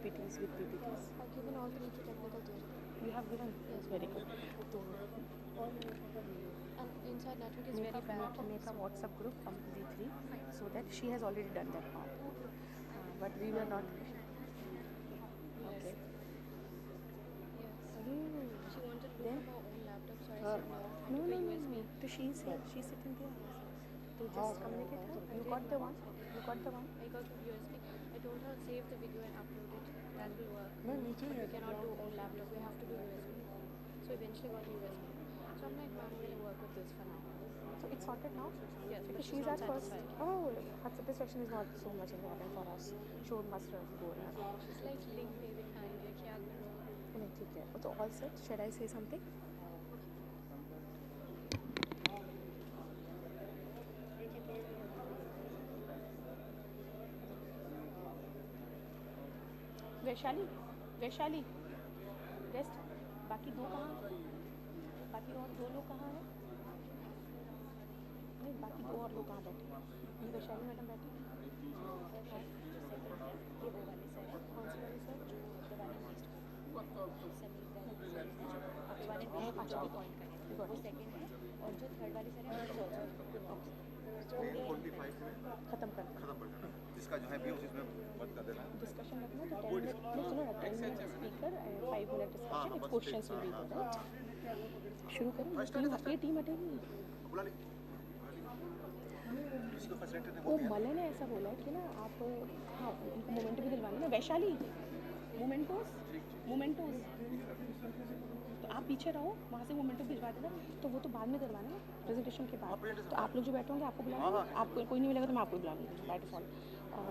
PPTs with PPTs. I've given all three to technical team. You have given? Yes. Very good. So, And inside network is very bad. Make a WhatsApp group from Z3 so that she has already done that part. But we were not. Okay. Yes. She wanted to do from her own laptop, so I said no. No. So she's here. She's sitting there. So just communicate her. You got the one? You got the one? I got to USB. I told her save the video and upload it. That will work. No, me too. We cannot do own laptop. We have to do USB. So eventually got USB. So I'm like, ma'am, we'll work with this for now. So it's sorted now? Yes, but Because she's she's not at first. satisfied. Oh, her satisfaction is not so much important for us. Show must go now. She's like, link me behind you. Kya karo? नहीं ठीक है तो all set. Should I say something? Vaishali rest बाकी दो कहाँ बाकी और दो लोग कहाँ हैं नहीं बाकी दो और लोग कहाँ बैठे हैं वैशाली मैडम बैठी ये वो वाले सर है कौन से वाले सर जो वाले पाँचवा पॉइंट का है वो सेकंड है और जो थर्ड वाले सर है खत्म कर जिसका जो है व्यूज इसमें मत कर देना डिस्कशन रखना तो 10 मिनट सुनो ना 10 minute speaker and 5 minute discussion it's questions will be there शुरू करें ये टीम हटेगी बुला ले जिसको फैसिलिटेटर ने वो मले ने ऐसा बोला है कि ना आप हाँ उनको मोमेंटो भी दिलवाना ना वैशाली मोमेंटोस तो आप पीछे रहो वहाँ से मोमेंटो भिजवा देना तो वो तो बाद में करवाना ना प्रेजेंटेशन के बाद तो आप लोग जो बैठे होंगे आपको बुलाएंगे आपको कोई नहीं मिलेगा तो मैं आपको बुला लूँगी बाय डिफॉल्ट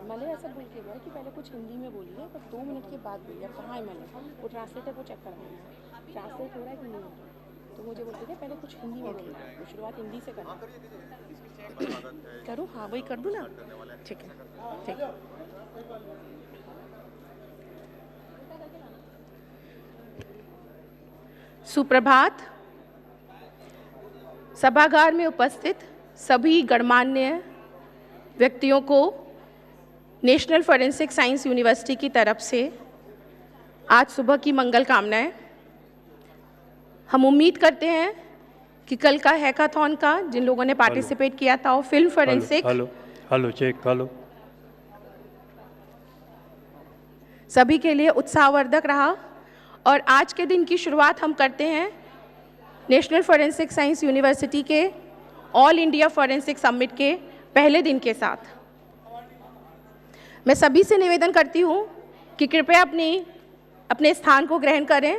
मले ऐसा बोल के गया कि पहले कुछ हिंदी में बोलिए पर 2 मिनट के बाद बोलिए कहाँ है मले वो ट्रांसलेटर को चेक करवाना ट्रांसलेट हो रहा है कि नहीं हो रहा तो मुझे बोलते थे पहले कुछ हिंदी में बोलना है तो शुरुआत हिंदी से करना करूँ हाँ वही कर दूँ ना ठीक है ठीक है सुप्रभात सभागार में उपस्थित सभी गणमान्य व्यक्तियों को नेशनल फॉरेंसिक साइंस यूनिवर्सिटी की तरफ से आज सुबह की मंगल कामनाएं। हम उम्मीद करते हैं कि कल का हैकाथॉन का जिन लोगों ने पार्टिसिपेट किया था वो film forensic hello check hello सभी के लिए उत्साहवर्धक रहा और आज के दिन की शुरुआत हम करते हैं नेशनल फॉरेंसिक साइंस यूनिवर्सिटी के ऑल इंडिया फॉरेंसिक समिट के पहले दिन के साथ। मैं सभी से निवेदन करती हूँ कि कृपया अपने स्थान को ग्रहण करें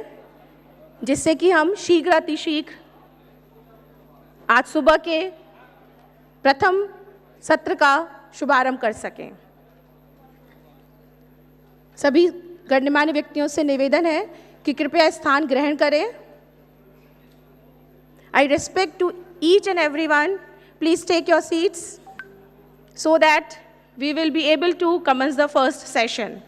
जिससे कि हम शीघ्र अतिशीघ्र आज सुबह के प्रथम सत्र का शुभारंभ कर सकें। सभी गणमान्य व्यक्तियों से निवेदन है कि कृपया स्थान ग्रहण करें। I respect to each and everyone. Please take your seats so that we will be able to commence the first session.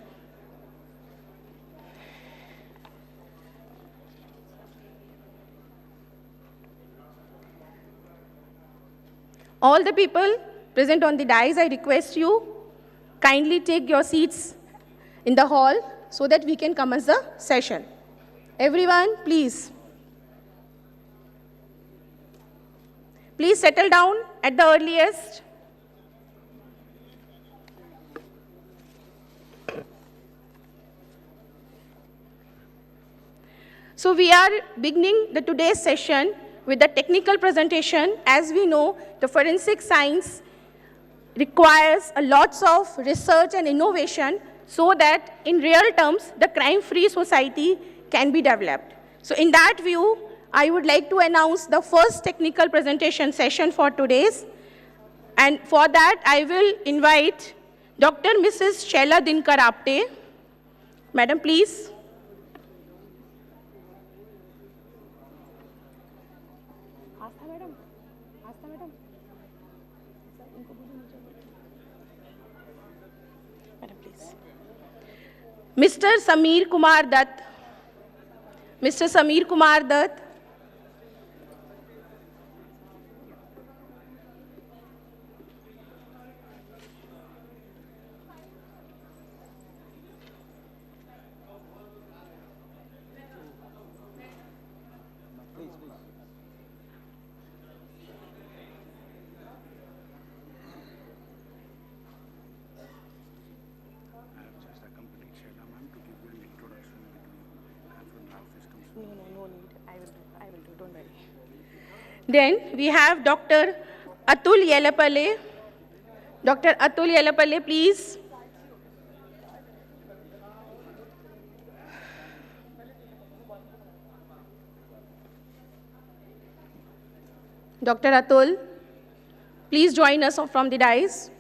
All the people present on the dais, I request you kindly take your seats in the hall so that we can commence the session. Everyone, please. Please settle down at the earliest. So we are beginning today's session with the technical presentation. As we know, the forensic science requires a lots of research and innovation so that in real terms, the crime-free society can be developed. So in that view, I would like to announce the first technical presentation session for today's. And for that, I will invite Dr. Mrs. Shaila Dinkar Apte. Madam, please. Madam, please. Mr. Sameer Kumar Dutt. Mr. Sameer Kumar Dutt. Then we have Dr. Atul Yelapalle. Dr. Atul Yelapalle, please. Dr. Atul, please join us from the dais.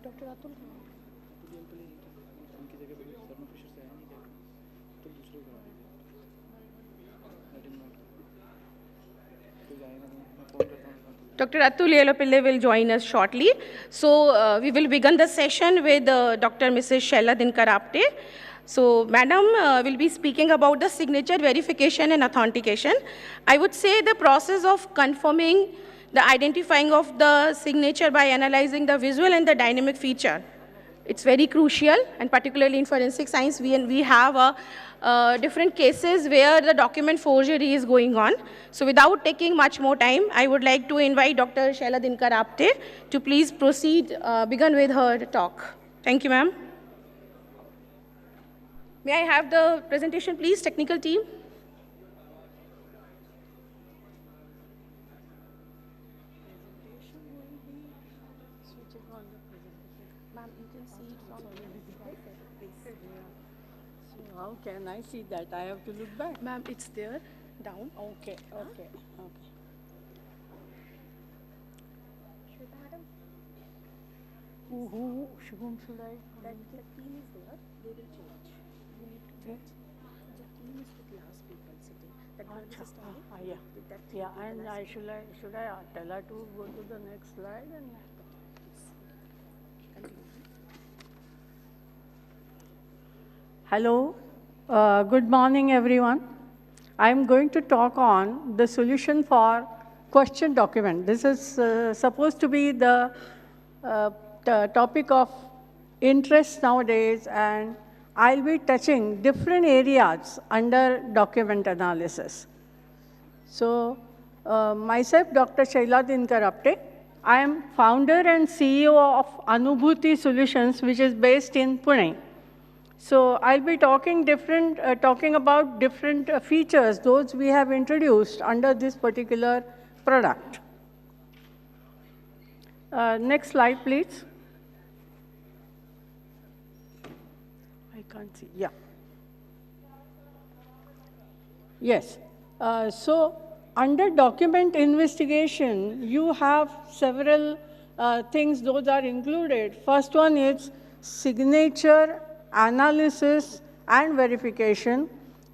Doctor Atul Dr. Atul Yelapalle will join us shortly. So we will begin the session with Dr. Mrs. Shaila Dinkar Apte. So Madam will be speaking about the signature verification and authentication. I would say the process of confirming the identifying of the signature by analyzing the visual and the dynamic feature. It's very crucial, and particularly in forensic science, we have different cases where the document forgery is going on. So without taking much more time, I would like to invite Dr. Shaila Dinkar Apte to please proceed, begin with her talk. Thank you, ma'am. May I have the presentation, please, technical team? Ma'am, you can see it from How can I see that? I have to look back. Ma'am, it's there, down. Okay. Whom should I? that the team is there, they will change. You need to change. The team is with last people sitting. That girl is standing. Yeah. With that Yeah, three and people are should I tell her to go to the next slide? And continue. hello, good morning, everyone. I'm going to talk on the solution for question document. This is supposed to be the topic of interest nowadays, and I'll be touching different areas under document analysis. So, myself, Dr. Shaila Dinkar Apte. I am founder and CEO of Anubhuti Solutions, which is based in Pune. So, I'll be talking about different features, those we have introduced under this particular product. Next slide, please. I can't see. Yeah. Yes. So under document investigation, you have several things, those are included. First one is signature analysis and verification.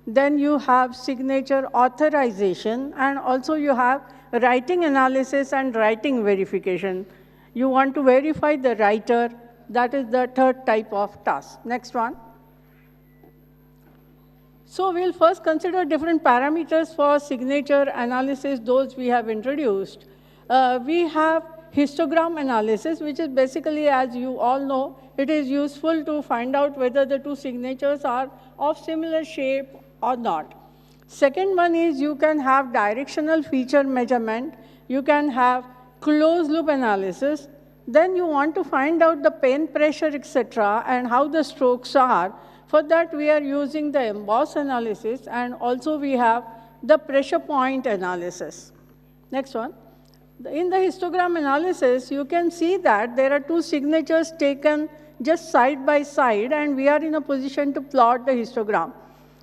Then you have signature authorization, and also you have writing analysis and writing verification. You want to verify the writer. That is the third type of task. Next one. So we'll first consider different parameters for signature analysis, those we have introduced. We have histogram analysis, which is basically, as you all know, it is useful to find out whether the two signatures are of similar shape or not. Second one is you can have directional feature measurement. You can have closed loop analysis. Then you want to find out the pen pressure, etc., and how the strokes are. For that, we are using the emboss analysis, and also we have the pressure point analysis. Next one. In the histogram analysis, you can see that there are two signatures taken just side by side, and we are in a position to plot the histogram.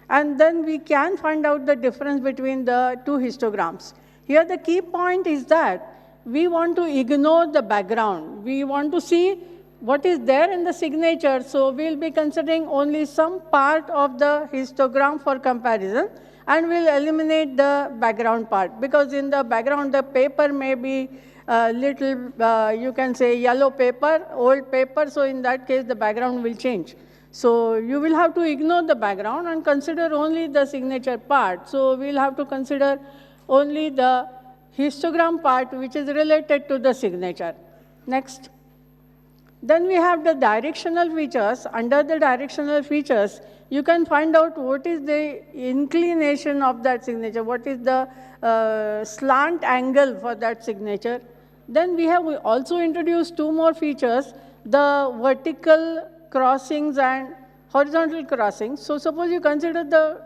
And then we can find out the difference between the two histograms. Here, the key point is that we want to ignore the background. We want to see what is there in the signature, so we'll be considering only some part of the histogram for comparison, and we'll eliminate the background part, because in the background the paper may be little, you can say yellow paper, old paper, so in that case the background will change. So you will have to ignore the background and consider only the signature part. So we'll have to consider only the histogram part which is related to the signature. Next. Then we have the directional features. Under the directional features, you can find out what is the inclination of that signature, what is the slant angle for that signature. Then we have also introduced two more features, the vertical crossings and horizontal crossings. So suppose you consider the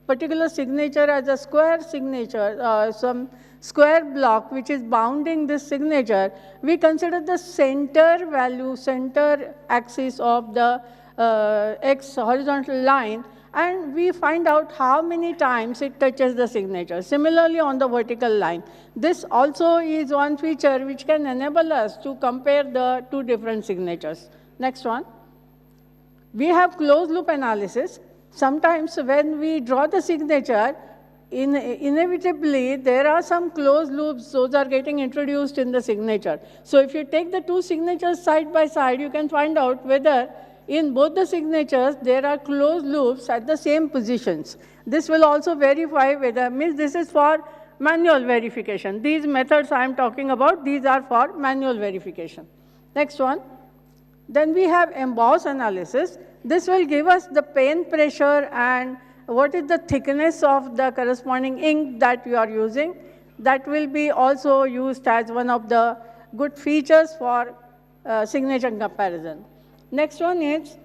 particular signature as a square signature, some square block which is bounding this signature, we consider the center value, center axis of the X horizontal line, and we find out how many times it touches the signature. Similarly, on the vertical line. This also is one feature which can enable us to compare the two different signatures. Next one. We have closed loop analysis. Sometimes when we draw the signature, inevitably there are some closed loops, those are getting introduced in the signature. So if you take the two signatures side by side, you can find out whether in both the signatures there are closed loops at the same positions. This will also verify whether, means this is for manual verification. These methods I am talking about, these are for manual verification. Next one. Then we have emboss analysis. This will give us the pen pressure and what is the thickness of the corresponding ink that you are using. That will be also used as one of the good features for signature comparison. Next one is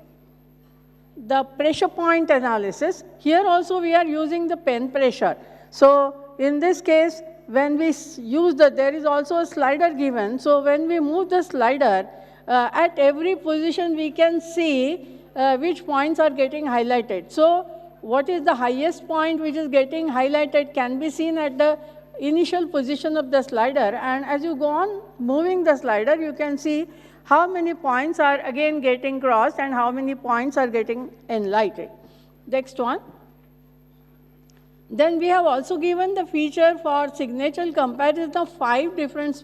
the pressure point analysis. Here also we are using the pen pressure. So in this case, when we use there is also a slider given. So when we move the slider, at every position we can see which points are getting highlighted. So what is the highest point which is getting highlighted can be seen at the initial position of the slider, and as you go on moving the slider, you can see how many points are again getting crossed and how many points are getting enlightened. Next one. Then we have also given the feature for signature comparison of 5 different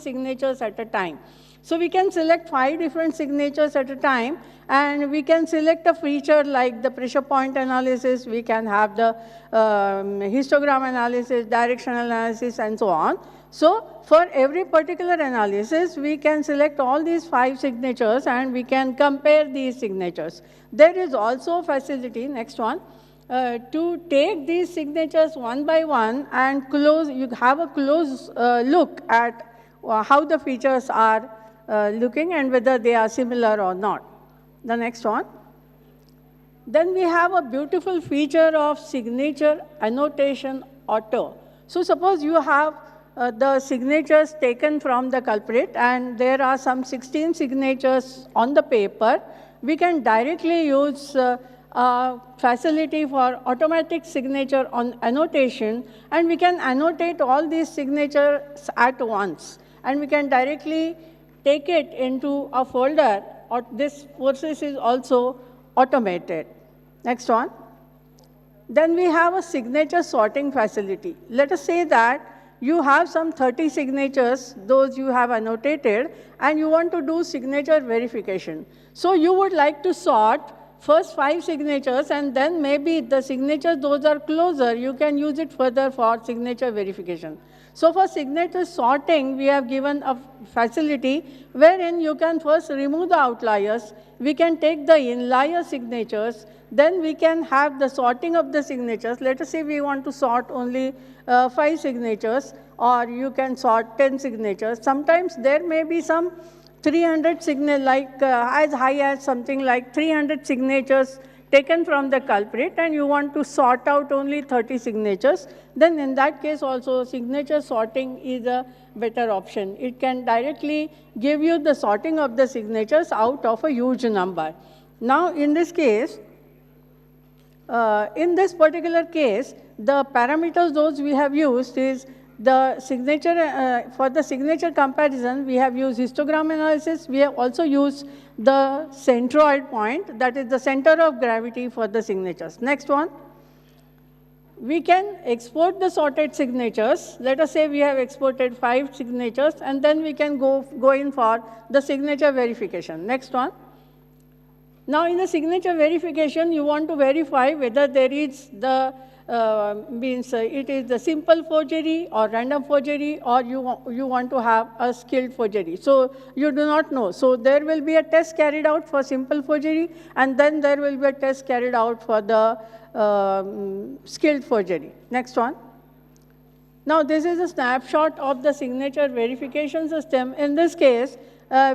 signatures at a time. So we can select 5 different signatures at a time, and we can select a feature like the pressure point analysis, we can have the histogram analysis, directional analysis, and so on. So for every particular analysis, we can select all these 5 signatures and we can compare these signatures. There is also facility, next one, to take these signatures one by one and you have a close look at how the features are looking and whether they are similar or not. The next one. Then we have a beautiful feature of signature annotation auto. So suppose you have the signatures taken from the culprit and there are some 16 signatures on the paper. We can directly use a facility for automatic signature on annotation, and we can annotate all these signatures at once. And we can directly take it into a folder. This process is also automated. Next one. Then we have a signature sorting facility. Let us say that you have some 30 signatures, those you have annotated, and you want to do signature verification. So you would like to sort first 5 signatures, and then maybe the signatures, those are closer, you can use it further for signature verification. So for signature sorting, we have given a facility wherein you can first remove the outliers, we can take the inlier signatures, then we can have the sorting of the signatures. Let us say we want to sort only 5 signatures, or you can sort 10 signatures. Sometimes there may be some 300 as high as something like 300 signatures taken from the culprit, and you want to sort out only 30 signatures, then in that case also signature sorting is a better option. It can directly give you the sorting of the signatures out of a huge number. Now in this case, in this particular case, the parameters those we have used is the signature, for the signature comparison, we have used histogram analysis. We have also used the centroid point, that is the center of gravity for the signatures. Next one. We can export the sorted signatures. Let us say we have exported 5 signatures, and then we can go in for the signature verification. Next one. Now in the signature verification, you want to verify whether there is the means it is the simple forgery or random forgery, or you want to have a skilled forgery. So you do not know. So there will be a test carried out for simple forgery, and then there will be a test carried out for the skilled forgery. Next one. Now this is a snapshot of the signature verification system. In this case,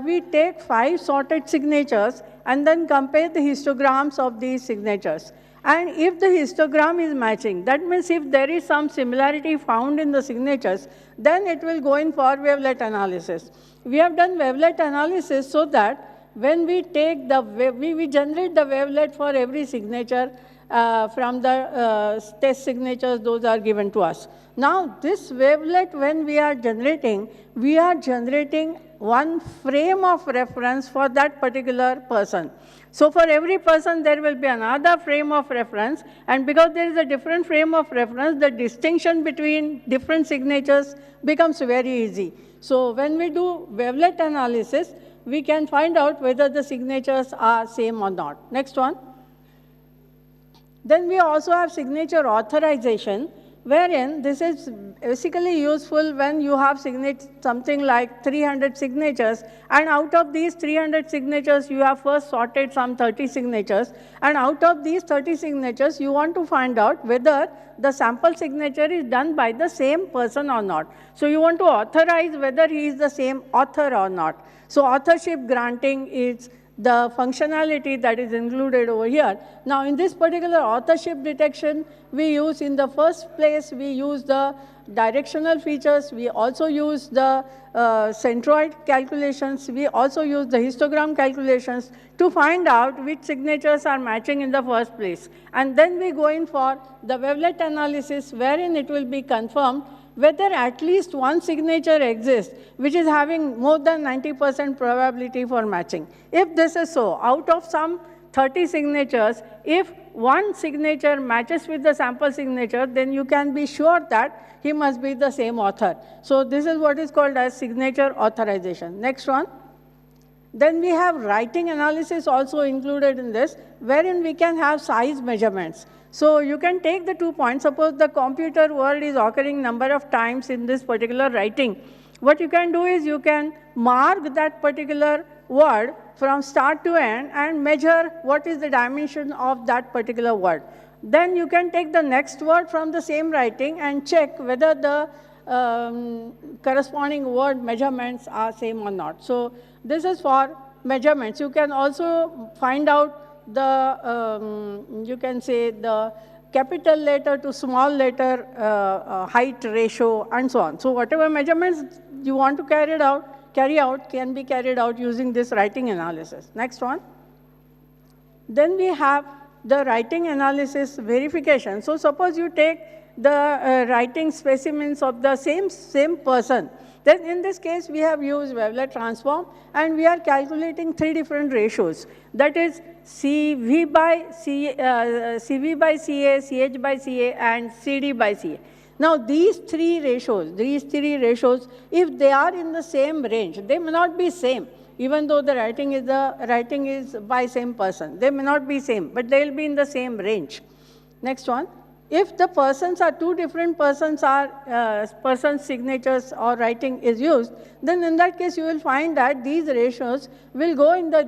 we take 5 sorted signatures and then compare the histograms of these signatures. And if the histogram is matching, that means if there is some similarity found in the signatures, then it will go in for wavelet analysis. We have done wavelet analysis so that when we take the, we generate the wavelet for every signature from the test signatures, those are given to us. Now this wavelet, when we are generating one frame of reference for that particular person. So for every person, there will be another frame of reference, and because there is a different frame of reference, the distinction between different signatures becomes very easy. So when we do wavelet analysis, we can find out whether the signatures are same or not. Next one. Then we also have signature authorization, wherein this is basically useful when you have something like 300 signatures, and out of these 300 signatures, you have first sorted some 30 signatures, and out of these 30 signatures, you want to find out whether the sample signature is done by the same person or not. So you want to authorize whether he is the same author or not. So authorship granting is the functionality that is included over here. Now in this particular authorship detection, we use in the first place, we use the directional features, we also use the centroid calculations, we also use the histogram calculations to find out which signatures are matching in the first place. And then we go in for the wavelet analysis, wherein it will be confirmed whether at least one signature exists which is having more than 90% probability for matching. If this is so, out of some 30 signatures, if one signature matches with the sample signature, then you can be sure that he must be the same author. So this is what is called as signature authorization. Next one. Then we have writing analysis also included in this, wherein we can have size measurements. So you can take the 2 points. Suppose the computer word is occurring number of times in this particular writing. What you can do is you can mark that particular word from start to end and measure what is the dimension of that particular word. Then you can take the next word from the same writing and check whether the corresponding word measurements are same or not. So this is for measurements. You can also find out the, you can say the capital letter to small letter height ratio and so on. So whatever measurements you want to carry out can be carried out using this writing analysis. Next one. Then we have the writing analysis verification. So suppose you take the writing specimens of the same person. Then in this case, we have used wavelet transform, and we are calculating 3 different ratios. That is CV by CA, CH by CA, and CD by CA. Now these 3 ratios, if they are in the same range, they may not be same. Even though the writing is by same person, they may not be same, but they will be in the same range. Next one. If the persons are 2 different persons person's signatures or writing is used, then in that case you will find that these ratios will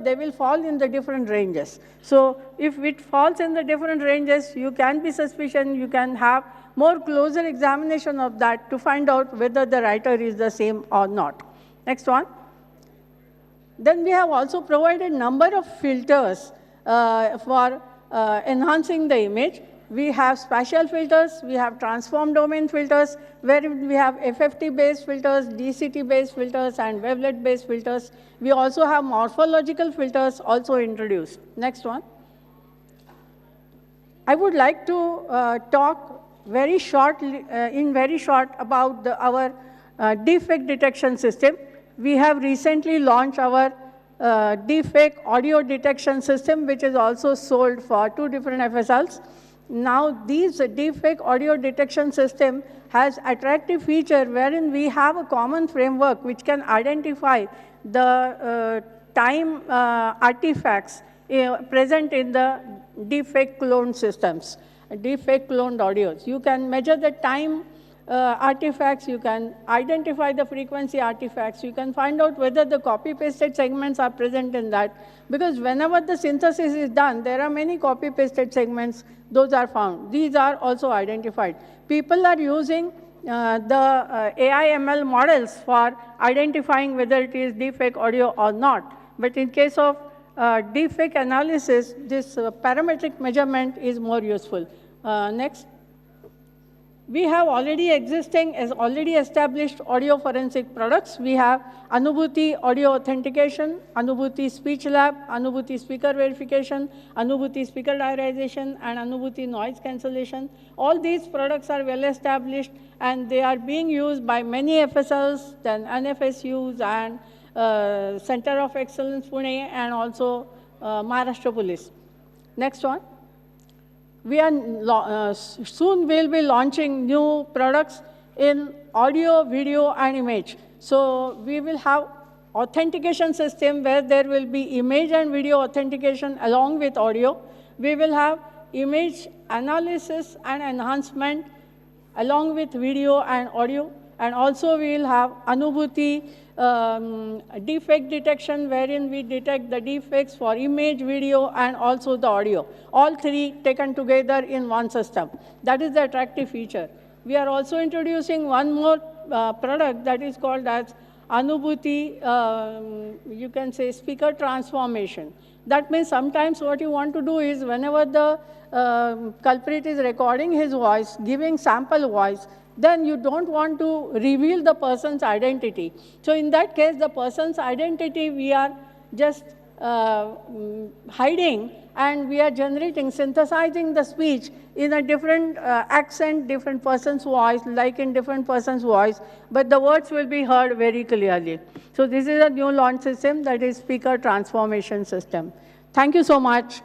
they will fall in the different ranges. So if it falls in the different ranges, you can be suspicious, you can have more closer examination of that to find out whether the writer is the same or not. Next one. Then we have also provided number of filters for enhancing the image. We have spatial filters, we have transform domain filters, where we have FFT-based filters, DCT-based filters, and wavelet-based filters. We also have morphological filters also introduced. Next one. I would like to talk very short about our defect detection system. We have recently launched our defect audio detection system, which is also sold for 2 different FSLs. Now, this defect audio detection system has attractive feature wherein we have a common framework which can identify the time artifacts present in the defect clone systems. deepfake cloned audios. You can measure the time artifacts, you can identify the frequency artifacts, you can find out whether the copy-pasted segments are present in that, because whenever the synthesis is done, there are many copy-pasted segments, those are found. These are also identified. People are using the AI/ML models for identifying whether it is deepfake audio or not, but in case of deepfake analysis, this parametric measurement is more useful. Next. We have already established audio forensic products. We have Anubhuti audio authentication, Anubhuti speech lab, Anubhuti speaker verification, Anubhuti speaker diarization, and Anubhuti noise cancellation. All these products are well established, and they are being used by many FSLs, then NFSUs, and Center of Excellence Pune, and also Maharashtra Police. Next one. We are soon will be launching new products in audio, video, and image. So we will have authentication system where there will be image and video authentication along with audio. We will have image analysis and enhancement along with video and audio. And also we will have Anubhuti defect detection, wherein we detect the defects for image, video, and also the audio. All three taken together in one system. That is the attractive feature. We are also introducing one more product that is called as Anubhuti, you can say speaker transformation. That means sometimes what you want to do is whenever the culprit is recording his voice, giving sample voice, then you don't want to reveal the person's identity. So in that case, the person's identity we are just hiding, and we are generating, synthesizing the speech in a different accent, different person's voice, like in different person's voice, but the words will be heard very clearly. So this is a new launch system, that is speaker transformation system. Thank you so much.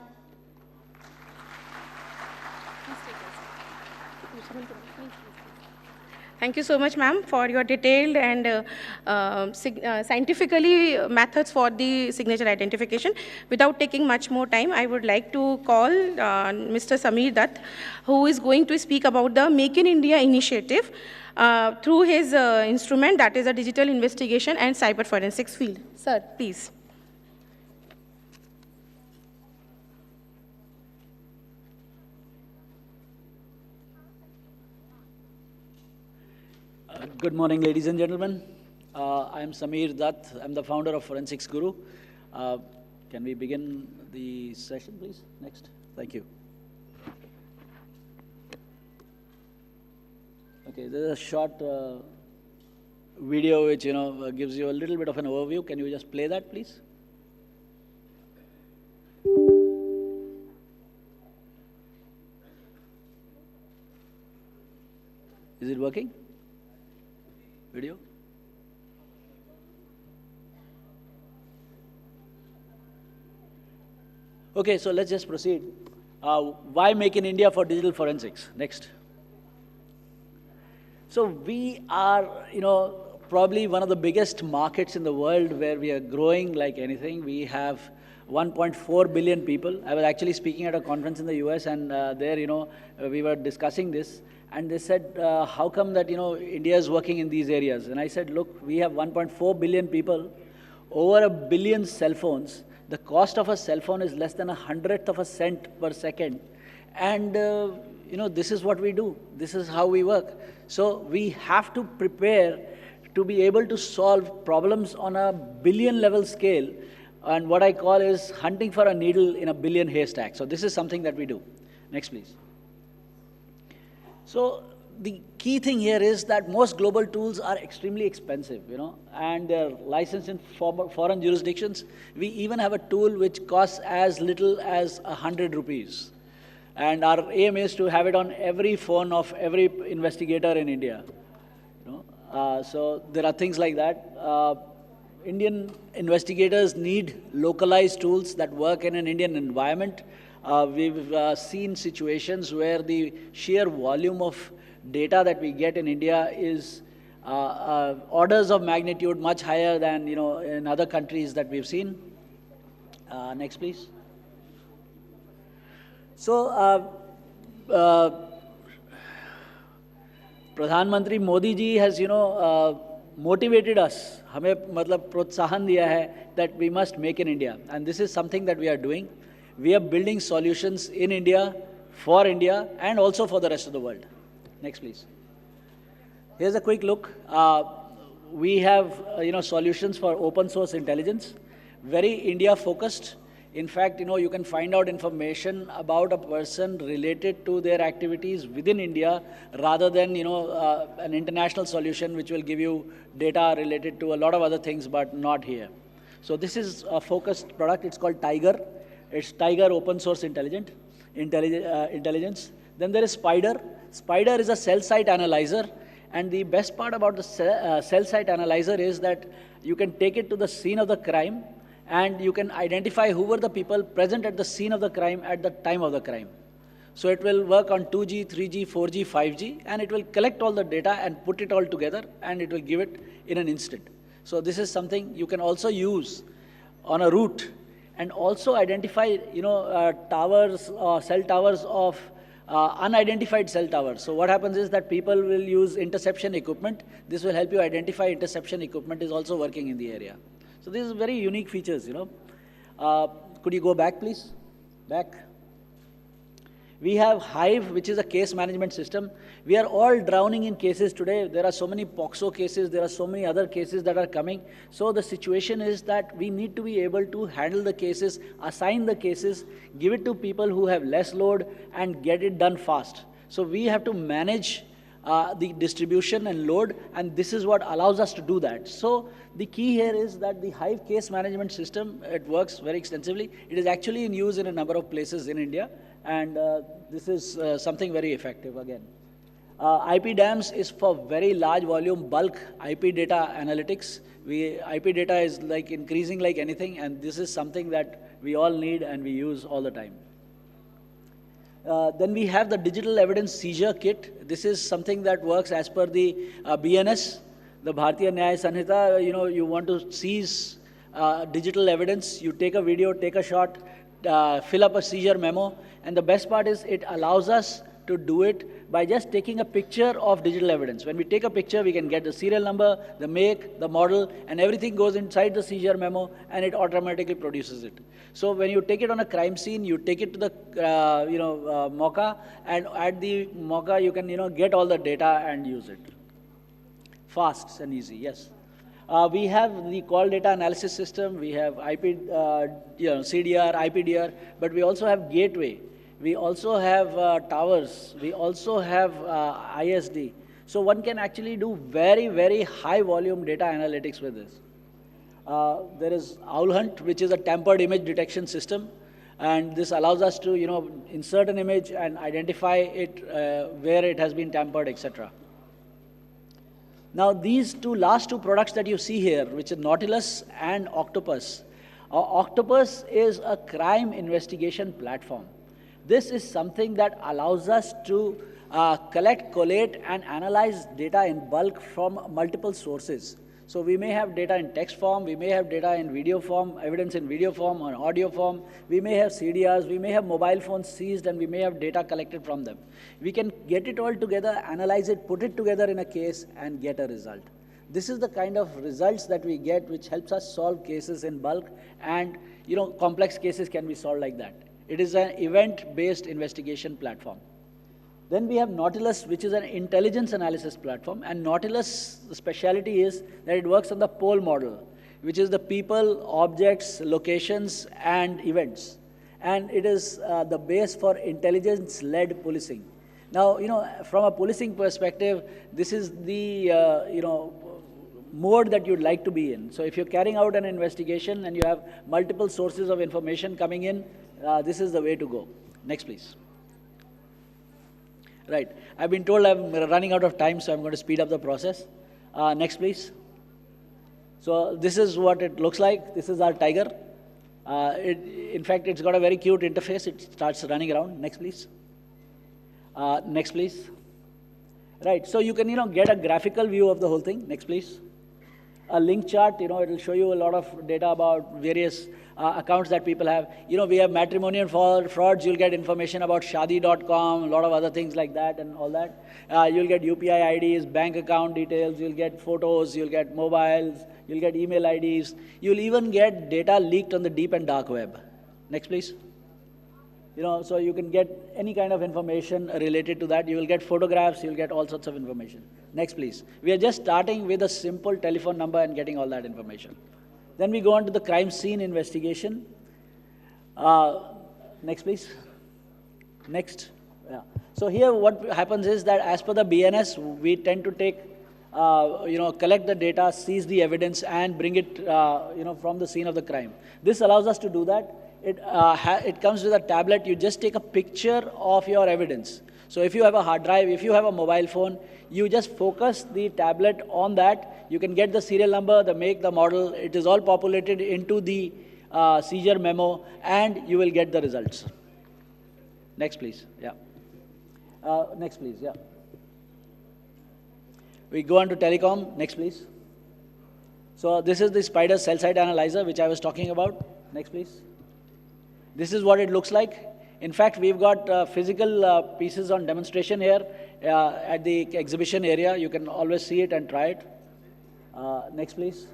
Thank you so much, ma'am, for your detailed and scientifically methods for the signature identification. Without taking much more time, I would like to call Mr. Sameer Dutt, who is going to speak about the Make in India initiative through his instrument, that is a digital investigation and cyber forensics field. Sir, please. Good morning, ladies and gentlemen. I am Sameer Dutt. I'm the founder of Forensics Guru. Can we begin the session, please? Next. Thank you. Okay, this is a short video which gives you a little bit of an overview. Can you just play that, please? Is it working? Video? Okay, so let's just proceed. Why Make in India for digital forensics? Next. So we are, probably one of the biggest markets in the world where we are growing like anything. We have 1.4 billion people. I was actually speaking at a conference in the US, and there, we were discussing this. And they said, how come that, India is working in these areas? And I said, look, we have 1.4 billion people, over 1 billion cell phones. The cost of a cell phone is less than 1/100th of a cent per second. And, this is what we do. This is how we work. So we have to prepare to be able to solve problems on a billion level scale. And what I call is hunting for a needle in a billion haystacks. So this is something that we do. Next, please. So the key thing here is that most global tools are extremely expensive, and they're licensed in foreign jurisdictions. We even have a tool which costs as little as 100 rupees. And our aim is to have it on every phone of every investigator in India. So there are things like that. Indian investigators need localized tools that work in an Indian environment. We've seen situations where the sheer volume of data that we get in India is orders of magnitude much higher than in other countries that we've seen. Next, please. So Pradhan Mantri Modi ji has, motivated us, हमें मतलब प्रोत्साहन दिया है that we must make in India. And this is something that we are doing. We are building solutions in India, for India, and also for the rest of the world. Next, please. Here's a quick look. We have, solutions for open source intelligence, very India focused. In fact, you can find out information about a person related to their activities within India rather than, an international solution which will give you data related to a lot of other things, but not here. So this is a focused product. It's called Tiger. It's Tiger Open Source Intelligence. Then there is Spider. Spider is a cell site analyzer. And the best part about the cell site analyzer is that you can take it to the scene of the crime and you can identify who were the people present at the scene of the crime at the time of the crime. So it will work on 2G, 3G, 4G, 5G, and it will collect all the data and put it all together, and it will give it in an instant. So this is something you can also use on a route and also identify, towers, cell towers of unidentified cell towers. So what happens is that people will use interception equipment. This will help you identify interception equipment is also working in the area. So these are very unique features, Could you go back, please? Back. We have Hive, which is a case management system. We are all drowning in cases today. There are so many POXO cases. There are so many other cases that are coming. So the situation is that we need to be able to handle the cases, assign the cases, give it to people who have less load, and get it done fast. So we have to manage the distribution and load, and this is what allows us to do that. So the key here is that the Hive case management system, it works very extensively. It is actually in use in a number of places in India, and this is something very effective again. IP dams is for very large volume bulk IP data analytics. IP data is like increasing like anything, and this is something that we all need and we use all the time. Then we have the digital evidence seizure kit. This is something that works as per the BNS, the Bharatiya Nyaya Sanhita. You want to seize digital evidence. You take a video, take a shot, fill up a seizure memo. And the best part is it allows us to do it by just taking a picture of digital evidence. When we take a picture, we can get the serial number, the make, the model, and everything goes inside the seizure memo, and it automatically produces it. So when you take it on a crime scene, you take it to the MOCA, and at the MOCA, you can get all the data and use it. Fast and easy, yes. We have the call data analysis system. We have IP, CDR, IPDR, but we also have gateway. We also have towers. We also have ISD. So one can actually do very, very high volume data analytics with this. There is Owl Hunt, which is a tampered image detection system. And this allows us to, insert an image and identify it where it has been tampered, etc. Now, these last two products that you see here, which is Nautilus and Octopus. Octopus is a crime investigation platform. This is something that allows us to collect, collate, and analyze data in bulk from multiple sources. So we may have data in text form, we may have data in video form, evidence in video form or audio form, we may have CDRs, we may have mobile phones seized, and we may have data collected from them. We can get it all together, analyze it, put it together in a case, and get a result. This is the kind of results that we get which helps us solve cases in bulk, and complex cases can be solved like that. It is an event-based investigation platform. Then we have Nautilus, which is an intelligence analysis platform. And Nautilus, the speciality is that it works on the pole model, which is the people, objects, locations, and events. And it is the base for intelligence-led policing. Now, from a policing perspective, this is the, mode that you'd like to be in. So if you're carrying out an investigation and you have multiple sources of information coming in, this is the way to go. Next, please. Right. I've been told I'm running out of time, so I'm going to speed up the process. Next, please. So this is what it looks like. This is our Tiger. In fact, it's got a very cute interface. It starts running around. Next, please. Next, please. Right. So you can, get a graphical view of the whole thing. Next, please. a link chart, it will show you a lot of data about various accounts that people have. We have matrimonial frauds, you'll get information about shadi.com, a lot of other things like that and all that. You'll get UPI IDs, bank account details, you'll get photos, you'll get mobiles, you'll get email IDs. You'll even get data leaked on the deep and dark web. Next, please. So you can get any kind of information related to that. You will get photographs, you'll get all sorts of information. Next, please. We are just starting with a simple telephone number and getting all that information. Then we go on to the crime scene investigation. Next, please. Next. Yeah. So here what happens is that as per the BNS, we tend to take, collect the data, seize the evidence and bring it, from the scene of the crime. This allows us to do that. It comes with a tablet. You just take a picture of your evidence. So if you have a hard drive, if you have a mobile phone, you just focus the tablet on that. You can get the serial number, the make, the model. It is all populated into the seizure memo, and you will get the results. Next, please. Yeah. Next, please. Yeah. We go on to telecom. Next, please. So this is the Spider cell site analyzer, which I was talking about. Next, please. This is what it looks like. In fact, we've got physical pieces on demonstration here at the exhibition area. You can always see it and try it. Next, please.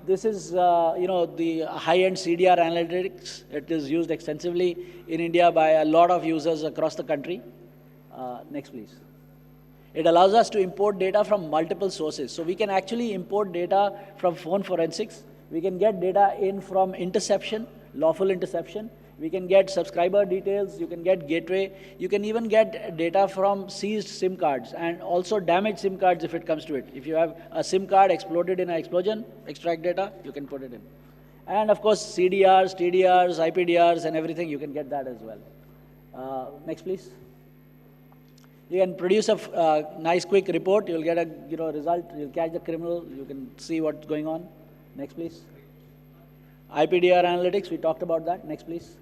This is, the high-end CDR analytics. It is used extensively in India by a lot of users across the country. Next, please. It allows us to import data from multiple sources. So we can actually import data from phone forensics. We can get data in from interception, lawful interception. We can get subscriber details. You can get gateway. You can even get data from seized SIM cards and also damaged SIM cards if it comes to it. If you have a SIM card exploded in an explosion, extract data, you can put it in. And of course, CDRs, TDRs, IPDRs, and everything, you can get that as well. Next, please. You can produce a nice quick report. You'll get a result. You'll catch the criminal. You can see what's going on. Next, please. IPDR analytics, we talked about that. Next, please.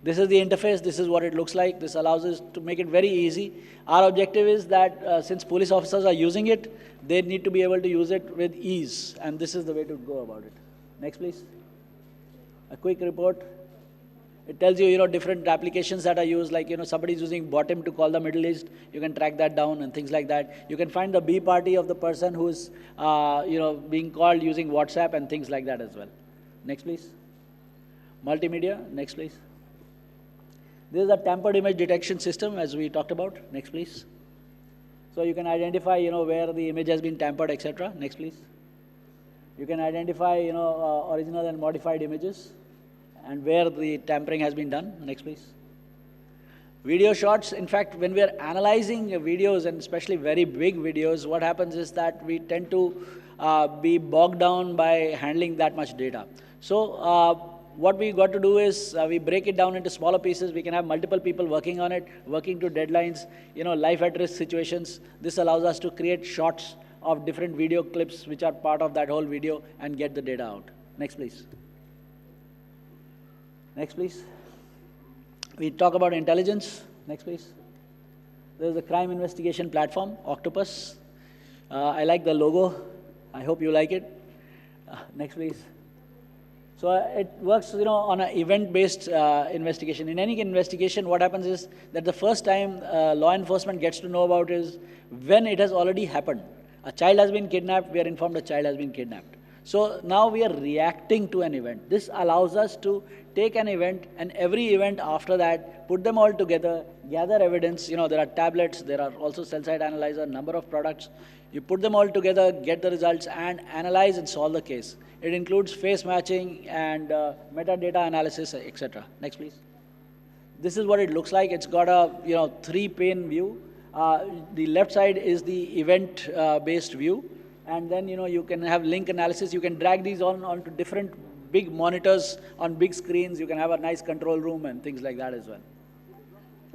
This is the interface. This is what it looks like. This allows us to make it very easy. Our objective is that since police officers are using it, they need to be able to use it with ease. And this is the way to go about it. Next, please. A quick report. It tells you, different applications that are used, like, somebody's using bottom to call the Middle East. You can track that down and things like that. You can find the B party of the person who's, being called using WhatsApp and things like that as well. Next, please. Multimedia. Next, please. This is a tampered image detection system, as we talked about. Next, please. So you can identify, where the image has been tampered, etc. Next, please. You can identify, original and modified images and where the tampering has been done. Next, please. Video shots. In fact, when we are analyzing videos, and especially very big videos, what happens is that we tend to be bogged down by handling that much data. So what we got to do is we break it down into smaller pieces. We can have multiple people working on it, working to deadlines, life at risk situations. This allows us to create shots of different video clips which are part of that whole video and get the data out. Next, please. Next, please. We talk about intelligence. Next, please. There is a crime investigation platform, Octopus. I like the logo. I hope you like it. Next, please. So it works, on an event-based investigation. In any investigation, what happens is that the first time law enforcement gets to know about is when it has already happened. A child has been kidnapped. We are informed a child has been kidnapped. So now we are reacting to an event. This allows us to take an event and every event after that, put them all together, gather evidence. There are tablets, there are also cell site analyzer, number of products. You put them all together, get the results, and analyze and solve the case. It includes face matching and metadata analysis, etc. Next, please. This is what it looks like. It's got a 3-pane view. The left side is the event-based view. And then, you can have link analysis. You can drag these onto different big monitors on big screens. You can have a nice control room and things like that as well.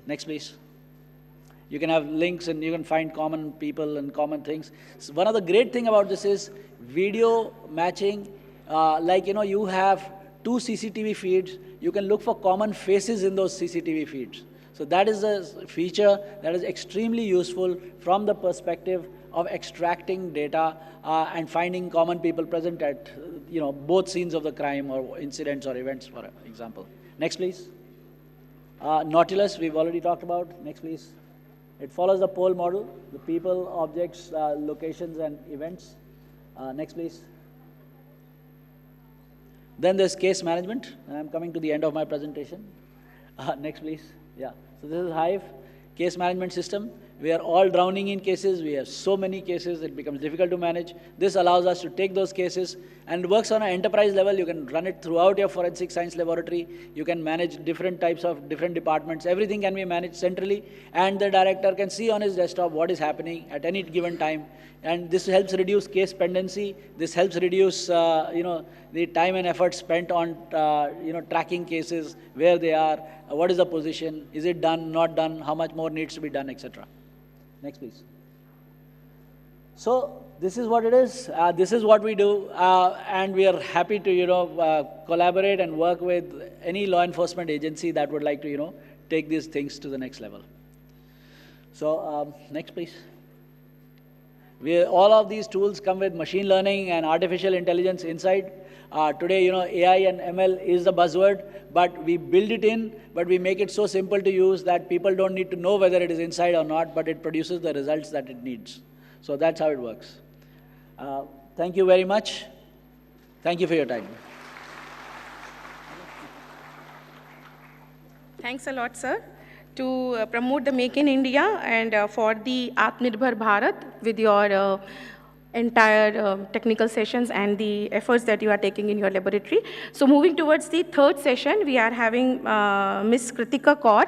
Next, please. You can have links and you can find common people and common things. So one of the great thing about this is video matching. You have 2 CCTV feeds. You can look for common faces in those CCTV feeds. So that is a feature that is extremely useful from the perspective of extracting data and finding common people present at both scenes of the crime or incidents or events, for example. Next, please. Nautilus, we've already talked about. Next, please. It follows the pole model, the people, objects, locations, and events. Next, please. Then there's case management, and I'm coming to the end of my presentation. Next, please. Yeah. So this is Hive, case management system. We are all drowning in cases. We have so many cases, it becomes difficult to manage. This allows us to take those cases and works on an enterprise level. You can run it throughout your forensic science laboratory. You can manage different types of different departments. Everything can be managed centrally, and the director can see on his desktop what is happening at any given time. And this helps reduce case pendency. This helps reduce, the time and effort spent on, tracking cases, where they are, what is the position, is it done, not done, how much more needs to be done, etc. Next, please. So this is what it is. This is what we do, and we are happy to, collaborate and work with any law enforcement agency that would like to, take these things to the next level. So next, please. All of these tools come with machine learning and artificial intelligence inside. Today, AI and ML is the buzzword, but we build it in, but we make it so simple to use that people don't need to know whether it is inside or not, but it produces the results that it needs. So that's how it works. Thank you very much. Thank you for your time. Thanks a lot, sir. To promote the Make in India and for the Atmanirbhar Bharat with your entire technical sessions and the efforts that you are taking in your laboratory. So moving towards the third session, we are having Ms. Kritika Kaur.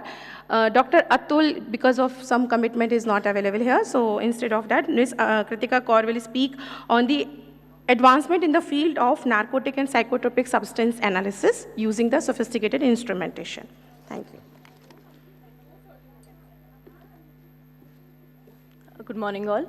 Dr. Atul, because of some commitment, is not available here. So instead of that, Ms. Kritika Kaur will speak on the advancement in the field of narcotic and psychotropic substance analysis using the sophisticated instrumentation. Thank you. Good morning, all.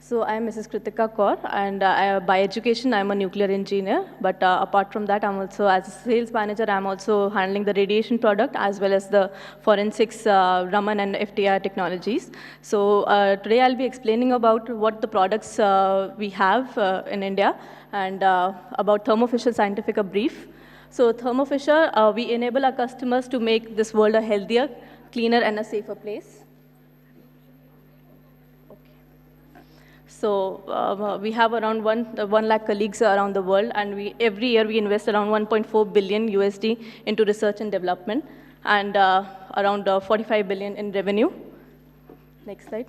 So I am Mrs. Kritika Kaur, and by education, I am a nuclear engineer. But apart from that, I'm also, as a sales manager, I'm also handling the radiation product as well as the forensics, Raman and FTIR technologies. So today I'll be explaining about what the products we have in India and about Thermo Fisher Scientific a brief. So Thermo Fisher, we enable our customers to make this world a healthier, cleaner, and a safer place. So we have around 1 lakh colleagues around the world, and every year we invest around 1.4 billion USD into research and development, and around 45 billion in revenue. Next slide.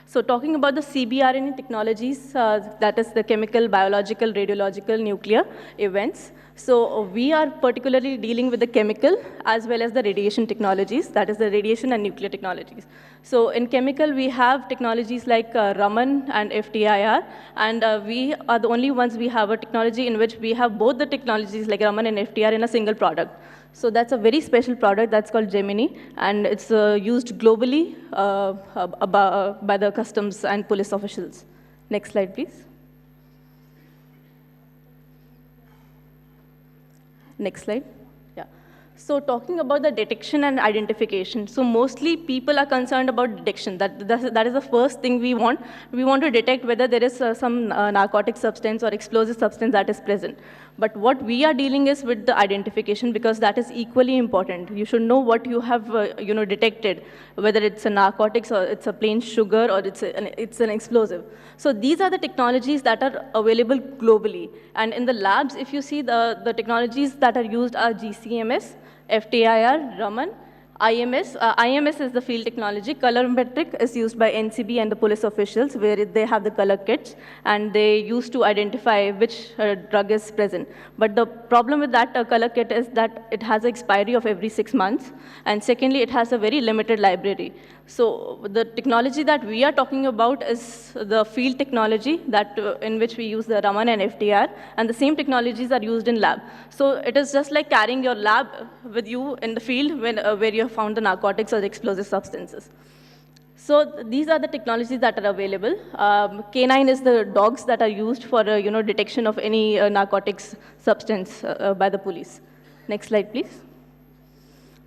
So talking about the CBRNE technologies, that is the chemical, biological, radiological, nuclear events. So we are particularly dealing with the chemical as well as the radiation technologies, that is the radiation and nuclear technologies. So in chemical, we have technologies like Raman and FTIR, and we are the only ones we have a technology in which we have both the technologies like Raman and FTIR in a single product. So that's a very special product that's called Gemini, and it's used globally by the customs and police officials. Next slide, please. Next slide. Yeah. So talking about the detection and identification. So mostly people are concerned about detection. That is the first thing we want. We want to detect whether there is some narcotic substance or explosive substance that is present. But what we are dealing is with the identification, because that is equally important. You should know what you have detected, whether it's a narcotics or it's a plain sugar or it's an explosive. So these are the technologies that are available globally. And in the labs, if you see the technologies that are used are GCMS, FTIR, Raman, IMS. IMS is the field technology. Colorimetric is used by NCB and the police officials, where they have the color kits, and they use to identify which drug is present. But the problem with that color kit is that it has an expiry of every 6 months, and secondly, it has a very limited library. So the technology that we are talking about is the field technology that in which we use the Raman and FTR, and the same technologies are used in lab. So it is just like carrying your lab with you in the field where you have found the narcotics or the explosive substances. So these are the technologies that are available. K9 is the dogs that are used for detection of any narcotics substance by the police. Next slide, please.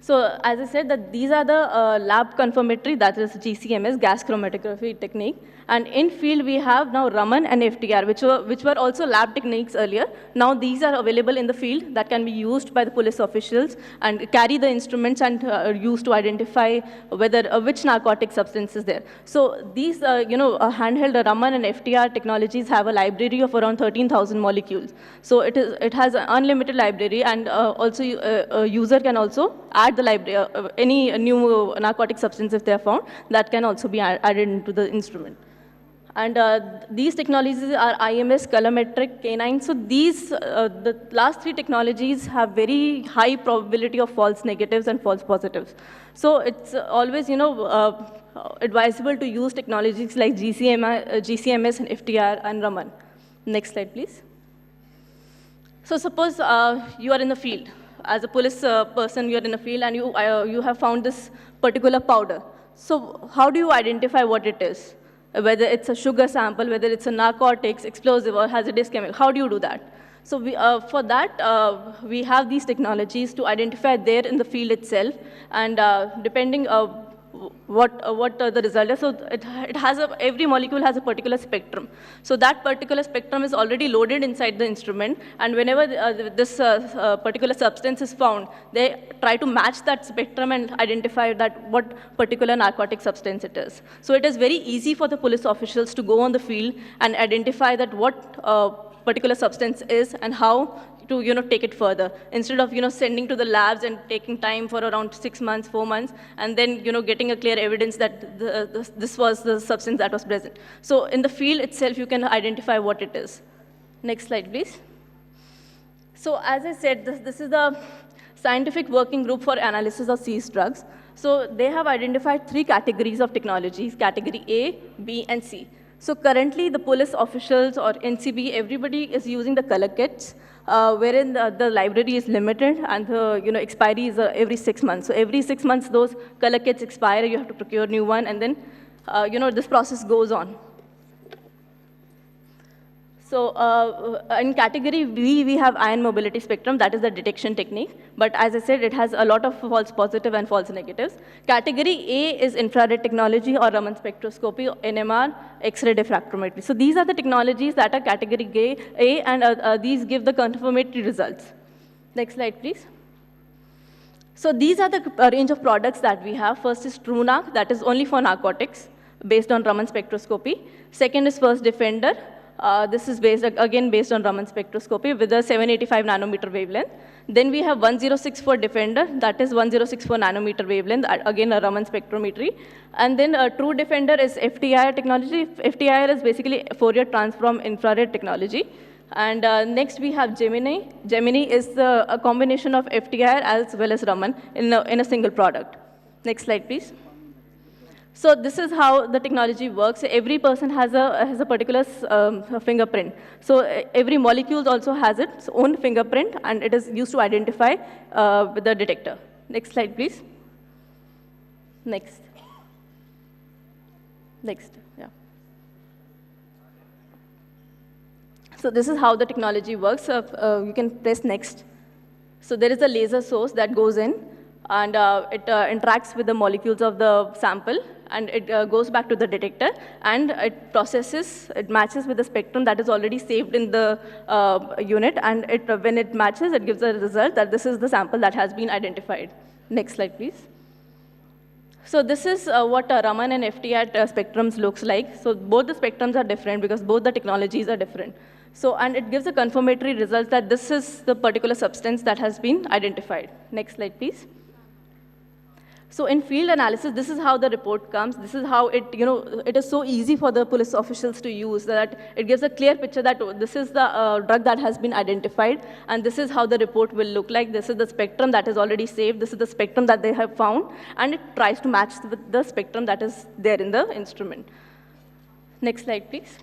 So as I said, that these are the lab confirmatory, that is GCMS, gas chromatography technique. And in field, we have now Raman and FTR, which were also lab techniques earlier. Now these are available in the field that can be used by the police officials and carry the instruments and used to identify whether which narcotic substance is there. So these, handheld Raman and FTR technologies have a library of around 13,000 molecules. So it has an unlimited library, and also a user can also add the library, any new narcotic substance if they are found, that can also be added into the instrument. And these technologies are IMS, colorimetric, canine. So these, the last three technologies have very high probability of false negatives and false positives. So it's always, advisable to use technologies like GCMS and FTR and Raman. Next slide, please. So suppose you are in the field. As a police person, you are in the field and you have found this particular powder. So how do you identify what it is? Whether it's a sugar sample, whether it's a narcotics, explosive, or hazardous chemical. How do you do that? So for that, we have these technologies to identify there in the field itself, and depending what the result is. So it has every molecule has a particular spectrum. So that particular spectrum is already loaded inside the instrument, and whenever this particular substance is found, they try to match that spectrum and identify that what particular narcotic substance it is. So it is very easy for the police officials to go on the field and identify that what particular substance is and how to take it further, instead of sending to the labs and taking time for around 6 months, 4 months, and then getting a clear evidence that this was the substance that was present. So in the field itself, you can identify what it is. Next slide, please. So as I said, this is the scientific working group for analysis of seized drugs. So they have identified 3 categories of technologies: category A, B, and C. So currently, the police officials or NCB, everybody is using the color kits, wherein the library is limited and the expiry is every 6 months. So every 6 months, those color kits expire. You have to procure new one, and then this process goes on. So in category B, we have ion mobility spectrum. That is the detection technique. But as I said, it has a lot of false positive and false negatives. Category A is infrared technology or Raman spectroscopy, NMR, X-ray diffractometry. So these are the technologies that are category A, and these give the confirmatory results. Next slide, please. So these are the range of products that we have. First is TrueNarc, that is only for narcotics, based on Raman spectroscopy. Second is First Defender. This is again based on Raman spectroscopy with a 785 nanometer wavelength. Then we have 1064 Defender, that is 1064 nanometer wavelength, again a Raman spectrometry. And then True Defender is FTIR technology. FTIR is basically Fourier transform infrared technology. And next we have Gemini. Gemini is a combination of FTIR as well as Raman in a single product. Next slide, please. So this is how the technology works. Every person has a particular fingerprint. So every molecule also has its own fingerprint, and it is used to identify with the detector. Next slide, please. Next. Next, yeah. So this is how the technology works. You can press next. So there is a laser source that goes in, and it interacts with the molecules of the sample, and it goes back to the detector, and it processes, it matches with the spectrum that is already saved in the unit, and when it matches, it gives a result that this is the sample that has been identified. Next slide, please. So this is what Raman and FTIR spectrums looks like. So both the spectrums are different because both the technologies are different. So, and it gives a confirmatory result that this is the particular substance that has been identified. Next slide, please. So in field analysis, this is how the report comes. This is how it, it is so easy for the police officials to use, that it gives a clear picture that this is the drug that has been identified, and this is how the report will look like. This is the spectrum that is already saved. This is the spectrum that they have found, and it tries to match with the spectrum that is there in the instrument. Next slide, please.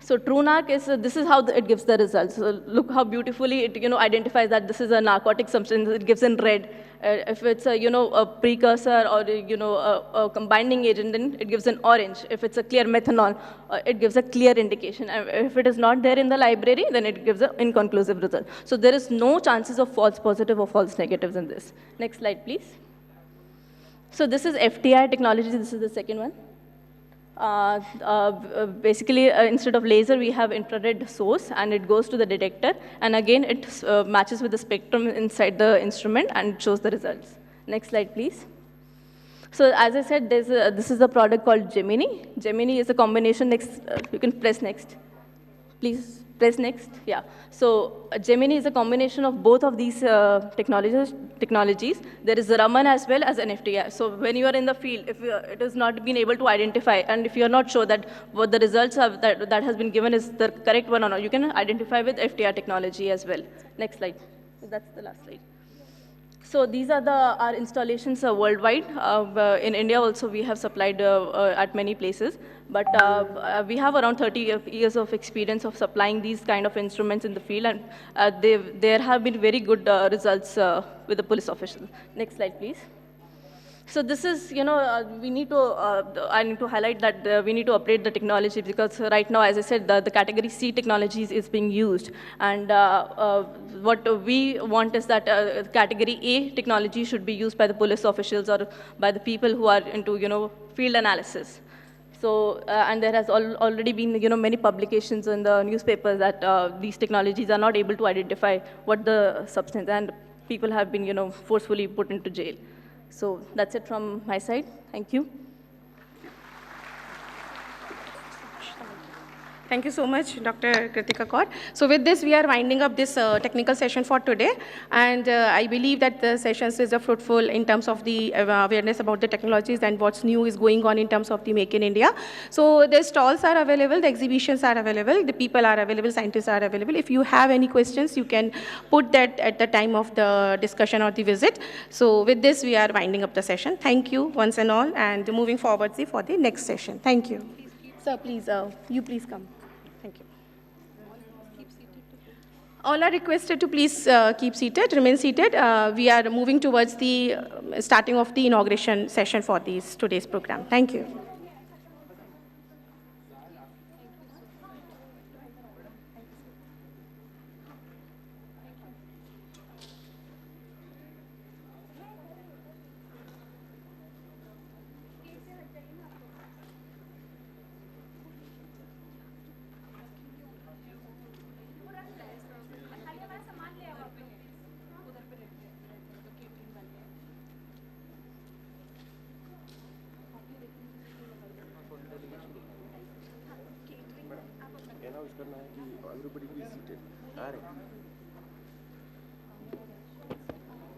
So TrueNarc is, this is how it gives the results. So look how beautifully it, identifies that this is a narcotic substance. It gives in red. If it's a, a precursor or, a combining agent, then it gives an orange. If it's a clear methanol, it gives a clear indication. And if it is not there in the library, then it gives an inconclusive result. So there is no chances of false positive or false negatives in this. Next slide, please. So this is FTI technology. This is the second one. Basically, instead of laser, we have infrared source, and it goes to the detector. And again, it matches with the spectrum inside the instrument and shows the results. Next slide, please. So as I said, this is a product called Gemini. Gemini is a combination. Next, you can press next. Please press next. Yeah. So Gemini is a combination of both of these technologies. There is Raman as well as NFTI. So when you are in the field, if it has not been able to identify, and if you are not sure that what the results have, that has been given is the correct one or not, you can identify with FTI technology as well. Next slide. That's the last slide. So these are our installations worldwide. In India also, we have supplied at many places. But we have around 30 years of experience of supplying these kind of instruments in the field. And there have been very good results with the police officials. Next slide, please. So this is, we need to, I need to highlight that we need to upgrade the technology, because right now, as I said, the category C technologies is being used. And what we want is that category A technology should be used by the police officials or by the people who are into, field analysis. So, and there has already been, many publications in the newspapers that these technologies are not able to identify what the substance, and people have been, forcefully put into jail. So that's it from my side. Thank you. Thank you so much, Dr. Kritika Kaur. So with this, we are winding up this technical session for today. And I believe that the sessions is fruitful in terms of the awareness about the technologies and what's new is going on in terms of the Make in India. So the stalls are available, the exhibitions are available, the people are available, scientists are available. If you have any questions, you can put that at the time of the discussion or the visit. So with this, we are winding up the session. Thank you once and all, and moving forward for the next session. Thank you. Sir, please, you please come. Thank you. All are requested to please keep seated, remain seated. We are moving towards the starting of the inauguration session for today's program. Thank you.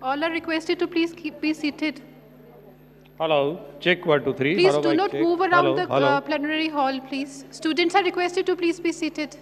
All are requested to please be seated. Hello, check 1, 2, 3. Please Hello, do mic not check. move around the Hello. plenary hall, please. Students are requested to please be seated.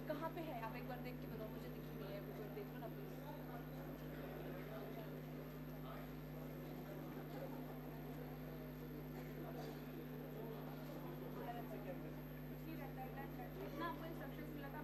कहाँ पे है? आप एक बार देख के बताओ, मुझे दिखी नहीं है, एक बार देख लो ना please. कितना आपको instructions मिला था?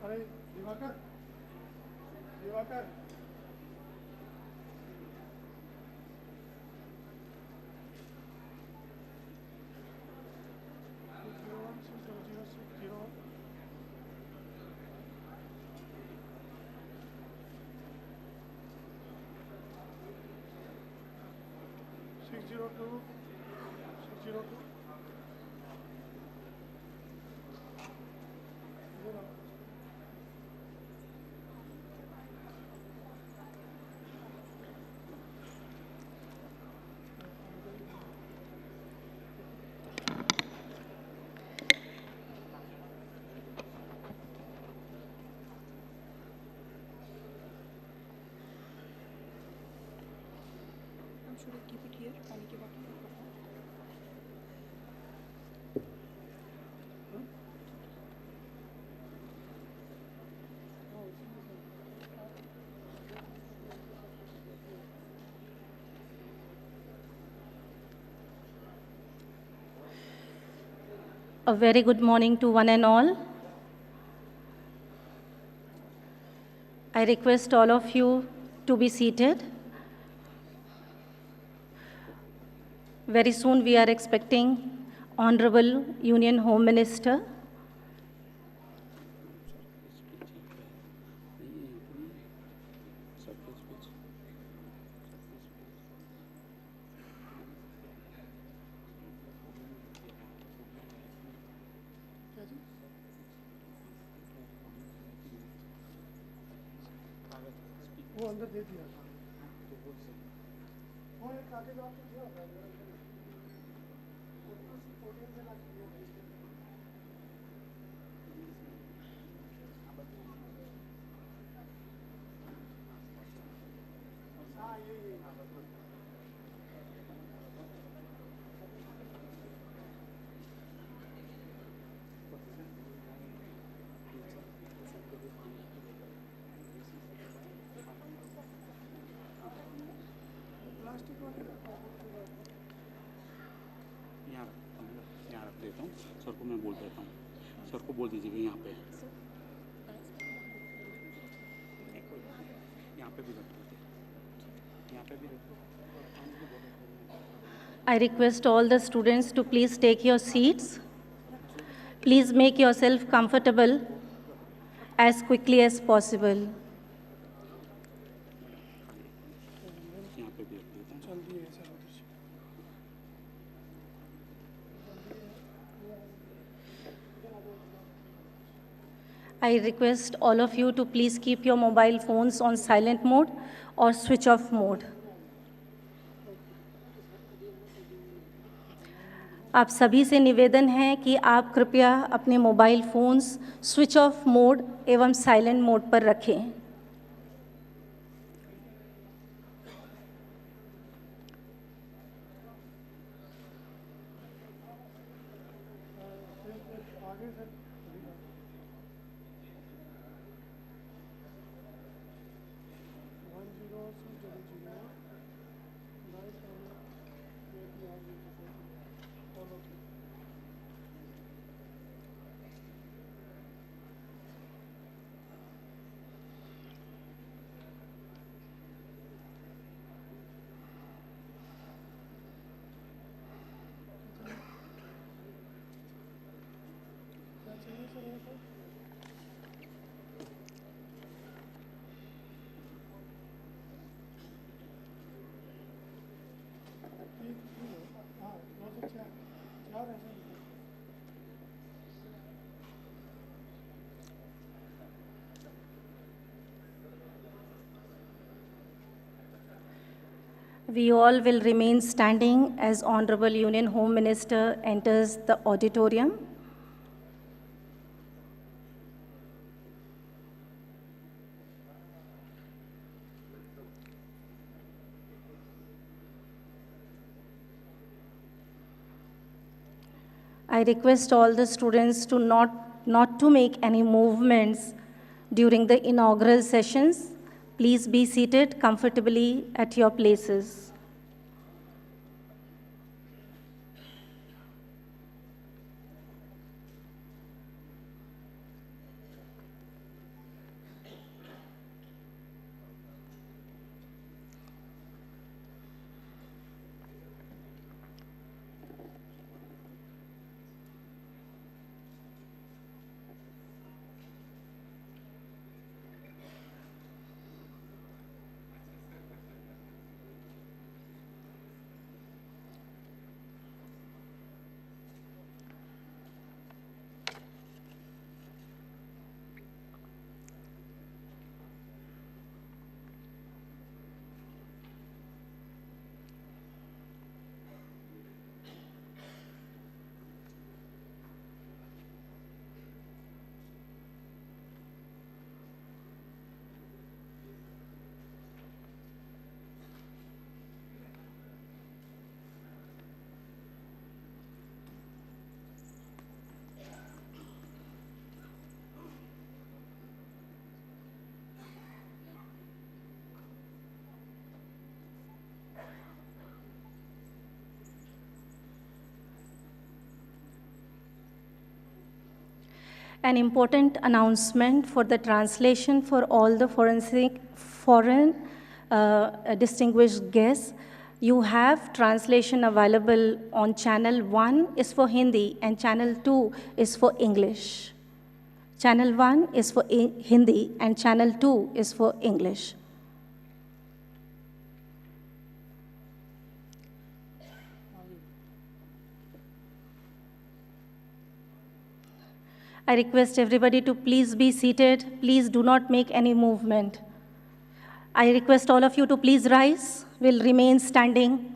अरे Diwakar Diwakar Six zero two. Should I keep it here? पानी की bottle? A very good morning to one and all. I request all of you to be seated. Very soon we are expecting Honorable Union Home Minister. वो अंदर दे दिया था वो एक कागज आपको दिया होगा पोडियम से ला के दिया हाँ ये यहाँ रख देता हूँ सर को मैं बोल देता हूँ सर को बोल दीजिएगा यहाँ पे भी रख देते यहाँ पे भी रख दो I request all the students to please take your seats. Please make yourself comfortable as quickly as possible. यहाँ पे भी रख देता हूँ I request all of you to please keep your mobile phones on silent mode or switch off mode. आप सभी से निवेदन है कि आप कृपया अपने mobile phones switch off mode एवं साइलेंट मोड पर रखें. We all will remain standing as Honorable Union Home Minister enters the auditorium. I request all the students to not to make any movements during the inaugural sessions. Please be seated comfortably at your places. An important announcement for the translation for all the foreign distinguished guests. You have translation available on channel 1 is for Hindi and channel 2 is for English. Channel 1 is for Hindi and channel 2 is for English. I request everybody to please be seated. Please do not make any movement. I request all of you to please rise. We'll remain standing.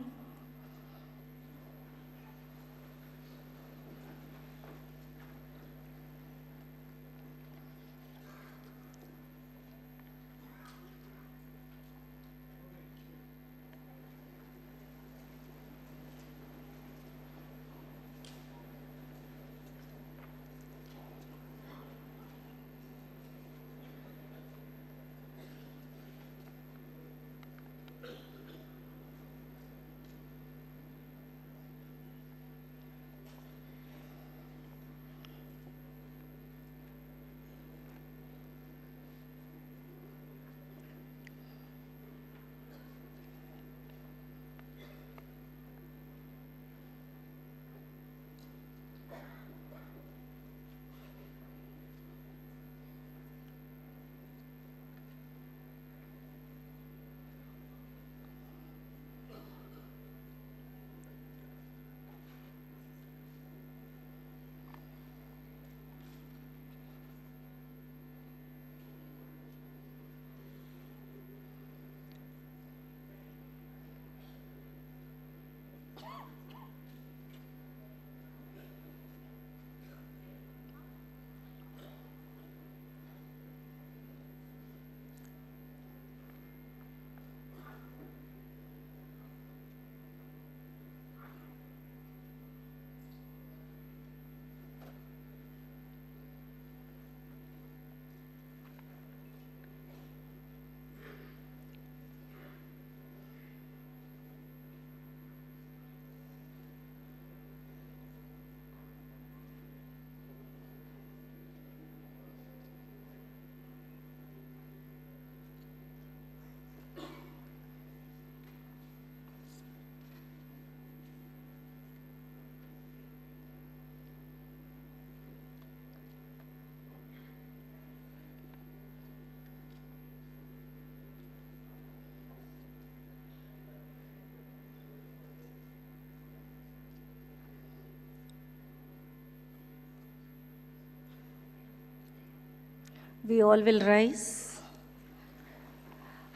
We all will rise.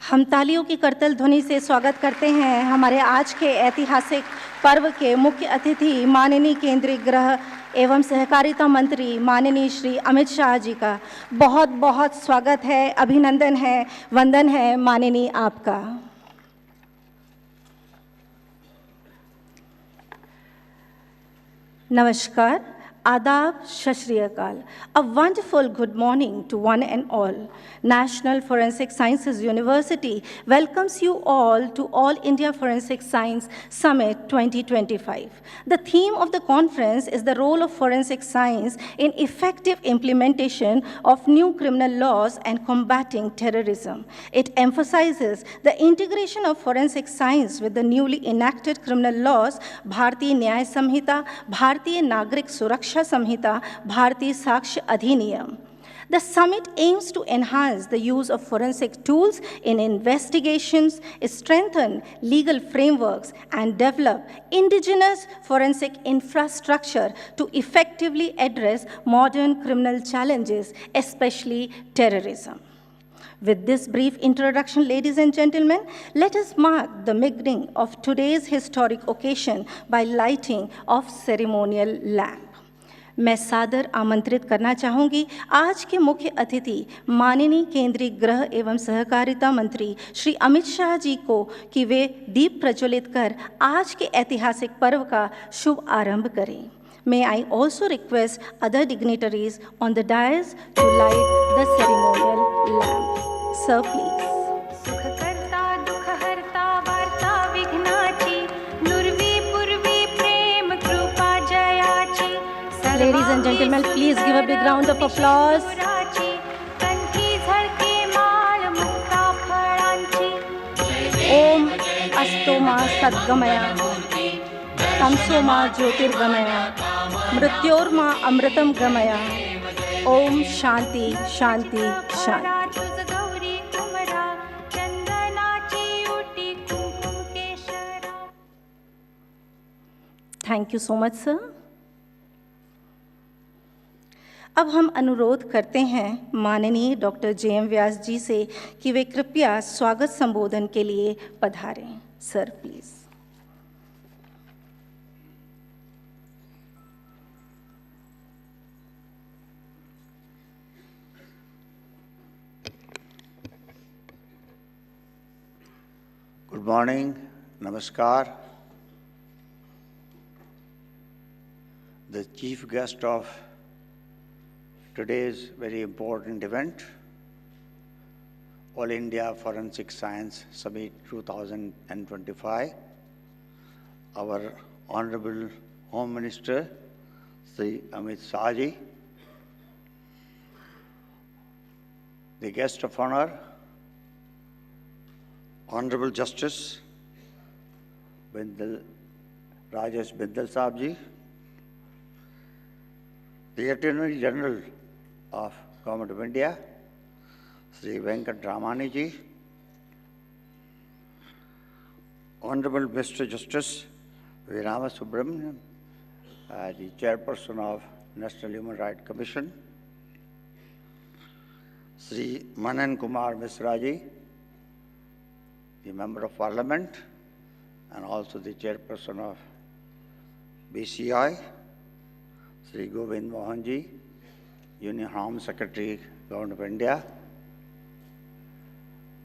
हम तालियों की करतल ध्वनि से स्वागत करते हैं हमारे आज के ऐतिहासिक पर्व के मुख्य अतिथि माननीय केंद्रीय गृह एवं सहकारिता मंत्री माननीय श्री अमित शाह जी का बहुत बहुत स्वागत है, अभिनंदन है, वंदन है माननीय आपका। नमस्कार, आदाब, सत श्री अकाल. A wonderful good morning to one and all. National Forensic Sciences University welcomes you all to All India Forensic Science Summit 2025. The theme of the conference is the role of forensic science in effective implementation of new criminal laws and combating terrorism. It emphasizes the integration of forensic science with the newly enacted criminal laws, Bharatiya Nyaya Samhita, Bharatiya Nagrik Suraksha Samhita, Bharatiya Sakshya Adhiniyam. The summit aims to enhance the use of forensic tools in investigations, strengthen legal frameworks, and develop indigenous forensic infrastructure to effectively address modern criminal challenges, especially terrorism. With this brief introduction, ladies and gentlemen, let us mark the beginning of today's historic occasion by lighting of ceremonial lamp. मैं सादर आमंत्रित करना चाहूँगी आज के मुख्य अतिथि माननीय केंद्रीय गृह एवं सहकारिता मंत्री श्री अमित शाह जी को कि वे दीप प्रज्वलित कर आज के ऐतिहासिक पर्व का शुभ आरंभ करें. May I also request other dignitaries on the dais to light the ceremonial lamp. Sir, please. Ladies and gentlemen, please give a big round of applause. Om Astoma Sadgamaya, Tamsoma Jyotirgamaya, Mrityorma Amritam Gamaya, Om Shanti Shanti Shanti. Thank you so much, sir. अब हम अनुरोध करते हैं माननीय doctor J.M.. व्यास जी से कि वे कृपया स्वागत संबोधन के लिए पधारें. Sir, please. गुड मॉर्निंग, नमस्कार. The chief guest of today's very important event, All India Forensic Science Summit 2025, our Honorable Home Minister, Sri Amit Shah ji, the guest of honor, Honorable Justice Rajesh Bindal Saab ji, the Attorney General of Government of India, Sri Venkat Ramani ji, Honorable Mr. Justice V. Ramasubramanian, the chairperson of National Human Rights Commission, Sri Manan Kumar Misra ji, the Member of Parliament and also the chairperson of BCI, Sri Govind Mohan ji, Union Home Secretary, Government of India,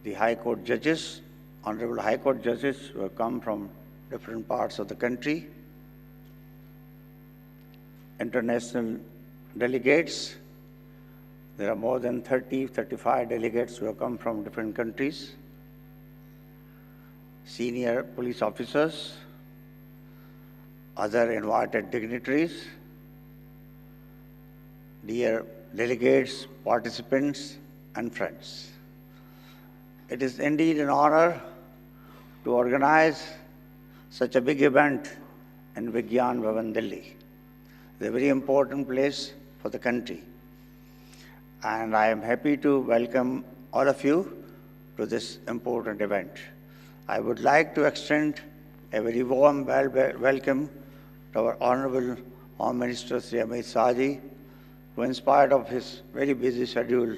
the High Court judges, Honorable High Court judges who have come from different parts of the country, international delegates. There are more than 35 delegates who have come from different countries, senior police officers, other invited dignitaries, dear delegates, participants, and friends. It is indeed an honor to organize such a big event in Vigyan Bhavan, Delhi. It's a very important place for the country. And I am happy to welcome all of you to this important event. I would like to extend a very warm welcome to our Honorable Home Minister Sri Amit Shah ji, who in spite of his very busy schedule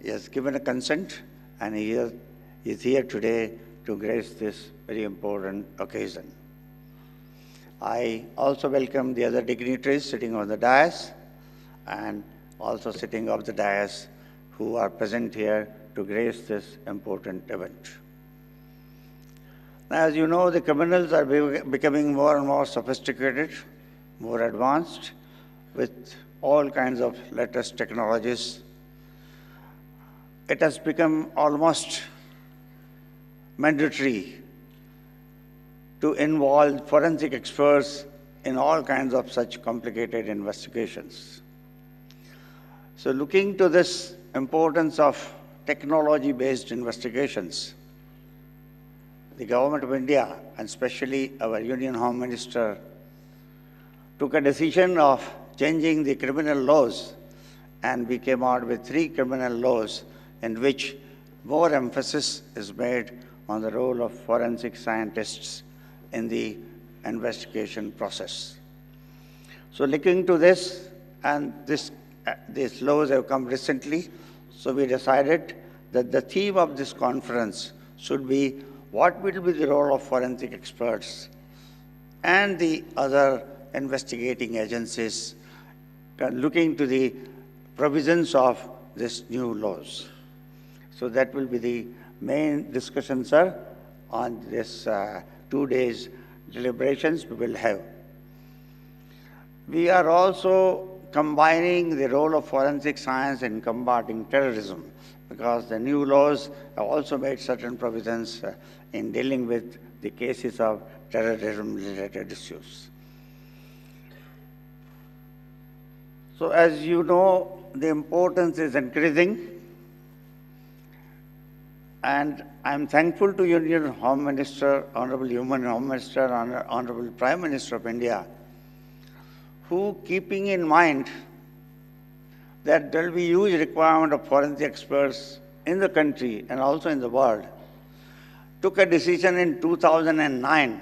he has given a consent, and he is here today to grace this very important occasion. I also welcome the other dignitaries sitting on the dais and also sitting off the dais who are present here to grace this important event. Now, as you know, the criminals are becoming more and more sophisticated, more advanced, with all kinds of latest technologies. It has become almost mandatory to involve forensic experts in all kinds of such complicated investigations. So looking to this importance of technology-based investigations, the Government of India, and especially our Union Home Minister, took a decision of changing the criminal laws, and we came out with 3 criminal laws in which more emphasis is made on the role of forensic scientists in the investigation process. So looking to this, and these laws have come recently, so we decided that the theme of this conference should be what will be the role of forensic experts and the other investigating agencies looking to the provisions of these new laws. So that will be the main discussion, sir, on this 2 days deliberations we will have. We are also combining the role of forensic science in combating terrorism, because the new laws have also made certain provisions in dealing with the cases of terrorism-related issues. So as you know, the importance is increasing, and I'm thankful to Union Home Minister, Honorable Union Home Minister, Honorable Prime Minister of India, who, keeping in mind that there will be huge requirement of forensic experts in the country and also in the world, took a decision in 2009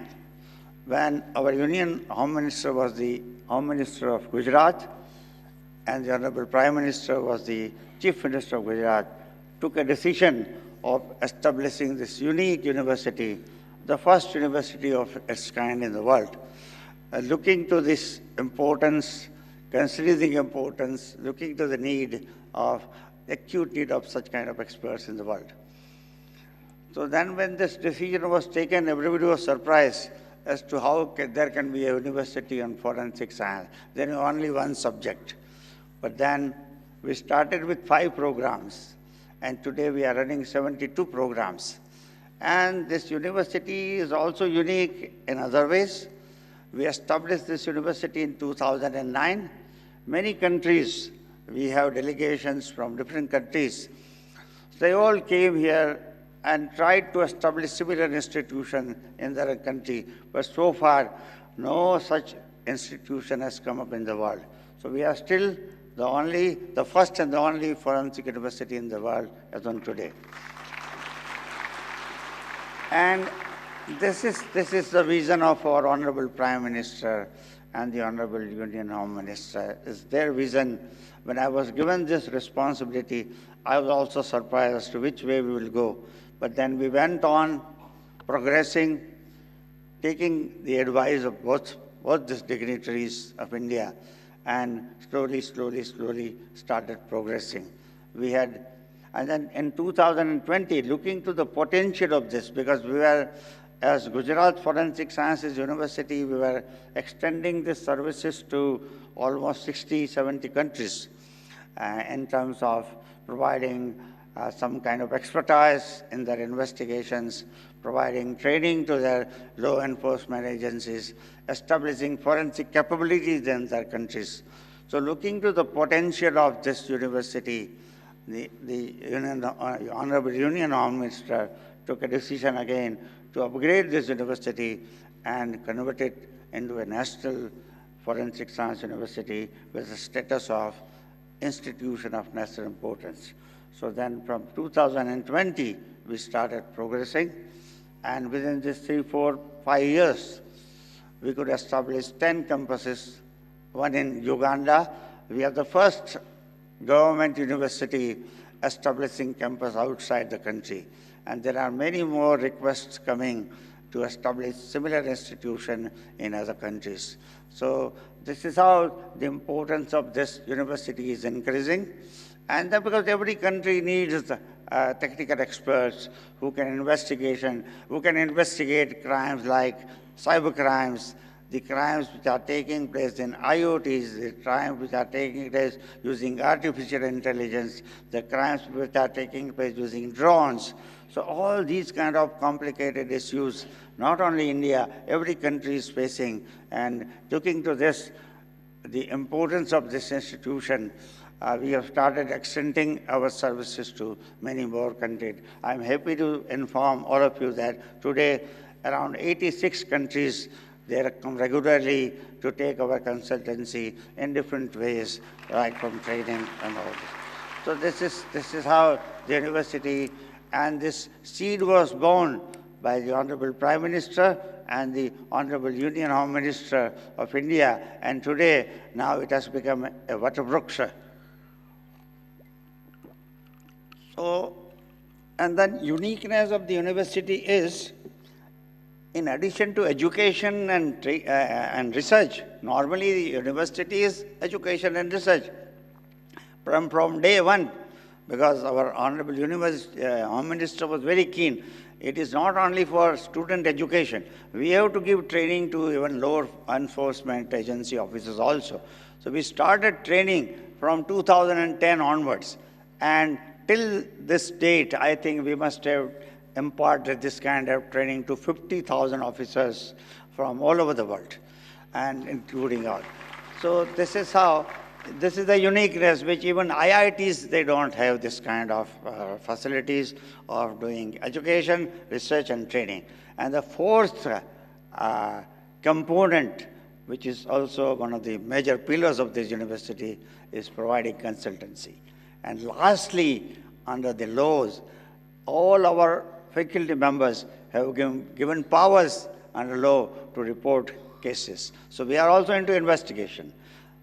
when our Union Home Minister was the Home Minister of Gujarat and the Honorable Prime Minister was the Chief Minister of Gujarat, took a decision of establishing this unique university, the first university of its kind in the world. Looking to this importance, considering the importance, looking to the need of, acute need of such kind of experts in the world. So then when this decision was taken, everybody was surprised as to how there can be a university on forensic science. There is only one subject. But then we started with 5 programs, and today we are running 72 programs. And this university is also unique in other ways. We established this university in 2009. Many countries, we have delegations from different countries. They all came here and tried to establish similar institution in their country, but so far, no such institution has come up in the world. So we are still the first and the only forensic university in the world as on today. And this is the vision of our Honorable Prime Minister and the Honorable Union Home Minister. It's their vision. When I was given this responsibility, I was also surprised as to which way we will go. But then we went on progressing, taking the advice of both these dignitaries of India, and slowly started progressing. And then in 2020, looking to the potential of this, because we were, as Gujarat Forensic Sciences University, we were extending these services to almost 60, 70 countries in terms of providing some kind of expertise in their investigations, providing training to their law enforcement agencies, establishing forensic capabilities in their countries. So looking to the potential of this university, the Honorable Union Home Minister took a decision again to upgrade this university and convert it into a national forensic science university with the status of institution of national importance. So then from 2020, we started progressing, and within these 3, 4, 5 years, we could establish 10 campuses, one in Uganda. We are the first government university establishing campus outside the country. And there are many more requests coming to establish similar institution in other countries. So this is how the importance of this university is increasing. And then because every country needs technical experts who can investigate crimes like cyber crimes, the crimes which are taking place in IoTs, the crimes which are taking place using artificial intelligence, the crimes which are taking place using drones. So all these kind of complicated issues, not only India, every country is facing. And looking to this, the importance of this institution, we have started extending our services to many more countries. I'm happy to inform all of you that today around 86 countries, they come regularly to take our consultancy in different ways, right from training and all this. So this is how the university, and this seed was born by the Honorable Prime Minister and the Honorable Union Home Minister of India, and today, now it has become a Vatabruksha. So, and then uniqueness of the university is, in addition to education and research, normally the university is education and research from day one, because our Honorable Home Minister was very keen. It is not only for student education. We have to give training to even law enforcement agency officers also. So we started training from 2010 onwards. And till this date, I think we must have imparted this kind of training to 50,000 officers from all over the world, and including all. So this is how, this is the uniqueness which even IITs, they don't have this kind of facilities of doing education, research, and training. And the fourth component, which is also one of the major pillars of this university, is providing consultancy. And lastly, under the laws, all our faculty members have given powers under law to report cases. So we are also into investigation.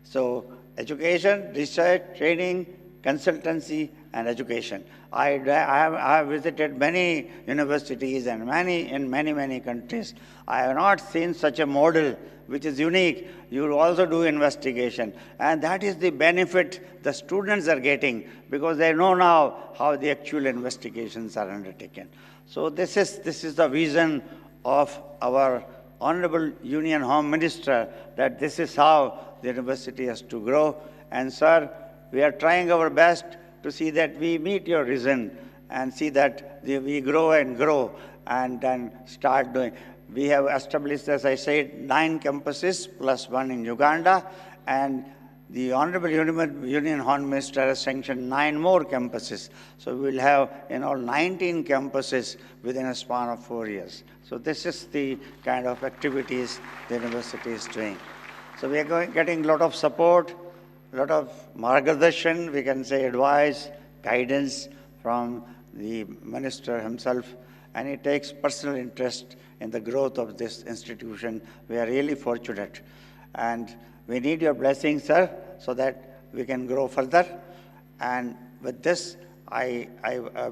So education, research, training, consultancy, and education. I have visited many universities and in many countries. I have not seen such a model which is unique. You will also do investigation. And that is the benefit the students are getting, because they know now how the actual investigations are undertaken. So this is the vision of our Honorable Union Home Minister, that this is how the university has to grow. And sir, we are trying our best to see that we meet your vision and see that we grow and then start doing. We have established, as I said, 9 campuses plus 1 in Uganda, and the Honorable Union Home Minister has sanctioned 9 more campuses. So we will have in all 19 campuses within a span of 4 years. So this is the kind of activities the university is doing. So we are getting a lot of support, a lot of margadarshan, we can say advice, guidance from the minister himself, and he takes personal interest in the growth of this institution. We are really fortunate. And we need your blessing, sir, so that we can grow further. And with this, I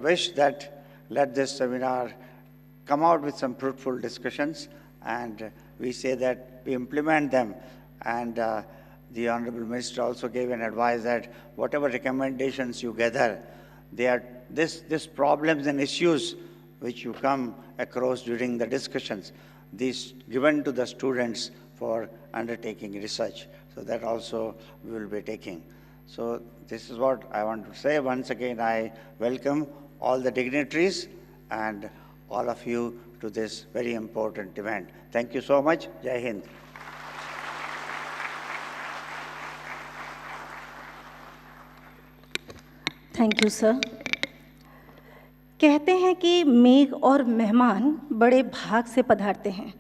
wish that let this seminar come out with some fruitful discussions, and we say that we implement them. And the Honorable Minister also gave an advice that whatever recommendations you gather, they are these problems and issues which you come across during the discussions, these given to the students for undertaking research. So that also we will be taking. So this is what I want to say. Once again, I welcome all the dignitaries and all of you to this very important event. Thank you so much. Jai Hind. Thank you sir. कहते हैं कि मेघ और मेहमान बड़े भाग से पधारते हैं।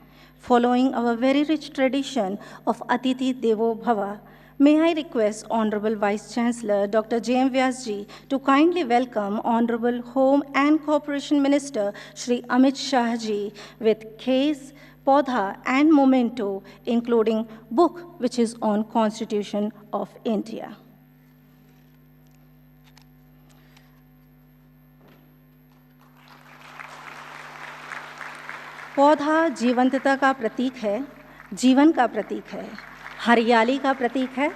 Following our very rich tradition of अतिथि देवो भव, may I request Honorable Vice Chancellor Dr. J.M. Vyas ji to kindly welcome Honorable Home and Corporation Minister Shri Amit Shah ji with case, Podha and memento, including book which is on Constitution of India. पौधा जीवंतता का प्रतीक है, जीवन का प्रतीक है, हरियाली का प्रतीक है।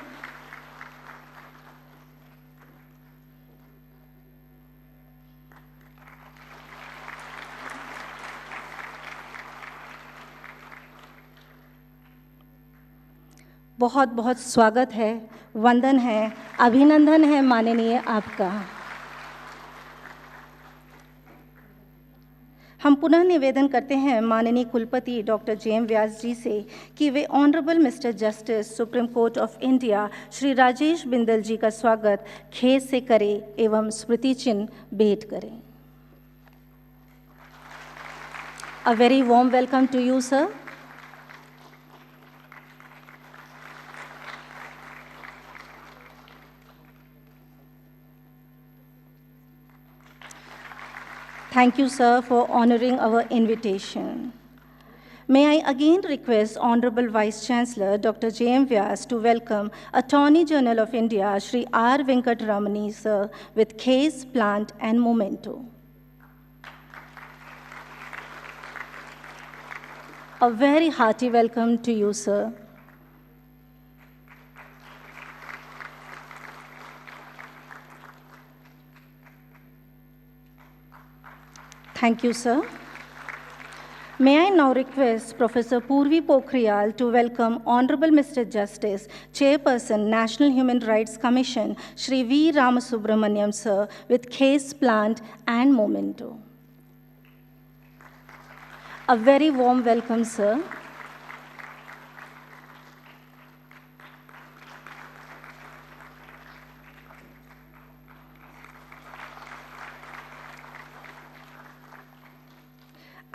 बहुत बहुत स्वागत है, वंदन है, अभिनंदन है माननीय आपका। हम पुनः निवेदन करते हैं माननीय कुलपति डॉक्टर जे.एम. व्यास जी से कि वे honourable mister justice supreme court of India Shri Rajesh Bindal ji का स्वागत खेत से करें एवं स्मृति चिन्ह भेंट करें। A very warm welcome to you, sir. Thank you, sir, for honoring our invitation. May I again request Honorable Vice Chancellor Dr. J.M. Vyas to welcome Attorney General of India Shri R. Venkatramani, sir, with case, plant, and memento. A very hearty welcome to you, sir. Thank you, sir. May I now request Professor Purvi Pokhriyal to welcome Honorable Mr. Justice, Chairperson, National Human Rights Commission, Shri V. Ramasubramaniam, sir, with case, plant, and memento. A very warm welcome, sir.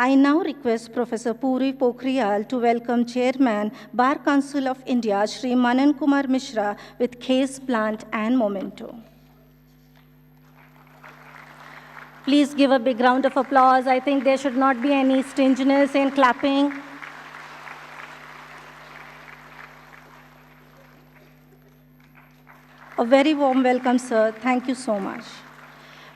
I now request Professor Puri Pokhriyal to welcome Chairman, Bar Council of India, Shri Manan Kumar Mishra, with case, plant, and memento. Please give a big round of applause. I think there should not be any stinginess in clapping. A very warm welcome, sir. Thank you so much.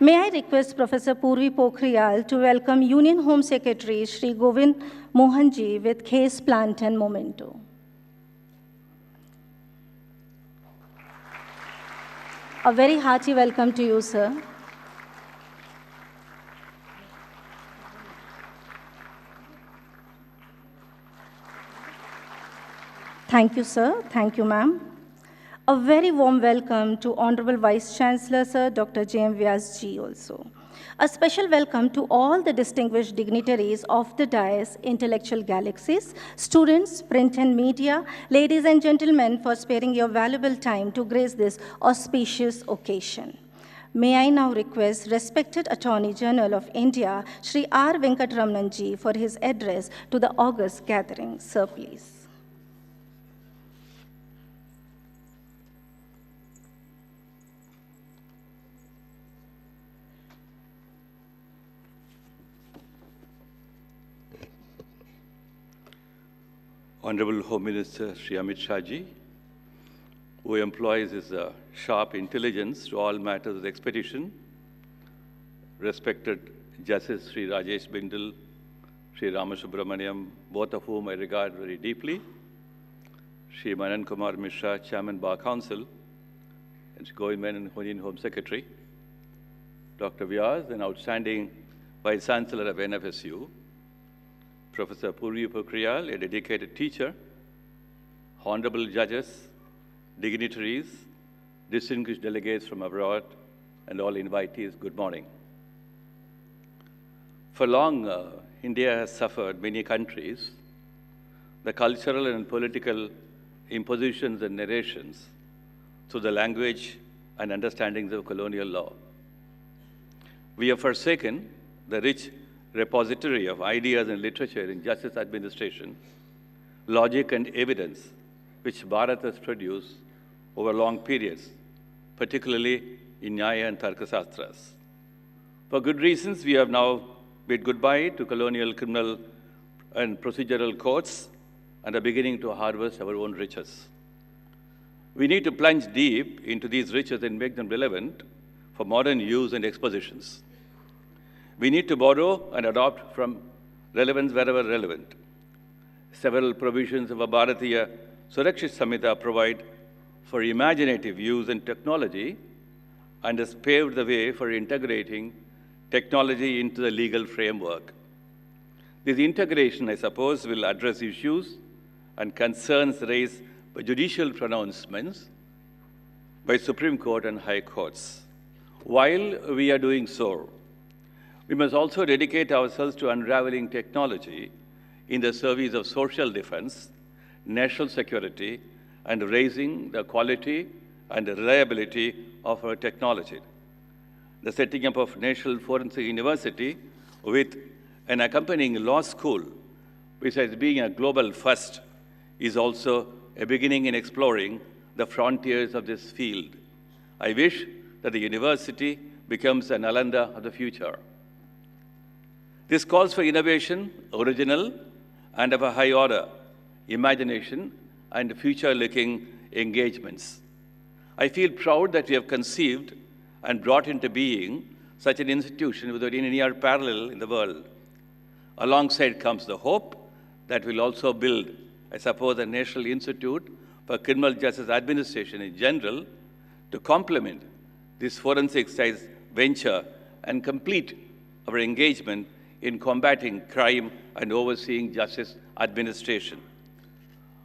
May I request Professor Purvi Pokhriyal to welcome Union Home Secretary Shri Govind Mohanji with case, plant, and memento. A very hearty welcome to you, sir. Thank you, sir. Thank you, ma'am. A very warm welcome to Honorable Vice Chancellor, Sir, Dr. J.M. Vyas ji also. A special welcome to all the distinguished dignitaries of the dais, intellectual galaxies, students, print and media, ladies and gentlemen, for sparing your valuable time to grace this auspicious occasion. May I now request respected Attorney General of India, Shri R. Venkatramanan ji, for his address to the august gathering. Sir, please. Honorable Home Minister Shri Amit Shah ji, who employs his sharp intelligence to all matters of expedition, respected Justice Shri Rajesh Bindal, Shri Ramasubramaniam, both of whom I regard very deeply, Shri Manan Kumar Mishra, Chairman Bar Council, and Shri Govind Menon, Union Home Secretary, Dr. Vyas, an outstanding Vice Chancellor of NFSU, Professor Purvi Pokhriyal, a dedicated teacher, honorable judges, dignitaries, distinguished delegates from abroad, and all invitees, good morning. For long, India has suffered many countries, the cultural and political impositions and narrations through the language and understandings of colonial law. We have forsaken the rich repository of ideas and literature in justice administration, logic and evidence, which Bharat has produced over long periods, particularly in Nyaya and Tarkasastras. For good reasons, we have now bid goodbye to colonial criminal and procedural courts and are beginning to harvest our own riches. We need to plunge deep into these riches and make them relevant for modern use and expositions. We need to borrow and adopt from relevance wherever relevant. Several provisions of a Bharatiya Surakshit Samhita provide for imaginative use in technology and has paved the way for integrating technology into the legal framework. This integration, I suppose, will address issues and concerns raised by judicial pronouncements by Supreme Court and High Courts. While we are doing so, we must also dedicate ourselves to unraveling technology in the service of social defense, national security, and raising the quality and reliability of our technology. The setting up of National Forensic University with an accompanying law school, besides being a global first, is also a beginning in exploring the frontiers of this field. I wish that the university becomes an Nalanda of the future. This calls for innovation, original, and of a high order, imagination, and future-looking engagements. I feel proud that we have conceived and brought into being such an institution without any near parallel in the world. Alongside comes the hope that we'll also build, I suppose, a National Institute for Criminal Justice Administration in general to complement this forensic science venture and complete our engagement in combating crime and overseeing justice administration.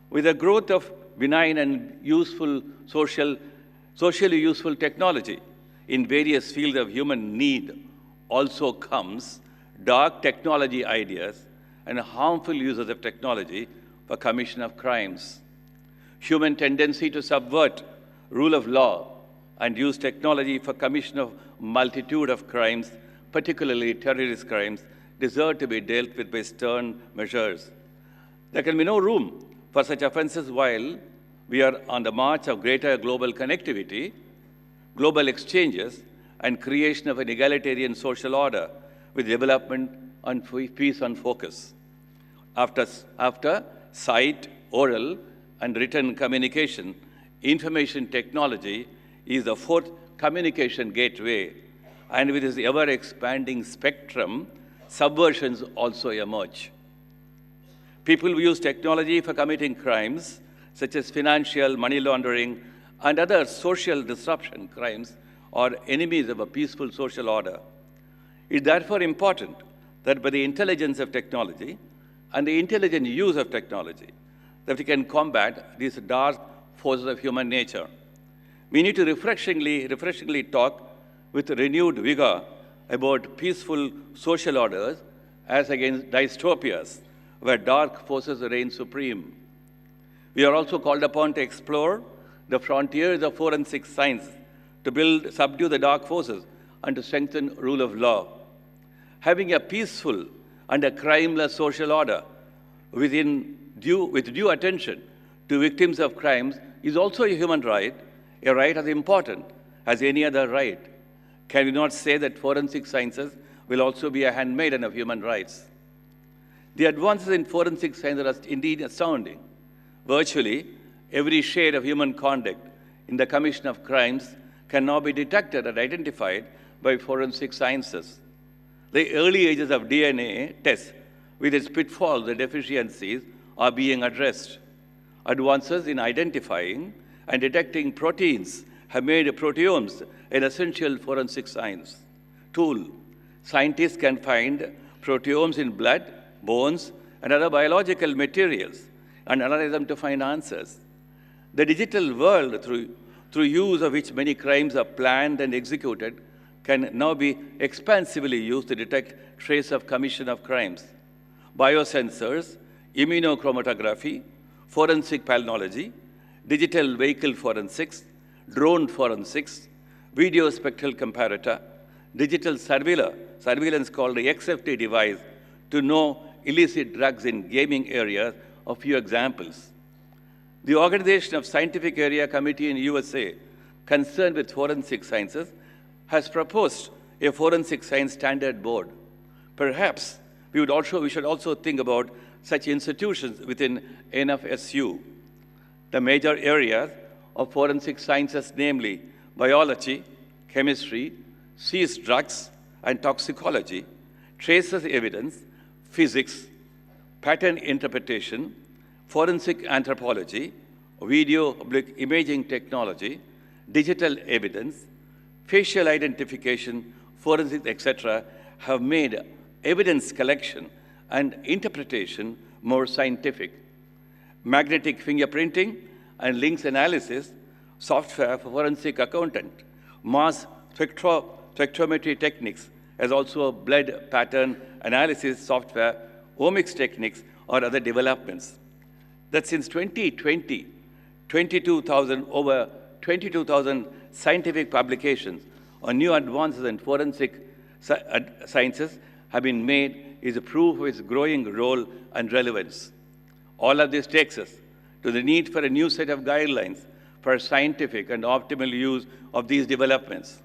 With the growth of benign and useful socially useful technology in various fields of human need also comes dark technology ideas and harmful uses of technology for commission of crimes. Human tendency to subvert rule of law and use technology for commission of multitude of crimes, particularly terrorist crimes, deserve to be dealt with by stern measures. There can be no room for such offenses while we are on the march of greater global connectivity, global exchanges, and creation of an egalitarian social order with development and peace on focus. After sight, oral, and written communication, information technology is the fourth communication gateway, and with its ever-expanding spectrum, subversions also emerge. People who use technology for committing crimes, such as financial, money laundering, and other social disruption crimes, are enemies of a peaceful social order. It is therefore important that by the intelligence of technology and the intelligent use of technology, that we can combat these dark forces of human nature. We need to refreshingly talk with renewed vigor about peaceful social orders as against dystopias where dark forces reign supreme. We are also called upon to explore the frontiers of forensic science to subdue the dark forces and to strengthen rule of law. Having a peaceful and a crimeless social order with due attention to victims of crimes is also a human right, a right as important as any other right. Can we not say that forensic sciences will also be a handmaiden of human rights? The advances in forensic science are indeed astounding. Virtually every shade of human conduct in the commission of crimes can now be detected and identified by forensic sciences. The early ages of DNA tests, with its pitfalls and deficiencies, are being addressed. Advances in identifying and detecting proteins have made proteomes an essential forensic science tool. Scientists can find proteomes in blood, bones, and other biological materials and analyze them to find answers. The digital world, through use of which many crimes are planned and executed, can now be expansively used to detect trace of commission of crimes. Biosensors, immunochromatography, forensic palynology, digital vehicle forensics, drone forensics, video spectral comparator, digital surveillance called the XFT device to know illicit drugs in gaming areas, a few examples. The Organization of Scientific Area Committee in USA, concerned with forensic sciences, has proposed a forensic science standard board. Perhaps we should also think about such institutions within NFSU. The major areas of forensic sciences, namely biology, chemistry, seized drugs, and toxicology, traces evidence, physics, pattern interpretation, forensic anthropology, video/imaging technology, digital evidence, facial identification, forensics, etc., have made evidence collection and interpretation more scientific. Magnetic fingerprinting and links analysis software for forensic accountant, mass spectrometry techniques, as also blood pattern analysis software, omics techniques, or other developments. That since 2020, over 22,000 scientific publications on new advances in forensic sciences have been made is a proof of its growing role and relevance. All of this takes us to the need for a new set of guidelines for scientific and optimal use of these developments.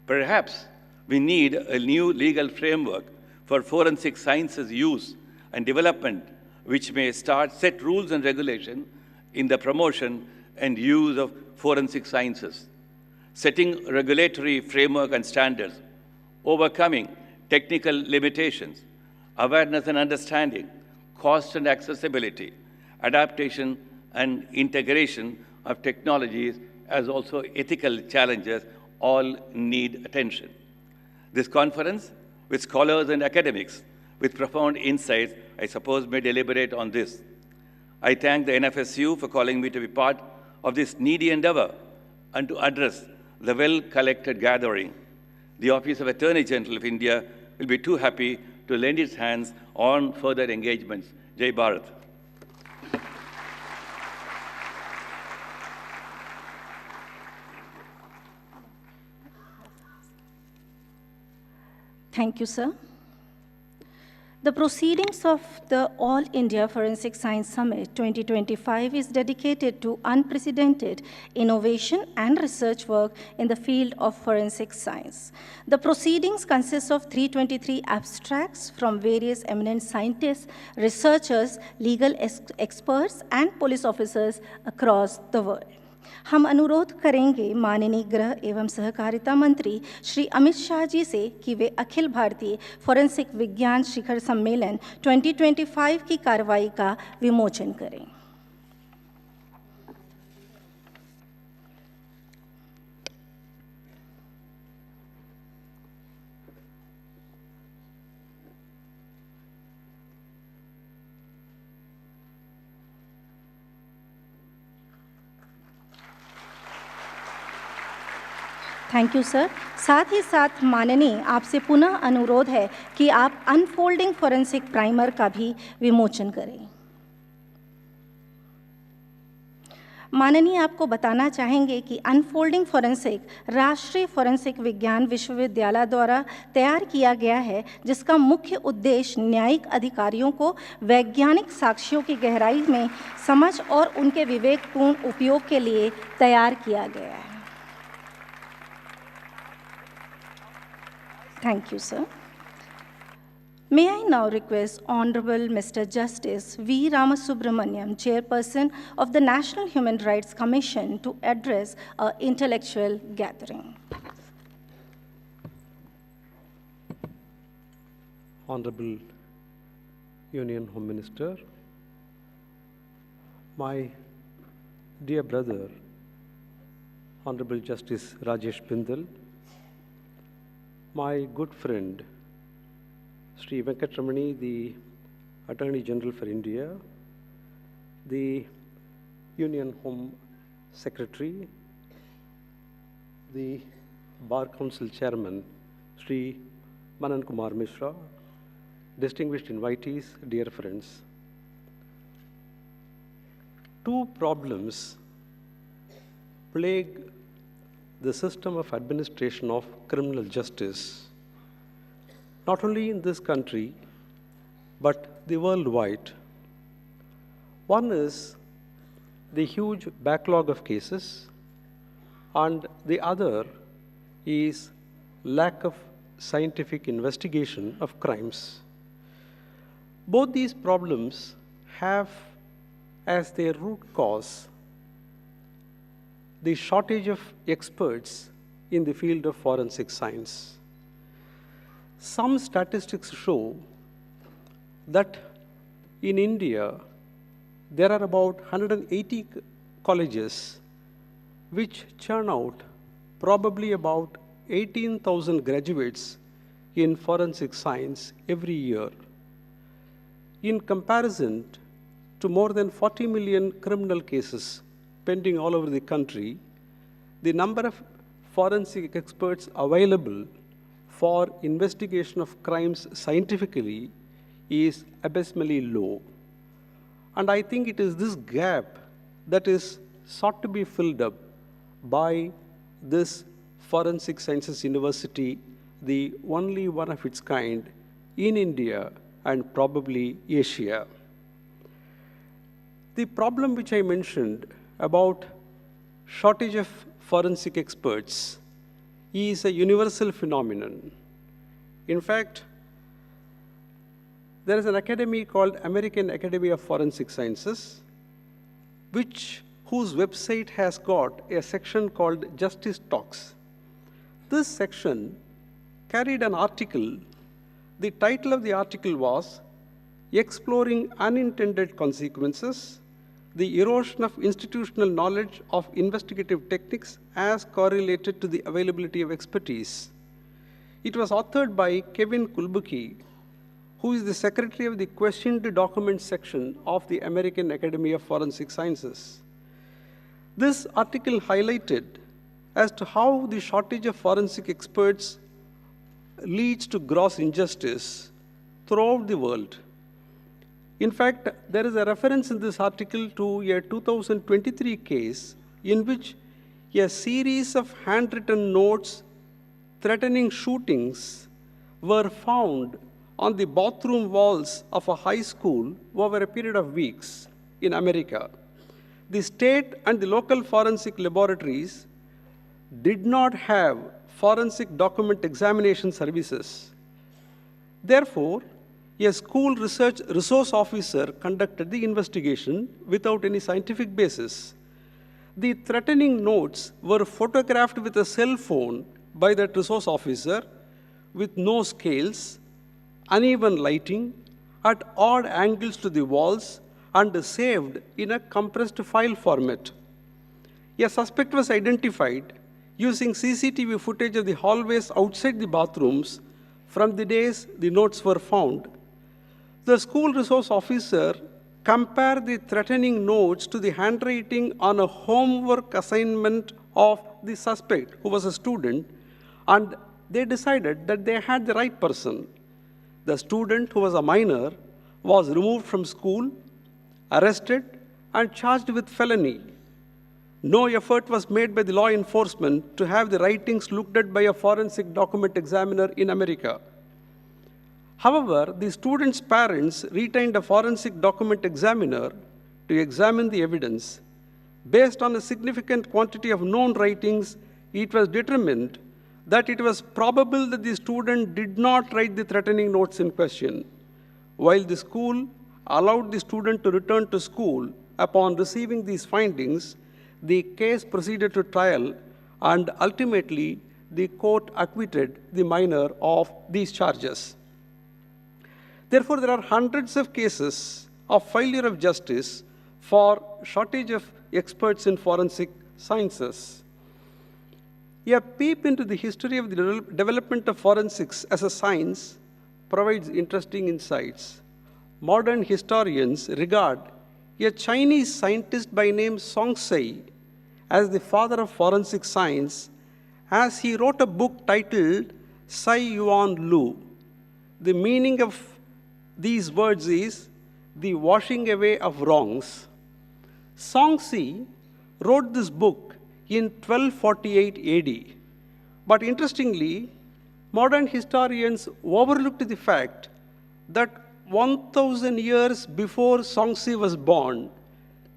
Perhaps we need a new legal framework for forensic sciences use and development, which may set rules and regulation in the promotion and use of forensic sciences, setting regulatory framework and standards, overcoming technical limitations, awareness and understanding, cost and accessibility, adaptation and integration of technologies, as also ethical challenges, all need attention. This conference, with scholars and academics with profound insights, I suppose, may deliberate on this. I thank the NFSU for calling me to be part of this needy endeavor and to address the well-collected gathering. The Office of Attorney General of India will be too happy to lend its hands on further engagements. Jai Bharat. Thank you, sir. The proceedings of the All India Forensic Science Summit 2025 is dedicated to unprecedented innovation and research work in the field of forensic science. The proceedings consist of 323 abstracts from various eminent scientists, researchers, legal experts, and police officers across the world. हम अनुरोध करेंगे माननीय गृह एवं सहकारिता मंत्री श्री अमित शाह जी से कि वे अखिल भारतीय फोरेंसिक विज्ञान शिखर सम्मेलन 2025 की कार्रवाई का विमोचन करें। Thank you sir. साथ ही साथ माननीय आपसे पुनः अनुरोध है कि आप अनफोल्डिंग फोरेंसिक प्राइमर का भी विमोचन करें। माननीय आपको बताना चाहेंगे कि अनफोल्डिंग फोरेंसिक राष्ट्रीय फोरेंसिक विज्ञान विश्वविद्यालय द्वारा तैयार किया गया है, जिसका मुख्य उद्देश्य न्यायिक अधिकारियों को वैज्ञानिक साक्ष्यों की गहराई में समझ और उनके विवेकपूर्ण उपयोग के लिए तैयार किया गया है। Thank you, sir. May I now request Honorable Mr. Justice V. Ramasubramaniam, Chairperson of the National Human Rights Commission, to address our intellectual gathering. Honorable Union Home Minister, my dear brother, Honorable Justice Rajesh Bindal, my good friend, Sri Venkatramani, the Attorney General for India, the Union Home Secretary, the Bar Council Chairman, Sri Manan Kumar Mishra, distinguished invitees, dear friends. Two problems plague the system of administration of criminal justice, not only in this country, but the worldwide. One is the huge backlog of cases, and the other is lack of scientific investigation of crimes. Both these problems have as their root cause the shortage of experts in the field of forensic science. Some statistics show that in India, there are about 180 colleges which churn out probably about 18,000 graduates in forensic science every year. In comparison to more than 40 million criminal cases pending all over the country, the number of forensic experts available for investigation of crimes scientifically is abysmally low. And I think it is this gap that is sought to be filled up by this Forensic Sciences University, the only one of its kind in India and probably Asia. The problem which I mentioned about shortage of forensic experts is a universal phenomenon. In fact, there is an academy called American Academy of Forensic Sciences, whose website has got a section called Justice Talks. This section carried an article. The title of the article was Exploring Unintended Consequences, the Erosion of Institutional Knowledge of Investigative Techniques as Correlated to the Availability of Expertise. It was authored by Kevin Kulbuki, who is the secretary of the Questioned Documents section of the American Academy of Forensic Sciences. This article highlighted as to how the shortage of forensic experts leads to gross injustice throughout the world. In fact, there is a reference in this article to a 2023 case in which a series of handwritten notes threatening shootings were found on the bathroom walls of a high school over a period of weeks in America. The state and the local forensic laboratories did not have forensic document examination services. Therefore, a school resource officer conducted the investigation without any scientific basis. The threatening notes were photographed with a cell phone by that resource officer with no scales, uneven lighting, at odd angles to the walls, and saved in a compressed file format. A suspect was identified using CCTV footage of the hallways outside the bathrooms from the days the notes were found. The school resource officer compared the threatening notes to the handwriting on a homework assignment of the suspect, who was a student, and they decided that they had the right person. The student, who was a minor, was removed from school, arrested, and charged with felony. No effort was made by the law enforcement to have the writings looked at by a forensic document examiner in America. However, the student's parents retained a forensic document examiner to examine the evidence. Based on a significant quantity of known writings, it was determined that it was probable that the student did not write the threatening notes in question. While the school allowed the student to return to school upon receiving these findings, the case proceeded to trial, and ultimately the court acquitted the minor of these charges. Therefore, there are hundreds of cases of failure of justice for shortage of experts in forensic sciences. A peep into the history of the development of forensics as a science provides interesting insights. Modern historians regard a Chinese scientist by name Song Sai as the father of forensic science, as he wrote a book titled Sai Yuan Lu. The meaning of these words is the washing away of wrongs. Song Sai wrote this book in 1248 AD. But interestingly, modern historians overlooked the fact that 1,000 years before Song Sai was born,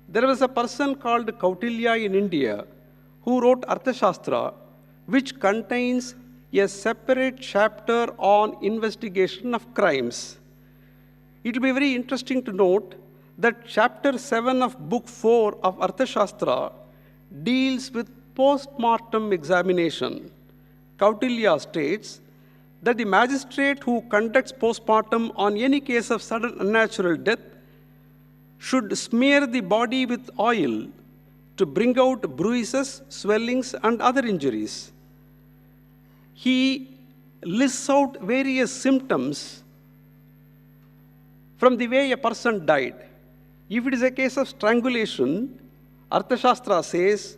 there was a person called Kautilya in India who wrote Arthashastra, which contains a separate chapter on investigation of crimes. It will be very interesting to note that chapter 7 of book 4 of Arthashastra deals with post-mortem examination. Kautilya states that the magistrate who conducts postmortem on any case of sudden unnatural death should smear the body with oil to bring out bruises, swellings, and other injuries. He lists out various symptoms from the way a person died. If it is a case of strangulation, Arthashastra says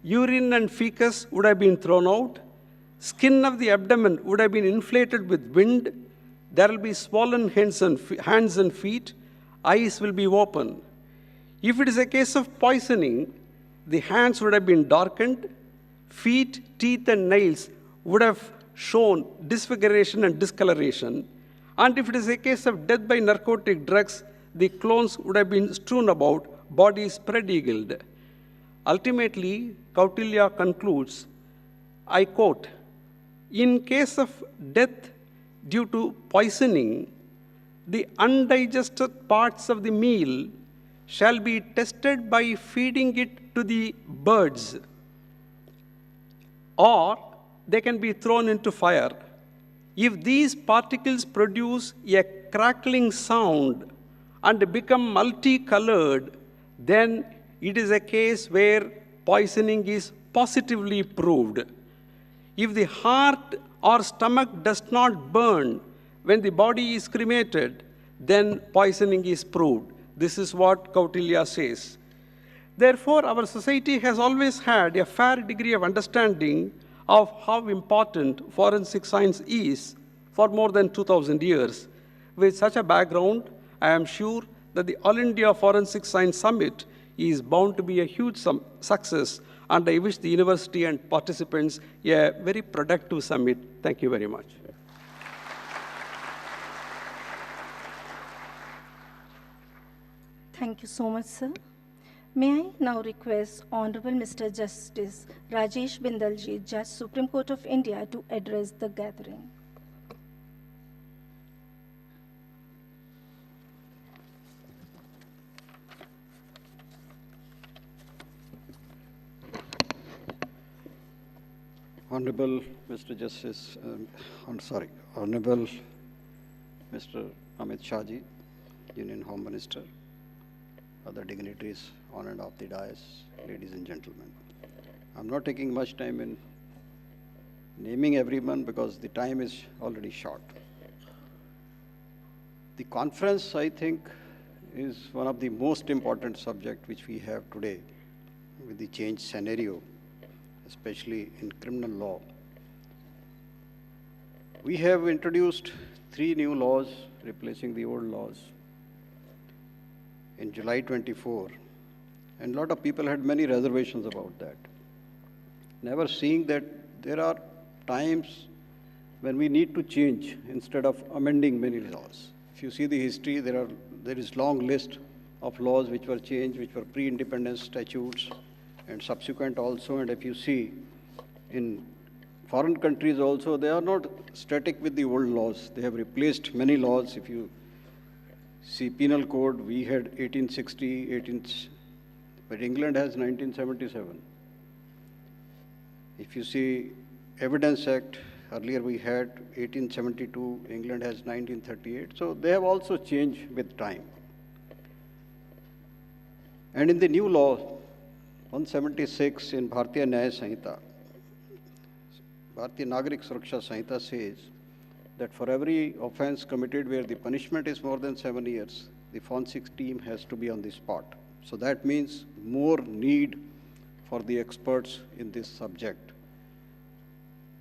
urine and fecus would have been thrown out, skin of the abdomen would have been inflated with wind, there will be swollen hands and feet, eyes will be open. If it is a case of poisoning, the hands would have been darkened, feet, teeth, and nails would have shown disfiguration and discoloration. And if it is a case of death by narcotic drugs, the clones would have been strewn about, bodies spread-eagled. Ultimately, Kautilya concludes, I quote, in case of death due to poisoning, the undigested parts of the meal shall be tested by feeding it to the birds, or they can be thrown into fire. If these particles produce a crackling sound and become multicolored, then it is a case where poisoning is positively proved. If the heart or stomach does not burn when the body is cremated, then poisoning is proved. This is what Kautilya says. Therefore, our society has always had a fair degree of understanding of how important forensic science is for more than 2000 years. With such a background, I am sure that the All India Forensic Science Summit is bound to be a huge success, and I wish the university and participants a very productive summit. Thank you very much. Thank you so much, sir. May I now request Honorable Mr. Justice Rajesh Bindalji, Judge, Supreme Court of India, to address the gathering. Honorable Mr. Justice, Honorable Mr. Amit Shahji, Union Home Minister, other dignitaries on and off the dais, ladies and gentlemen. I'm not taking much time in naming everyone because the time is already short. The conference, I think, is one of the most important subjects which we have today with the change scenario, especially in criminal law. We have introduced 3 new laws replacing the old laws in July 24, and a lot of people had many reservations about that. Never seeing that there are times when we need to change instead of amending many laws. If you see the history, there is long list of laws which were changed, which were pre-independence statutes and subsequent also. And if you see in foreign countries also, they are not static with the old laws. They have replaced many laws. If you see penal code, we had 1860, but England has 1977. If you see Evidence Act, earlier we had 1872, England has 1938. So they have also changed with time. And in the new law, 176 in Bharatiya Nyaya Sanhita, Bharatiya Nagarik Suraksha Sanhita says that for every offense committed where the punishment is more than 7 years, the forensic team has to be on the spot. So that means more need for the experts in this subject.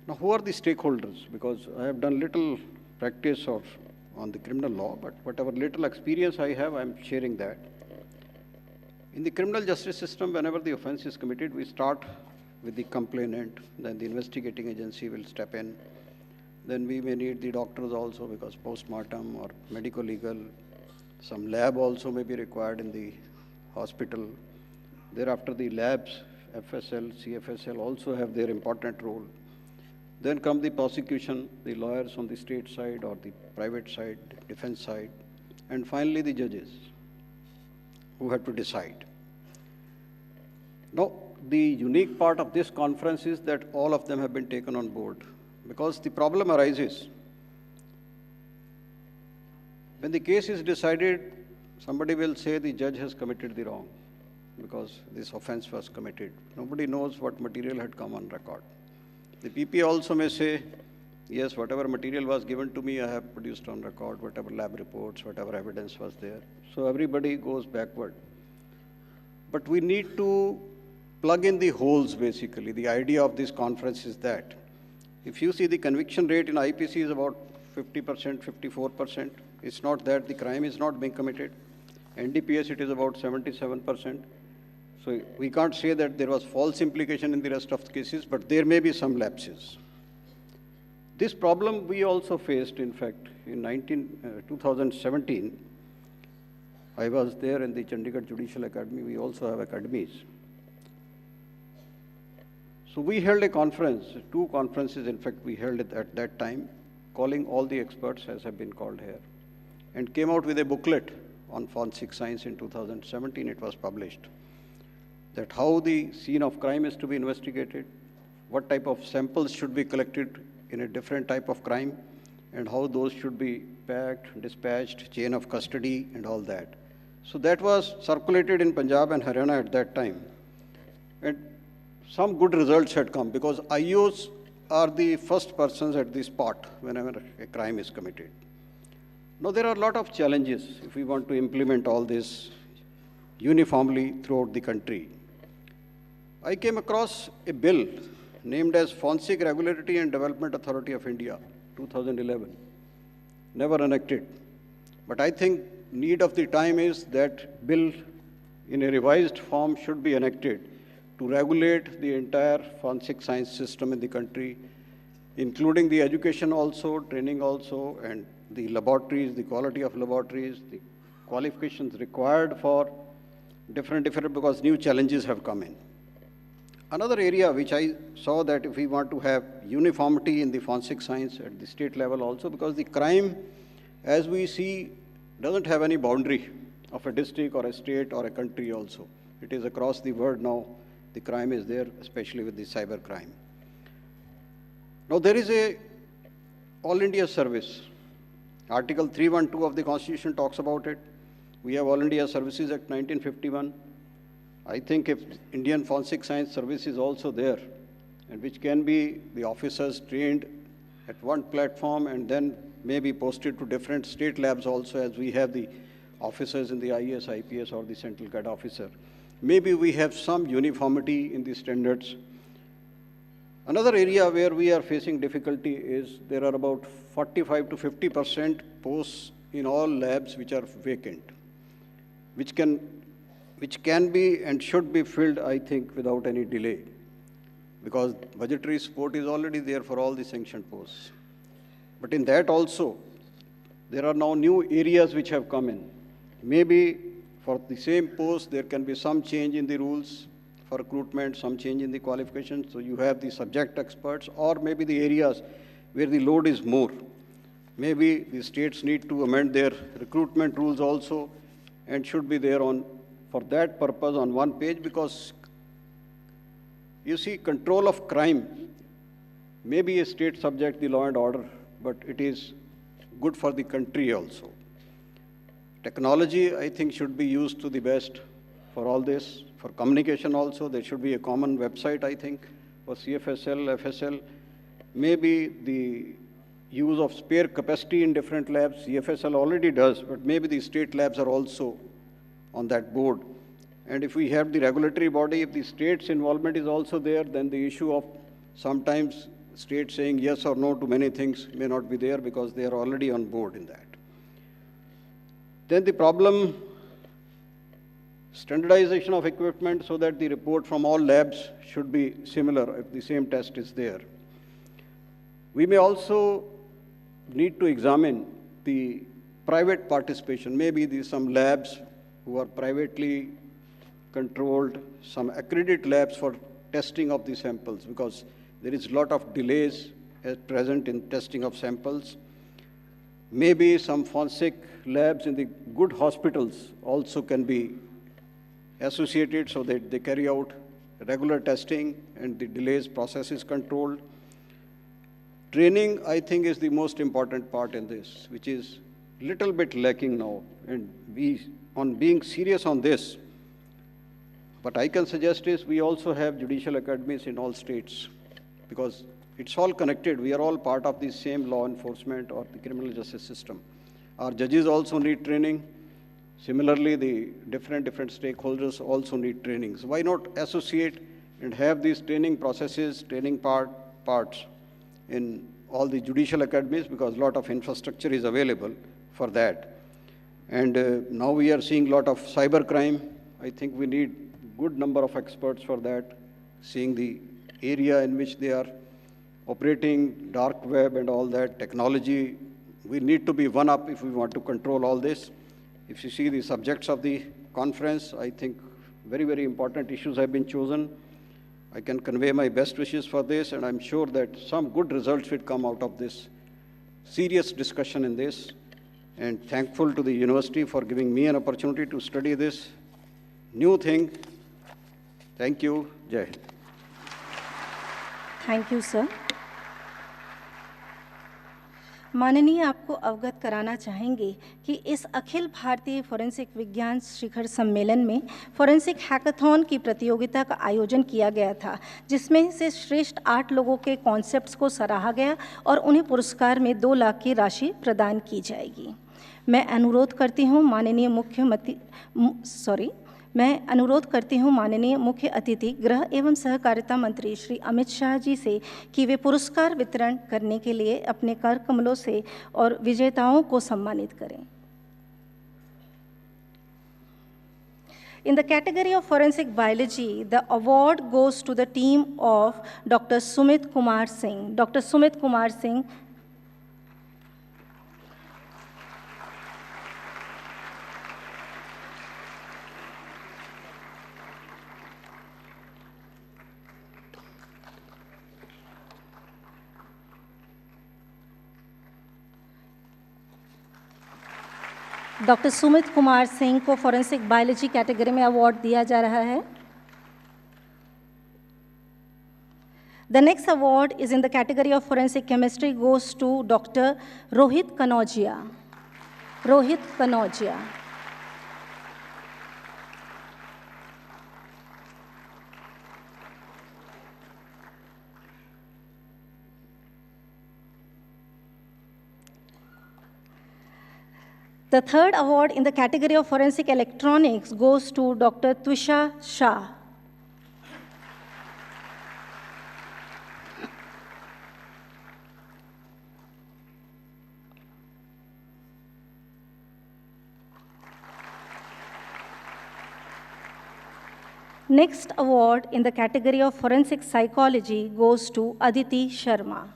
Now, who are the stakeholders? Because I have done little practice on the criminal law, but whatever little experience I have, I'm sharing that. In the criminal justice system, whenever the offense is committed, we start with the complainant, then the investigating agency will step in. Then we may need the doctors also because post-mortem or medico-legal, some lab also may be required in the hospital. Thereafter the labs, FSL, CFSL also have their important role. Then come the prosecution, the lawyers on the state side or the private side, defense side, and finally the judges who have to decide. Now, the unique part of this conference is that all of them have been taken on board because the problem arises When the case is decided, somebody will say the judge has committed the wrong because this offense was committed. Nobody knows what material had come on record. The PP also may say, yes, whatever material was given to me, I have produced on record, whatever lab reports, whatever evidence was there. So everybody goes backward. But we need to plug in the holes, basically. The idea of this conference is that if you see the conviction rate in IPC is about 50%, 54%. It's not that the crime is not being committed. NDPS, it is about 77%. So we can't say that there was false implication in the rest of the cases, but there may be some lapses. This problem we also faced, in fact, in 2017. I was there in the Chandigarh Judicial Academy. We also have academies. So we held a conference, 2 conferences, in fact, we held it at that time, calling all the experts, as have been called here, and came out with a booklet on forensic science in 2017. It was published. That how the scene of crime is to be investigated, what type of samples should be collected in a different type of crime, and how those should be packed, dispatched, chain of custody, and all that. So that was circulated in Punjab and Haryana at that time. And some good results had come because IOs are the first persons at the spot whenever a crime is committed. Now, there are a lot of challenges if we want to implement all this uniformly throughout the country. I came across a bill named as Forensic Regulatory and Development Authority of India, 2011, never enacted. But I think need of the time is that bill in a revised form should be enacted to regulate the entire forensic science system in the country, including the education also, training also, and the laboratories, the quality of laboratories, the qualifications required for different, because new challenges have come in. Another area which I saw that if we want to have uniformity in the forensic science at the state level also, because the crime, as we see, doesn't have any boundary of a district or a state or a country also. It is across the world now. The crime is there, especially with the cyber crime. Now there is a All India Service. Article 312 of the Constitution talks about it. We have All India Services Act 1951. I think if Indian Forensic Science Service is also there, and which can be the officers trained at one platform and then maybe posted to different state labs also, as we have the officers in the IAS, IPS, or the Central Guard officer. Maybe we have some uniformity in the standards. Another area where we are facing difficulty is there are about 45 to 50% posts in all labs which are vacant, which can be and should be filled, I think, without any delay, because budgetary support is already there for all the sanctioned posts. But in that also, there are now new areas which have come in. Maybe for the same post, there can be some change in the rules for recruitment, some change in the qualifications. So you have the subject experts, or maybe the areas where the load is more. Maybe the states need to amend their recruitment rules also and should be there for that purpose on one page, because you see, control of crime may be a state subject, the law and order, but it is good for the country also. Technology, I think, should be used to the best for all this. For communication also, there should be a common website, I think, for CFSL, FSL. Maybe the use of spare capacity in different labs, CFSL already does, but maybe the state labs are also on that board. And if we have the regulatory body, if the state's involvement is also there, then the issue of sometimes states saying yes or no to many things may not be there, because they are already on board in that. Then the problem, standardization of equipment so that the report from all labs should be similar if the same test is there. We may also need to examine the private participation. Maybe some labs who are privately controlled, some accredited labs for testing of the samples, because there is a lot of delays at present in testing of samples. Maybe some forensic labs in the good hospitals also can be associated so that they carry out regular testing and the delays process is controlled. Training, I think, is the most important part in this, which is little bit lacking now, and on being serious on this, what I can suggest is we also have judicial academies in all states, because it's all connected. We are all part of the same law enforcement or the criminal justice system. Our judges also need training. Similarly, the different stakeholders also need training. So why not associate and have these training processes, training parts in all the judicial academies, because a lot of infrastructure is available for that. And now we are seeing a lot of cyber crime. I think we need good number of experts for that, seeing the area in which they are operating, dark web and all that, technology. We need to be one up if we want to control all this. If you see the subjects of the conference, I think very, very important issues have been chosen. I can convey my best wishes for this, and I'm sure that some good results will come out of this serious discussion in this. And thankful to the university for giving me an opportunity to study this new thing. Thank you. Jai Hind. Thank you sir. माननीय, आपको अवगत कराना चाहेंगे कि इस Akhil Bharatiya forensic विज्ञान शिखर सम्मेलन में फोरेंसिक हैकाथॉन की प्रतियोगिता का आयोजन किया गया था, जिसमें से श्रेष्ठ 8 लोगों के कॉन्सेप्ट्स को सराहा गया और उन्हें पुरस्कार में 2 लाख की राशि प्रदान की जाएगी। मैं अनुरोध करती हूँ माननीय मुख्य अतिथि गृह एवं सहकारिता मंत्री श्री अमित शाह जी से कि वे पुरस्कार वितरण करने के लिए अपने कर कमलों से और विजेताओं को सम्मानित करें। In the category of forensic biology, the award goes to the team of Dr. Sumit Kumar Singh. Dr. Sumit Kumar Singh. Doctor Sumit Kumar Singh को फॉरेंसिक बायोलॉजी कैटेगरी में अवार्ड दिया जा रहा है। The next award is in the category of forensic chemistry goes to Dr. Rohit Kanojia. Rohit Kanojia. The third award in the category of forensic electronics goes to Dr. Twisha Shah. Next award in the category of forensic psychology goes to Aditi Sharma.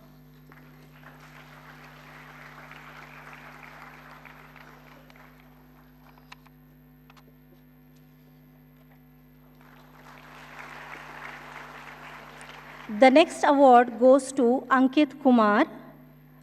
The next award goes to Ankit Kumar.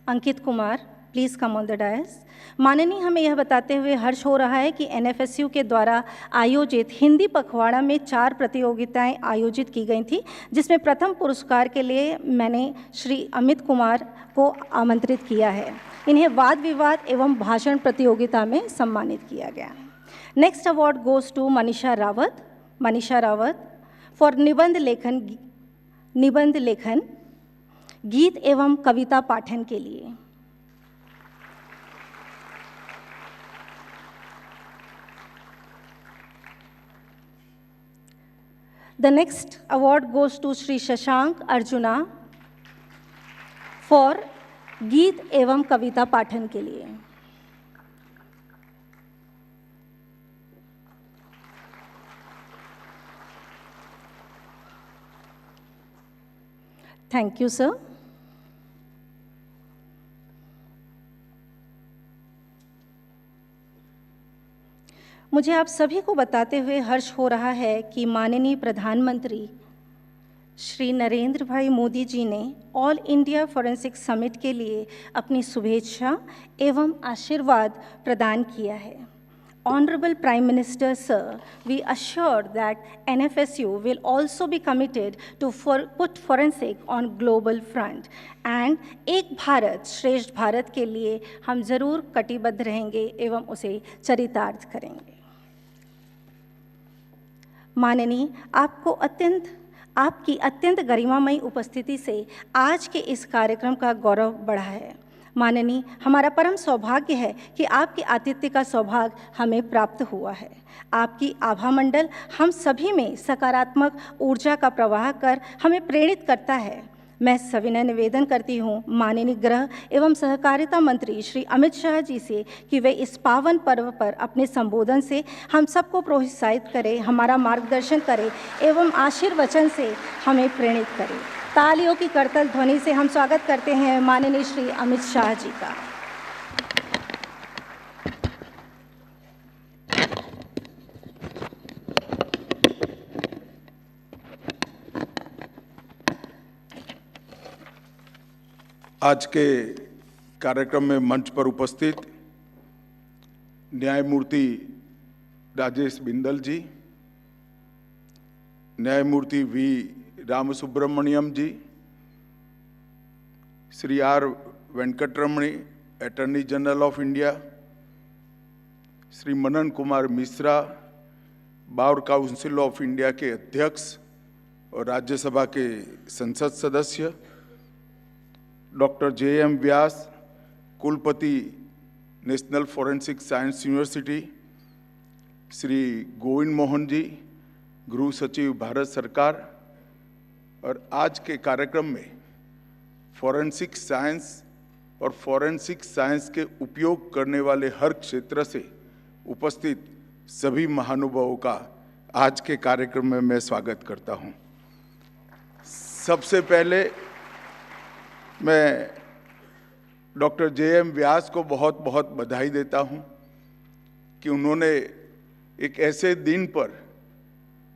Ankit Kumar, please come on the dais. माननीय, हमें यह बताते हुए हर्ष हो रहा है कि NFSU के द्वारा आयोजित हिंदी पखवाड़ा में 4 प्रतियोगिताएं आयोजित की गई थी, जिसमें प्रथम पुरस्कार के लिए मैंने श्री अमित कुमार को आमंत्रित किया है। इन्हें वाद विवाद एवं भाषण प्रतियोगिता में सम्मानित किया गया। Next award goes to Manisha Rawat. Manisha Rawat for निबंध लेखन, गीत एवं कविता पाठन के लिए। The next award goes to Shri Shashank Arjuna for गीत एवं कविता पाठन के लिए। Thank you, sir. मुझे आप सभी को बताते हुए हर्ष हो रहा है कि माननीय प्रधानमंत्री श्री नरेंद्र भाई मोदी जी ने ऑल इंडिया फॉरेंसिक समिट के लिए अपनी शुभेच्छा एवं आशीर्वाद प्रदान किया है। Honorable Prime Minister, sir, we assure that NFSU will also be committed to put forensic on global front. And एक भारत श्रेष्ठ भारत के लिए हम जरूर कटिबद्ध रहेंगे एवं उसे चरितार्थ करेंगे। माननीय, आपकी अत्यंत गरिमामयी उपस्थिति से आज के इस कार्यक्रम का गौरव बढ़ा है। माननीय, हमारा परम सौभाग्य है कि आपके आतिथ्य का सौभाग्य हमें प्राप्त हुआ है। आपकी आभा मंडल हम सभी में सकारात्मक ऊर्जा का प्रवाह कर हमें प्रेरित करता है। मैं सविनय निवेदन करती हूँ माननीय गृह एवं सहकारिता मंत्री श्री अमित शाह जी से कि वे इस पावन पर्व पर अपने संबोधन से हम सबको प्रोत्साहित करें, हमारा मार्गदर्शन करें एवं आशीर्वचन से हमें प्रेरित करें। तालियों की करतल ध्वनि से हम स्वागत करते हैं माननीय श्री अमित शाह जी का। आज के कार्यक्रम में मंच पर उपस्थित न्यायमूर्ति राजेश बिंदल जी, न्यायमूर्ति V Ramasubramanian ji, Shri R Venkataramani, attorney general of India, Shri Manan Kumar Mishra, bar council of India के अध्यक्ष और राज्यसभा के संसद सदस्य, डॉक्टर J.M. व्यास, कुलपति national forensic science university, Shri Govind Mohan ji, गृह सचिव भारत सरकार, और आज के कार्यक्रम में फॉरेंसिक साइंस और फॉरेंसिक साइंस के उपयोग करने वाले हर क्षेत्र से उपस्थित सभी महानुभावों का आज के कार्यक्रम में मैं स्वागत करता हूं। सबसे पहले मैं डॉक्टर J.M. व्यास को बहुत बहुत बधाई देता हूं कि उन्होंने एक ऐसे दिन पर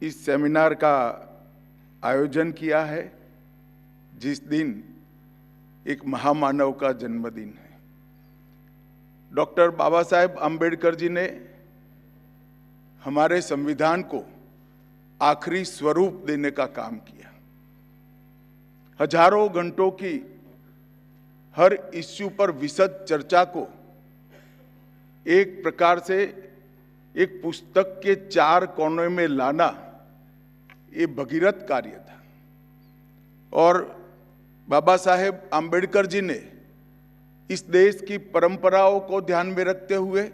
इस सेमिनार का आयोजन किया है जिस दिन एक महामानव का जन्मदिन है। डॉक्टर बाबा साहेब आम्बेडकर जी ने हमारे संविधान को आखिरी स्वरूप देने का काम किया। हजारों घंटों की हर इश्यू पर विशद चर्चा को एक प्रकार से एक पुस्तक के 4 कोने में लाना ये भगीरथ कार्य था। और बाबा साहेब आम्बेडकर जी ने इस देश की परंपराओं को ध्यान में रखते हुए,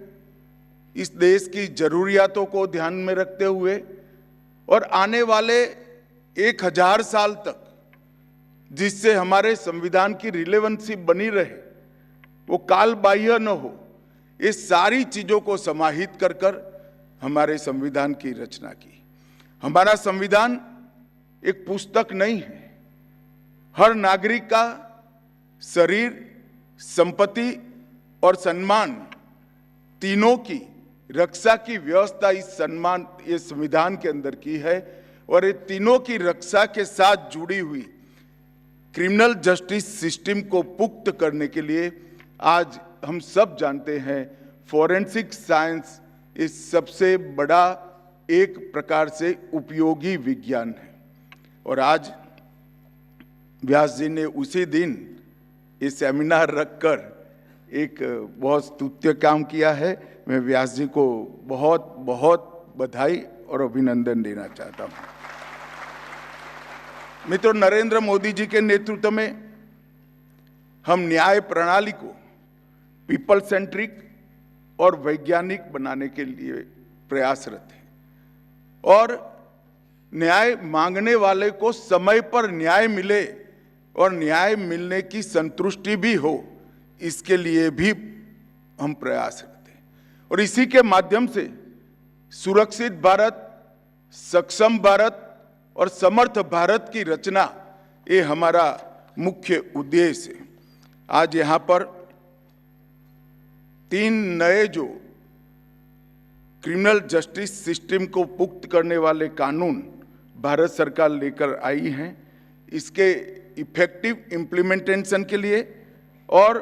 इस देश की जरूरियातों को ध्यान में रखते हुए और आने वाले 1000 साल तक जिससे हमारे संविधान की रिलेवेंसी बनी रहे, वो काल बाह्य न हो, ये सारी चीजों को समाहित कर कर हमारे संविधान की रचना की। हमारा संविधान एक पुस्तक नहीं है। हर नागरिक का शरीर, संपत्ति और सम्मान तीनों की रक्षा की व्यवस्था ये संविधान के अंदर की है। और ये तीनों की रक्षा के साथ जुड़ी हुई क्रिमिनल जस्टिस सिस्टम को पुख्त करने के लिए आज हम सब जानते हैं फॉरेंसिक साइंस इस सबसे बड़ा एक प्रकार से उपयोगी विज्ञान है। और आज व्यास जी ने उसी दिन ये सेमिनार रखकर एक बहुत स्तुत्य काम किया है। मैं व्यास जी को बहुत बहुत बधाई और अभिनंदन देना चाहता हूँ। मित्रों, नरेंद्र मोदी जी के नेतृत्व में हम न्याय प्रणाली को पीपल सेंट्रिक और वैज्ञानिक बनाने के लिए प्रयासरत हैं और न्याय मांगने वाले को समय पर न्याय मिले और न्याय मिलने की संतुष्टि भी हो, इसके लिए भी हम प्रयासरत हैं। और इसी के माध्यम से सुरक्षित भारत, सक्षम भारत और समर्थ भारत की रचना ये हमारा मुख्य उद्देश्य है। आज यहाँ पर 3 नए जो क्रिमिनल जस्टिस सिस्टम को पुख्त करने वाले कानून भारत सरकार लेकर आई हैं। इसके इफेक्टिव इम्प्लीमेंटेशन के लिए और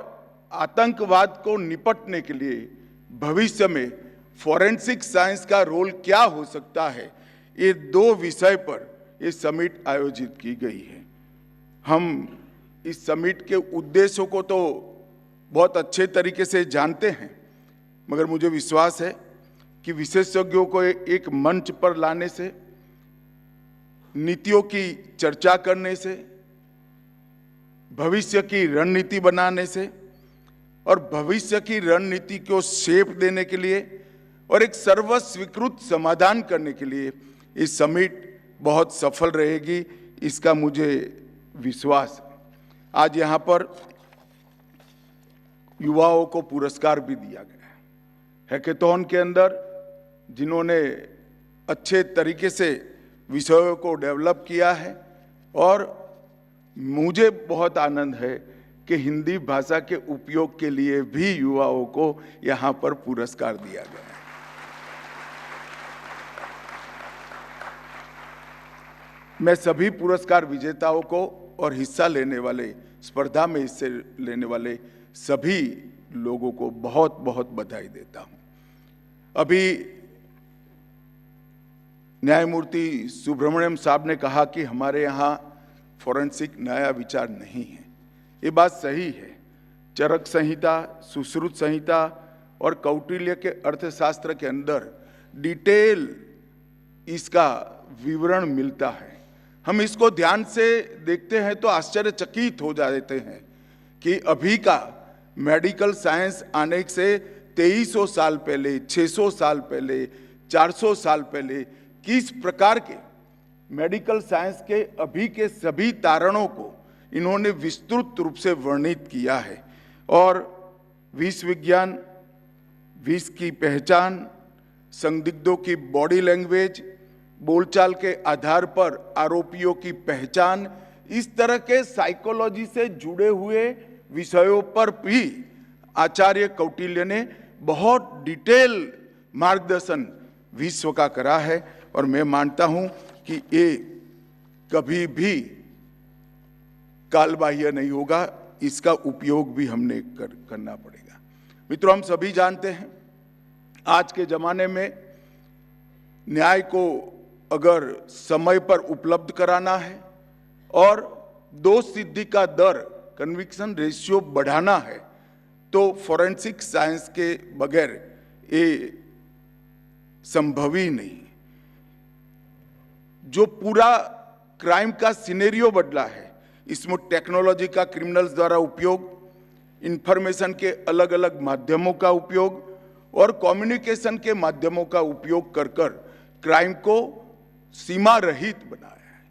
आतंकवाद को निपटने के लिए भविष्य में फॉरेंसिक साइंस का रोल क्या हो सकता है, ये 2 विषय पर ये समिट आयोजित की गई है। हम इस समिट के उद्देश्यों को तो बहुत अच्छे तरीके से जानते हैं, मगर मुझे विश्वास है कि विशेषज्ञों को एक मंच पर लाने से, नीतियों की चर्चा करने से, भविष्य की रणनीति बनाने से और भविष्य की रणनीति को शेप देने के लिए और एक सर्वस्वीकृत समाधान करने के लिए ये समिट बहुत सफल रहेगी, इसका मुझे विश्वास है। आज यहाँ पर युवाओं को पुरस्कार भी दिया गया है हैकेथॉन के अंदर, जिन्होंने अच्छे तरीके से विषयों को डेवलप किया है। और मुझे बहुत आनंद है कि हिंदी भाषा के उपयोग के लिए भी युवाओं को यहाँ पर पुरस्कार दिया गया है। मैं सभी पुरस्कार विजेताओं को और हिस्सा लेने वाले, स्पर्धा में हिस्से लेने वाले सभी लोगों को बहुत बहुत बधाई देता हूं। अभी न्यायमूर्ति सुब्रमण्यम साहब ने कहा कि हमारे यहाँ फॉरेंसिक नया विचार नहीं है। ये बात सही है। चरक संहिता, सुश्रुत संहिता और कौटिल्य के अर्थशास्त्र के अंदर डिटेल इसका विवरण मिलता है। हम इसको ध्यान से देखते हैं तो आश्चर्यचकित हो जाते हैं कि अभी का मेडिकल साइंस आने से 2300 साल पहले, 600 साल पहले, 400 साल पहले किस प्रकार के मेडिकल साइंस के अभी के सभी तारणों को इन्होंने विस्तृत रूप से वर्णित किया है। और विष विज्ञान, विष की पहचान, संदिग्धों की बॉडी लैंग्वेज, बोलचाल के आधार पर आरोपियों की पहचान, इस तरह के साइकोलॉजी से जुड़े हुए विषयों पर भी आचार्य कौटिल्य ने बहुत डिटेल मार्गदर्शन विश्व का करा है। और मैं मानता हूं कि ये कभी भी कालबाह्य नहीं होगा, इसका उपयोग भी हमने करना पड़ेगा। मित्रों, हम सभी जानते हैं आज के जमाने में न्याय को अगर समय पर उपलब्ध कराना है और दोष सिद्धि का दर, कन्विक्शन रेशियो बढ़ाना है, तो फॉरेंसिक साइंस के बगैर ये संभव ही नहीं। जो पूरा क्राइम का सिनेरियो बदला है, इसमें टेक्नोलॉजी का क्रिमिनल्स द्वारा उपयोग, इंफॉर्मेशन के अलग अलग माध्यमों का उपयोग और कम्युनिकेशन के माध्यमों का उपयोग कर कर क्राइम को सीमा रहित बनाया है।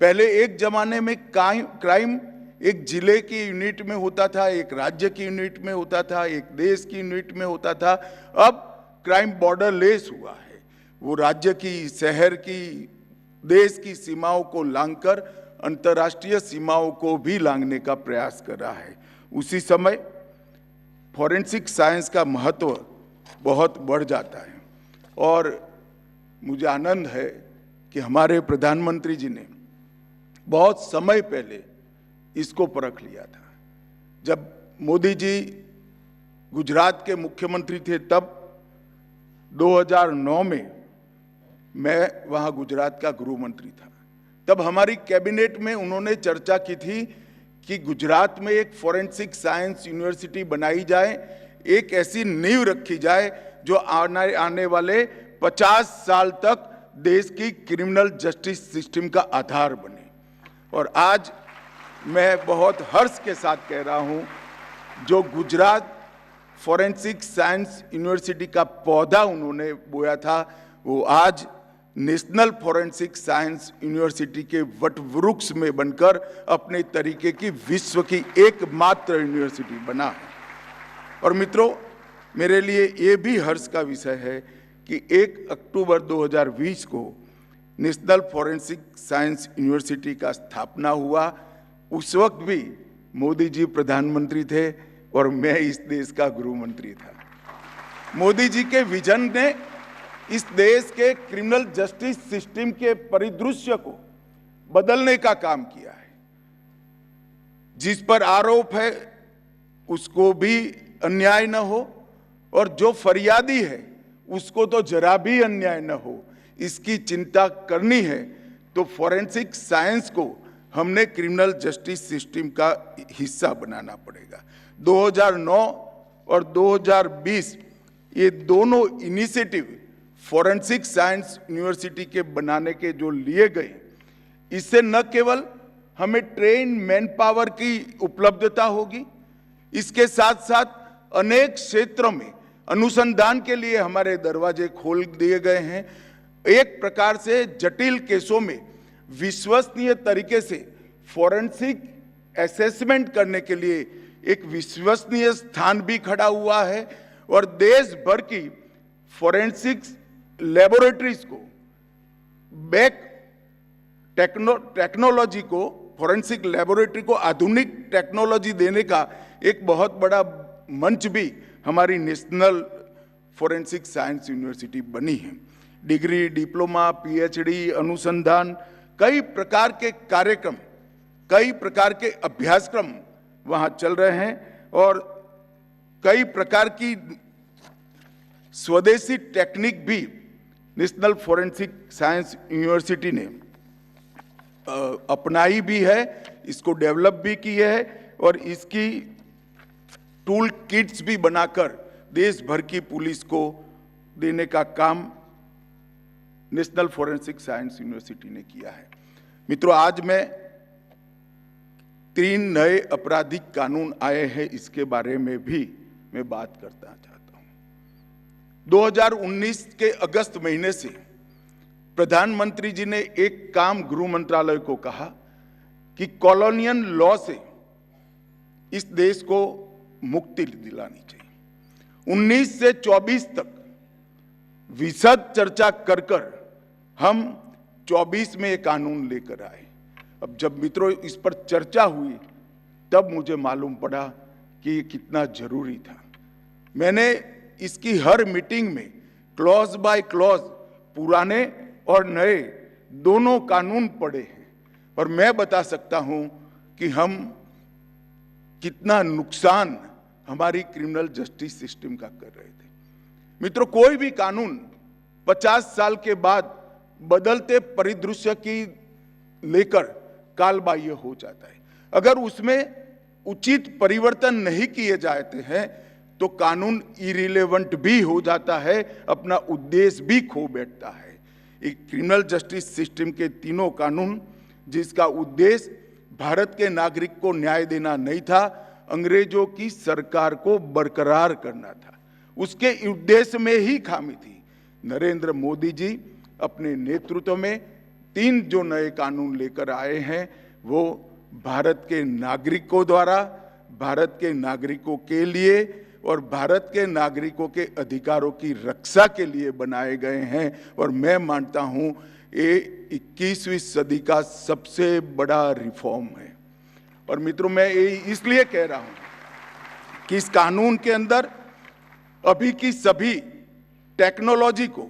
पहले एक जमाने में क्राइम एक जिले की यूनिट में होता था, एक राज्य की यूनिट में होता था, एक देश की यूनिट में होता था। अब क्राइम बॉर्डरलेस हुआ है। वो राज्य की, शहर की, देश की सीमाओं को लांघकर अंतर्राष्ट्रीय सीमाओं को भी लांघने का प्रयास कर रहा है। उसी समय फॉरेंसिक साइंस का महत्व बहुत बढ़ जाता है। और मुझे आनंद है कि हमारे प्रधानमंत्री जी ने बहुत समय पहले इसको परख लिया था। जब मोदी जी गुजरात के मुख्यमंत्री थे, तब 2009 में मैं वहाँ गुजरात का गृह मंत्री था। तब हमारी कैबिनेट में उन्होंने चर्चा की थी कि गुजरात में एक फॉरेंसिक साइंस यूनिवर्सिटी बनाई जाए, एक ऐसी नींव रखी जाए जो आने वाले 50 साल तक देश की क्रिमिनल जस्टिस सिस्टम का आधार बने। और आज मैं बहुत हर्ष के साथ कह रहा हूं, जो गुजरात फॉरेंसिक साइंस यूनिवर्सिटी का पौधा उन्होंने बोया था, वो आज नेशनल फॉरेंसिक साइंस यूनिवर्सिटी के वटवृक्ष में बनकर अपने तरीके की विश्व की एकमात्र यूनिवर्सिटी बना है। और मित्रों, मेरे लिए ये भी हर्ष का विषय है कि 1 अक्टूबर 2020 को नेशनल फॉरेंसिक साइंस यूनिवर्सिटी का स्थापना हुआ। उस वक्त भी मोदी जी प्रधानमंत्री थे और मैं इस देश का गृह मंत्री था। मोदी जी के विजन ने इस देश के क्रिमिनल जस्टिस सिस्टम के परिदृश्य को बदलने का काम किया है। जिस पर आरोप है उसको भी अन्याय न हो और जो फरियादी है उसको तो जरा भी अन्याय न हो, इसकी चिंता करनी है तो फॉरेंसिक साइंस को हमने क्रिमिनल जस्टिस सिस्टम का हिस्सा बनाना पड़ेगा। 2009 और 2020 ये दोनों इनिशिएटिव फॉरेंसिक साइंस यूनिवर्सिटी के बनाने के जो लिए गए, इससे न केवल हमें ट्रेन मैन पावर की उपलब्धता होगी, इसके साथ साथ अनेक क्षेत्रों में अनुसंधान के लिए हमारे दरवाजे खोल दिए गए हैं। एक प्रकार से जटिल केसों में विश्वसनीय तरीके से फॉरेंसिक असेसमेंट करने के लिए एक विश्वसनीय स्थान भी खड़ा हुआ है और देश भर की फॉरेंसिक लेबोरेटरीज को टेक्नोलॉजी को, फॉरेंसिक लेबोरेटरी को आधुनिक टेक्नोलॉजी देने का एक बहुत बड़ा मंच भी हमारी नेशनल फॉरेंसिक साइंस यूनिवर्सिटी बनी है। डिग्री, डिप्लोमा, पीएचडी, अनुसंधान, कई प्रकार के कार्यक्रम, कई प्रकार के अभ्यासक्रम वहाँ चल रहे हैं और कई प्रकार की स्वदेशी टेक्निक भी नेशनल फॉरेंसिक साइंस यूनिवर्सिटी ने अपनाई भी है, इसको डेवलप भी की है और इसकी टूल किट्स भी बनाकर देश भर की पुलिस को देने का काम नेशनल फॉरेंसिक साइंस यूनिवर्सिटी ने किया है। मित्रों, आज मैं 3 नए आपराधिक कानून आए हैं, इसके बारे में भी मैं बात करना चाहता हूं। 2019 के अगस्त महीने से प्रधानमंत्री जी ने एक काम गृह मंत्रालय को कहा कि कॉलोनियल लॉ से इस देश को मुक्ति दिलानी चाहिए। 19 से 24 तक विशद चर्चा कर हम 24 में ये कानून लेकर आए। अब जब मित्रों इस पर चर्चा हुई तब मुझे मालूम पड़ा कि ये कितना जरूरी था। मैंने इसकी हर मीटिंग में क्लॉज बाय क्लॉज पुराने और नए दोनों कानून पढ़े हैं और मैं बता सकता हूं कि हम कितना नुकसान हमारी क्रिमिनल जस्टिस सिस्टम का कर रहे थे। मित्रों, कोई भी कानून 50 साल के बाद बदलते परिदृश्य की लेकर कालबाह्य हो जाता है। अगर उसमें उचित परिवर्तन नहीं किए जाते हैं तो कानून इरिलेवेंट भी हो जाता है, अपना उद्देश्य भी खो बैठता है। एक क्रिमिनल जस्टिस सिस्टम के तीनों कानून जिसका उद्देश्य भारत के नागरिक को न्याय देना नहीं था, अंग्रेजों की सरकार को बरकरार करना था, उसके उद्देश्य में ही खामी थी। नरेंद्र मोदी जी अपने नेतृत्व में 3 जो नए कानून लेकर आए हैं वो भारत के नागरिकों द्वारा, भारत के नागरिकों के लिए और भारत के नागरिकों के अधिकारों की रक्षा के लिए बनाए गए हैं और मैं मानता हूं ये 21वीं सदी का सबसे बड़ा रिफॉर्म है। और मित्रों, मैं ये इसलिए कह रहा हूं कि इस कानून के अंदर अभी की सभी टेक्नोलॉजी को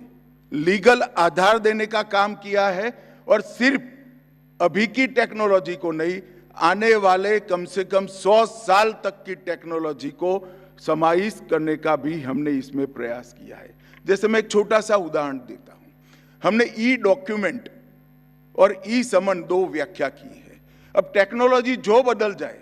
लीगल आधार देने का काम किया है और सिर्फ अभी की टेक्नोलॉजी को नहीं, आने वाले कम से कम 100 साल तक की टेक्नोलॉजी को समाहित करने का भी हमने इसमें प्रयास किया है। जैसे मैं एक छोटा सा उदाहरण देता हूं, हमने ई डॉक्यूमेंट और ई समन 2 व्याख्या की है। अब टेक्नोलॉजी जो बदल जाए,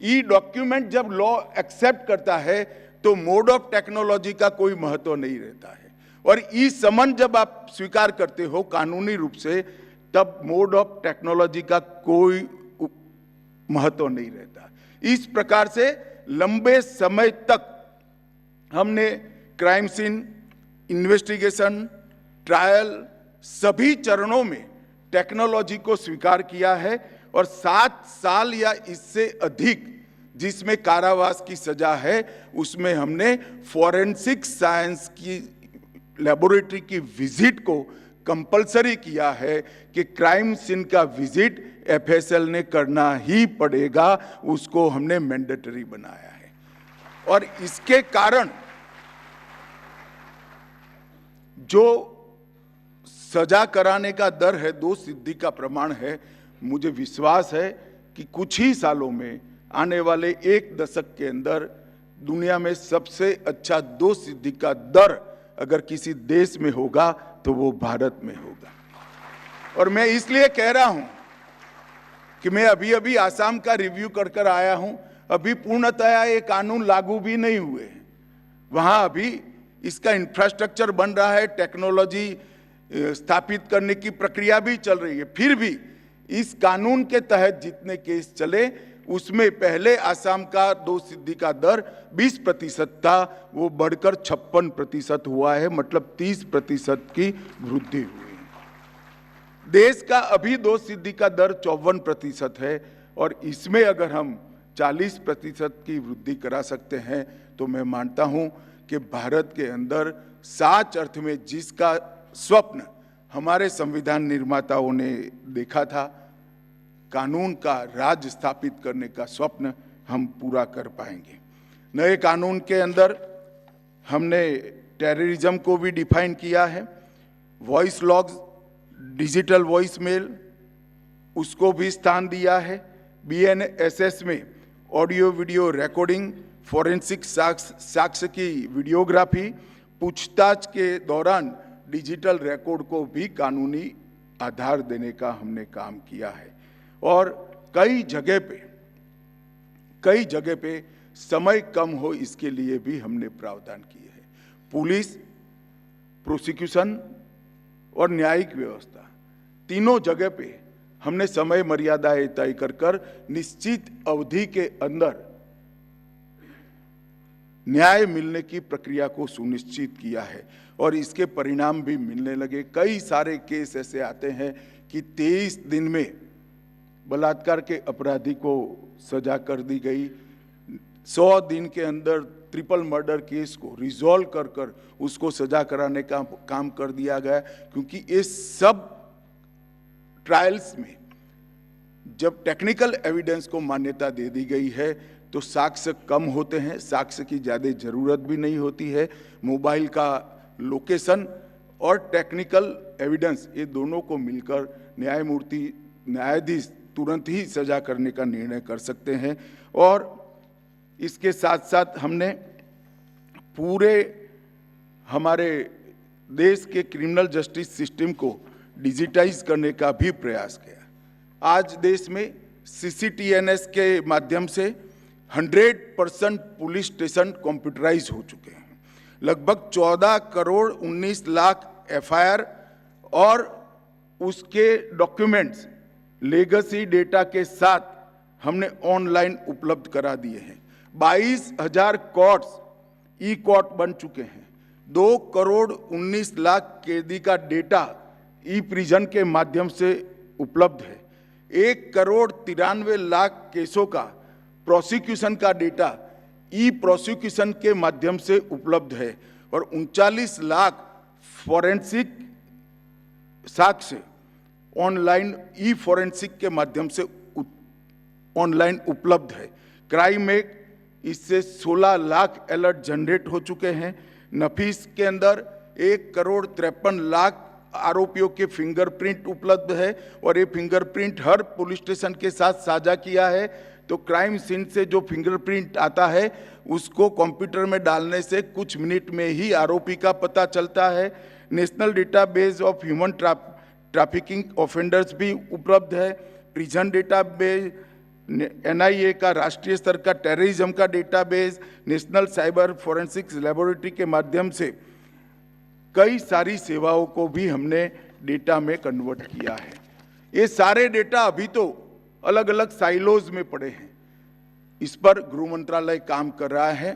ई डॉक्यूमेंट जब लॉ एक्सेप्ट करता है तो मोड ऑफ टेक्नोलॉजी का कोई महत्व नहीं रहता है और ई समन जब आप स्वीकार करते हो कानूनी रूप से तब मोड ऑफ टेक्नोलॉजी का कोई महत्व नहीं रहता। इस प्रकार से लंबे समय तक हमने क्राइम सीन, इन्वेस्टिगेशन, ट्रायल सभी चरणों में टेक्नोलॉजी को स्वीकार किया है और 7 साल या इससे अधिक जिसमें कारावास की सजा है उसमें हमने फॉरेंसिक साइंस की लेबोरेटरी की विजिट को कंपलसरी किया है कि क्राइम सीन का विजिट एफएसएल ने करना ही पड़ेगा, उसको हमने मैंडेटरी बनाया है। और इसके कारण जो सजा कराने का दर है, दोष सिद्धि का प्रमाण है, मुझे विश्वास है कि कुछ ही सालों में आने वाले 1 दशक के अंदर दुनिया में सबसे अच्छा दोष सिद्धि का दर अगर किसी देश में होगा तो वो भारत में होगा। और मैं इसलिए कह रहा हूं कि मैं अभी अभी आसाम का रिव्यू कर आया हूं। अभी पूर्णतया ये कानून लागू भी नहीं हुए हैं। वहां अभी इसका इंफ्रास्ट्रक्चर बन रहा है, टेक्नोलॉजी स्थापित करने की प्रक्रिया भी चल रही है। फिर भी इस कानून के तहत जितने केस चले उसमें पहले आसाम का दोषसिद्धि का दर 20% था, वो बढ़कर 56% हुआ है, मतलब 30% की वृद्धि हुई है। देश का अभी दोषसिद्धि का दर 54% है और इसमें अगर हम 40% की वृद्धि करा सकते हैं तो मैं मानता हूं कि भारत के अंदर सच अर्थ में जिसका स्वप्न हमारे संविधान निर्माताओं ने देखा था, कानून का राज स्थापित करने का स्वप्न हम पूरा कर पाएंगे। नए कानून के अंदर हमने टेररिज्म को भी डिफाइन किया है। Voice logs, digital voice mail, उसको भी स्थान दिया है। BNSS में ऑडियो वीडियो रिकॉर्डिंग, फॉरेंसिक साक्ष्य की वीडियोग्राफी, पूछताछ के दौरान डिजिटल रिकॉर्ड को भी कानूनी आधार देने का हमने काम किया है। और कई जगह पे समय कम हो इसके लिए भी हमने प्रावधान किए हैं। पुलिस, प्रोसिक्यूशन और न्यायिक व्यवस्था तीनों जगह पे हमने समय मर्यादाएं तय कर निश्चित अवधि के अंदर न्याय मिलने की प्रक्रिया को सुनिश्चित किया है और इसके परिणाम भी मिलने लगे। कई सारे केस ऐसे आते हैं कि 23 दिन में बलात्कार के अपराधी को सजा कर दी गई। 100 दिन के अंदर ट्रिपल मर्डर केस को रिजॉल्व कर उसको सजा कराने का काम कर दिया गया, क्योंकि ये सब ट्रायल्स में जब टेक्निकल एविडेंस को मान्यता दे दी गई है तो साक्ष्य कम होते हैं, साक्ष्य की ज़्यादा ज़रूरत भी नहीं होती है। मोबाइल का लोकेशन और टेक्निकल एविडेंस, ये दोनों को मिलकर न्यायाधीश तुरंत ही सजा करने का निर्णय कर सकते हैं। और इसके साथ साथ हमने पूरे हमारे देश के क्रिमिनल जस्टिस सिस्टम को डिजिटाइज करने का भी प्रयास किया। आज देश में CCTNS के माध्यम से 100% पुलिस स्टेशन कंप्यूटराइज हो चुके हैं। लगभग 14 करोड़ 19 लाख FIR और उसके डॉक्यूमेंट्स लेगेसी डेटा के साथ हमने ऑनलाइन उपलब्ध करा दिए हैं। 22,000 कोर्ट्स ई-कोर्ट बन चुके हैं। 2 करोड़ 19 लाख कैदी का डेटा ई-प्रिजन के माध्यम से उपलब्ध है। 1 करोड़ 93 लाख केसों का प्रोसिक्यूशन का डेटा ई-प्रोसिक्यूशन के माध्यम से उपलब्ध है और 39 लाख फॉरेंसिक साक्ष्य ऑनलाइन ई-फॉरेंसिक के माध्यम से ऑनलाइन उपलब्ध है। क्राइम में इससे 16 लाख अलर्ट जनरेट हो चुके हैं। नफीस के अंदर 1 करोड़ 53 लाख आरोपियों के फिंगरप्रिंट उपलब्ध है और ये फिंगरप्रिंट हर पुलिस स्टेशन के साथ साझा किया है। तो क्राइम सीन से जो फिंगरप्रिंट आता है उसको कंप्यूटर में डालने से कुछ मिनट में ही आरोपी का पता चलता है। National database of human trafficking offenders भी उपलब्ध है। प्रिजन डेटाबेस, NIA का राष्ट्रीय स्तर का टेररिज्म का database, national cyber forensics laboratory के माध्यम से कई सारी सेवाओं को भी हमने डेटा में कन्वर्ट किया है। ये सारे डेटा अभी तो अलग अलग साइलोज में पड़े हैं। इस पर गृह मंत्रालय काम कर रहा है।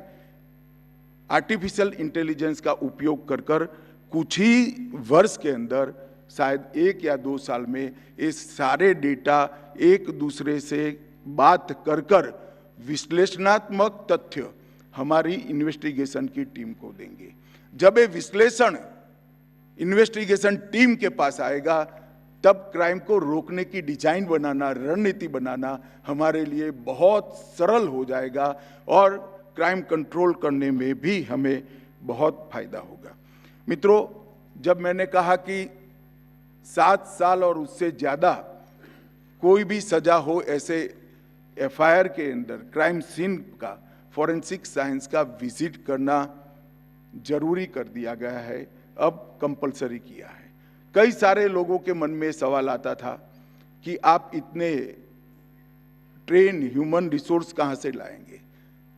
आर्टिफिशियल इंटेलिजेंस का उपयोग कर कुछ ही वर्ष के अंदर, शायद 1 या 2 साल में, ये सारे डेटा एक दूसरे से बात कर विश्लेषणात्मक तथ्य हमारी इन्वेस्टिगेशन की टीम को देंगे। जब ये विश्लेषण इन्वेस्टिगेशन टीम के पास आएगा तब क्राइम को रोकने की डिजाइन बनाना, रणनीति बनाना हमारे लिए बहुत सरल हो जाएगा और क्राइम कंट्रोल करने में भी हमें बहुत फायदा होगा। मित्रों, जब मैंने कहा कि 7 साल और उससे ज़्यादा कोई भी सजा हो ऐसे FIR के अंदर क्राइम सीन का फॉरेंसिक साइंस का विजिट करना जरूरी कर दिया गया है, अब कंपलसरी किया है। कई सारे लोगों के मन में सवाल आता था कि आप इतने ट्रेन ह्यूमन रिसोर्स कहाँ से लाएंगे।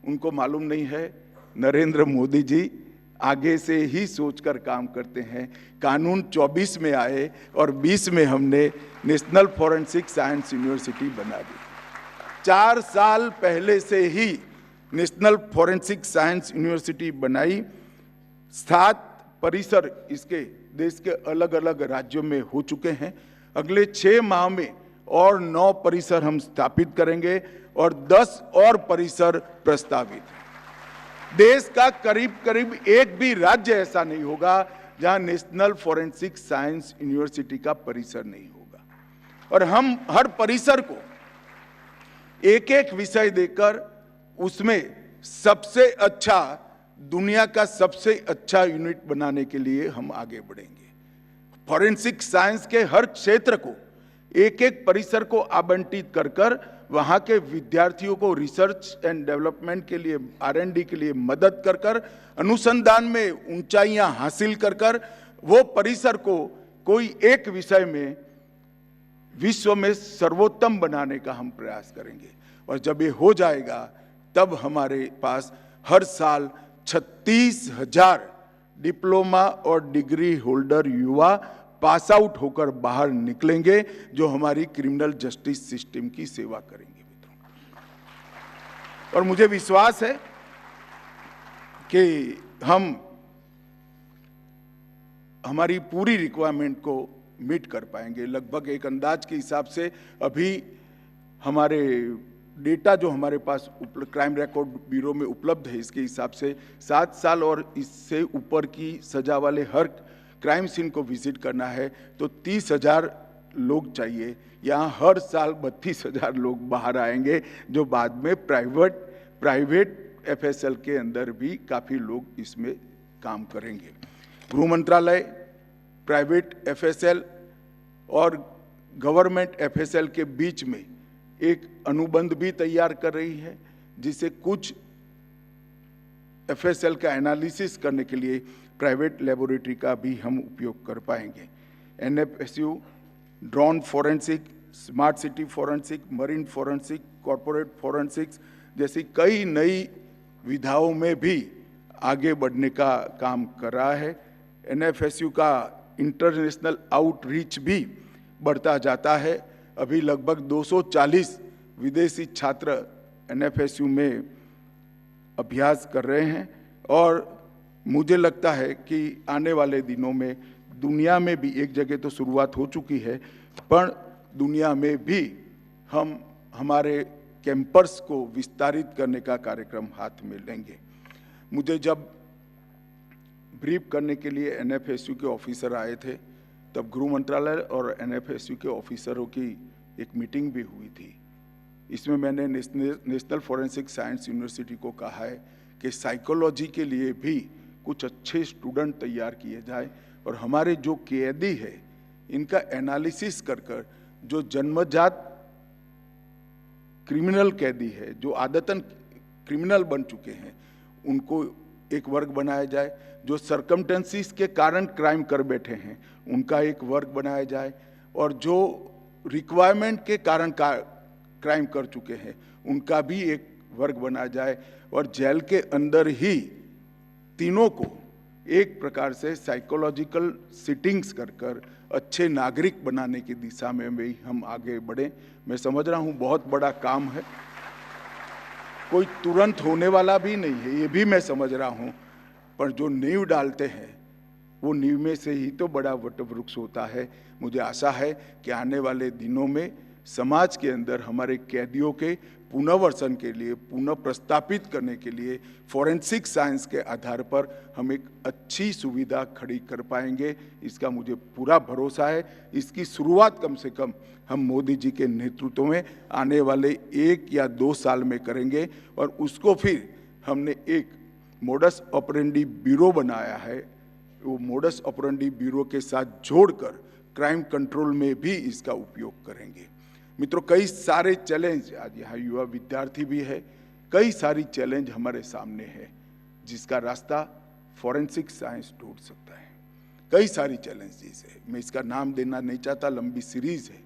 उनको मालूम नहीं है, नरेंद्र मोदी जी आगे से ही सोचकर काम करते हैं। कानून 24 में आए और 20 में हमने नेशनल फॉरेंसिक साइंस यूनिवर्सिटी बना दी। 4 साल पहले से ही नेशनल फॉरेंसिक साइंस यूनिवर्सिटी बनाई। 7 परिसर इसके देश के अलग अलग राज्यों में हो चुके हैं। अगले 6 माह में और 9 परिसर हम स्थापित करेंगे और 10 और परिसर प्रस्तावित। देश का करीब करीब एक भी राज्य ऐसा नहीं होगा जहां नेशनल फॉरेंसिक साइंस यूनिवर्सिटी का परिसर नहीं होगा। और हम हर परिसर को एक एक विषय देकर उसमें सबसे अच्छा, दुनिया का सबसे अच्छा यूनिट बनाने के लिए हम आगे बढ़ेंगे। फॉरेंसिक साइंस के हर क्षेत्र को एक एक परिसर को आवंटित कर कर वहां के विद्यार्थियों को रिसर्च एंड डेवलपमेंट के लिए, R&D के लिए मदद कर कर, अनुसंधान में ऊंचाइयां हासिल कर कर वो परिसर को कोई एक विषय में विश्व में सर्वोत्तम बनाने का हम प्रयास करेंगे। और जब ये हो जाएगा तब हमारे पास हर साल 36,000 डिप्लोमा और डिग्री होल्डर युवा पास आउट होकर बाहर निकलेंगे, जो हमारी क्रिमिनल जस्टिस सिस्टम की सेवा करेंगे मित्रों। और मुझे विश्वास है कि हम हमारी पूरी रिक्वायरमेंट को मीट कर पाएंगे। लगभग एक अंदाज के हिसाब से अभी हमारे डेटा जो हमारे पास क्राइम रिकॉर्ड ब्यूरो में उपलब्ध है, इसके हिसाब से 7 साल और इससे ऊपर की सजा वाले हर क्राइम सीन को विजिट करना है तो 30,000 लोग चाहिए। यहाँ हर साल 32,000 लोग बाहर आएंगे, जो बाद में प्राइवेट FSL के अंदर भी काफ़ी लोग इसमें काम करेंगे। गृह मंत्रालय प्राइवेट FSL और गवर्नमेंट FSL के बीच में एक अनुबंध भी तैयार कर रही है, जिसे कुछ FSL का एनालिसिस करने के लिए प्राइवेट लेबोरेटरी का भी हम उपयोग कर पाएंगे। NFSU, drone forensic, smart city forensic, marine forensic, corporate forensics जैसी कई नई विधाओं में भी आगे बढ़ने का काम कर रहा है। NFSU का इंटरनेशनल आउटरीच भी बढ़ता जाता है। अभी लगभग 240 विदेशी छात्र NFSU में अभ्यास कर रहे हैं और मुझे लगता है कि आने वाले दिनों में दुनिया में भी, एक जगह तो शुरुआत हो चुकी है, पर दुनिया में भी हम हमारे कैंपस को विस्तारित करने का कार्यक्रम हाथ में लेंगे। मुझे जब ब्रीफ करने के लिए NFSU के ऑफिसर आए थे, तब गृह मंत्रालय और NFSU के ऑफिसरों की एक मीटिंग भी हुई थी। इसमें मैंने नेशनल फॉरेंसिक साइंस यूनिवर्सिटी को कहा है कि साइकोलॉजी के लिए भी कुछ अच्छे स्टूडेंट तैयार किए जाए और हमारे जो कैदी है इनका एनालिसिस कर कर, जो जन्मजात क्रिमिनल कैदी है, जो आदतन क्रिमिनल बन चुके हैं, उनको एक वर्ग बनाया जाए। जो सरकमटेंसीज के कारण क्राइम कर बैठे हैं उनका एक वर्ग बनाया जाए, और जो रिक्वायरमेंट के कारण क्राइम कर चुके हैं उनका भी एक वर्ग बनाया जाए, और जेल के अंदर ही तीनों को एक प्रकार से साइकोलॉजिकल सिटिंग्स कर कर अच्छे नागरिक बनाने की दिशा में भी हम आगे बढ़ें। मैं समझ रहा हूँ बहुत बड़ा काम है, कोई तुरंत होने वाला भी नहीं है, ये भी मैं समझ रहा हूँ, पर जो नींव डालते हैं वो नींव में से ही तो बड़ा वटवृक्ष होता है। मुझे आशा है कि आने वाले दिनों में समाज के अंदर हमारे कैदियों के पुनर्वसन के लिए, पुनः प्रस्तापित करने के लिए फॉरेंसिक साइंस के आधार पर हम एक अच्छी सुविधा खड़ी कर पाएंगे, इसका मुझे पूरा भरोसा है। इसकी शुरुआत कम से कम हम मोदी जी के नेतृत्व में आने वाले 1 या 2 साल में करेंगे, और उसको फिर हमने एक मोडस ऑपरेंडी ब्यूरो बनाया है। वो मोडस ऑपरेंडी ब्यूरो के साथ जोड़कर क्राइम कंट्रोल में भी इसका उपयोग करेंगे। मित्रों, कई सारे चैलेंज, आज यहाँ युवा विद्यार्थी भी है, कई सारी चैलेंज हमारे सामने है, जिसका रास्ता फॉरेंसिक साइंस ढूंढ सकता है। कई सारी चैलेंजेस है, मैं इसका नाम देना नहीं चाहता, लंबी सीरीज है,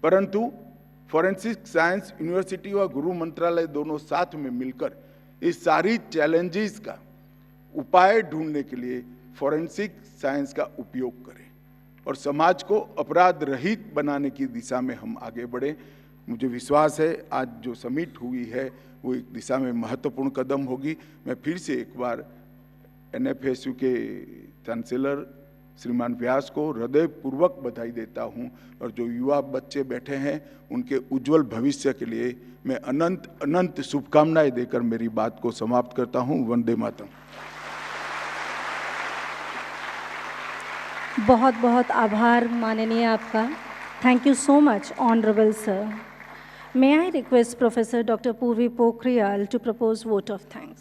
परंतु फॉरेंसिक साइंस यूनिवर्सिटी और गृह मंत्रालय दोनों साथ में मिलकर इस सारी चैलेंजेस का उपाय ढूंढने के लिए फॉरेंसिक साइंस का उपयोग करें और समाज को अपराध रहित बनाने की दिशा में हम आगे बढ़ें। मुझे विश्वास है आज जो समिट हुई है वो एक दिशा में महत्वपूर्ण कदम होगी। मैं फिर से एक बार NFSU के चांसलर श्रीमान व्यास को हृदयपूर्वक बधाई देता हूं और जो युवा बच्चे बैठे हैं उनके उज्जवल भविष्य के लिए मैं अनंत अनंत शुभकामनाएं देकर मेरी बात को समाप्त करता हूं। वंदे मातरम। बहुत बहुत आभार माननीय आपका। Thank you so much honourable sir. May I request Professor Dr. Purvi Pokhriyal to propose vote of thanks.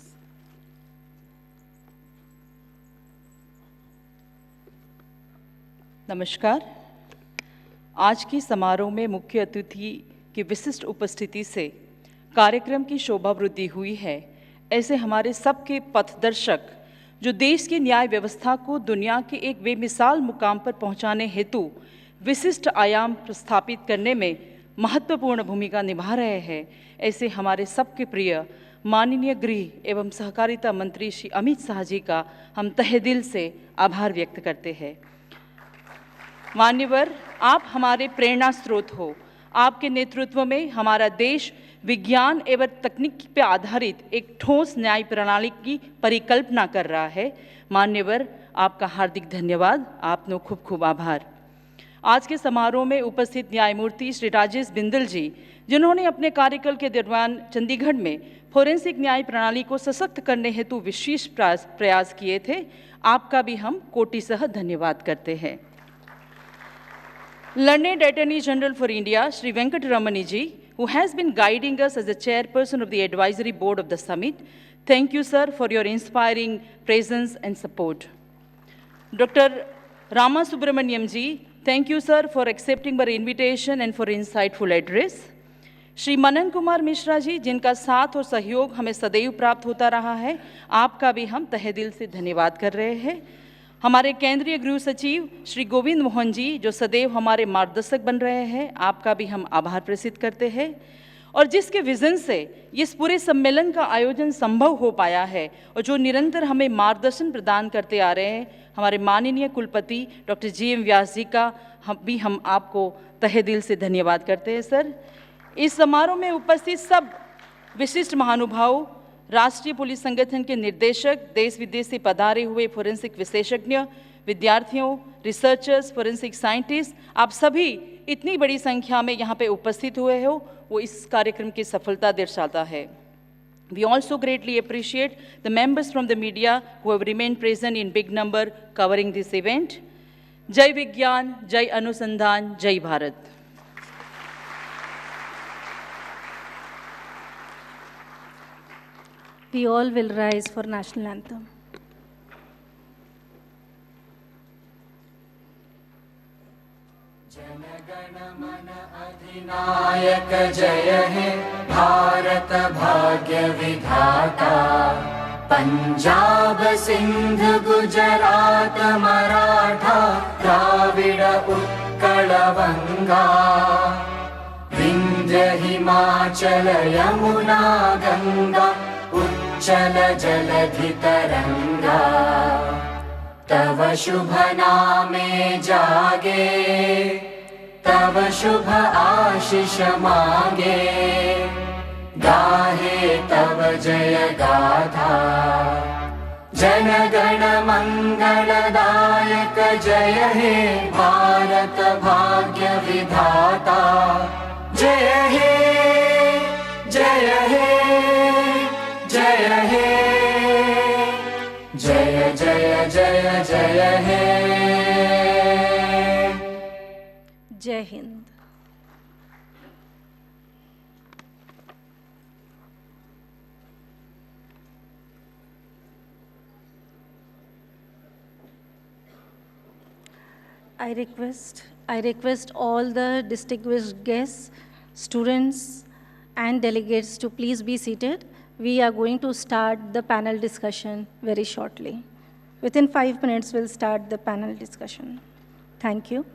नमस्कार। आज की समारोह में मुख्य अतिथि की विशिष्ट उपस्थिति से कार्यक्रम की शोभा वृद्धि हुई है। ऐसे हमारे सबके पथदर्शक जो देश की न्याय व्यवस्था को दुनिया के एक बेमिसाल मुकाम पर पहुंचाने हेतु विशिष्ट आयाम प्रस्थापित करने में महत्वपूर्ण भूमिका निभा रहे हैं, ऐसे हमारे सबके प्रिय माननीय गृह एवं सहकारिता मंत्री श्री अमित शाह जी का हम तहे दिल से आभार व्यक्त करते हैं। मान्यवर, आप हमारे प्रेरणा स्रोत हो। आपके नेतृत्व में हमारा देश विज्ञान एवं तकनीक पर आधारित एक ठोस न्याय प्रणाली की परिकल्पना कर रहा है। मान्यवर, आपका हार्दिक धन्यवाद, आपनो खूब खूब आभार। आज के समारोह में उपस्थित न्यायमूर्ति श्री राजेश बिंदल जी, जिन्होंने अपने कार्यकाल के दौरान चंडीगढ़ में फोरेंसिक न्याय प्रणाली को सशक्त करने हेतु विशेष प्रयास किए थे, आपका भी हम कोटिशः धन्यवाद करते हैं। Learned Attorney General for India, Shri Venkataramani ji, who has been guiding us as the chairperson of the advisory board of the summit. Thank you, sir, for your inspiring presence and support. Dr. Rama Subramaniam ji, thank you, sir, for accepting our invitation and for insightful address. Shri Manan Kumar Mishra ji, जिनका साथ और सहयोग हमें सदैव प्राप्त होता रहा है, आपका भी हम तहे दिल से धन्यवाद कर रहे हैं। हमारे केंद्रीय गृह सचिव श्री गोविंद मोहन जी, जो सदैव हमारे मार्गदर्शक बन रहे हैं, आपका भी हम आभार प्रकट करते हैं। और जिसके विजन से इस पूरे सम्मेलन का आयोजन संभव हो पाया है और जो निरंतर हमें मार्गदर्शन प्रदान करते आ रहे हैं, हमारे माननीय कुलपति डॉक्टर GM व्यास जी का हम आपको तहे दिल से धन्यवाद करते हैं। सर, इस समारोह में उपस्थित सब विशिष्ट महानुभाव, राष्ट्रीय पुलिस संगठन के निर्देशक, देश विदेश से पधारे हुए फोरेंसिक विशेषज्ञ, विद्यार्थियों, रिसर्चर्स, फोरेंसिक साइंटिस्ट, आप सभी इतनी बड़ी संख्या में यहाँ पे उपस्थित हुए हो, वो इस कार्यक्रम की सफलता दर्शाता है। We also greatly appreciate the members from the media who have remained present in big number covering this event. जय विज्ञान, जय अनुसंधान, जय Bharat. We all will rise for national anthem. अधिनायक जय हे भारत भाग्य विधाता, पंजाब सिंध गुजरात मराठा द्राविड उत्कल बंगा, विंध्य हिमाचल यमुना गंगा उच्चल जलधि तरंगा, तव शुभ नामे जागे, तव शुभ आशीष मांगे, गाहे तव जय गाथा, जन गण मंगलदायक जय हे भारत भाग्य विधाता, जय हे जय हे जय हे जय जय जय जय हे। जय Hind. I request all the distinguished guests, students, and delegates to please be seated. We are going to start the panel discussion very shortly. Within 5 minutes, we'll start the panel discussion. Thank you.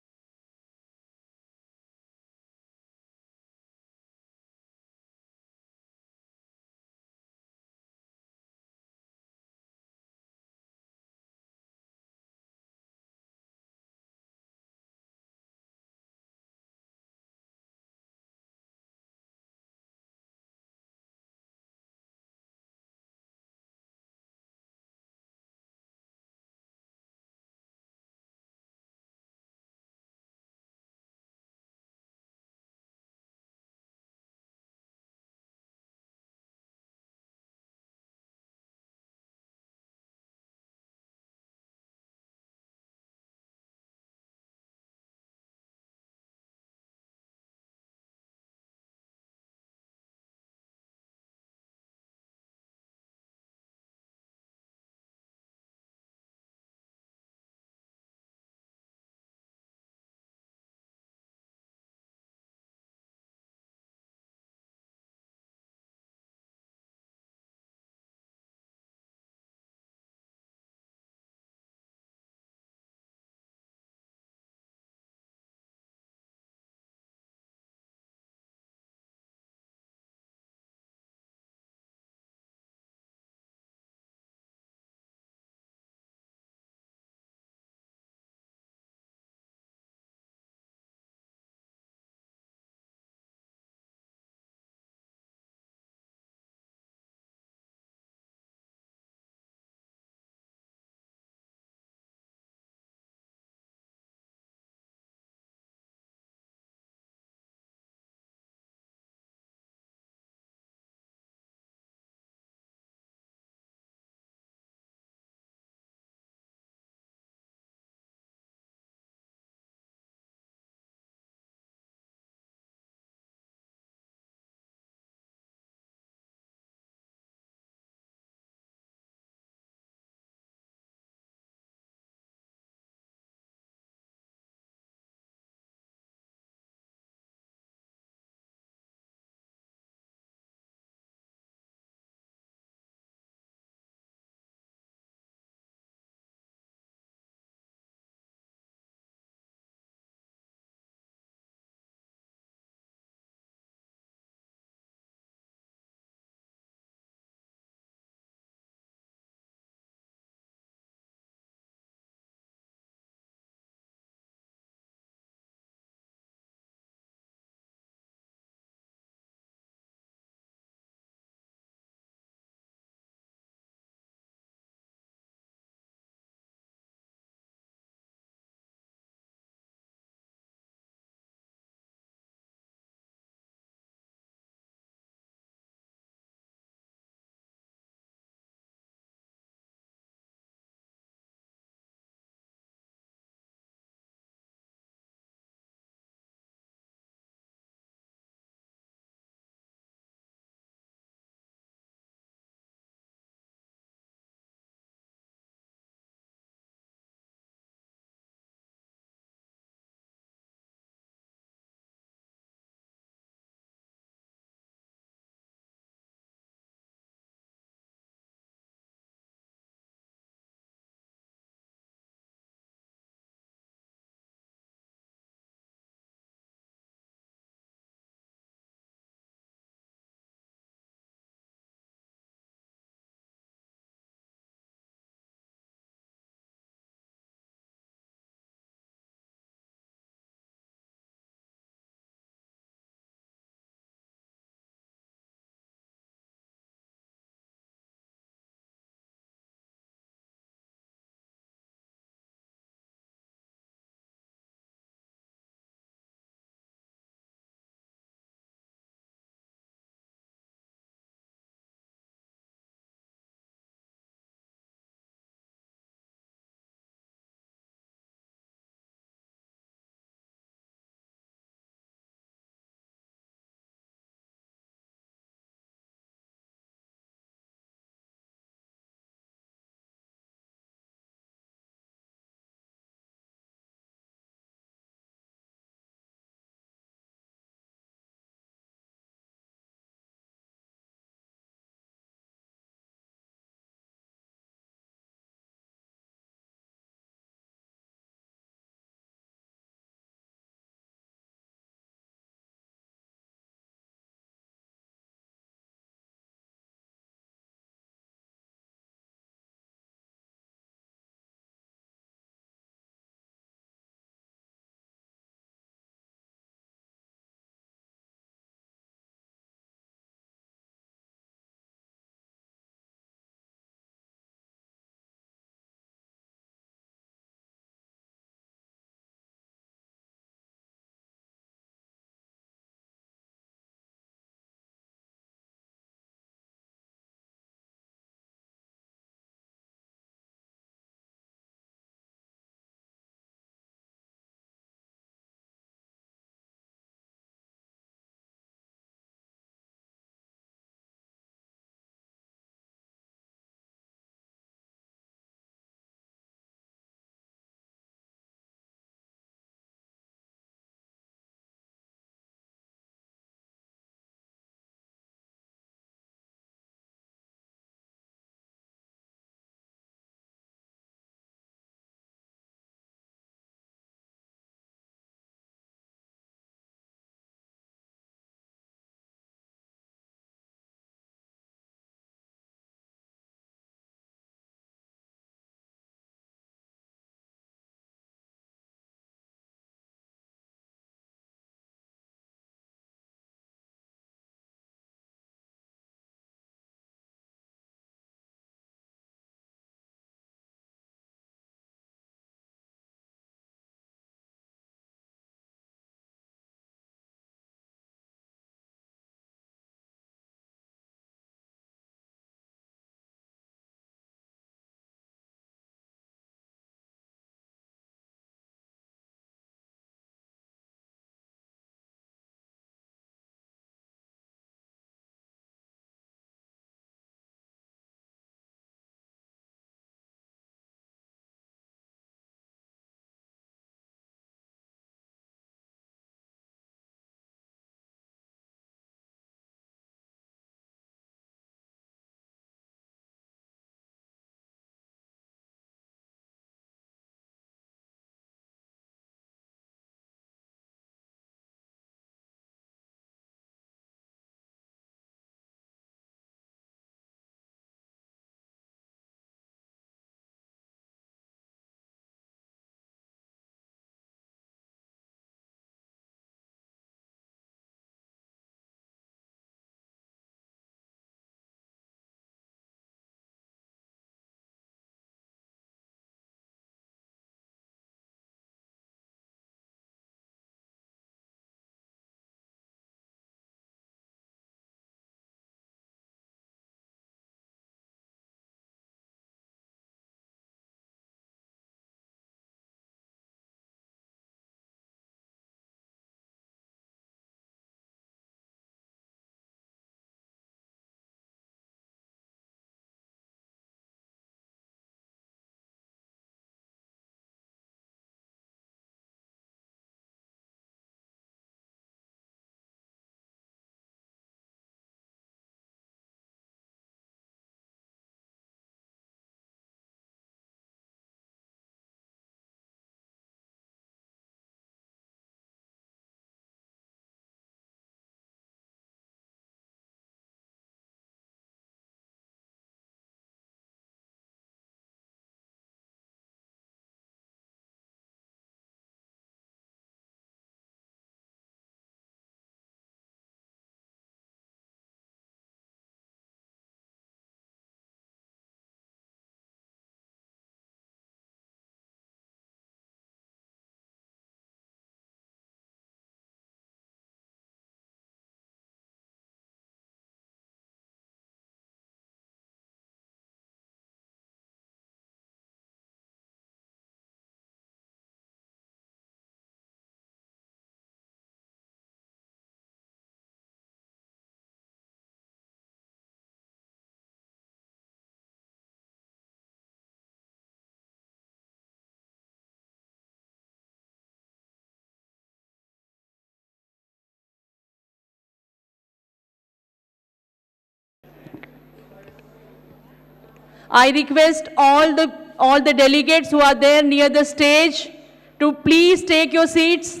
I request all the delegates who are there near the stage to please take your seats.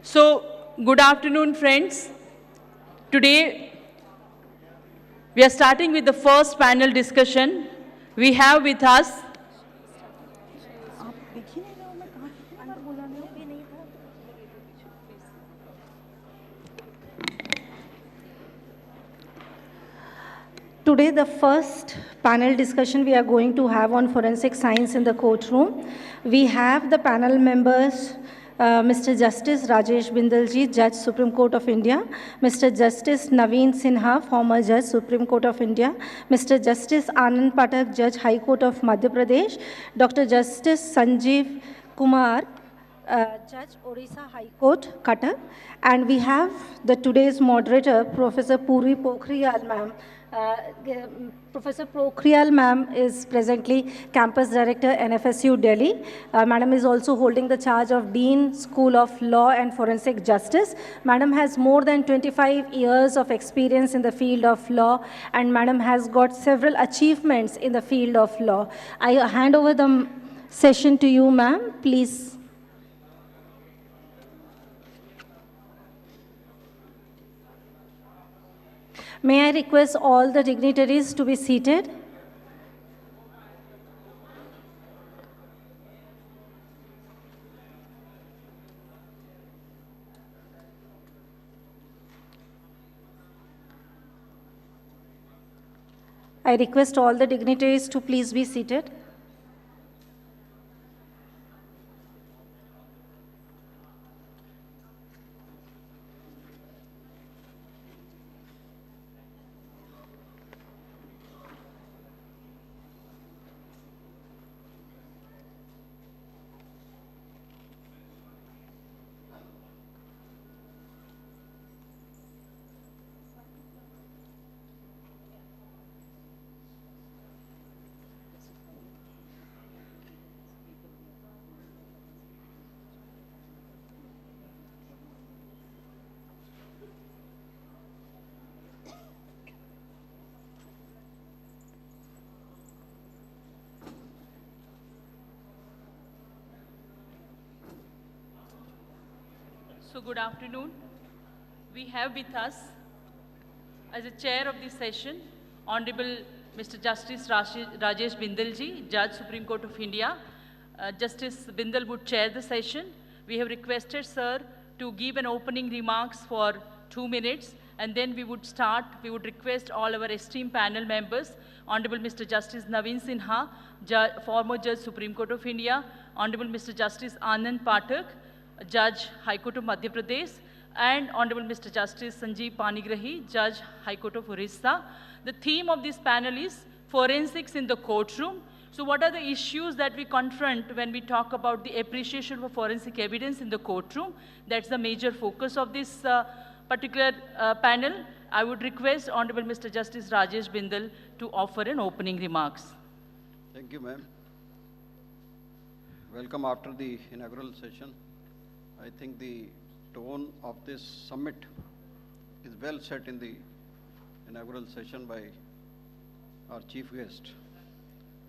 So, good afternoon, friends. Today, we are starting with the first panel discussion. We have with us Today, the first panel discussion we are going to have on forensic science in the courtroom. We have the panel members, Mr. Justice Rajesh Bindalji, Judge, Supreme Court of India, Mr. Justice Naveen Sinha, former Judge, Supreme Court of India, Mr. Justice Anand Pathak, Judge, High Court of Madhya Pradesh, Dr. Justice Sanjeev Kumar, Judge, Odisha High Court, Cuttack, and we have the today's moderator, Professor Puri Pokhriyal, ma'am. Professor Pokhriyal, ma'am, is presently Campus Director, NFSU, Delhi. Madam is also holding the charge of Dean, School of Law and Forensic Justice. Madam has more than 25 years of experience in the field of law, and Madam has got several achievements in the field of law. I hand over the session to you, ma'am. Please. May I request all the dignitaries to be seated? I request all the dignitaries to please be seated. So good afternoon. We have with us, as a chair of this session, Honorable Mr. Justice Rajesh Bindalji, Judge, Supreme Court of India. Justice Bindal would chair the session. We have requested, sir, to give an opening remarks for 2 minutes, and then we would start. We would request all our esteemed panel members, Honorable Mr. Justice Naveen Sinha, former Judge, Supreme Court of India, Honorable Mr. Justice Anand Pathak, Judge, High Court of Madhya Pradesh, and Honorable Mr. Justice Sanjeev Panigrahi, Judge, High Court of Orissa. The theme of this panel is forensics in the courtroom. So what are the issues that we confront when we talk about the appreciation of forensic evidence in the courtroom? That's the major focus of this particular panel. I would request Honorable Mr. Justice Rajesh Bindal to offer an opening remarks. Thank you, ma'am. Welcome after the inaugural session. I think the tone of this summit is well set in the inaugural session by our chief guest.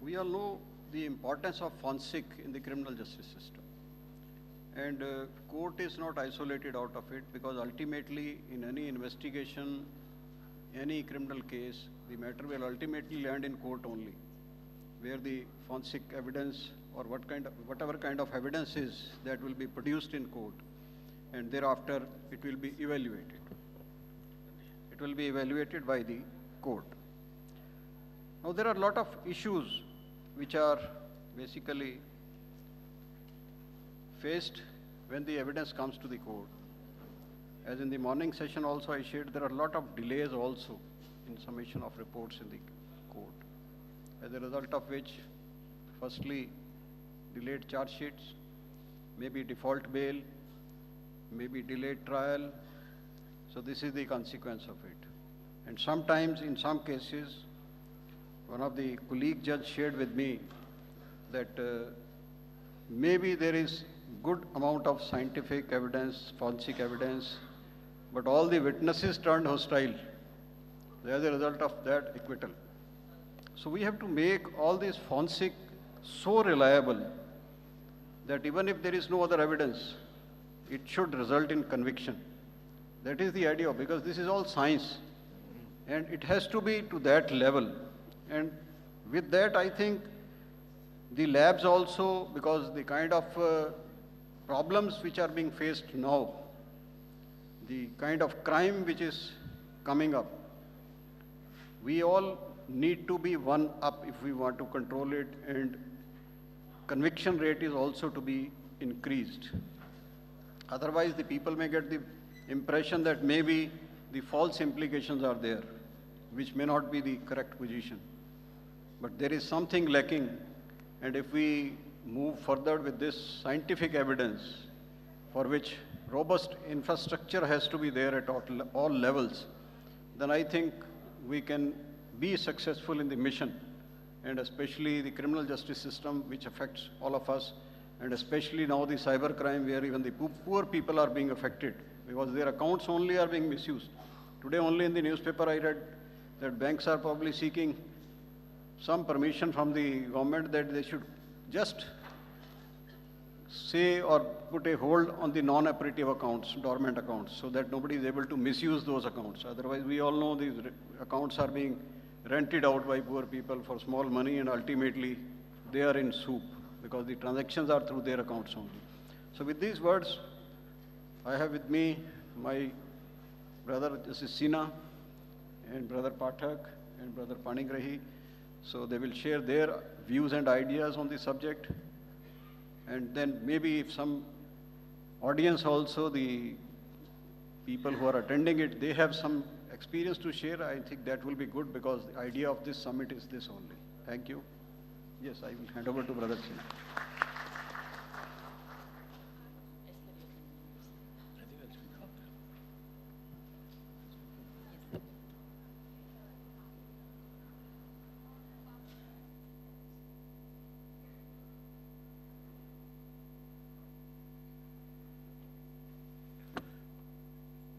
We all know the importance of forensic in the criminal justice system. And court is not isolated out of it, because ultimately in any investigation, any criminal case, the matter will ultimately land in court only, where the forensic evidence or whatever kind of evidence is that will be produced in court, and thereafter it will be evaluated. It will be evaluated by the court. Now there are a lot of issues which are basically faced when the evidence comes to the court. As in the morning session also I shared, there are a lot of delays also in submission of reports in the court, as a result of which, firstly, delayed charge sheets, maybe default bail, maybe delayed trial. So this is the consequence of it. And sometimes, in some cases, one of the colleague judge shared with me that maybe there is good amount of scientific evidence, forensic evidence, but all the witnesses turned hostile. As a result of that acquittal. So we have to make all these forensic so reliable that even if there is no other evidence, it should result in conviction. That is the idea, because this is all science. And it has to be to that level. And with that, I think the labs also, because the kind of problems which are being faced now, the kind of crime which is coming up, we all need to be one up if we want to control it, and conviction rate is also to be increased. Otherwise, the people may get the impression that maybe the false implications are there, which may not be the correct position. But there is something lacking, and if we move further with this scientific evidence, for which robust infrastructure has to be there at all levels, then I think we can be successful in the mission, and especially the criminal justice system, which affects all of us, and especially now the cyber crime, where even the poor people are being affected, because their accounts only are being misused. Today only in the newspaper I read that banks are probably seeking some permission from the government that they should just say or put a hold on the non-operative accounts, dormant accounts, so that nobody is able to misuse those accounts. Otherwise, we all know these accounts are being rented out by poor people for small money, and ultimately they are in soup because the transactions are through their accounts only. So with these words, I have with me my brother Justice Sina and brother Pathak and brother Panigrahi. So they will share their views and ideas on the subject. And then maybe if some audience also, the people who are attending it, they have some experience to share, I think that will be good, because the idea of this summit is this only. Thank you. Yes, I will hand over to Brother Sina.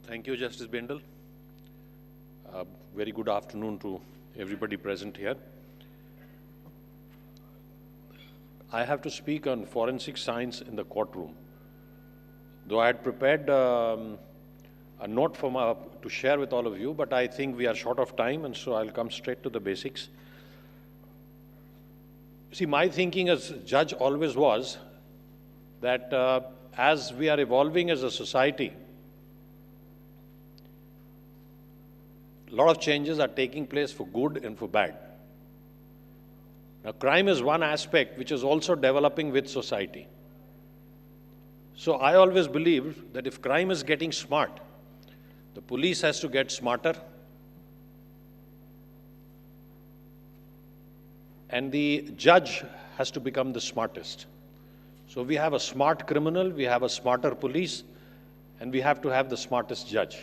Thank you, Justice Bindal. Very good afternoon to everybody present here. I have to speak on forensic science in the courtroom. Though I had prepared a note to share with all of you, but I think we are short of time, and so I'll come straight to the basics. See, my thinking as judge always was that as we are evolving as a society, a lot of changes are taking place for good and for bad. Now, crime is one aspect which is also developing with society. So I always believed that if crime is getting smart, the police has to get smarter, and the judge has to become the smartest. So we have a smart criminal, we have a smarter police, and we have to have the smartest judge.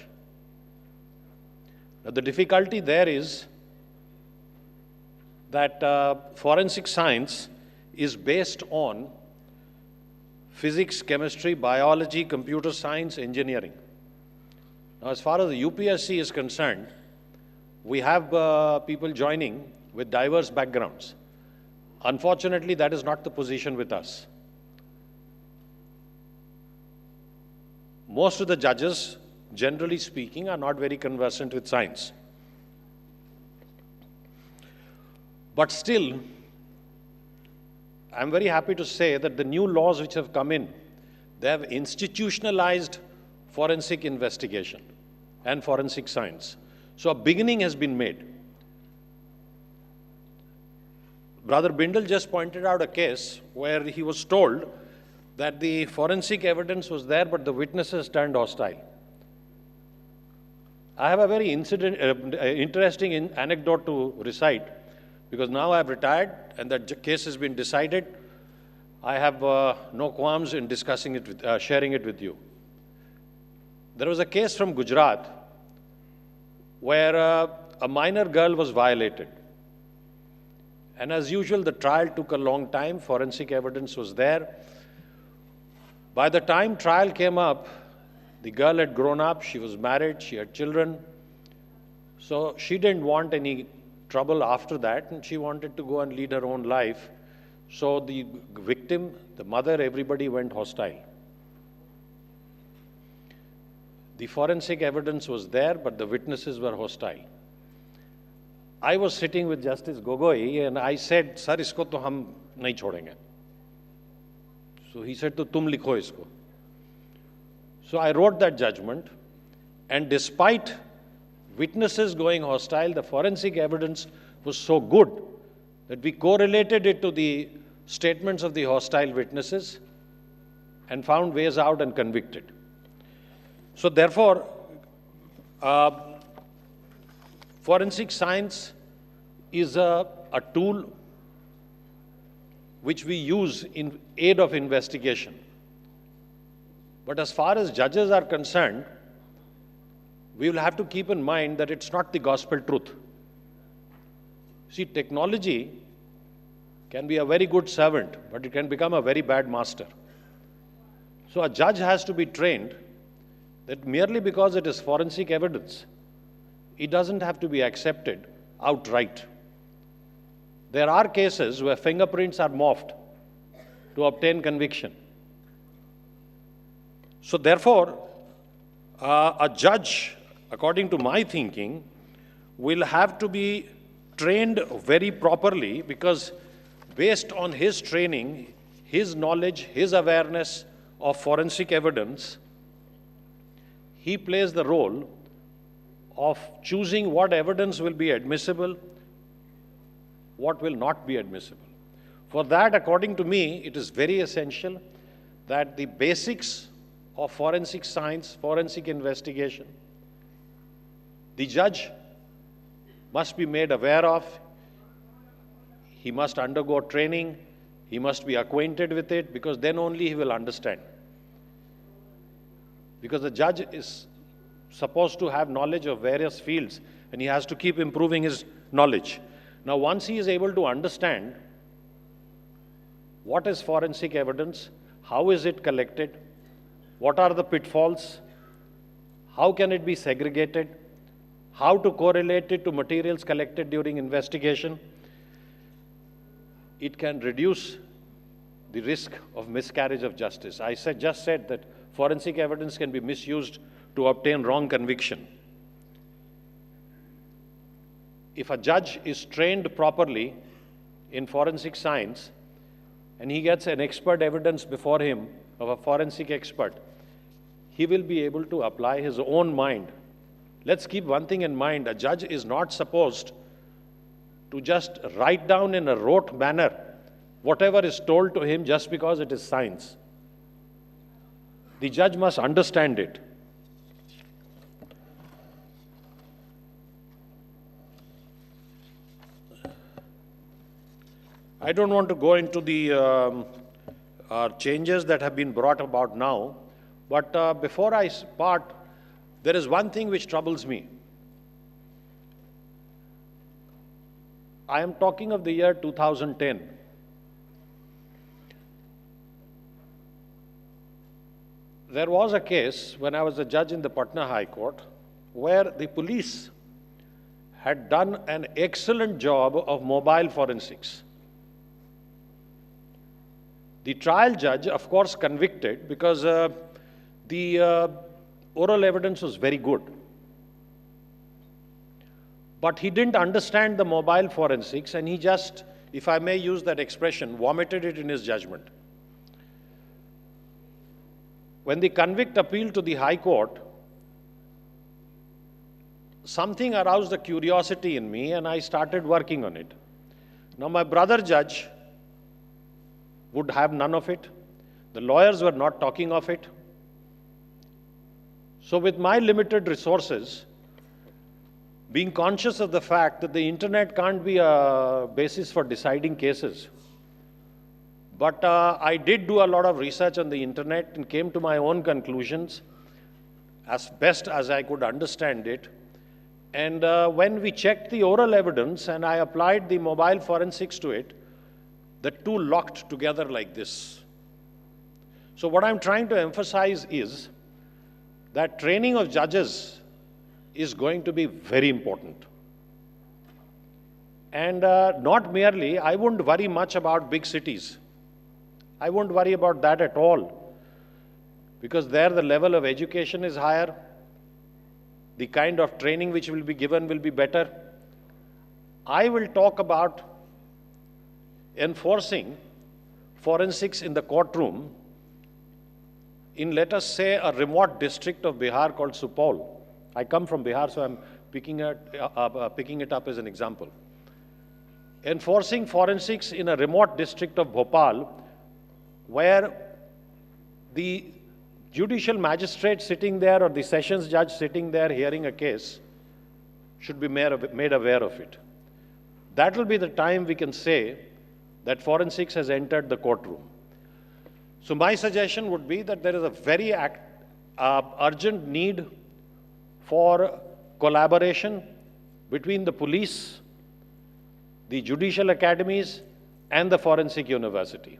Now, the difficulty there is that forensic science is based on physics, chemistry, biology, computer science, engineering. Now, as far as the UPSC is concerned, we have people joining with diverse backgrounds. Unfortunately, that is not the position with us. Most of the judges, generally speaking, are not very conversant with science. But still, I'm very happy to say that the new laws which have come in, they have institutionalized forensic investigation and forensic science. So a beginning has been made. Brother Bindal just pointed out a case where he was told that the forensic evidence was there, but the witnesses turned hostile. I have a very interesting anecdote to recite, because now I have retired and that case has been decided. I have no qualms in discussing it, sharing it with you. There was a case from Gujarat where a minor girl was violated. And as usual, the trial took a long time. Forensic evidence was there. By the time trial came up, the girl had grown up, she was married, she had children. So she didn't want any trouble after that, and she wanted to go and lead her own life. So the victim, the mother, everybody went hostile. The forensic evidence was there, but the witnesses were hostile. I was sitting with Justice Gogoi and I said, "Sir, isko to hum nahi chhodenge." So he said, "To tum likho isko." So I wrote that judgment, and despite witnesses going hostile, the forensic evidence was so good that we correlated it to the statements of the hostile witnesses and found ways out and convicted. So therefore, forensic science is a tool which we use in aid of investigation. But as far as judges are concerned, we will have to keep in mind that it's not the gospel truth. See, technology can be a very good servant, but it can become a very bad master. So a judge has to be trained that merely because it is forensic evidence, it doesn't have to be accepted outright. There are cases where fingerprints are morphed to obtain conviction. So therefore, a judge, according to my thinking, will have to be trained very properly, because based on his training, his knowledge, his awareness of forensic evidence, he plays the role of choosing what evidence will be admissible, what will not be admissible. For that, according to me, it is very essential that the basics of forensic science, forensic investigation, the judge must be made aware of. He must undergo training. He must be acquainted with it, because then only he will understand. Because the judge is supposed to have knowledge of various fields, and he has to keep improving his knowledge. Now, once he is able to understand what is forensic evidence, how is it collected, what are the pitfalls, how can it be segregated, how to correlate it to materials collected during investigation, it can reduce the risk of miscarriage of justice. I just said that forensic evidence can be misused to obtain wrong conviction. If a judge is trained properly in forensic science and he gets an expert evidence before him of a forensic expert, he will be able to apply his own mind. Let's keep one thing in mind: a judge is not supposed to just write down in a rote manner whatever is told to him just because it is science. The judge must understand it. I don't want to go into the changes that have been brought about now, but before I start, there is one thing which troubles me. I am talking of the year 2010. There was a case when I was a judge in the Patna High Court where the police had done an excellent job of mobile forensics. The trial judge, of course, convicted because the oral evidence was very good. But he didn't understand the mobile forensics, and he just, if I may use that expression, vomited it in his judgment. When the convict appealed to the High Court, something aroused a curiosity in me, and I started working on it. Now, my brother judge would have none of it. The lawyers were not talking of it. So with my limited resources, being conscious of the fact that the internet can't be a basis for deciding cases, but I did do a lot of research on the internet and came to my own conclusions as best as I could understand it. And when we checked the oral evidence and I applied the mobile forensics to it, the two locked together like this. So what I'm trying to emphasize is that training of judges is going to be very important. And not merely, I wouldn't worry much about big cities. I wouldn't worry about that at all, because there the level of education is higher, the kind of training which will be given will be better. I will talk about enforcing forensics in the courtroom in, let us say, a remote district of Bihar called Supaul. I come from Bihar, so I'm picking it up as an example. Enforcing forensics in a remote district of Bhopal, where the judicial magistrate sitting there or the sessions judge sitting there hearing a case should be made aware of it. That will be the time we can say that forensics has entered the courtroom. So my suggestion would be that there is a very urgent need for collaboration between the police, the judicial academies, and the forensic university.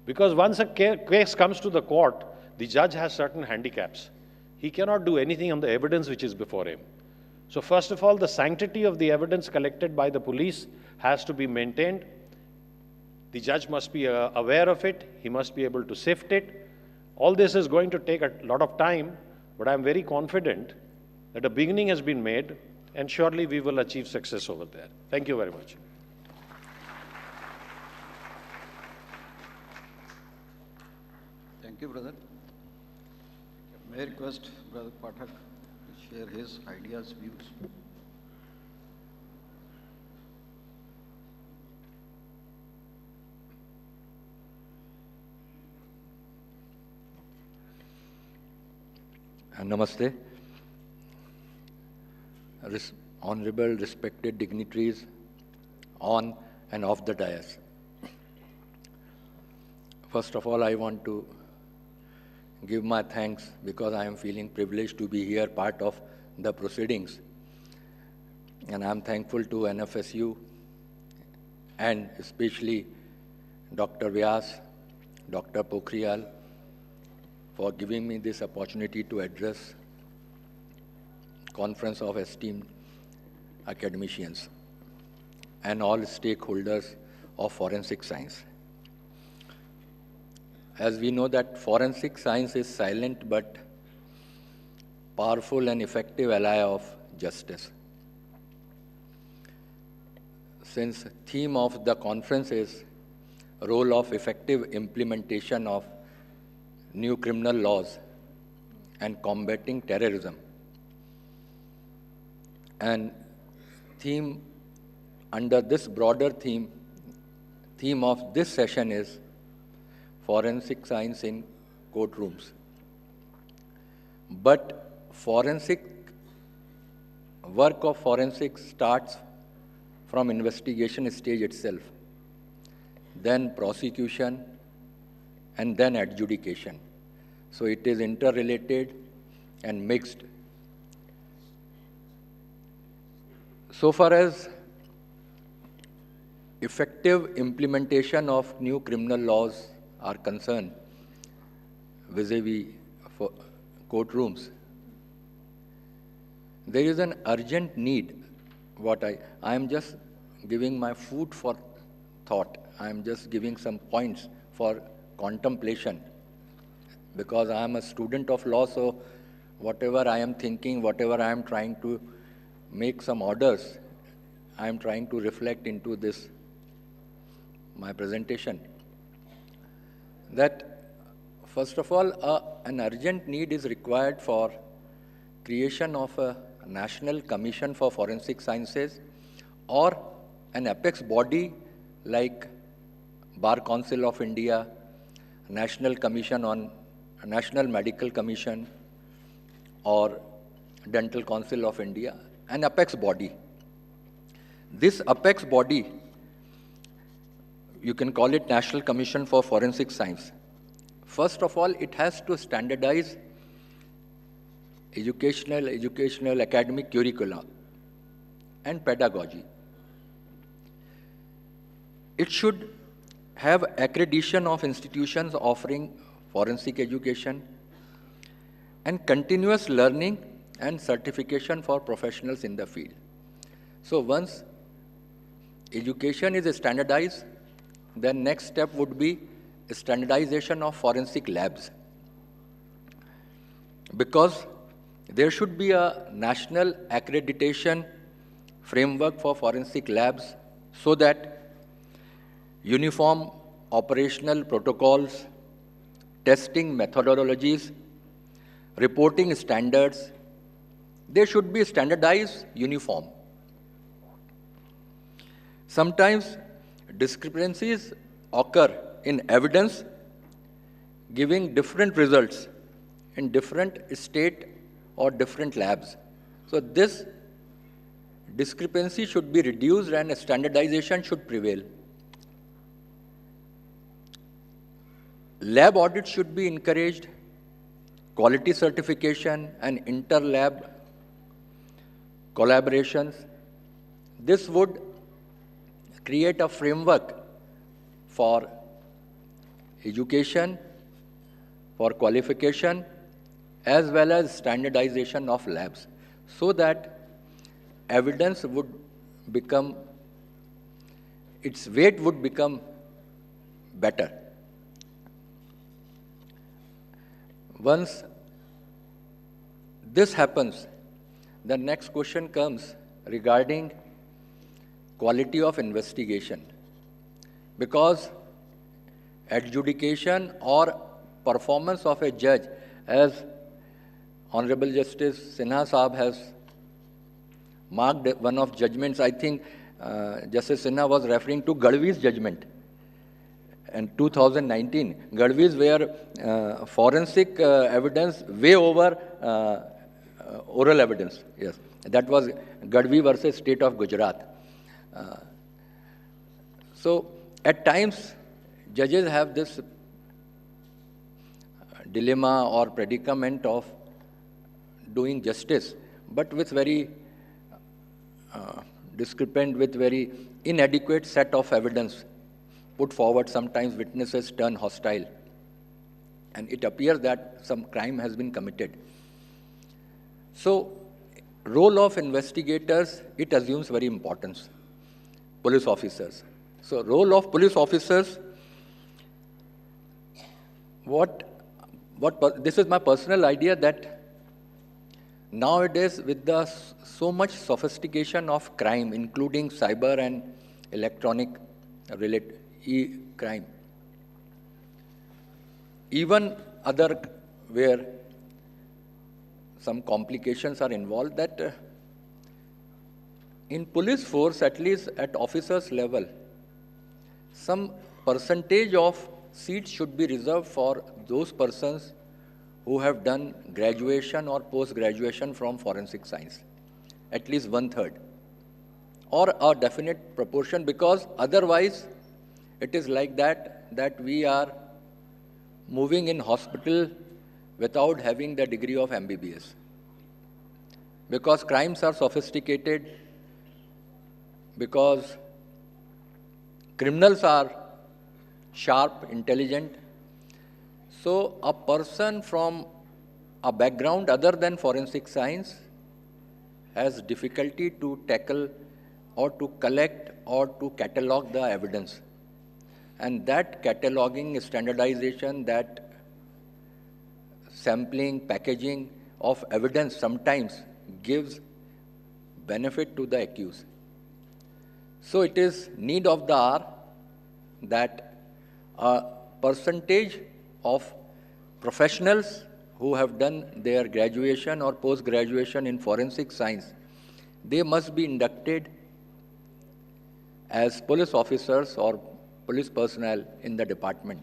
Because once a case comes to the court, the judge has certain handicaps. He cannot do anything on the evidence which is before him. So first of all, the sanctity of the evidence collected by the police has to be maintained. The judge must be aware of it. He must be able to sift it. All this is going to take a lot of time, but I'm very confident that a beginning has been made, and surely we will achieve success over there. Thank you very much. Thank you, brother. May I request Brother Pathak to share his ideas, views? Namaste. Honorable, respected dignitaries on and off the dais. First of all, I want to give my thanks because I am feeling privileged to be here, part of the proceedings. And I'm thankful to NFSU and especially Dr. Vyas, Dr. Pokhriyal, for giving me this opportunity to address conference of esteemed academicians and all stakeholders of forensic science. As we know that forensic science is silent but powerful and effective ally of justice. Since theme of the conference is role of effective implementation of new criminal laws and combating terrorism. And theme under this broader theme of this session is forensic science in courtrooms. But work of forensics starts from investigation stage itself, then prosecution, and then adjudication. So it is interrelated and mixed. So far as effective implementation of new criminal laws are concerned, vis-a-vis for courtrooms, there is an urgent need. I am just giving my food for thought. I am just giving some points for contemplation, because I am a student of law, so whatever I am thinking, whatever I am trying to make some orders, I am trying to reflect into this, my presentation. That, first of all, an urgent need is required for creation of a National Commission for Forensic Sciences or an apex body like Bar Council of India, National Medical Commission, or Dental Council of India, an apex body. This apex body, you can call it National Commission for Forensic Science. First of all, it has to standardize educational academic curricula, and pedagogy. It should have accreditation of institutions offering forensic education and continuous learning and certification for professionals in the field. So once education is standardized, then next step would be standardization of forensic labs. Because there should be a national accreditation framework for forensic labs so that uniform operational protocols, testing methodologies, reporting standards, they should be standardized, uniform. Sometimes discrepancies occur in evidence giving different results in different state or different labs. So this discrepancy should be reduced and standardization should prevail. Lab audits should be encouraged, quality certification and inter-lab collaborations. This would create a framework for education, for qualification, as well as standardization of labs, so that evidence would become, its weight would become better. Once this happens, the next question comes regarding quality of investigation. Because adjudication or performance of a judge, as Honorable Justice Sinha Saab has marked one of judgments, I think Justice Sinha was referring to Gadvi's judgment. In 2019, Gadvi's were forensic evidence way over oral evidence. Yes, that was Gadvi versus State of Gujarat. So at times, judges have this dilemma or predicament of doing justice, but with very discrepant, with very inadequate set of evidence put forward. Sometimes witnesses turn hostile, and it appears that some crime has been committed. So, role of investigators, it assumes very importance. Police officers. So, role of police officers, this is my personal idea, that nowadays with the so much sophistication of crime, including cyber and electronic related crime, even other where some complications are involved, that in police force, at least at officers level, some percentage of seats should be reserved for those persons who have done graduation or post-graduation from forensic science, at least 1/3, or a definite proportion, because otherwise it is like that we are moving in hospital without having the degree of MBBS. Because crimes are sophisticated, because criminals are sharp, intelligent. So a person from a background other than forensic science has difficulty to tackle or to collect or to catalog the evidence. And that cataloging, standardization, that sampling, packaging of evidence sometimes gives benefit to the accused. So it is need of the hour that a percentage of professionals who have done their graduation or post-graduation in forensic science, they must be inducted as police officers or police personnel in the department,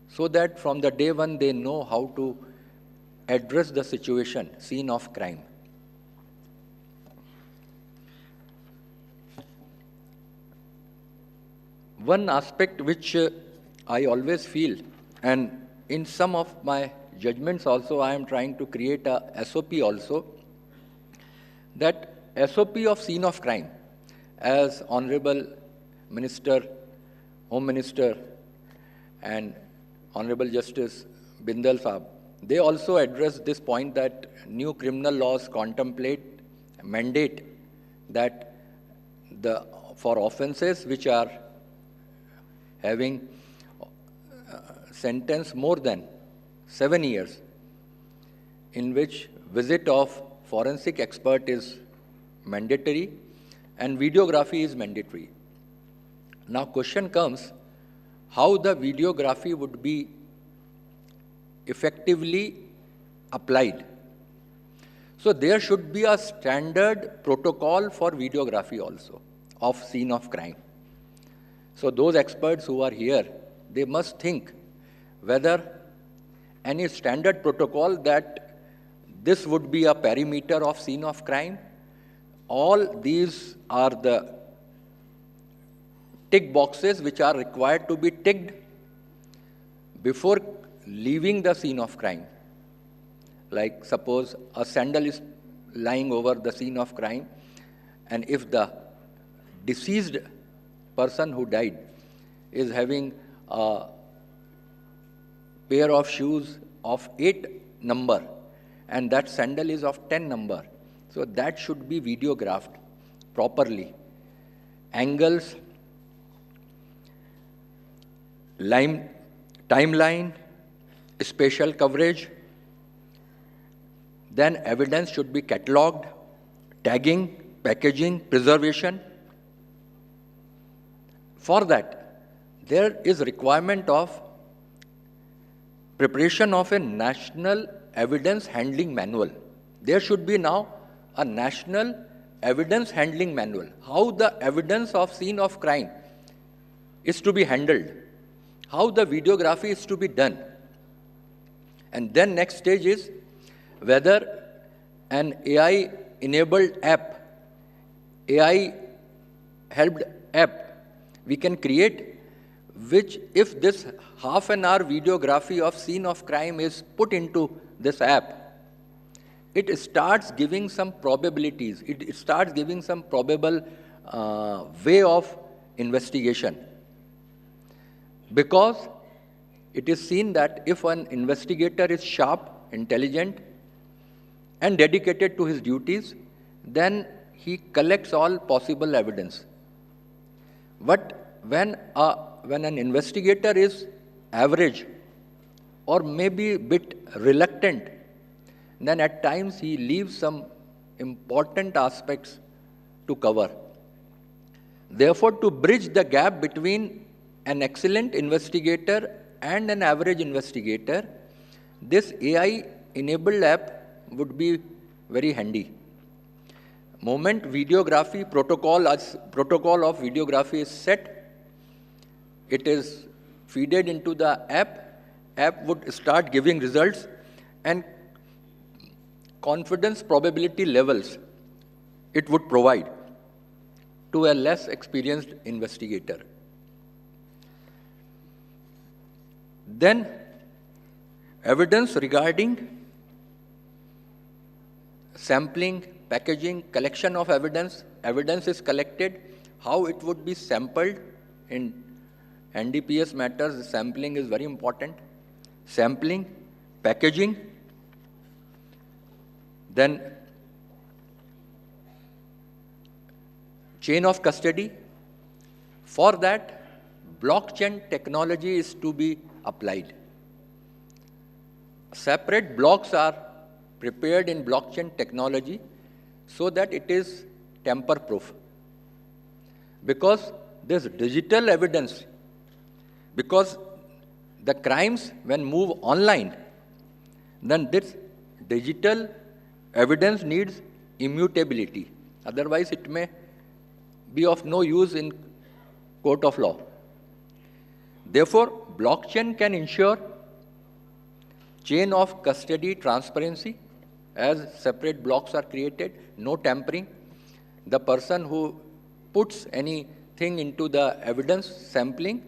so that from the day one they know how to address the situation, scene of crime. One aspect which I always feel, and in some of my judgments also, I am trying to create a SOP also, that SOP of scene of crime, as Honorable Minister, Home Minister, and Honorable Justice Bindal Saab, they also address this point that new criminal laws mandate that for offences which are having sentence more than 7 years, in which visit of forensic expert is mandatory and videography is mandatory. Now question comes, how the videography would be effectively applied. So there should be a standard protocol for videography also of scene of crime. So those experts who are here, they must think whether any standard protocol that this would be a perimeter of scene of crime. All these are the tick boxes which are required to be ticked before leaving the scene of crime. Like suppose a sandal is lying over the scene of crime, and if the deceased person who died is having a pair of shoes of 8 number and that sandal is of 10 number, so that should be videographed properly. Angles, timeline, spatial coverage. Then evidence should be catalogued, tagging, packaging, preservation. For that, there is requirement of preparation of a national evidence handling manual. There should be now a national evidence handling manual. How the evidence of scene of crime is to be handled, how the videography is to be done. And then next stage is whether an AI-enabled app, AI-helped app, we can create, which if this half-an-hour videography of scene of crime is put into this app, it starts giving some probabilities, it starts giving some probable way of investigation. Because it is seen that if an investigator is sharp, intelligent, and dedicated to his duties, then he collects all possible evidence. But when an investigator is average or maybe a bit reluctant, then at times he leaves some important aspects to cover. Therefore, to bridge the gap between an excellent investigator and an average investigator, this AI-enabled app would be very handy. Moment videography protocol of videography is set, it is feeded into the app would start giving results, and confidence probability levels it would provide to a less experienced investigator. Then evidence regarding sampling, packaging, collection of evidence. Evidence is collected, how it would be sampled. In NDPS matters, sampling is very important. Sampling, packaging, then chain of custody. For that, blockchain technology is to be applied. Separate blocks are prepared in blockchain technology so that it is tamper-proof. Because this digital evidence, because the crimes when move online, then this digital evidence needs immutability. Otherwise, it may be of no use in court of law. Therefore, blockchain can ensure chain of custody transparency, as separate blocks are created, no tampering. The person who puts anything into the evidence sampling,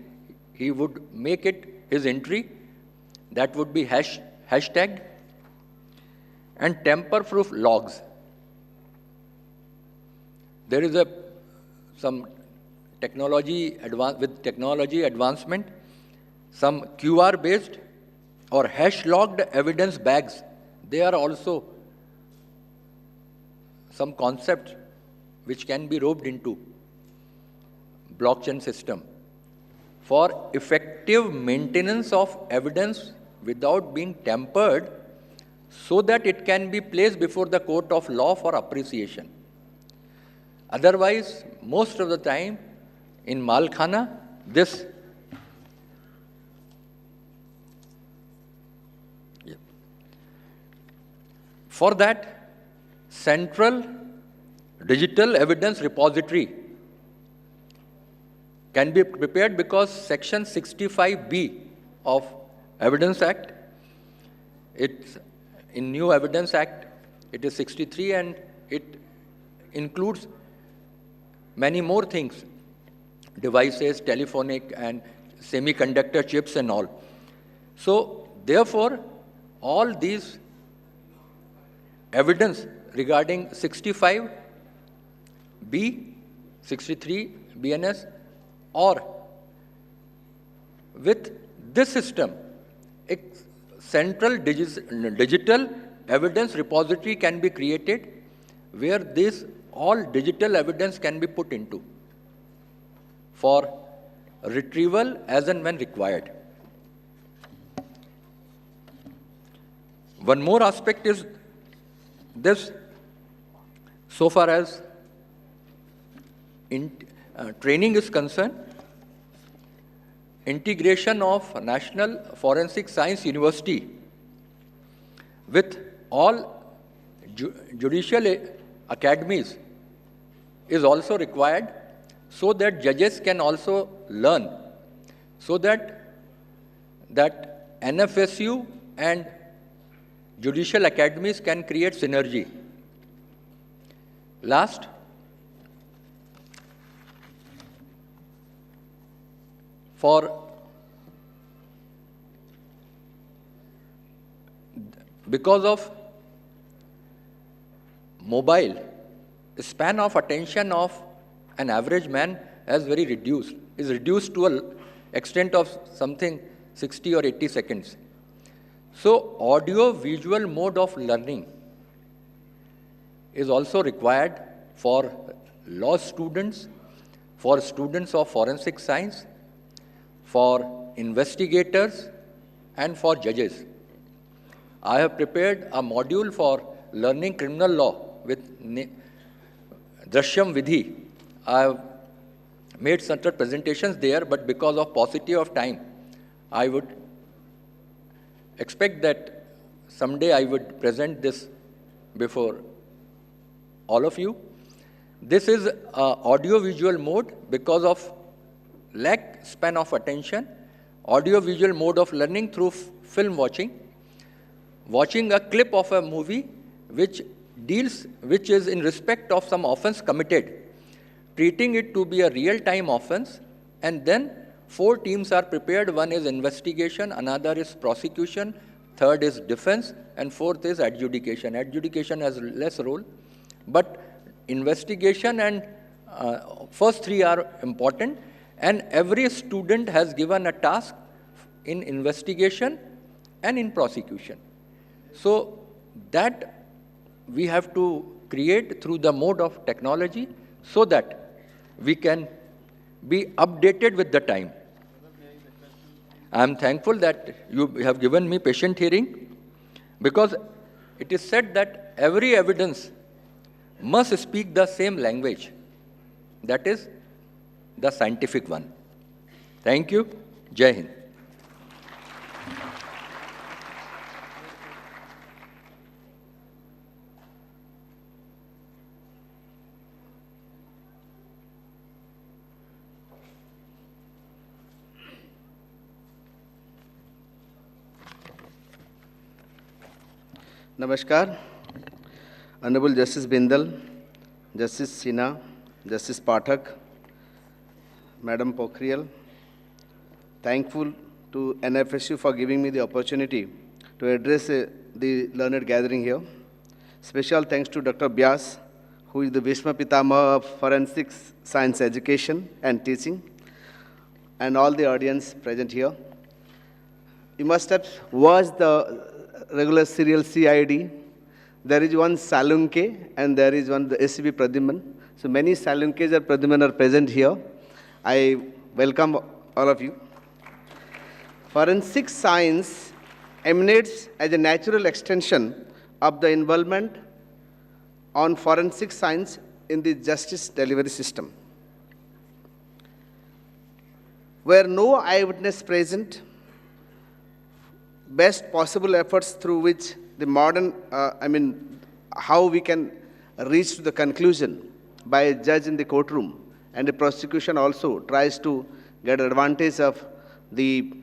he would make it his entry. That would be hashed hashtagged, and tamper-proof logs. There is some technology advancement, some QR-based or hash-logged evidence bags. They are also some concepts which can be roped into blockchain system for effective maintenance of evidence without being tampered, so that it can be placed before the court of law for appreciation. Otherwise, most of the time in Malkhana, this for that, central digital evidence repository can be prepared, because Section 65B of Evidence Act, it's in New Evidence Act, it is 63, and it includes many more things, devices, telephonic and semiconductor chips and all. So, therefore, all these evidence regarding 65B, 63 BNS, or with this system, a central digital evidence repository can be created, where this all digital evidence can be put into for retrieval as and when required. One more aspect is this, so far as training is concerned, integration of National Forensic Science University with all judicial academies is also required, so that judges can also learn, so that NFSU and judicial academies can create synergy. Last, because of mobile, the span of attention of an average man is reduced to an extent of something 60 or 80 seconds. So, audio-visual mode of learning is also required for law students, for students of forensic science, for investigators, and for judges. I have prepared a module for learning criminal law with Drishyam Vidhi. I have made certain presentations there, but because of paucity of time, I would expect that someday I would present this before all of you. This is audio-visual mode because of lack span of attention, audio-visual mode of learning through film watching a clip of a movie which is in respect of some offense committed, treating it to be a real-time offense, and then 4 teams are prepared. One is investigation, another is prosecution, third is defense, and fourth is adjudication. Adjudication has less role, but investigation and first 3 are important, and every student has given a task in investigation and in prosecution. So that we have to create through the mode of technology, so that we can be updated with the time. I am thankful that you have given me patient hearing, because it is said that every evidence must speak the same language, that is the scientific one. Thank you. Jai Hind. Namaskar. Honorable Justice Bindal, Justice Sinha, Justice Pathak, Madam Pokhriyal, thankful to NFSU for giving me the opportunity to address the learned gathering here. Special thanks to Dr. Vyas, who is the Bhishma Pitama of forensics science education and teaching, and all the audience present here. You must have watched the regular serial CID. There is one Salunke and there is one the SCP Pradyuman. So many Salunkes or Pradyuman are present here. I welcome all of you. Forensic science emanates as a natural extension of the involvement on forensic science in the justice delivery system. Where no eyewitness present, best possible efforts through which the modern, how we can reach to the conclusion by a judge in the courtroom, and the prosecution also tries to get advantage of the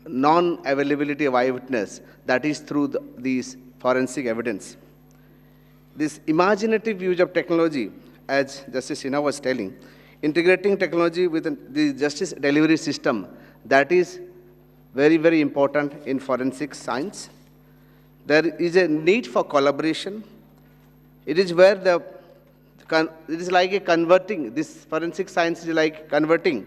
non-availability of eyewitness, that is through these forensic evidence. This imaginative use of technology, as Justice Sinha was telling, integrating technology with the justice delivery system, that is very, very important in forensic science. There is a need for collaboration. It is where it is like a converting, this forensic science is like converting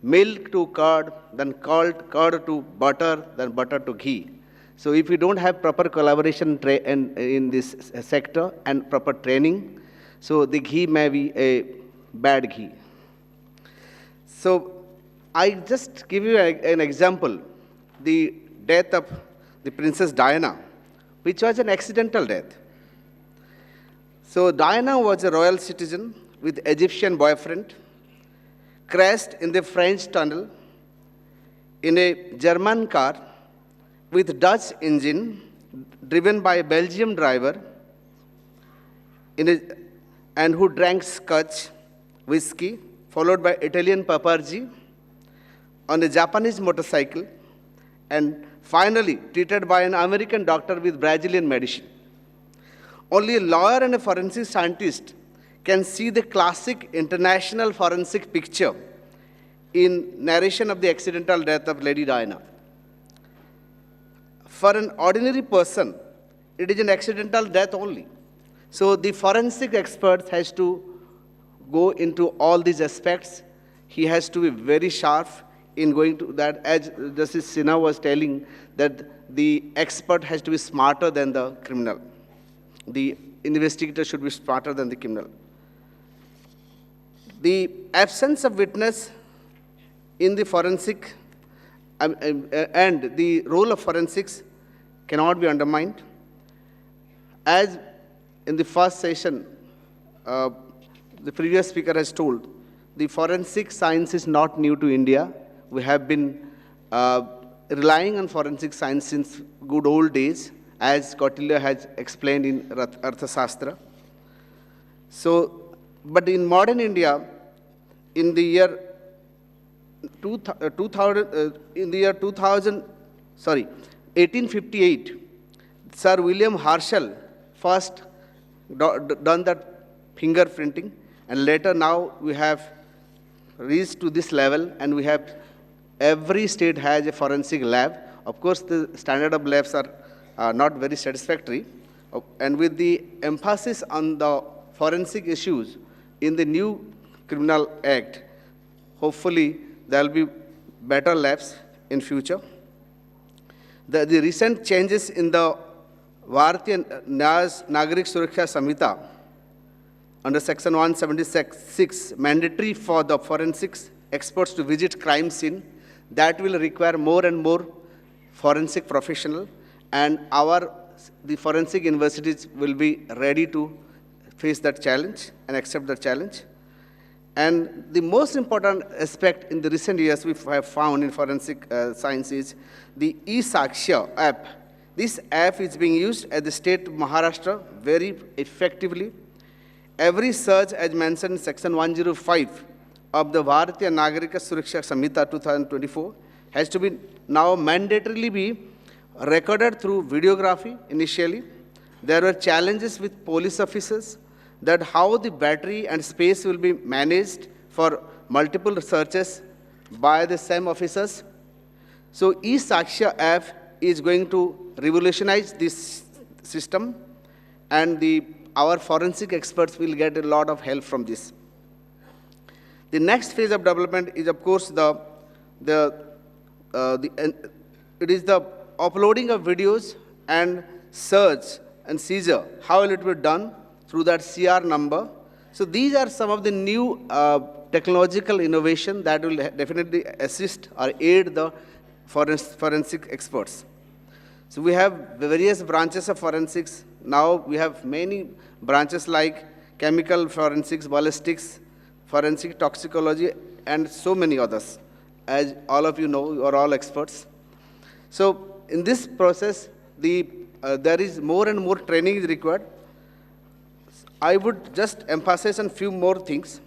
milk to curd, then curd to butter, then butter to ghee. So if you don't have proper collaboration in this sector and proper training, so the ghee may be a bad ghee. So I just give you an example. The death of the Princess Diana, which was an accidental death. So Diana was a royal citizen with Egyptian boyfriend, crashed in the French tunnel in a German car with Dutch engine, driven by a Belgian driver, and who drank Scotch whiskey, followed by Italian paparji, on a Japanese motorcycle, and finally treated by an American doctor with Brazilian medicine. Only a lawyer and a forensic scientist can see the classic international forensic picture in narration of the accidental death of Lady Diana. For an ordinary person, it is an accidental death only. So the forensic expert has to go into all these aspects. He has to be very sharp in going to that, as Justice Sinha was telling, that the expert has to be smarter than the criminal. The investigator should be smarter than the criminal. The absence of witness in the forensic and the role of forensics cannot be undermined. As in the first session, the previous speaker has told, the forensic science is not new to India. We have been relying on forensic science since good old days, as Kautilya has explained in Arthashastra. So, but in modern India, in the year 1858, Sir William Herschel first done that fingerprinting, and later now we have reached to this level, and we have every state has a forensic lab. Of course, the standard of labs are not very satisfactory, and with the emphasis on the forensic issues in the new Criminal Act, hopefully there will be better labs in future. The recent changes in the Bharatiya Nagarik Suraksha Samhita under Section 176, mandatory for the forensics experts to visit crime scene, that will require more and more forensic professional, and the forensic universities will be ready to face that challenge and accept that challenge. And the most important aspect in the recent years we have found in forensic science is the eSaksha app. This app is being used at the state of Maharashtra very effectively. Every search, as mentioned in Section 105 of the Bharatiya Nagarika Suraksha Samhita 2024, has to be now mandatorily be recorded through videography initially. There were challenges with police officers that how the battery and space will be managed for multiple searches by the same officers. So eSaksha app is going to revolutionize this system, and our forensic experts will get a lot of help from this. The next phase of development is, of course, it is the uploading of videos and search and seizure. How will it be done? Through that CR number. So these are some of the new technological innovation that will definitely assist or aid the forensic experts. So we have various branches of forensics. Now we have many branches like chemical forensics, ballistics, forensic toxicology, and so many others. As all of you know, you are all experts. So in this process, there is more and more training is required. I would just emphasize on few more things.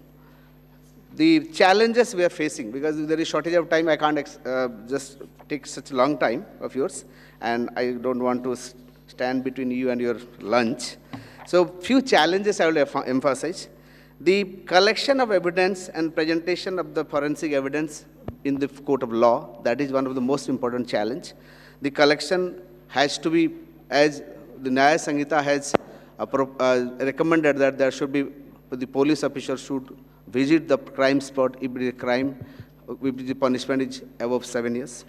The challenges we are facing, because there is shortage of time, I can't just take such a long time of yours, and I don't want to stand between you and your lunch. So few challenges I will emphasize. The collection of evidence and presentation of the forensic evidence in the court of law, that is one of the most important challenge. The collection has to be, as the Nyaya Sanhita has recommended, that there should be, the police officer should visit the crime spot if it is a crime, if the punishment is above 7 years.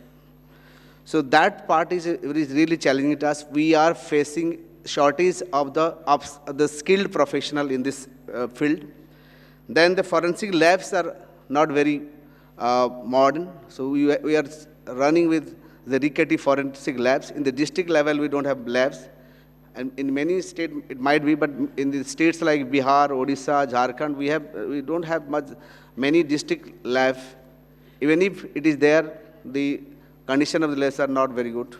So that part is really challenging to us. We are facing shortage of the skilled professional in this field. Then the forensic labs are not very modern. So we are running with the rickety forensic labs. In the district level, we don't have labs. And in many states, it might be, but in the states like Bihar, Odisha, Jharkhand, we don't have many district labs. Even if it is there, the condition of the labs are not very good.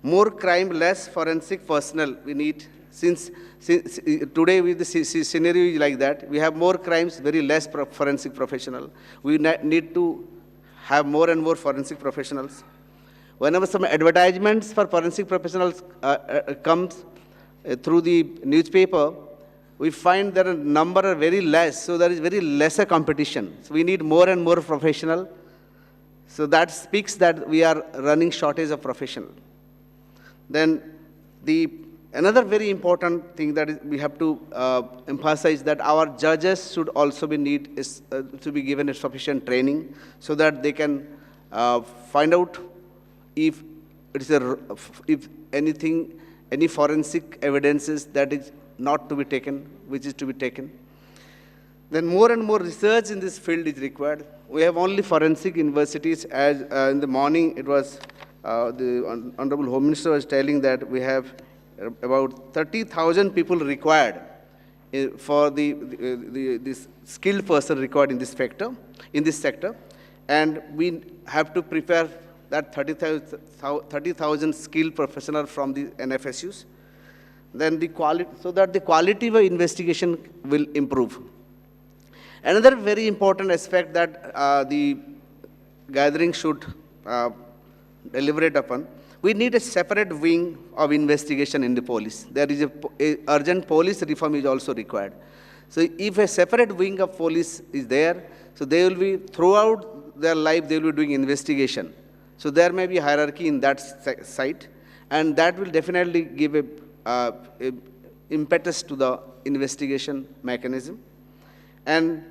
More crime, less forensic personnel we need. Since today with the scenario is like that, we have more crimes, very less forensic professional. We need to have more and more forensic professionals. Whenever some advertisements for forensic professionals comes through the newspaper, we find that a number are very less, so there is very lesser competition. So we need more and more professional. So that speaks that we are running shortage of professional. Then another very important thing that we have to emphasize, that our judges should also be to be given a sufficient training so that they can find out if any forensic evidences that is not to be taken, which is to be taken. Then more and more research in this field is required. We have only forensic universities. As in the morning, it was the Honorable Home Minister was telling that we have about 30,000 people required for this skilled person required in this sector, and we have to prepare that 30,000 skilled professionals from the NFSUs. Then so that the quality of investigation will improve. Another very important aspect that the gathering should deliberate upon, we need a separate wing of investigation in the police. There is a urgent police reform is also required. So if a separate wing of police is there, so they will be, throughout their life, they will be doing investigation. So there may be hierarchy in that site, and that will definitely give a impetus to the investigation mechanism. And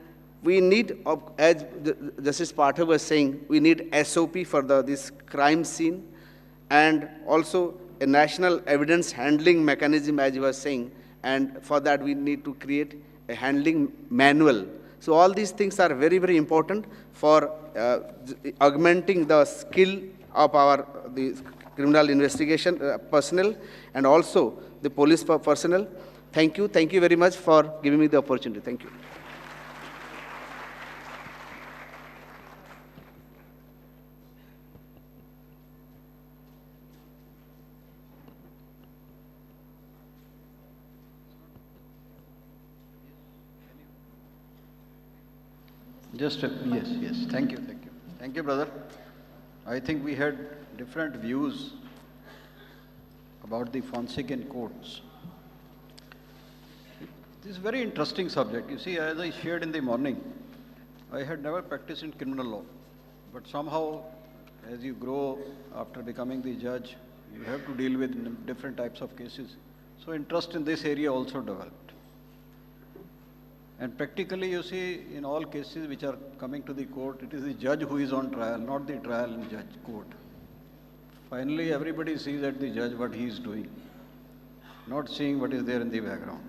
we need, as Justice Pathak was saying, we need SOP for this crime scene, and also a national evidence handling mechanism, as you were saying, and for that we need to create a handling manual. So all these things are very, very important for augmenting the skill of the criminal investigation personnel and also the police personnel. Thank you very much for giving me the opportunity. Thank you. Yes, thank you. Thank you, brother. I think we had different views about the forensic in courts. This is a very interesting subject. You see, as I shared in the morning, I had never practiced in criminal law, but somehow as you grow after becoming the judge, you have to deal with different types of cases. So interest in this area also developed. And practically, you see, in all cases which are coming to the court, it is the judge who is on trial, not the trial in judge court. Finally, everybody sees at the judge what he is doing, not seeing what is there in the background.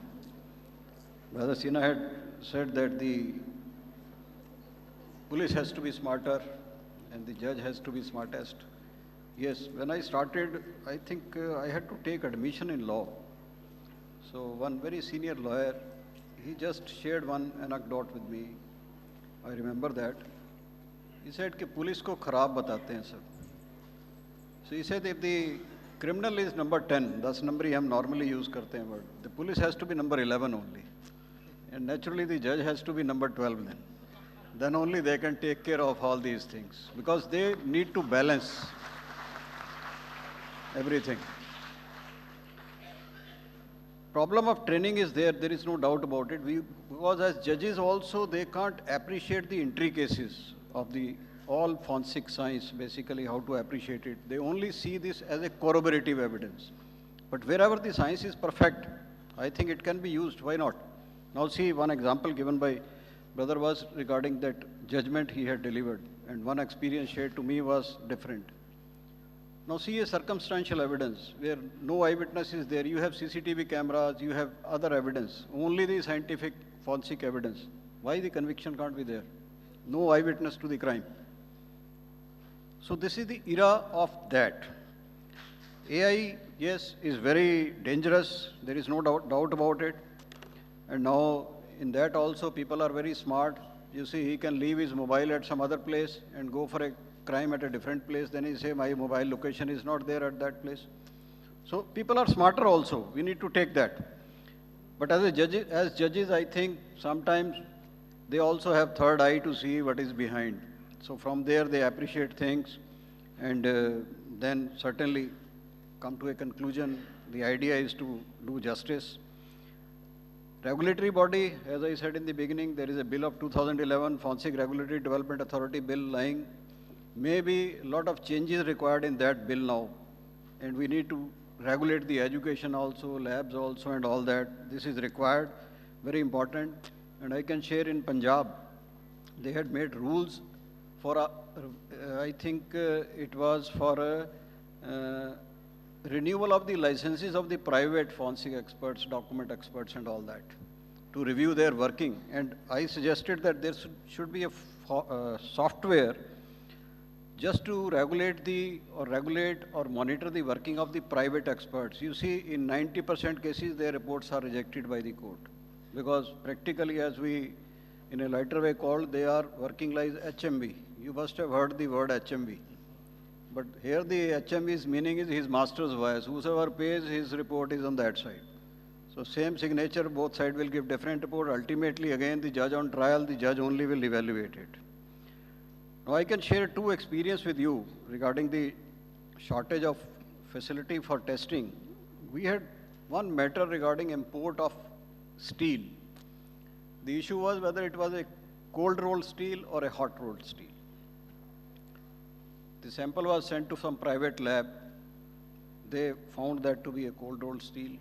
Brother Sina had said that the police has to be smarter and the judge has to be smartest. Yes, when I started, I think I had to take admission in law. So one very senior lawyer, he just shared one anecdote with me. I remember that. He said कि police को खराब बताते हैं सब. So he said if the criminal is number 10, 10 number ही हम normally use करते हैं, but the police has to be number 11 only. And naturally the judge has to be number 12 then. Then only they can take care of all these things, because they need to balance everything. Problem of training is there is no doubt about it. Because as judges also, they can't appreciate the intricacies of the all forensic science, basically how to appreciate it. They only see this as a corroborative evidence. But wherever the science is perfect, I think it can be used. Why not? Now see, one example given by brother was regarding that judgment he had delivered. And one experience shared to me was different. Now see a circumstantial evidence where no eyewitness is there. You have CCTV cameras, you have other evidence, only the scientific forensic evidence. Why the conviction can't be there? No eyewitness to the crime. So this is the era of that. AI, yes, is very dangerous. There is no doubt about it. And now in that also people are very smart. You see, he can leave his mobile at some other place and go for a crime at a different place, then he say my mobile location is not there at that place. So people are smarter also. We need to take that. But as judges, I think sometimes they also have third eye to see what is behind. So from there they appreciate things and then certainly come to a conclusion. The idea is to do justice. Regulatory body, as I said in the beginning, there is a bill of 2011, Forensic Regulatory Development Authority bill lying. Maybe a lot of changes required in that bill now, and we need to regulate the education also, labs also, and all that. This is required, very important. And I can share in Punjab, they had made rules for, I think it was for renewal of the licenses of the private forensic experts, document experts, and all that, to review their working. And I suggested that there should be a software just to regulate or monitor the working of the private experts. You see, in 90% cases, their reports are rejected by the court. Because practically, as we, in a lighter way called, they are working like HMV. You must have heard the word HMV. But here the HMV's meaning is his master's voice. Whosoever pays, his report is on that side. So same signature, both sides will give different report. Ultimately, again, the judge on trial, the judge only will evaluate it. Now I can share two experiences with you regarding the shortage of facility for testing. We had one matter regarding import of steel. The issue was whether it was a cold rolled steel or a hot rolled steel. The sample was sent to some private lab. They found that to be a cold rolled steel.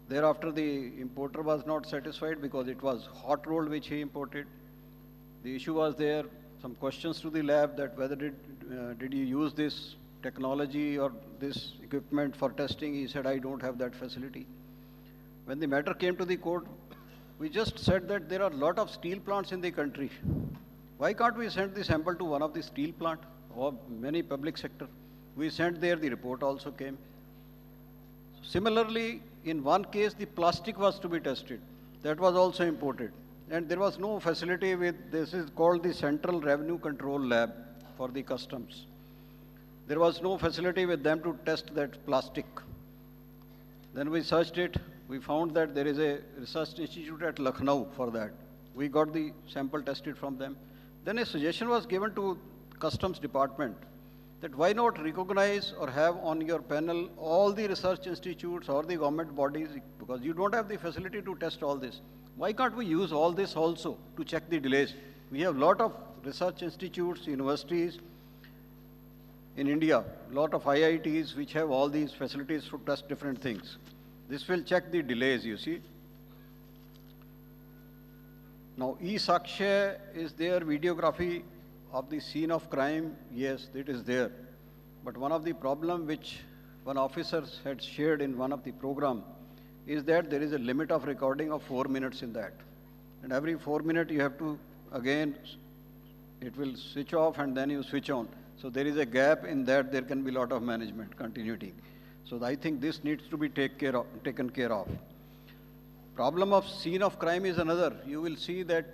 Thereafter, the importer was not satisfied because it was hot rolled which he imported. The issue was there. Some questions to the lab that whether did you use this technology or this equipment for testing. He said, I don't have that facility. When the matter came to the court, we just said that there are a lot of steel plants in the country. Why can't we send the sample to one of the steel plant or many public sector? We sent there, the report also came. Similarly, in one case, the plastic was to be tested. That was also imported. And there was no facility with, this is called the Central Revenue Control Lab for the customs. There was no facility with them to test that plastic. Then we searched it. We found that there is a research institute at Lucknow for that. We got the sample tested from them. Then a suggestion was given to Customs Department that why not recognize or have on your panel all the research institutes or the government bodies, because you don't have the facility to test all this. Why can't we use all this also to check the delays? We have a lot of research institutes, universities, in India, a lot of IITs which have all these facilities to test different things. This will check the delays, you see. Now, e-Saksha is there, videography of the scene of crime, yes, it is there. But one of the problem which one officer had shared in one of the program is that there is a limit of recording of 4 minutes in that. And every 4 minutes you have to, again, it will switch off and then you switch on. So there is a gap in that, there can be a lot of management continuity. So I think this needs to be taken care of. Problem of scene of crime is another. You will see that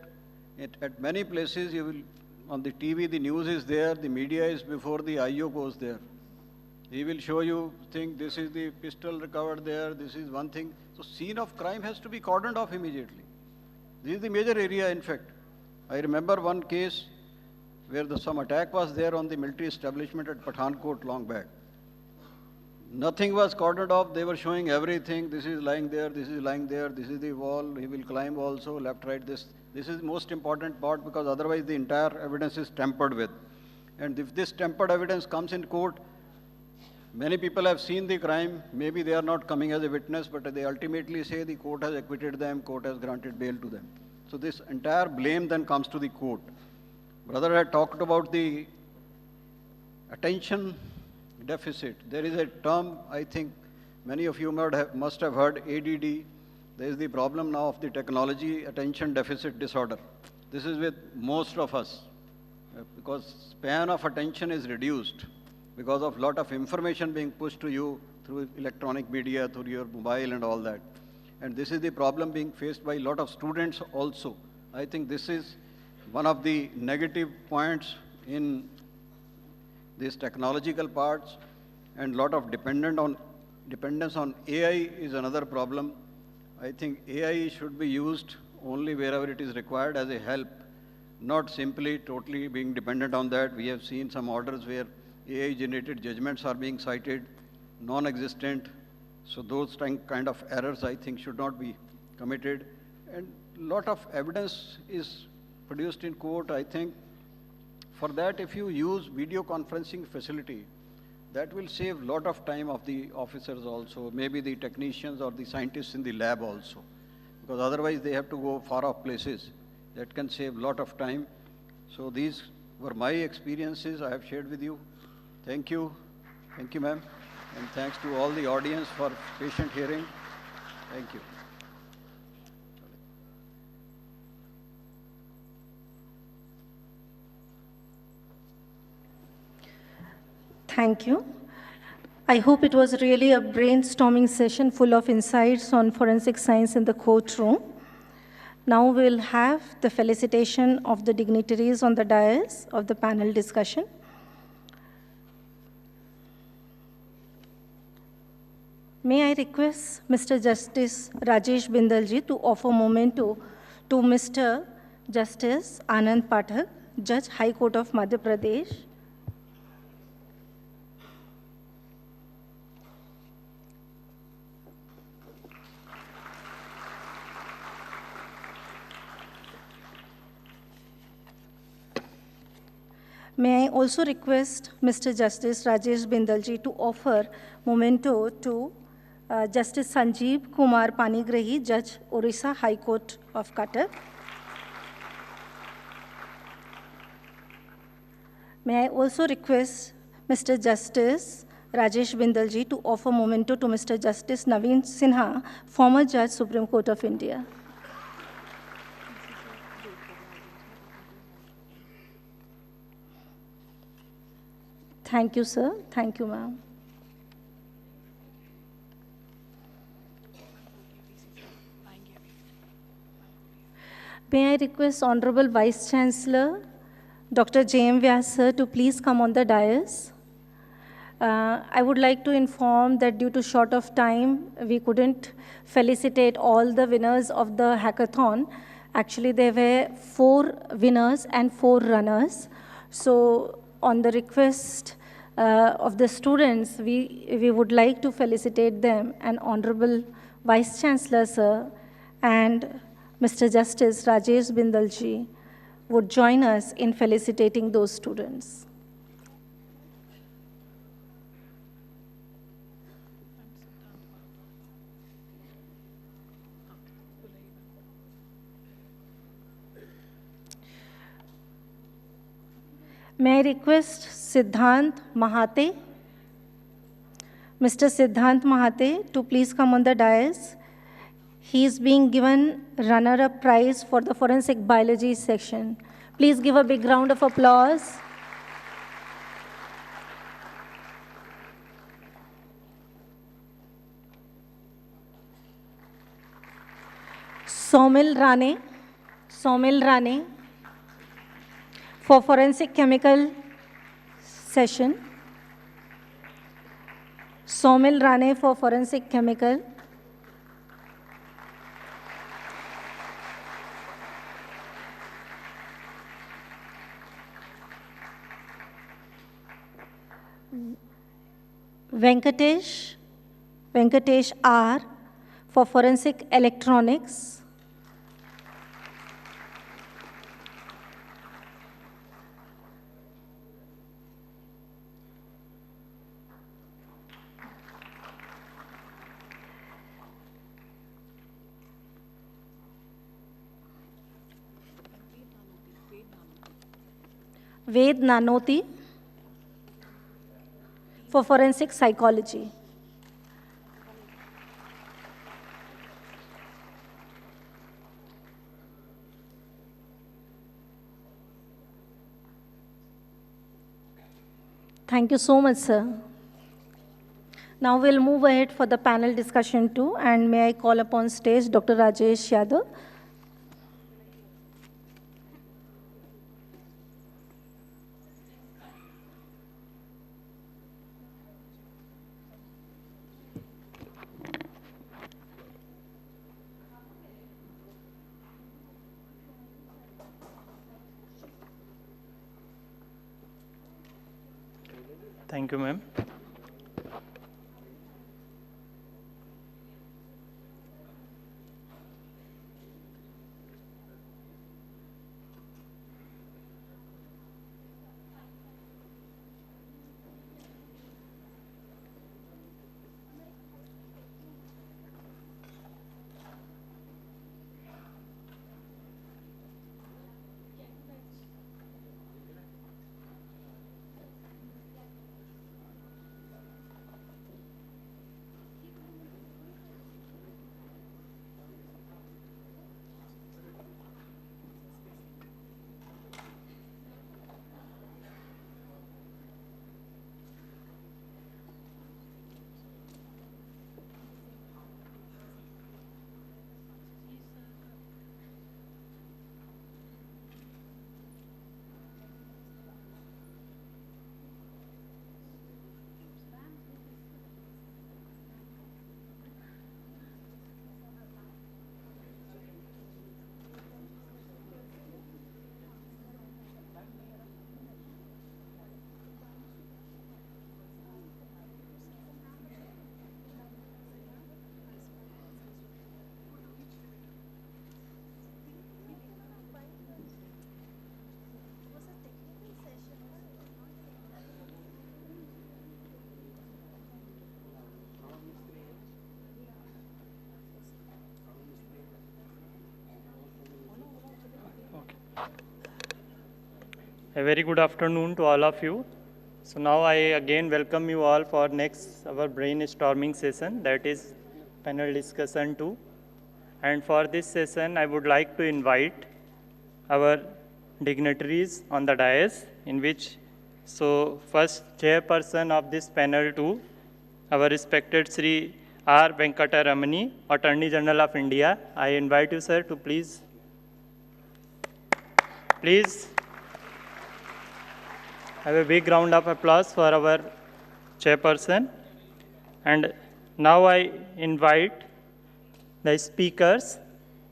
at many places, you will, on the TV, the news is there, the media is before the IO goes there. He will show you, think this is the pistol recovered there, this is one thing. So scene of crime has to be cordoned off immediately. This is the major area, in fact. I remember one case where some attack was there on the military establishment at Pathankot long back. Nothing was cordoned off, they were showing everything, this is lying there, this is lying there, this is the wall, he will climb also, left, right, this. This is the most important part because otherwise the entire evidence is tampered with. And if this tampered evidence comes in court, many people have seen the crime, maybe they are not coming as a witness, but they ultimately say the court has acquitted them, court has granted bail to them. So this entire blame then comes to the court. Brother had talked about the attention deficit. There is a term, I think many of you must have heard, ADD. There is the problem now of the technology, attention deficit disorder. This is with most of us because span of attention is reduced because of lot of information being pushed to you through electronic media, through your mobile and all that. And this is the problem being faced by a lot of students also. I think this is one of the negative points in these technological parts, and lot of dependence on AI is another problem. I think AI should be used only wherever it is required as a help, not simply totally being dependent on that. We have seen some orders where AI-generated judgments are being cited, non-existent. So those kind of errors, I think, should not be committed. And a lot of evidence is produced in court. I think for that, if you use video conferencing facility, that will save a lot of time of the officers also, maybe the technicians or the scientists in the lab also. Because otherwise they have to go far off places. That can save a lot of time. So these were my experiences I have shared with you. Thank you. Thank you, ma'am. And thanks to all the audience for patient hearing. Thank you. Thank you. I hope it was really a brainstorming session full of insights on forensic science in the courtroom. Now we'll have the felicitation of the dignitaries on the dais of the panel discussion. May I request Mr. Justice Rajesh Bindalji to offer memento to Mr. Justice Anand Pathak, Judge, High Court of Madhya Pradesh. May I also request Mr. Justice Rajesh Bindalji to offer memento to Justice Sanjeev Kumar Panigrahi, Judge, Orissa High Court of Cuttack. May I also request Mr. Justice Rajesh Bindalji to offer memento to Mr. Justice Naveen Sinha, former Judge, Supreme Court of India. Thank you, sir. Thank you, ma'am. May I request Honorable Vice Chancellor, Dr. J.M. Vyas, sir, to please come on the dais. I would like to inform that due to short of time, we couldn't felicitate all the winners of the hackathon. Actually, there were 4 winners and 4 runners. So on the request of the students, we would like to felicitate them, and Honorable Vice Chancellor, sir, and Mr. Justice Rajesh Bindalji would join us in felicitating those students. May I request Siddhant Mahate, Mr. Siddhant Mahate, to please come on the dais. He is being given runner-up prize for the forensic biology section. Please give a big round of applause. Somil Rane for forensic chemical session. Somil Rane for forensic chemical. Venkatesh R for forensic electronics. Ved Nanoti for forensic psychology. Thank you so much, sir. Now we'll move ahead for the panel discussion too, and may I call upon stage Dr. Rajesh Yadav. Thank you, ma'am. A very good afternoon to all of you. So now I again welcome you all for next our brainstorming session, that is panel discussion 2. And for this session, I would like to invite our dignitaries on the dais, in which, so first chairperson of this panel 2, our respected Sri R. Venkataramani, Attorney General of India. I invite you, sir, to please have a big round of applause for our chairperson. And now I invite the speakers,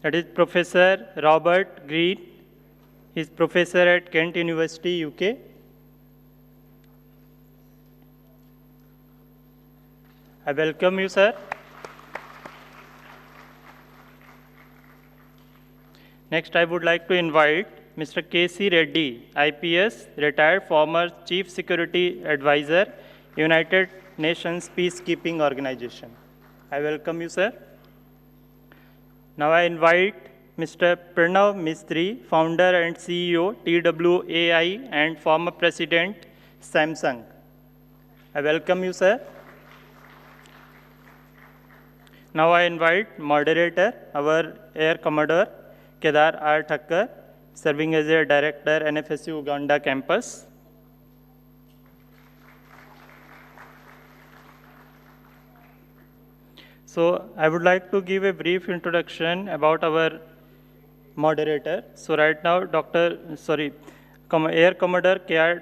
that is Professor Robert Green. He is professor at Kent University, UK. I welcome you, sir. Next, I would like to invite Mr. K.C. Reddy, IPS, retired former Chief Security Advisor, United Nations Peacekeeping Organization. I welcome you, sir. Now I invite Mr. Pranav Mistry, founder and CEO, TWAI, and former president, Samsung. I welcome you, sir. Now I invite moderator, our Air Commodore, Kedar R. Thakkar, serving as a director, NFSU Uganda campus. So I would like to give a brief introduction about our moderator. So right now, Air Commodore K.R.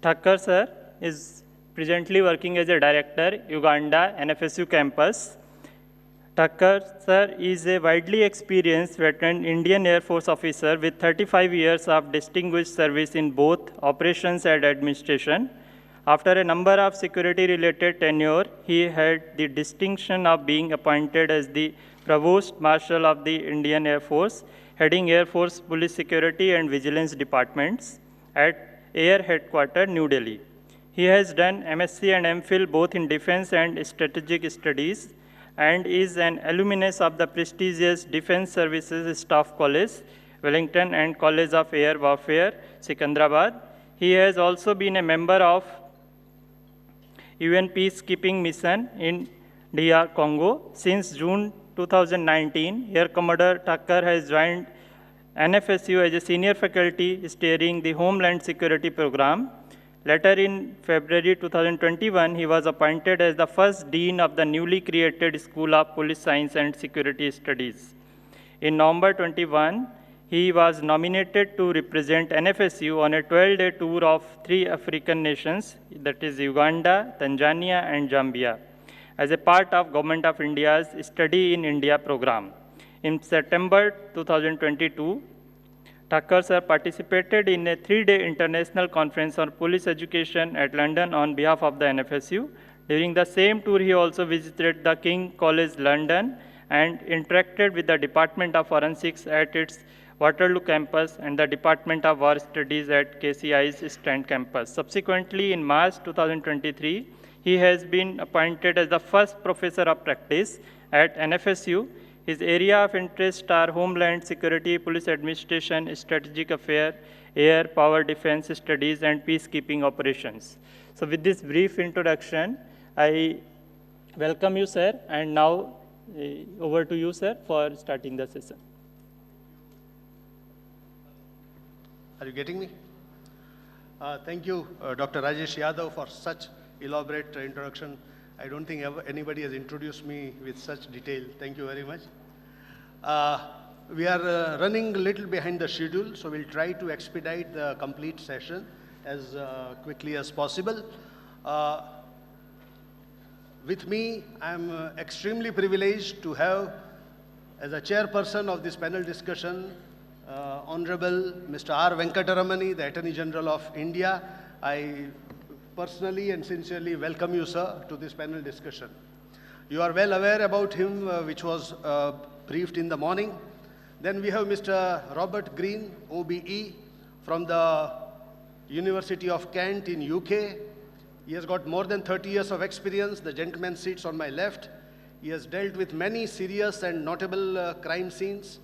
Thakkar sir is presently working as a director, Uganda, NFSU campus. Thakkar sir is a widely experienced veteran Indian Air Force officer with 35 years of distinguished service in both operations and administration. After a number of security-related tenure, he had the distinction of being appointed as the Provost Marshal of the Indian Air Force, heading Air Force Police Security and Vigilance Departments at Air Headquarters, New Delhi. He has done MSc and MPhil both in Defense and Strategic Studies and is an alumnus of the prestigious Defense Services Staff College, Wellington, and College of Air Warfare, Secunderabad. He has also been a member of UN Peacekeeping Mission in DR Congo. Since June 2019, Air Commodore Thakkar has joined NFSU as a senior faculty steering the Homeland Security Program. Later in February 2021, he was appointed as the first dean of the newly created School of Police Science and Security Studies. In November 21, he was nominated to represent NFSU on a 12-day tour of 3 African nations, that is Uganda, Tanzania, and Zambia, as a part of Government of India's Study in India program. In September 2022, Thakkar sir participated in a 3-day international conference on police education at London on behalf of the NFSU. During the same tour, he also visited the King College London and interacted with the Department of Forensics at its Waterloo campus and the Department of War Studies at KCI's Strand campus. Subsequently, in March 2023, he has been appointed as the first professor of practice at NFSU. His area of interest are Homeland Security, Police Administration, Strategic Affairs, Air, Power Defense Studies, and Peacekeeping Operations. So with this brief introduction, I welcome you, sir, and now over to you, sir, for starting the session. Are you getting me? Thank you, Dr. Rajesh Yadav, for such elaborate introduction. I don't think anybody has introduced me with such detail. Thank you very much. We are running a little behind the schedule, so we'll try to expedite the complete session as quickly as possible. With me, I'm extremely privileged to have, as a chairperson of this panel discussion, Honorable Mr. R. Venkataramani, the Attorney General of India. I personally and sincerely welcome you, sir, to this panel discussion. You are well aware about him, which was briefed in the morning. Then we have Mr. Robert Green, OBE, from the University of Kent in UK. He has got more than 30 years of experience. The gentleman sits on my left. He has dealt with many serious and notable crime scenes.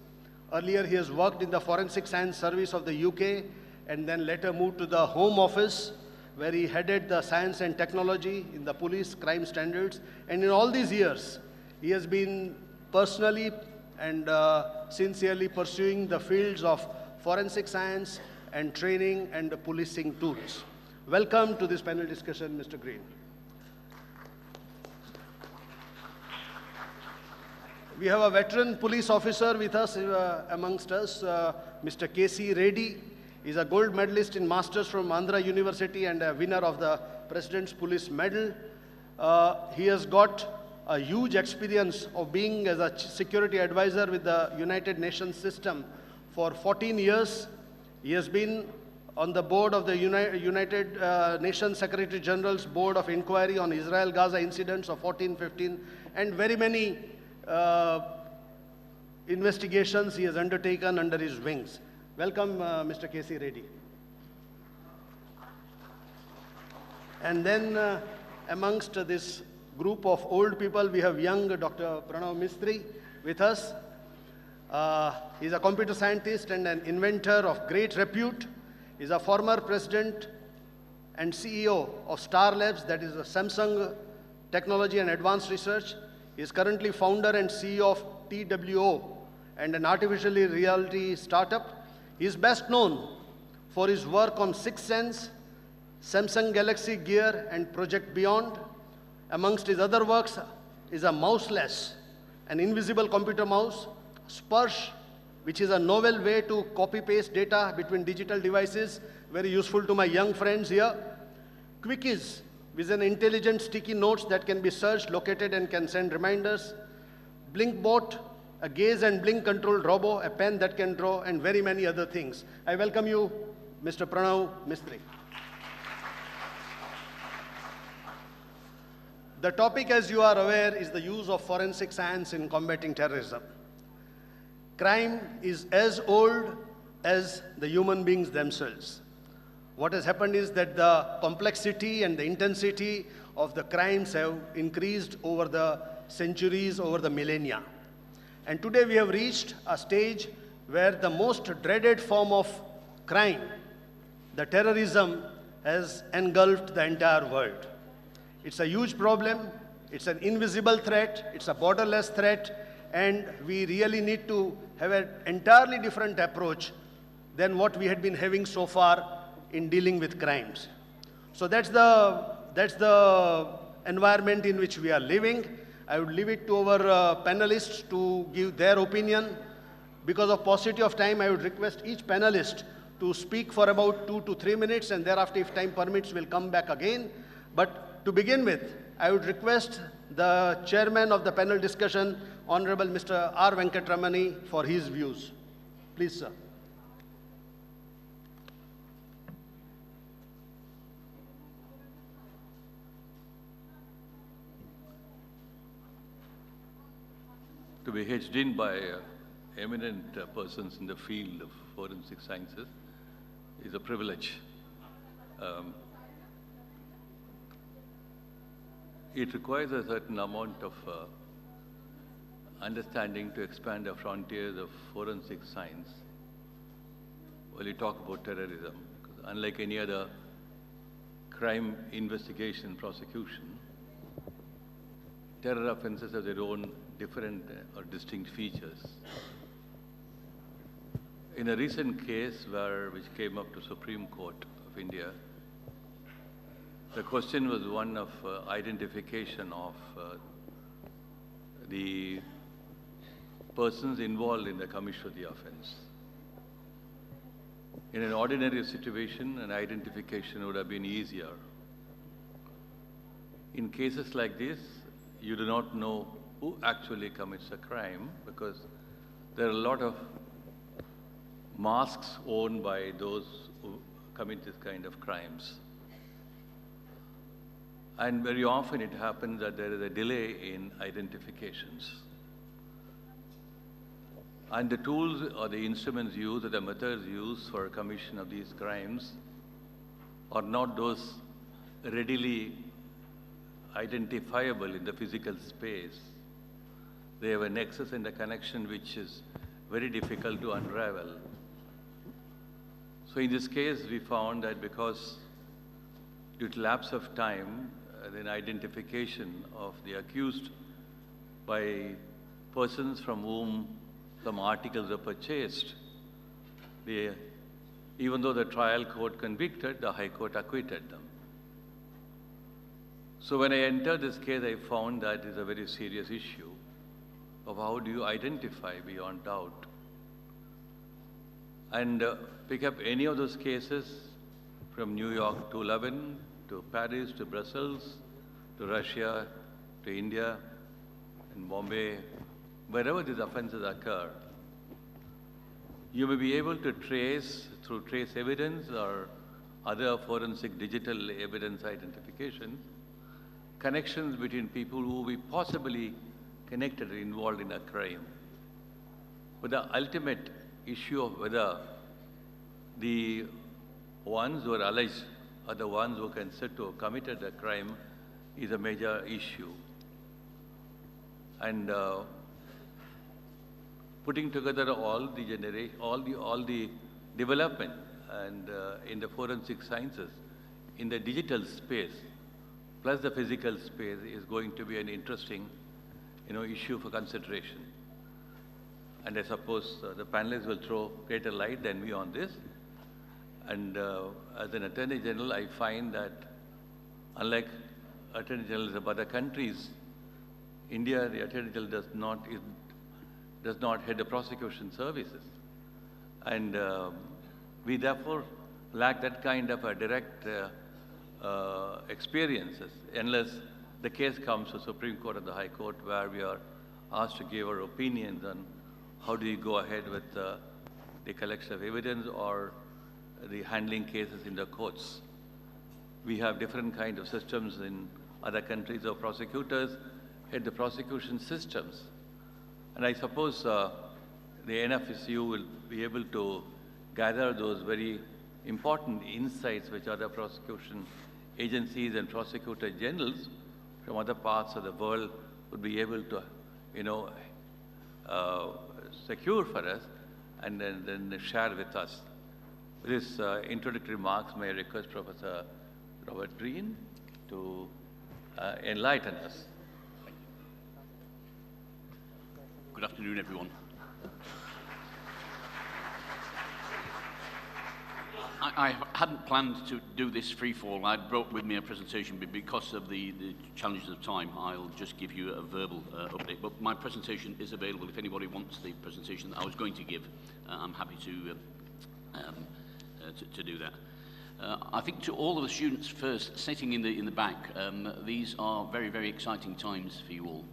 Earlier, he has worked in the Forensic Science Service of the UK and then later moved to the Home Office, where he headed the science and technology in the police crime standards. And in all these years, he has been personally and sincerely pursuing the fields of forensic science and training and policing tools. Welcome to this panel discussion, Mr. Green. We have a veteran police officer with us, amongst us, Mr. K.C. Reddy. He's a gold medalist in Masters from Andhra University and a winner of the President's Police Medal. He has got a huge experience of being as a security advisor with the United Nations system for 14 years. He has been on the board of the United Nations Secretary General's Board of Inquiry on Israel-Gaza incidents of 14-15, and very many investigations he has undertaken under his wings. Welcome, Mr. K.C. Reddy. And then amongst this group of old people, we have young Dr. Pranav Mistry with us. He's a computer scientist and an inventor of great repute. He's a former president and CEO of Star Labs, that is a Samsung Technology and Advanced Research. He is currently founder and CEO of TWO and an artificial reality startup. He is best known for his work on Sixth Sense, Samsung Galaxy Gear, and Project Beyond. Amongst his other works is a mouseless, an invisible computer mouse, Sparsh, which is a novel way to copy-paste data between digital devices, very useful to my young friends here. Quickies, which is an intelligent sticky notes that can be searched, located, and can send reminders. Blinkbot, a gaze and blink controlled robo, a pen that can draw, and very many other things. I welcome you, Mr. Pranav Mistry. The topic, as you are aware, is the use of forensic science in combating terrorism. Crime is as old as the human beings themselves. What has happened is that the complexity and the intensity of the crimes have increased over the centuries, over the millennia. And today we have reached a stage where the most dreaded form of crime, the terrorism, has engulfed the entire world. It's a huge problem, it's an invisible threat, it's a borderless threat, and we really need to have an entirely different approach than what we had been having so far in dealing with crimes. So that's the environment in which we are living. I would leave it to our panelists to give their opinion. Because of paucity of time, I would request each panelist to speak for about 2 to 3 minutes, and thereafter, if time permits, we'll come back again. But to begin with, I would request the chairman of the panel discussion, Honorable Mr. R. Venkatramani, for his views. Please, sir. To be hedged in by eminent persons in the field of forensic sciences is a privilege. It requires a certain amount of understanding to expand the frontiers of forensic science while you talk about terrorism. Because unlike any other crime investigation, prosecution, terror offenses have their own different or distinct features. In a recent case which came up to Supreme Court of India, the question was one of identification of the persons involved in the commission of the offense. In an ordinary situation, an identification would have been easier. In cases like this, you do not know who actually commits a crime because there are a lot of masks owned by those who commit this kind of crimes. And very often it happens that there is a delay in identifications. And the tools or the instruments used or the methods used for commission of these crimes are not those readily identifiable in the physical space. They have a nexus and a connection which is very difficult to unravel. So in this case, we found that because due to lapse of time, the identification of the accused by persons from whom some articles were purchased, even though the trial court convicted, the High Court acquitted them. So when I entered this case, I found that it's a very serious issue of how do you identify beyond doubt. And pick up any of those cases from New York to Lebanon, to Paris, to Brussels, to Russia, to India, and Bombay, wherever these offenses occur, you may be able to trace, through trace evidence or other forensic digital evidence identification, connections between people who will be possibly connected or involved in a crime. But the ultimate issue of whether the ones who are alleged are the ones who can said to have committed a crime is a major issue. And putting together all the development and in the forensic sciences in the digital space plus the physical space is going to be an interesting, issue for consideration. And I suppose the panelists will throw greater light than me on this. And as an Attorney General, I find that unlike Attorney Generals of other countries, India, the Attorney General does not head the prosecution services. And we therefore lack that kind of a direct experiences unless the case comes to Supreme Court and the High Court where we are asked to give our opinions on how do you go ahead with the collection of evidence or the handling cases in the courts. We have different kind of systems in other countries of prosecutors head the prosecution systems. And I suppose the NFSU will be able to gather those very important insights which other prosecution agencies and prosecutor generals from other parts of the world would be able to, secure for us and then share with us. With this introductory remarks, may I request Professor Robert Green to enlighten us. Good afternoon, everyone. I hadn't planned to do this free-fall. I'd brought with me a presentation, but because of the challenges of time, I'll just give you a verbal update. But my presentation is available. If anybody wants the presentation that I was going to give, I'm happy to do that. I think to all of the students first, sitting in the back, these are very, very exciting times for you all.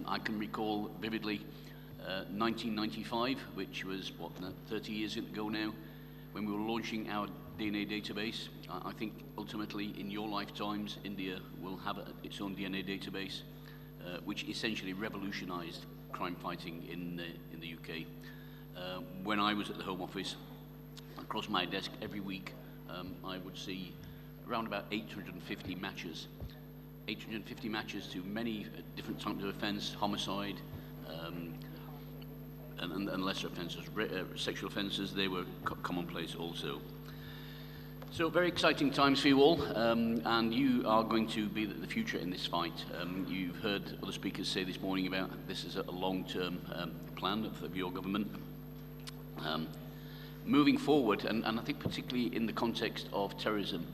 I can recall vividly 1995, which was, 30 years ago now, when we were launching our DNA database. I think ultimately in your lifetimes, India will have its own DNA database, which essentially revolutionized crime fighting in the UK. When I was at the Home Office, across my desk every week, I would see around about 850 matches. 850 matches to many different types of offence, homicide, and lesser offences. Sexual offences, they were commonplace also. So very exciting times for you all, and you are going to be the future in this fight. You've heard other speakers say this morning about this is a long-term plan of your government. Moving forward, and I think particularly in the context of terrorism,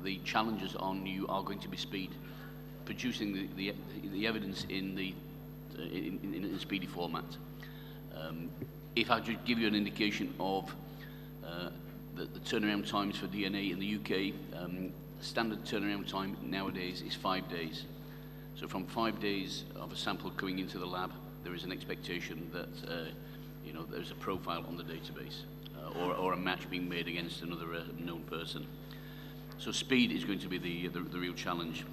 the challenges on you are going to be speed, producing the evidence in a speedy format. If I could give you an indication of the turnaround times for DNA in the UK, standard turnaround time nowadays is 5 days. So from 5 days of a sample going into the lab, there is an expectation that there's a profile on the database or a match being made against another known person. So speed is going to be the real challenge.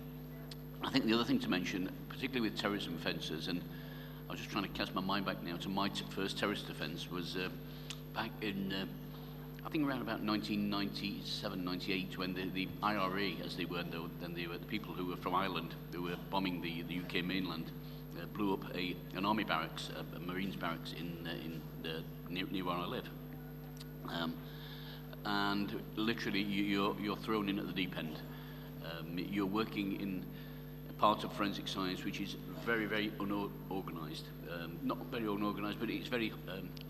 I think the other thing to mention, particularly with terrorism offences, and I was just trying to cast my mind back now to my first terrorist offence, was back in, I think around about 1997, 98, when the IRA, as they were then, they were the people who were from Ireland, who were bombing the UK mainland, blew up an army barracks, a Marines barracks near where I live. And literally you're thrown in at the deep end. You're working in a part of forensic science which is very, very unorganized. Not very unorganized, but it's very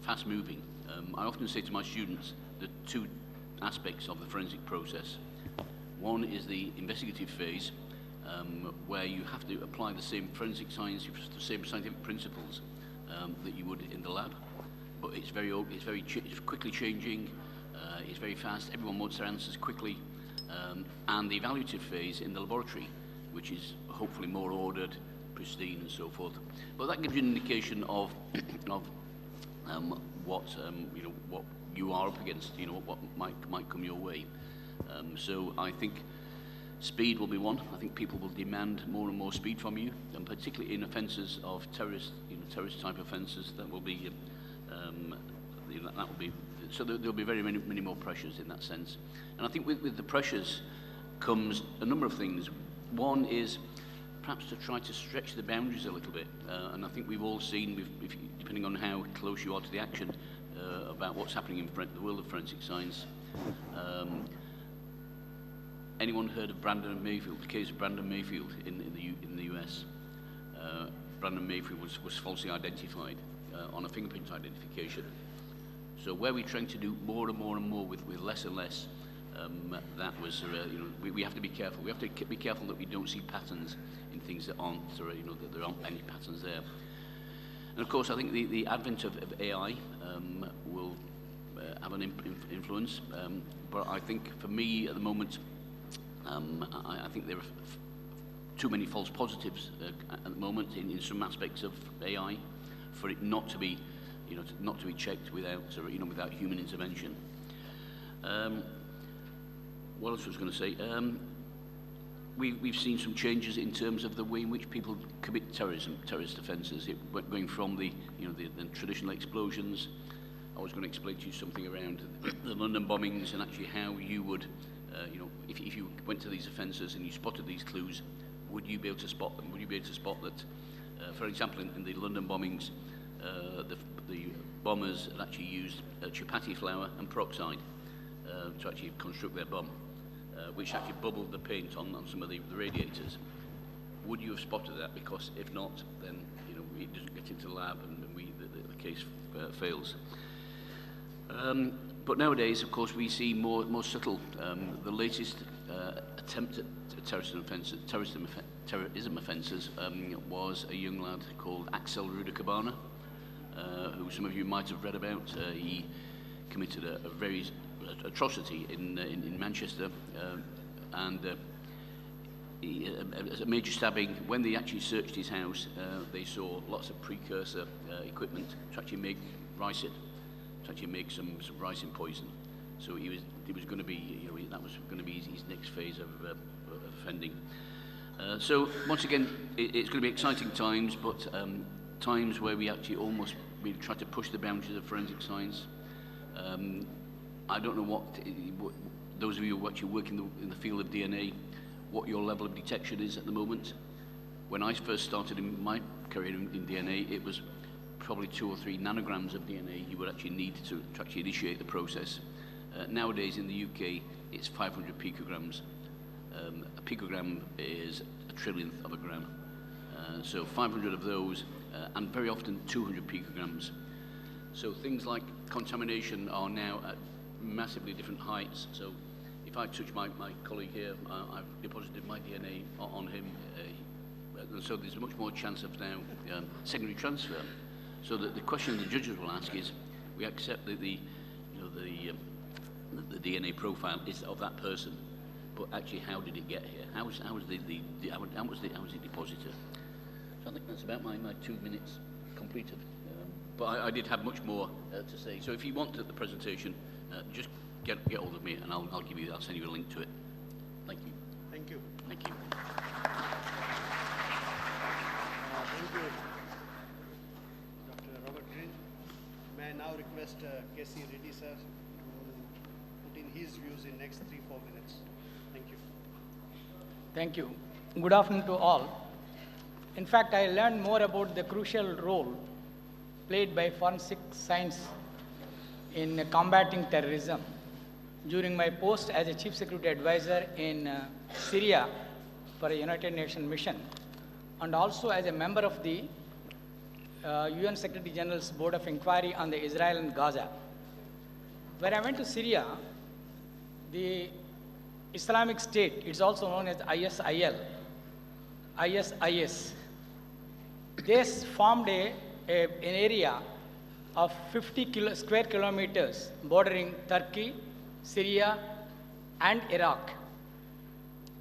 fast moving. I often say to my students the two aspects of the forensic process. One is the investigative phase, where you have to apply the same forensic science, the same scientific principles that you would in the lab. But it's it's quickly changing, it's very fast, everyone wants their answers quickly. And the evaluative phase in the laboratory, which is hopefully more ordered, pristine and so forth. But that gives you an indication of what you are up against, what might come your way. So I think speed will be one. I think people will demand more and more speed from you, and particularly in offences of terrorist type offences, that will be so there'll be very many more pressures in that sense. And I think with the pressures comes a number of things. One is perhaps to try to stretch the boundaries a little bit. And I think we've all seen, depending on how close you are to the action, about what's happening in the world of forensic science. Anyone heard of Brandon Mayfield, the case of Brandon Mayfield in the US? Brandon Mayfield was falsely identified on a fingerprint identification. So where we're trying to do more and more and more with less and less, that was, we have to be careful. We have to be careful that we don't see patterns in things that aren't, that there aren't any patterns there. And of course, I think the advent of AI will have an influence. But I think for me at the moment, I think there are too many false positives at the moment in some aspects of AI for it not to be, not to be checked without, without human intervention. What else was I going to say? We've seen some changes in terms of the way in which people commit terrorist offences. Going from the traditional explosions. I was going to explain to you something around the London bombings and actually how you would, if you went to these offences and you spotted these clues, would you be able to spot them? Would you be able to spot that, for example, in the London bombings, the bombers had actually used chapati flour and peroxide to actually construct their bomb, which actually bubbled the paint on some of the radiators. Would you have spotted that? Because if not, then it doesn't get into the lab and the case fails. But nowadays, of course, we see more subtle. The latest attempt at terrorism offences was a young lad called Axel Rudacabana, who some of you might have read about. He committed a very atrocity in Manchester, and as a major stabbing. When they actually searched his house, they saw lots of precursor equipment to actually make ricin, to actually make some ricin poison. So he was going to be, that was going to be his next phase of offending. So once again, it's going to be exciting times, but times where we actually almost really try to push the boundaries of forensic science. I don't know what those of you who actually work in the field of DNA, what your level of detection is at the moment. When I first started in my career in DNA, it was probably 2 or 3 nanograms of DNA you would actually need to actually initiate the process. Nowadays in the UK, it's 500 picograms. A picogram is a trillionth of a gram. So 500 of those, and very often 200 picograms. So things like contamination are now at massively different heights. So if I touch my colleague here, I've deposited my DNA on him. And so there's much more chance of now secondary transfer. So that the question the judges will ask is, we accept that the DNA profile is of that person, but actually how did it get here? How was it deposited? So I think that's about my 2 minutes completed. But I did have much more to say. So if you want the presentation, just get hold of me and I'll send you a link to it. Thank you. Thank you. Thank you. Thank you, Dr. Robert Green. May I now request K.C. Reddy sir to put in his views in next 3-4 minutes. Thank you. Thank you. Good afternoon to all. In fact, I learned more about the crucial role played by forensic science in combating terrorism during my post as a Chief Security Advisor in Syria for a United Nations mission, and also as a member of the UN Secretary General's Board of Inquiry on the Israel and Gaza. When I went to Syria, the Islamic State, it's also known as ISIS, they formed an area of 50 square kilometers bordering Turkey, Syria, and Iraq.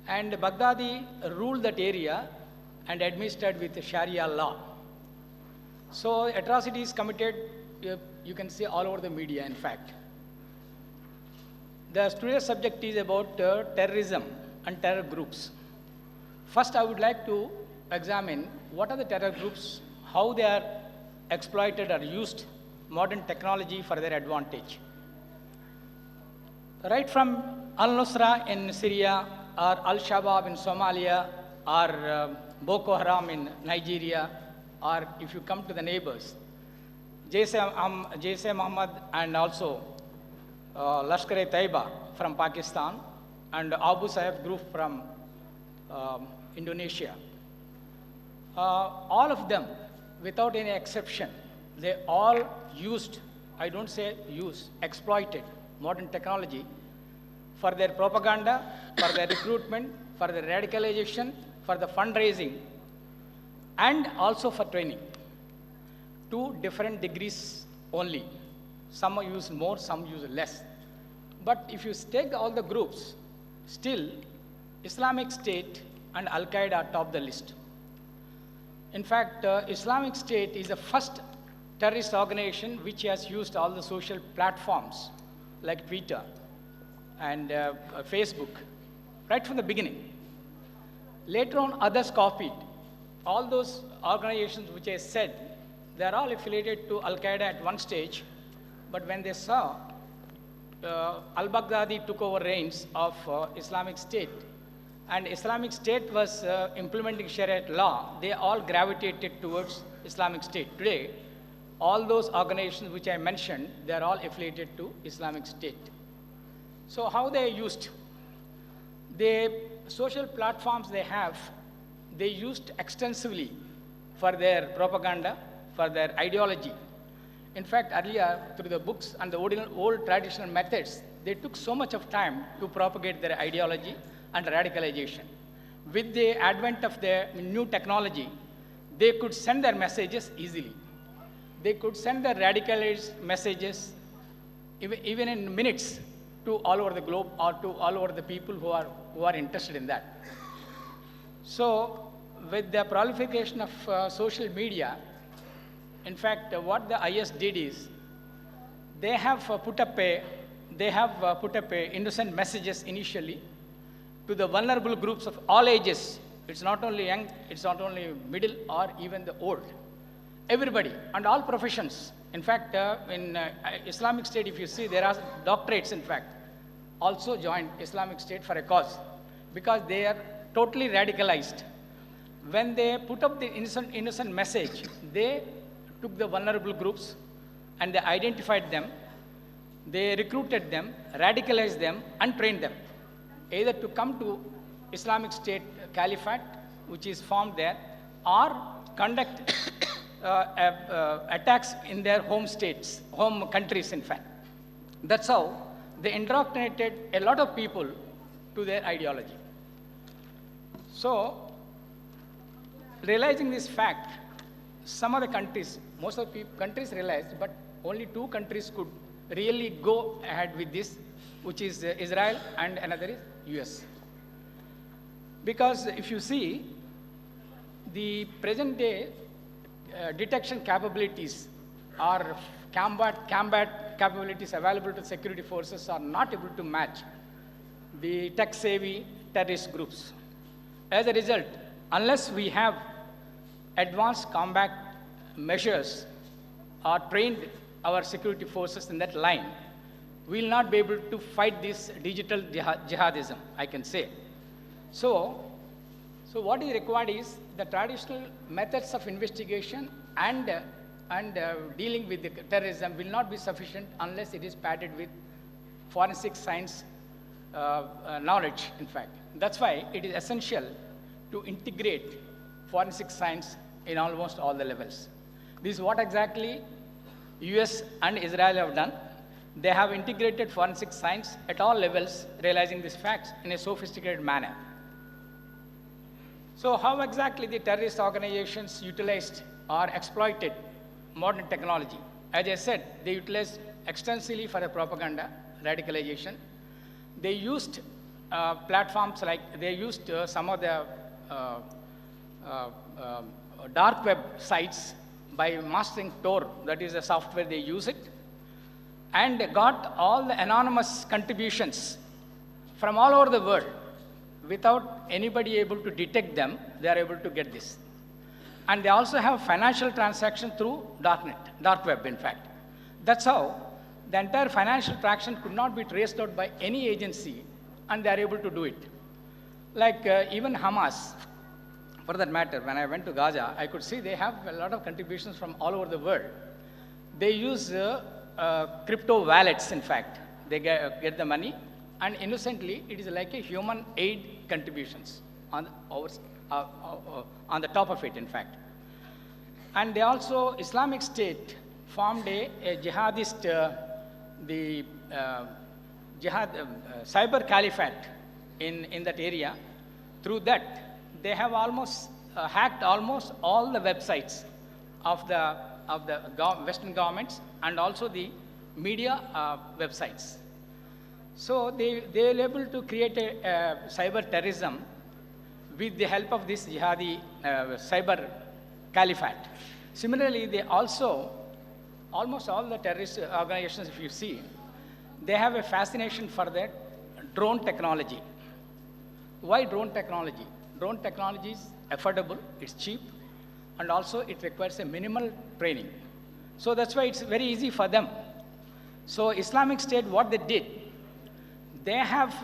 And Baghdadi ruled that area and administered with Sharia law. So atrocities committed, you can see all over the media, in fact. The today's subject is about terrorism and terror groups. First, I would like to examine what are the terror groups, how they are exploited or used modern technology for their advantage. Right from Al-Nusra in Syria, or Al-Shabaab in Somalia, or Boko Haram in Nigeria, or if you come to the neighbors, Jaish Muhammad and also Lashkar-e-Taiba from Pakistan and Abu Sayyaf group from Indonesia. All of them, without any exception, they all used, I don't say used, exploited modern technology for their propaganda, for their recruitment, for their radicalization, for the fundraising, and also for training. 2 different degrees only. Some use more, some use less. But if you take all the groups, still Islamic State and Al-Qaeda are top the list. In fact, Islamic State is the first terrorist organization which has used all the social platforms like Twitter and Facebook right from the beginning. Later on, others copied. All those organizations which I said, they're all affiliated to Al-Qaeda at one stage, but when they saw al-Baghdadi took over reins of Islamic State, and Islamic State was implementing Sharia law, they all gravitated towards Islamic State. Today, all those organizations which I mentioned, they're all affiliated to Islamic State. So how they used? The social platforms they have, they used extensively for their propaganda, for their ideology. In fact, earlier, through the books and the old traditional methods, they took so much of time to propagate their ideology and radicalization. With the advent of the new technology, they could send their messages easily. They could send their radicalized messages even in minutes to all over the globe or to all over the people who are interested in that. So with the proliferation of social media, in fact, what the IS did is they have put up innocent messages initially to the vulnerable groups of all ages. It's not only young, it's not only middle or even the old. Everybody and all professions. In fact, in Islamic State, if you see, there are doctorates, in fact, also joined Islamic State for a cause because they are totally radicalized. When they put up the innocent message, they took the vulnerable groups and they identified them, they recruited them, radicalized them, and trained them, either to come to Islamic State Caliphate, which is formed there, or conduct attacks in their home states, home countries, in fact. That's how they indoctrinated a lot of people to their ideology. So, realizing this fact, some of the countries, most of the countries realized, but only 2 countries could really go ahead with this, which is Israel and another is US. Because if you see, the present day detection capabilities or combat capabilities available to security forces are not able to match the tech-savvy terrorist groups. As a result, unless we have advanced combat measures or trained our security forces in that line, we will not be able to fight this digital jihadism, I can say. So what is required is the traditional methods of investigation and dealing with the terrorism will not be sufficient unless it is padded with forensic science knowledge, in fact. That's why it is essential to integrate forensic science in almost all the levels. This is what exactly US and Israel have done. They have integrated forensic science at all levels, realizing these facts in a sophisticated manner. So how exactly the terrorist organizations utilized or exploited modern technology? As I said, they utilized extensively for the propaganda, radicalization. They used platforms like, they used some of the dark web sites by mastering Tor, that is the software they use it, and got all the anonymous contributions from all over the world. Without anybody able to detect them, they are able to get this. And they also have financial transactions through dark web, in fact. That's how the entire financial transaction could not be traced out by any agency, and they are able to do it. Like even Hamas For that matter, when I went to Gaza, I could see they have a lot of contributions from all over the world. They use crypto wallets, in fact. They get the money, and innocently, it is like a human aid contributions on the top of it, in fact. And they also, Islamic State formed a jihadist, cyber caliphate in that area. Through that, they have almost hacked almost all the websites of the Western governments and also the media websites. So they were able to create a cyber terrorism with the help of this jihadi cyber caliphate. Similarly, they also, almost all the terrorist organizations, if you see, they have a fascination for the drone technology. Why drone technology? Drone technology is affordable, it's cheap, and also it requires a minimal training. So that's why it's very easy for them. So Islamic State, what they did, they have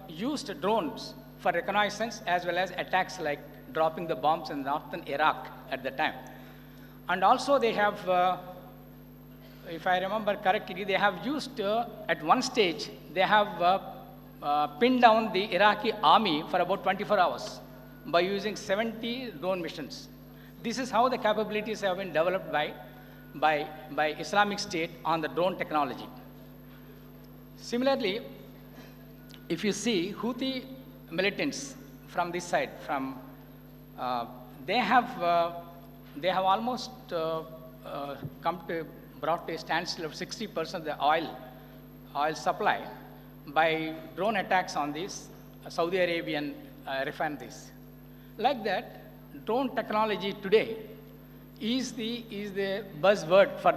used drones for reconnaissance as well as attacks like dropping the bombs in northern Iraq at the time. And also they have, if I remember correctly, they have used, at one stage, they have pinned down the Iraqi army for about 24 hours by using 70 drone missions. This is how the capabilities have been developed by Islamic State on the drone technology. Similarly, if you see Houthi militants from this side, they have almost brought to a standstill of 60% of the oil supply by drone attacks on these Saudi Arabian refineries. Like that, drone technology today is the buzzword for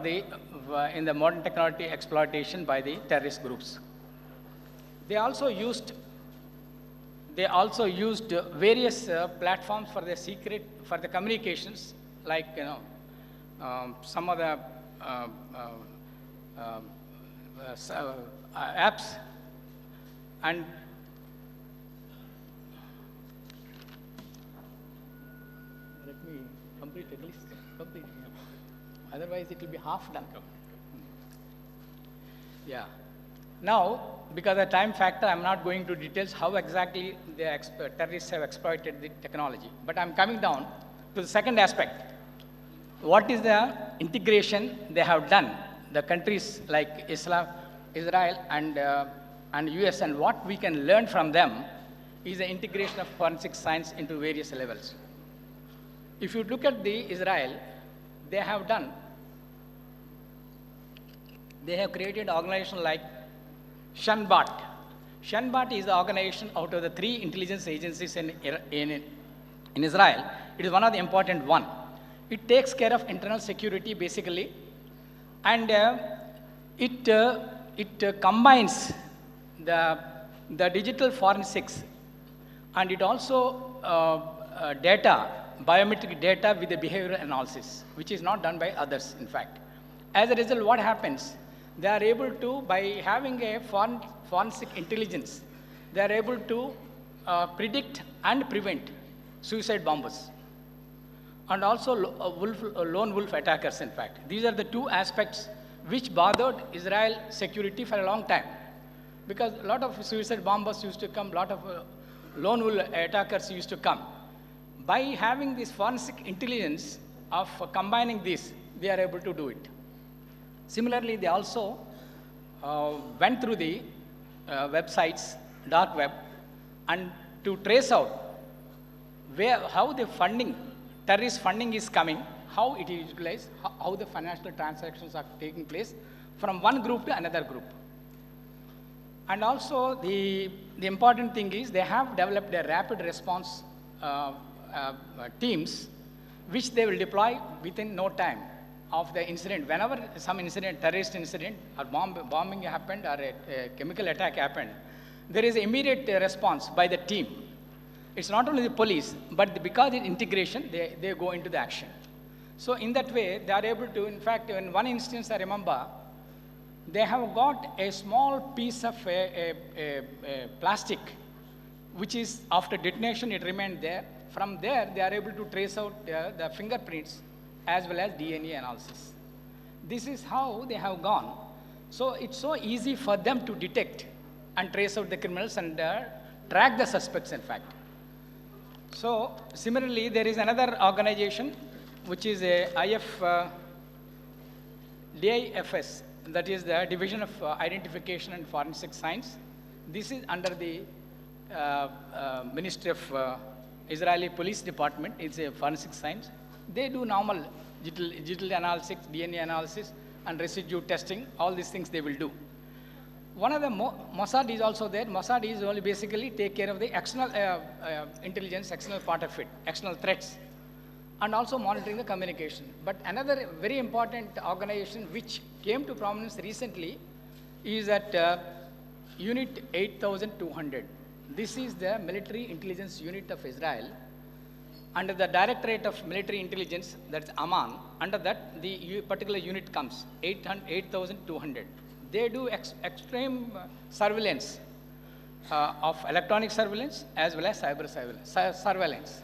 in the modern technology exploitation by the terrorist groups. They also used various platforms for the communications, like some of the apps, and let me complete at least complete. Otherwise, it will be half done. Yeah. Now, because of time factor, I'm not going to details how exactly the terrorists have exploited the technology. But I'm coming down to the second aspect. What is the integration they have done? The countries like Israel and US, and what we can learn from them is the integration of forensic science into various levels. If you look at Israel, they have created an organization like Shanbat. Shanbat is the organization out of the 3 intelligence agencies in Israel. It is one of the important one. It takes care of internal security basically, and it combines the digital forensics, and it also biometric data with the behavioral analysis, which is not done by others, in fact. As a result, what happens? They are able to, by having a forensic intelligence, they are able to predict and prevent suicide bombers, and also lone wolf attackers, in fact. These are the 2 aspects which bothered Israel security for a long time, because a lot of suicide bombers used to come, a lot of lone wolf attackers used to come. By having this forensic intelligence of combining this, they are able to do it. Similarly, they also went through the websites, dark web, and to trace out how the terrorist funding is coming, how it is utilized, how the financial transactions are taking place from one group to another group. And also, the important thing is they have developed a rapid response teams, which they will deploy within no time of the incident. Whenever some incident, terrorist incident, or bombing happened, or a chemical attack happened, there is immediate response by the team. It's not only the police, but because of integration, they go into the action. So in that way, they are able to, in fact, in one instance I remember, they have got a small piece of plastic, which is, after detonation, it remained there, from there, they are able to trace out the fingerprints as well as DNA analysis. This is how they have gone. So it's so easy for them to detect and trace out the criminals and track the suspects, in fact. So similarly, there is another organization which is a AIFSS, that is the Division of Identification and Forensic Science. This is under the Ministry of Israeli Police Department. It's a forensic science. They do normal digital analysis, DNA analysis, and residue testing. All these things they will do. One of the Mossad is also there. Mossad is only basically take care of the external intelligence, external part of it, external threats, and also monitoring the communication. But another very important organization which came to prominence recently is that Unit 8200. This is the military intelligence unit of Israel. Under the Directorate of Military Intelligence, that's Amman, under that the particular unit comes, 8200. They do extreme surveillance of electronic surveillance as well as cyber surveillance.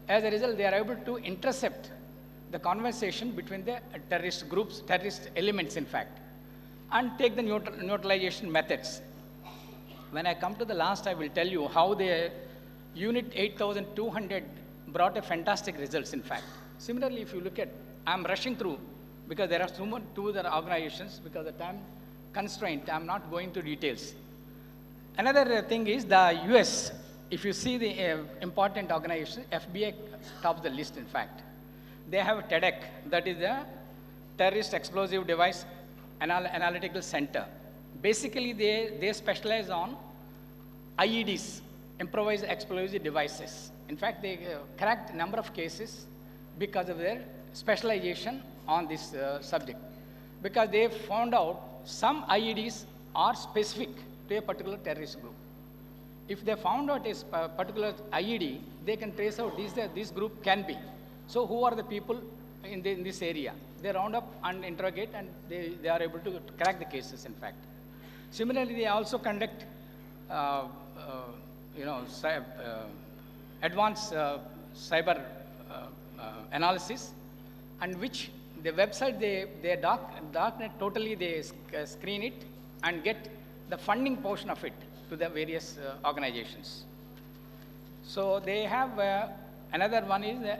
As a result, they are able to intercept the conversation between the terrorist groups, terrorist elements in fact, and take the neutralization methods. When I come to the last, I will tell you how the Unit 8200 brought a fantastic results, in fact. Similarly, if you look at, I'm rushing through because there are two other organizations, because of the time constraint, I'm not going to details. Another thing is the US, if you see the important organization, FBI tops the list, in fact. They have a TEDx, that is the Terrorist Explosive Device Analytical Center. Basically, they specialize on IEDs, improvised explosive devices. In fact, they cracked a number of cases because of their specialization on this subject. Because they found out some IEDs are specific to a particular terrorist group. If they found out a particular IED, they can trace out this group can be. So who are the people in this area? They round up and interrogate, and they are able to crack the cases, in fact. Similarly, they also conduct advanced cyber analysis, and which the website, they darknet totally, they screen it and get the funding portion of it to the various organizations. So they have another one is the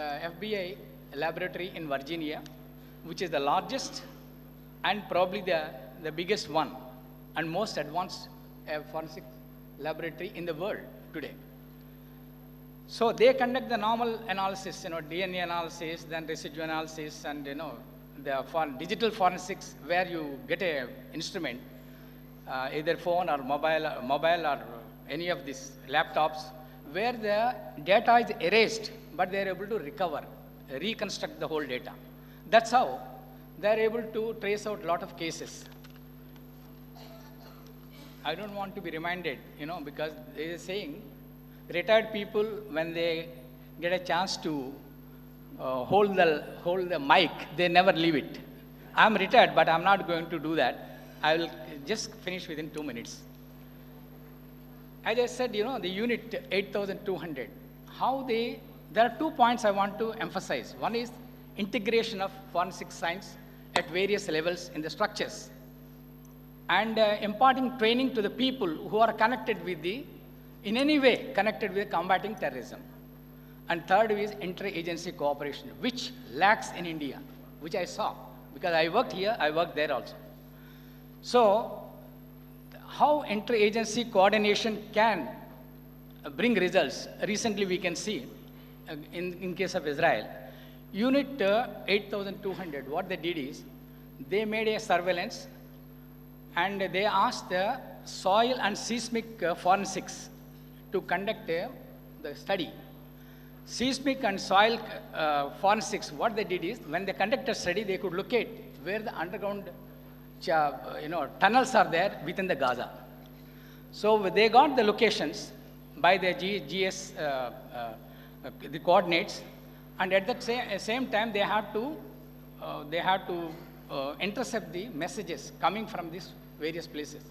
FBI laboratory in Virginia, which is the largest and probably the biggest one and most advanced forensic laboratory in the world today. So they conduct the normal analysis, DNA analysis, then residue analysis, and the digital forensics, where you get a instrument, either phone or mobile or any of these laptops, where the data is erased, but they are able to recover, reconstruct the whole data. That's how they are able to trace out a lot of cases. I don't want to be reminded, because they are saying retired people, when they get a chance to hold the mic, they never leave it. I'm retired, but I'm not going to do that. I will just finish within 2 minutes. As I said, the unit 8200, there are 2 points I want to emphasize. One is integration of forensic science at various levels in the structures, and imparting training to the people who are connected with in any way connected with combating terrorism. And third is inter-agency cooperation, which lacks in India, which I saw, because I worked here, I worked there also. So, how inter-agency coordination can bring results, recently we can see, in case of Israel, Unit 8200, what they did is, they made a surveillance, and they asked the soil and seismic forensics to conduct the study. Seismic and soil forensics, what they did is, when they conduct a study, they could locate where the underground tunnels are there within the Gaza. So they got the locations by the GS, the coordinates, and at the same time, they had to intercept the messages coming from these various places.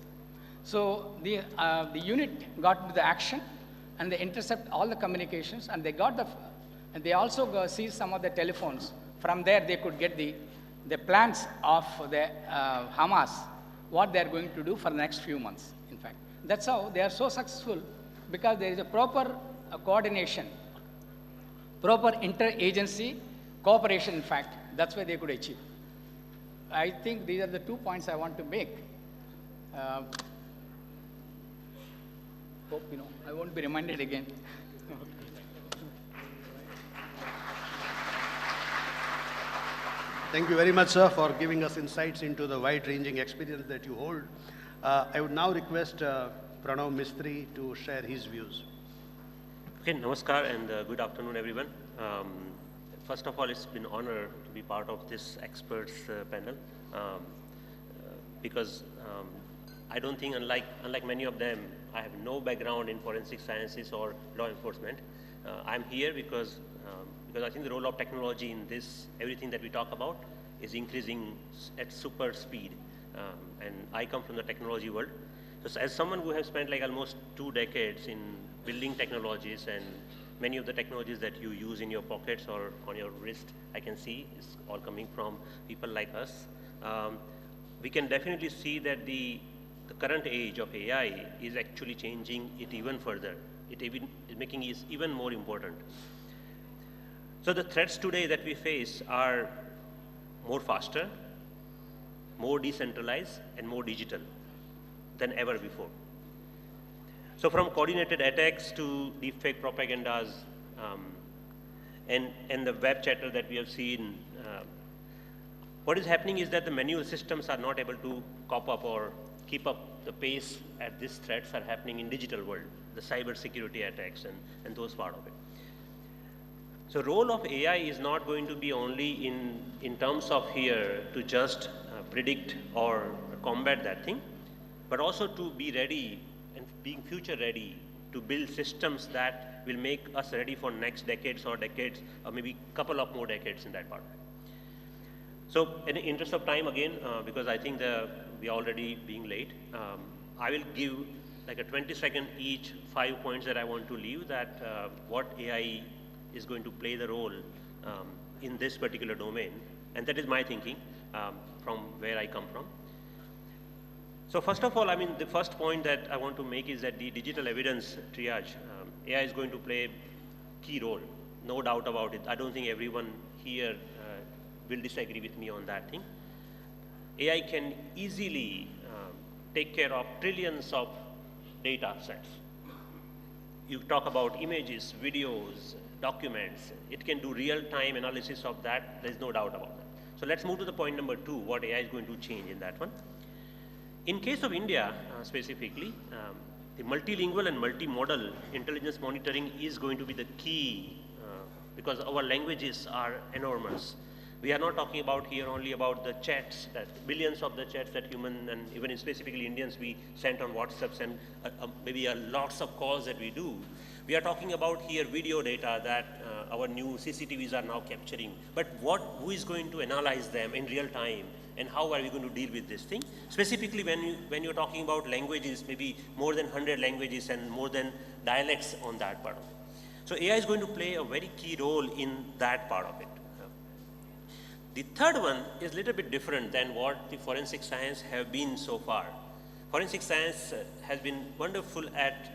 So the unit got into the action, and they intercept all the communications, and they got and they also seized some of the telephones. From there, they could get the plans of the Hamas, what they are going to do for the next few months, in fact. That's how they are so successful, because there is a proper coordination, proper interagency cooperation, in fact. That's why they could achieve. I think these are the 2 points I want to make. Hope, I won't be reminded again. Thank you very much, sir, for giving us insights into the wide-ranging experience that you hold. I would now request Pranav Mistry to share his views. Okay, namaskar and good afternoon, everyone. First of all, it's been an honor to be part of this experts panel because I don't think, unlike many of them, I have no background in forensic sciences or law enforcement. I'm here because I think the role of technology in this, everything that we talk about, is increasing at super speed. And I come from the technology world. So as someone who has spent like almost 2 decades in building technologies, and many of the technologies that you use in your pockets or on your wrist, I can see is all coming from people like us. We can definitely see that the current age of AI is actually changing it even further. It is making it even more important. So the threats today that we face are more faster, more decentralized, and more digital than ever before. So from coordinated attacks to deepfake propagandas and the web chatter that we have seen, what is happening is that the manual systems are not able to cop up or keep up the pace as these threats are happening in digital world, the cyber security attacks and those part of it. So role of AI is not going to be only in terms of here to just predict or combat that thing, but also to be ready and being future ready to build systems that will make us ready for next decades or maybe couple of more decades in that part. So in the interest of time again, because I think we are already being late, I will give like a 20-second each 5 points that I want to leave that what AI is going to play the role in this particular domain. And that is my thinking from where I come from. So first of all, I mean, the first point that I want to make is that the digital evidence triage, AI is going to play a key role, no doubt about it. I don't think everyone here will disagree with me on that thing. AI can easily take care of trillions of data sets. You talk about images, videos, documents. It can do real-time analysis of that. There's no doubt about that. So let's move to the point number 2, what AI is going to change in that one. In case of India specifically, the multilingual and multimodal intelligence monitoring is going to be the key because our languages are enormous. We are not talking about here only about the chats, that billions of the chats that human and even specifically Indians we sent on WhatsApps and maybe lots of calls that we do. We are talking about here video data that our new CCTVs are now capturing. But who is going to analyze them in real time, and how are we going to deal with this thing? Specifically when you're talking about languages, maybe more than 100 languages and more than dialects on that part of it. So AI is going to play a very key role in that part of it. The third one is a little bit different than what the forensic science have been so far. Forensic science has been wonderful at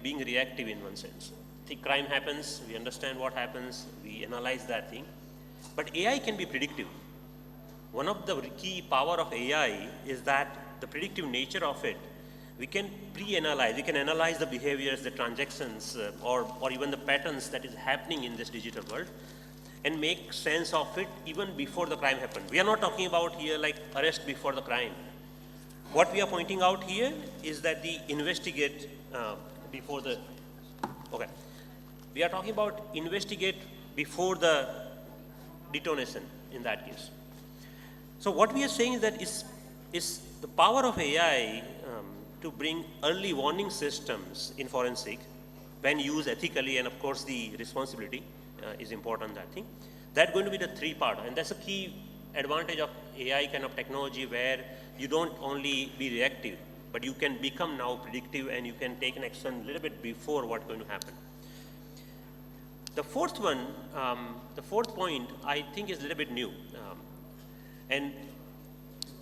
being reactive in one sense. The crime happens, we understand what happens, we analyze that thing. But AI can be predictive. One of the key power of AI is that the predictive nature of it, we can pre-analyze, we can analyze the behaviors, the transactions, or even the patterns that is happening in this digital world, and make sense of it even before the crime happened. We are not talking about here like arrest before the crime. What we are pointing out here is that the investigate before the, okay. We are talking about investigate before the detonation in that case. So what we are saying is that is the power of AI to bring early warning systems in forensic when used ethically, and of course the responsibility is important, that thing. That's going to be the 3 part, and that's a key advantage of AI kind of technology where you don't only be reactive, but you can become now predictive and you can take an action a little bit before what's going to happen. The fourth one, the fourth point, I think is a little bit new. And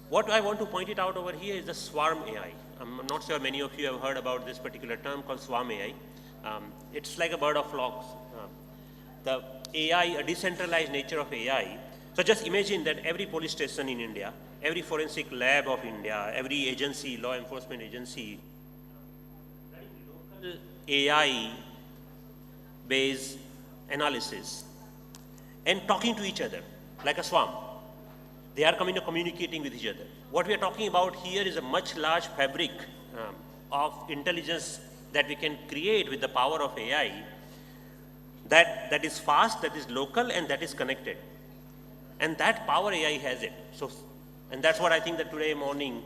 what I want to point it out over here is the swarm AI. I'm not sure many of you have heard about this particular term called swarm AI. It's like a bird of flocks. The AI, a decentralized nature of AI. So just imagine that every police station in India, every forensic lab of India, every agency, law enforcement agency, local AI-based analysis and talking to each other like a swarm. They are communicating with each other. What we are talking about here is a much large fabric of intelligence that we can create with the power of AI that is fast, that is local, and that is connected. And that power AI has it. So, and that's what I think that today morning,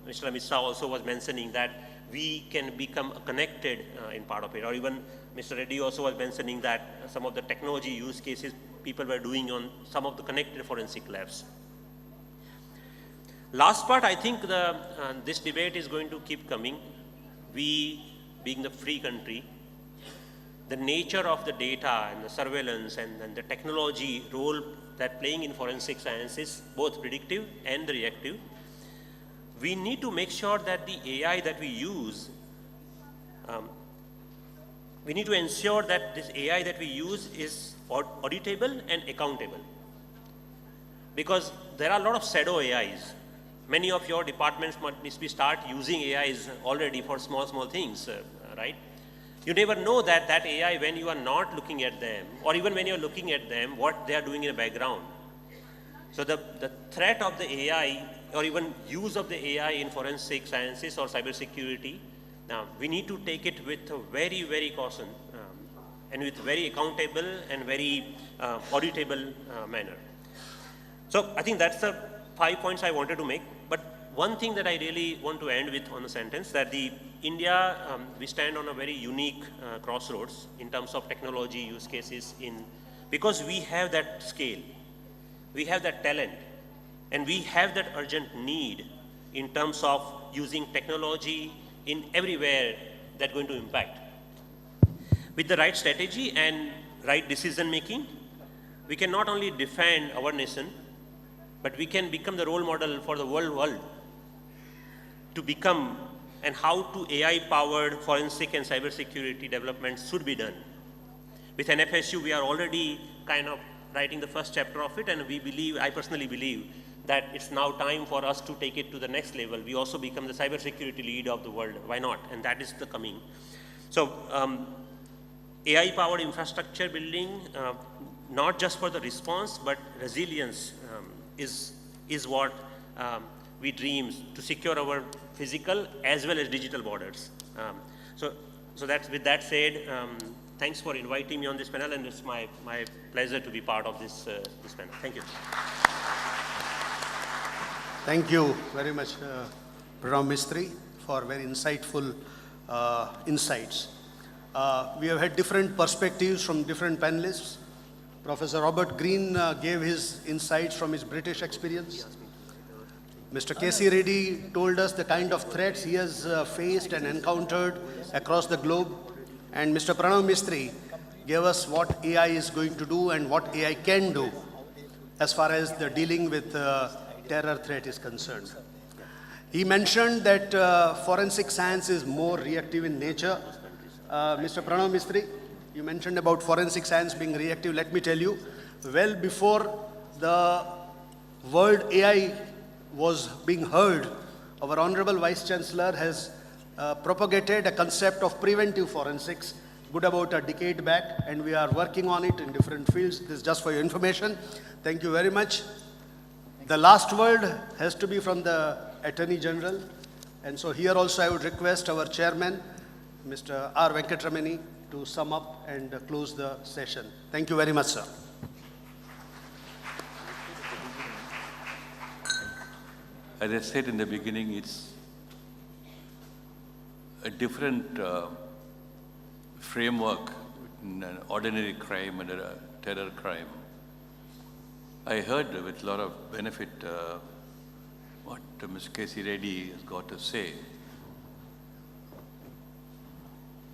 Mr. Amit Shah also was mentioning, that we can become connected in part of it. Or even Mr. Reddy also was mentioning that some of the technology use cases people were doing on some of the connected forensic labs. Last part, I think this debate is going to keep coming. We, being the free country, the nature of the data and the surveillance and the technology role that playing in forensic science is both predictive and reactive. We need to make sure that the AI that we use, we need to ensure that this AI that we use is auditable and accountable. Because there are a lot of shadow AIs. Many of your departments must start using AIs already for small things, right? You never know that AI, when you are not looking at them, or even when you're looking at them, what they are doing in the background. So the threat of the AI, or even use of the AI in forensic sciences or cybersecurity, now we need to take it with a very, very caution, and with very accountable and very auditable manner. So I think that's the 5 points I wanted to make. But one thing that I really want to end with on a sentence, that India, we stand on a very unique crossroads in terms of technology use cases, because we have that scale, we have that talent, and we have that urgent need in terms of using technology in everywhere that's going to impact. With the right strategy and right decision making, we can not only defend our nation, but we can become the role model for the world to become, and how to AI-powered forensic and cybersecurity development should be done. With NFSU, we are already kind of writing the first chapter of it, and we believe, I personally believe, that it's now time for us to take it to the next level. We also become the cybersecurity lead of the world. Why not? And that is the coming. So AI-powered infrastructure building, not just for the response, but resilience is what we dream to secure our physical as well as digital borders. So that's, with that said, thanks for inviting me on this panel, and it's my pleasure to be part of this panel. Thank you. Thank you very much, Pranav Mistry, for very insightful insights. We have had different perspectives from different panelists. Professor Robert Green gave his insights from his British experience. Mr. K.C. Reddy told us the kind of threats he has faced and encountered across the globe. And Mr. Pranav Mistry gave us what AI is going to do and what AI can do as far as the dealing with terror threat is concerned. He mentioned that forensic science is more reactive in nature. Mr. Pranav Mistry, you mentioned about forensic science being reactive. Let me tell you, well before the word AI was being heard, our Honorable Vice Chancellor has propagated a concept of preventive forensics good about a decade back, and we are working on it in different fields. This is just for your information. Thank you very much. The last word has to be from the Attorney General, and so here also I would request our chairman, Mr. R. Venkatramani, to sum up and close the session. Thank you very much, sir. As I said in the beginning, it's a different framework in an ordinary crime and a terror crime. I heard with a lot of benefit what Ms. K.C. Reddy has got to say.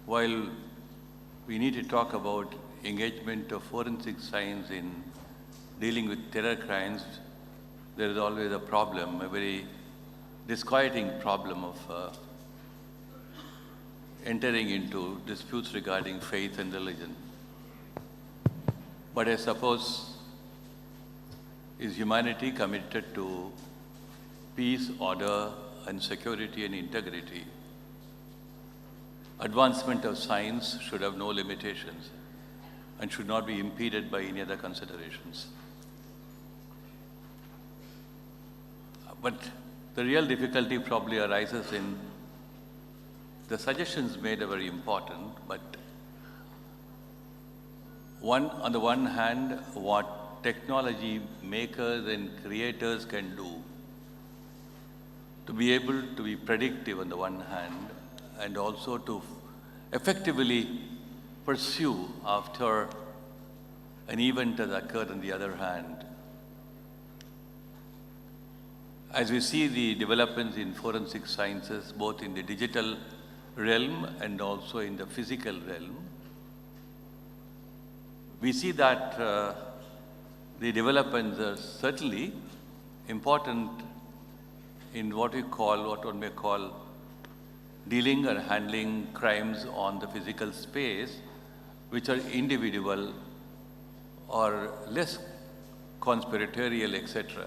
while we need to talk about engagement of forensic science in dealing with terror crimes, there is always a problem, a very disquieting problem of entering into disputes regarding faith and religion. But I suppose, is humanity committed to peace, order, and security and integrity? Advancement of science should have no limitations and should not be impeded by any other considerations. But the real difficulty probably arises in the suggestions made are very important, but on the one hand, what technology makers and creators can do to be able to be predictive on the one hand, and also to effectively pursue after an event has occurred on the other hand. As we see the developments in forensic sciences, both in the digital realm and also in the physical realm, we see that the developments are certainly important in what one may call dealing or handling crimes on the physical space, which are individual or less conspiratorial, etc.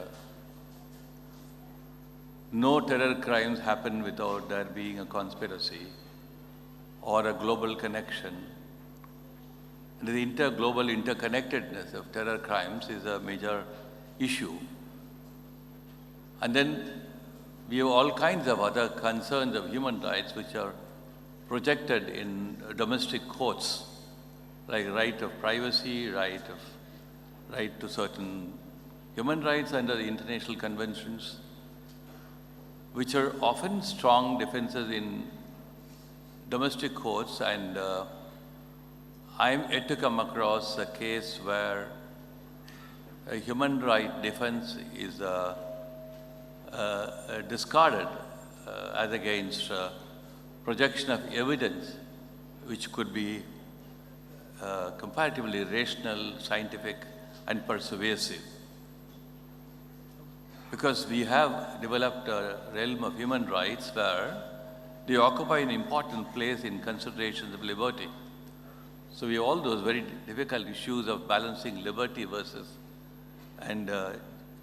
No terror crimes happen without there being a conspiracy or a global connection. And the global interconnectedness of terror crimes is a major issue. And then we have all kinds of other concerns of human rights which are projected in domestic courts, like right of privacy, right to certain human rights under the international conventions, which are often strong defenses in domestic courts. And I'm yet to come across a case where a human right defense is discarded as against projection of evidence which could be comparatively rational, scientific, and persuasive. Because we have developed a realm of human rights where they occupy an important place in considerations of liberty. So we have all those very difficult issues of balancing liberty versus and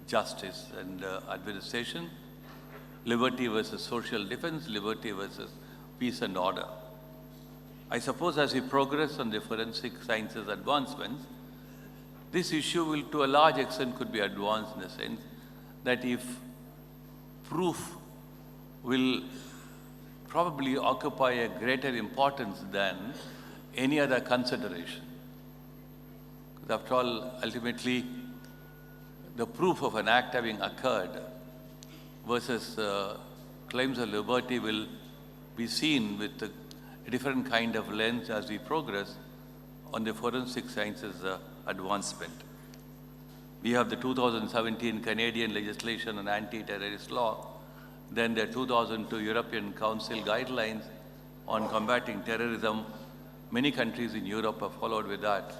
justice and administration, liberty versus social defense, liberty versus peace and order. I suppose as we progress on the forensic sciences advancements, this issue will to a large extent could be advanced in the sense that if proof will probably occupy a greater importance than any other consideration. Because after all, ultimately, the proof of an act having occurred versus claims of liberty will be seen with a different kind of lens as we progress on the forensic sciences advancement. We have the 2017 Canadian legislation on anti-terrorist law, then the 2002 European Council guidelines on combating terrorism. Many countries in Europe have followed with that.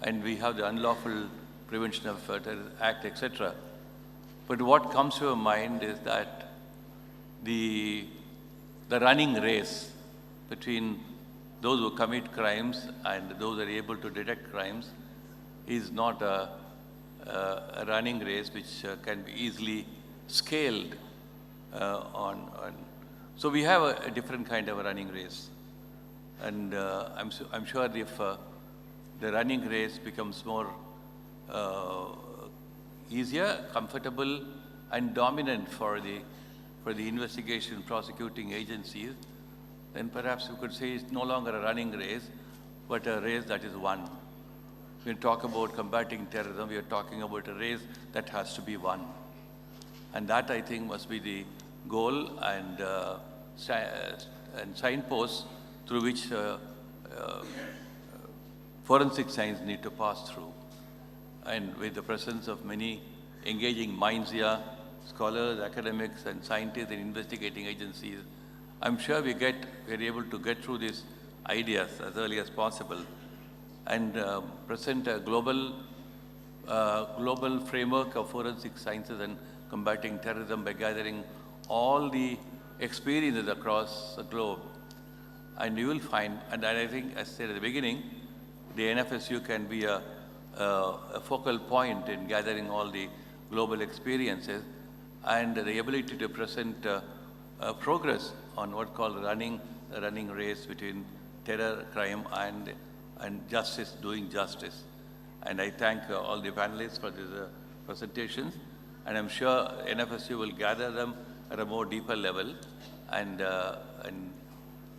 And we have the Unlawful Prevention of Terror Act, etc. But what comes to our mind is that the running race between those who commit crimes and those who are able to detect crimes is not a running race which can be easily scaled So we have a different kind of a running race. And I'm sure if the running race becomes more easier, comfortable, and dominant for the investigation prosecuting agencies, then perhaps we could say it's no longer a running race, but a race that is won. When we talk about combating terrorism, we are talking about a race that has to be won. And that, I think, must be the goal and signposts through which forensic science need to pass through. And with the presence of many engaging minds here, scholars, academics, and scientists and investigating agencies, I'm sure we're able to get through this ideas as early as possible and present a global framework of forensic sciences and combating terrorism by gathering all the experiences across the globe. And you will find, and I think, as I said at the beginning, the NFSU can be a focal point in gathering all the global experiences and the ability to present progress on what called running race between terror, crime, and justice, doing justice. And I thank all the panelists for these presentations, and I'm sure NFSU will gather them at a more deeper level. And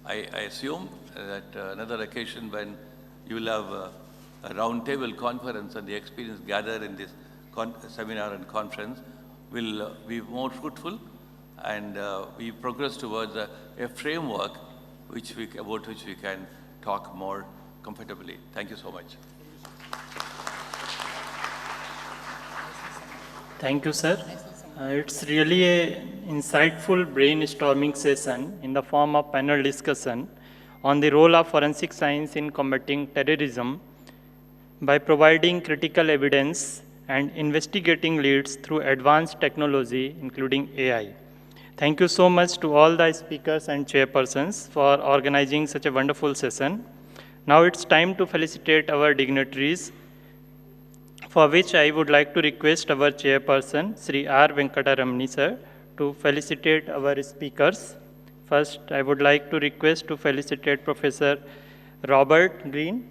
I assume that another occasion when you will have a roundtable conference and the experience gathered in this seminar and conference will be more fruitful, and we progress towards a framework about which we can talk more comfortably. Thank you so much. Thank you, sir. It's really an insightful brainstorming session in the form of panel discussion on the role of forensic science in combating terrorism by providing critical evidence and investigating leads through advanced technology, including AI. Thank you so much to all the speakers and chairpersons for organizing such a wonderful session. Now it's time to felicitate our dignitaries, for which I would like to request our chairperson, Sri R. Venkataramani sir, to felicitate our speakers. First, I would like to request to felicitate Professor Robert Green.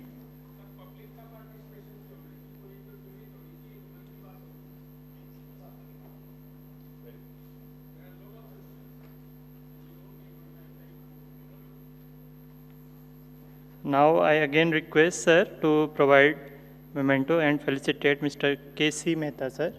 Now I again request sir to provide memento and felicitate Mr. K.C. Mehta sir.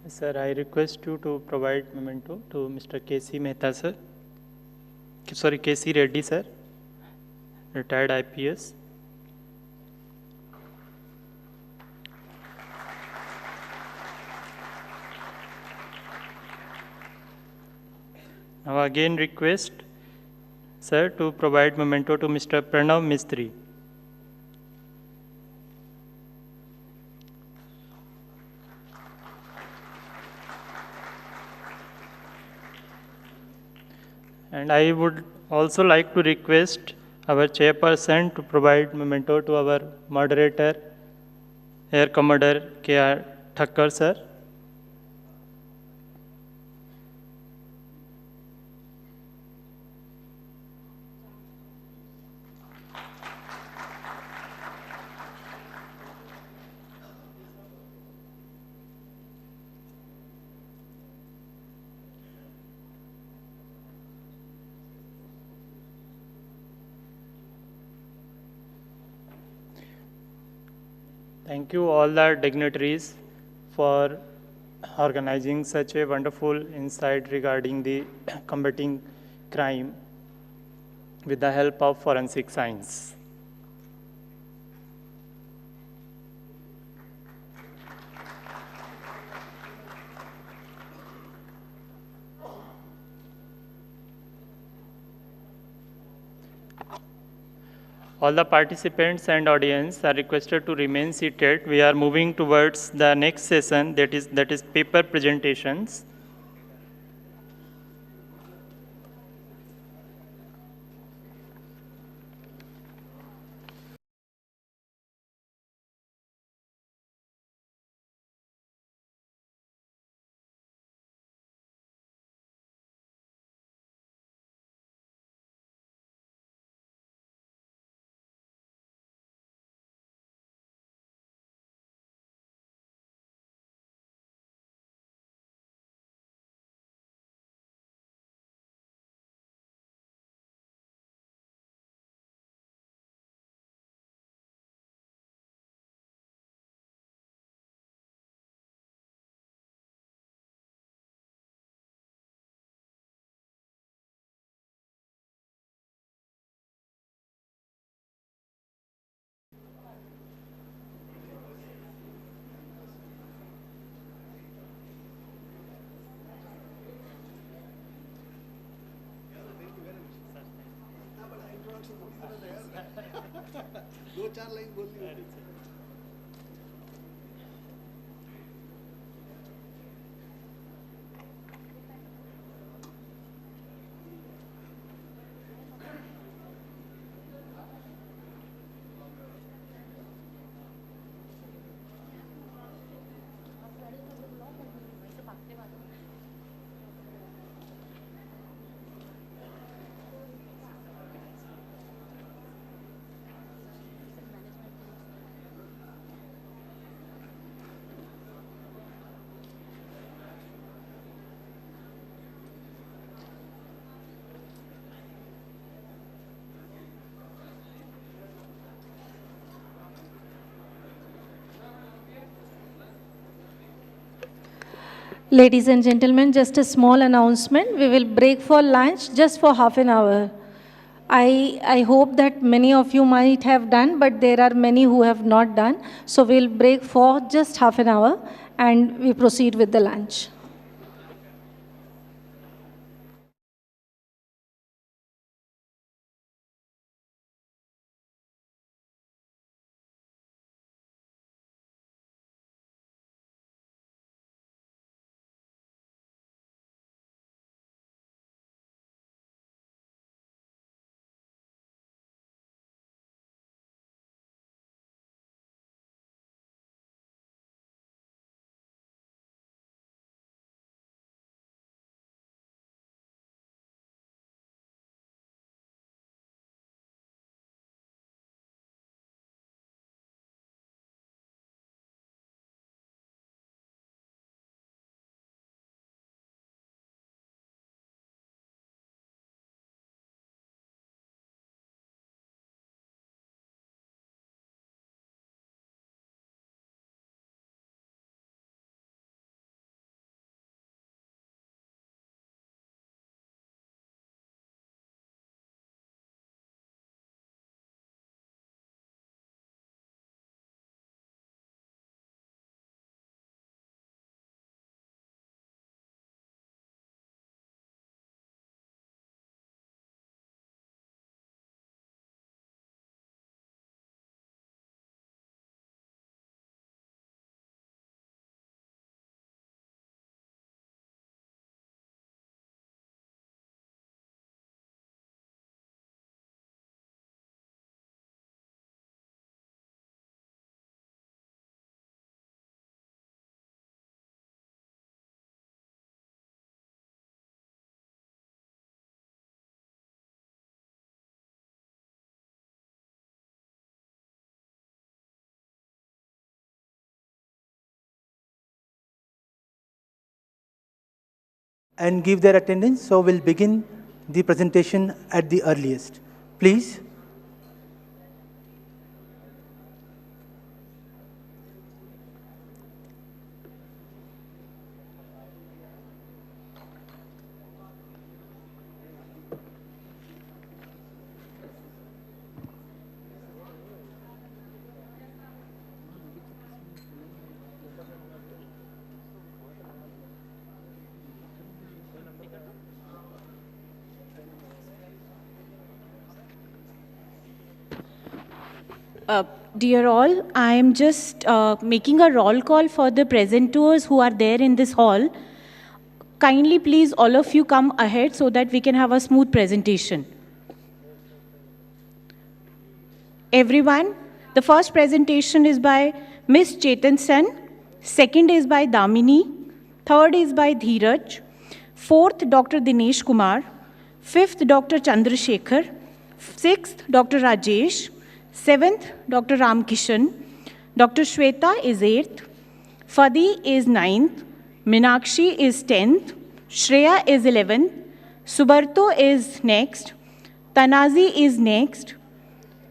Sir, I request you to provide memento to Mr. K.C. Mehta sir. Sorry, K.C. Reddy sir, retired IPS. Now again request sir to provide memento to Mr. Pranav Mistry. And I would also like to request our chairperson to provide memento to our moderator, Air Commodore K.R. Thakkar sir. Thank you all the dignitaries for organizing such a wonderful insight regarding the combating crime with the help of forensic science. All the participants and audience are requested to remain seated. We are moving towards the next session, that is paper presentations. Ladies and gentlemen, just a small announcement. We will break for lunch just for half an hour. I hope that many of you might have done, but there are many who have not done. So we'll break for just half an hour and we proceed with the lunch. And give their attendance. So we'll begin the presentation at the earliest. Please. Dear all, I am just making a roll call for the presenters who are there in this hall. Kindly please all of you come ahead so that we can have a smooth presentation. Everyone, the first presentation is by Ms. Chetan Sen, second is by Damini, third is by Dheeraj, fourth Dr. Dinesh Kumar, fifth Dr. Chandrasekhar, sixth Dr. Rajesh, seventh, Dr. Ramkishan, Dr. Shweta is 8th, Fadi is 9th, Minakshi is 10th, Shreya is 11th, Subarto is next, Tanazi is next,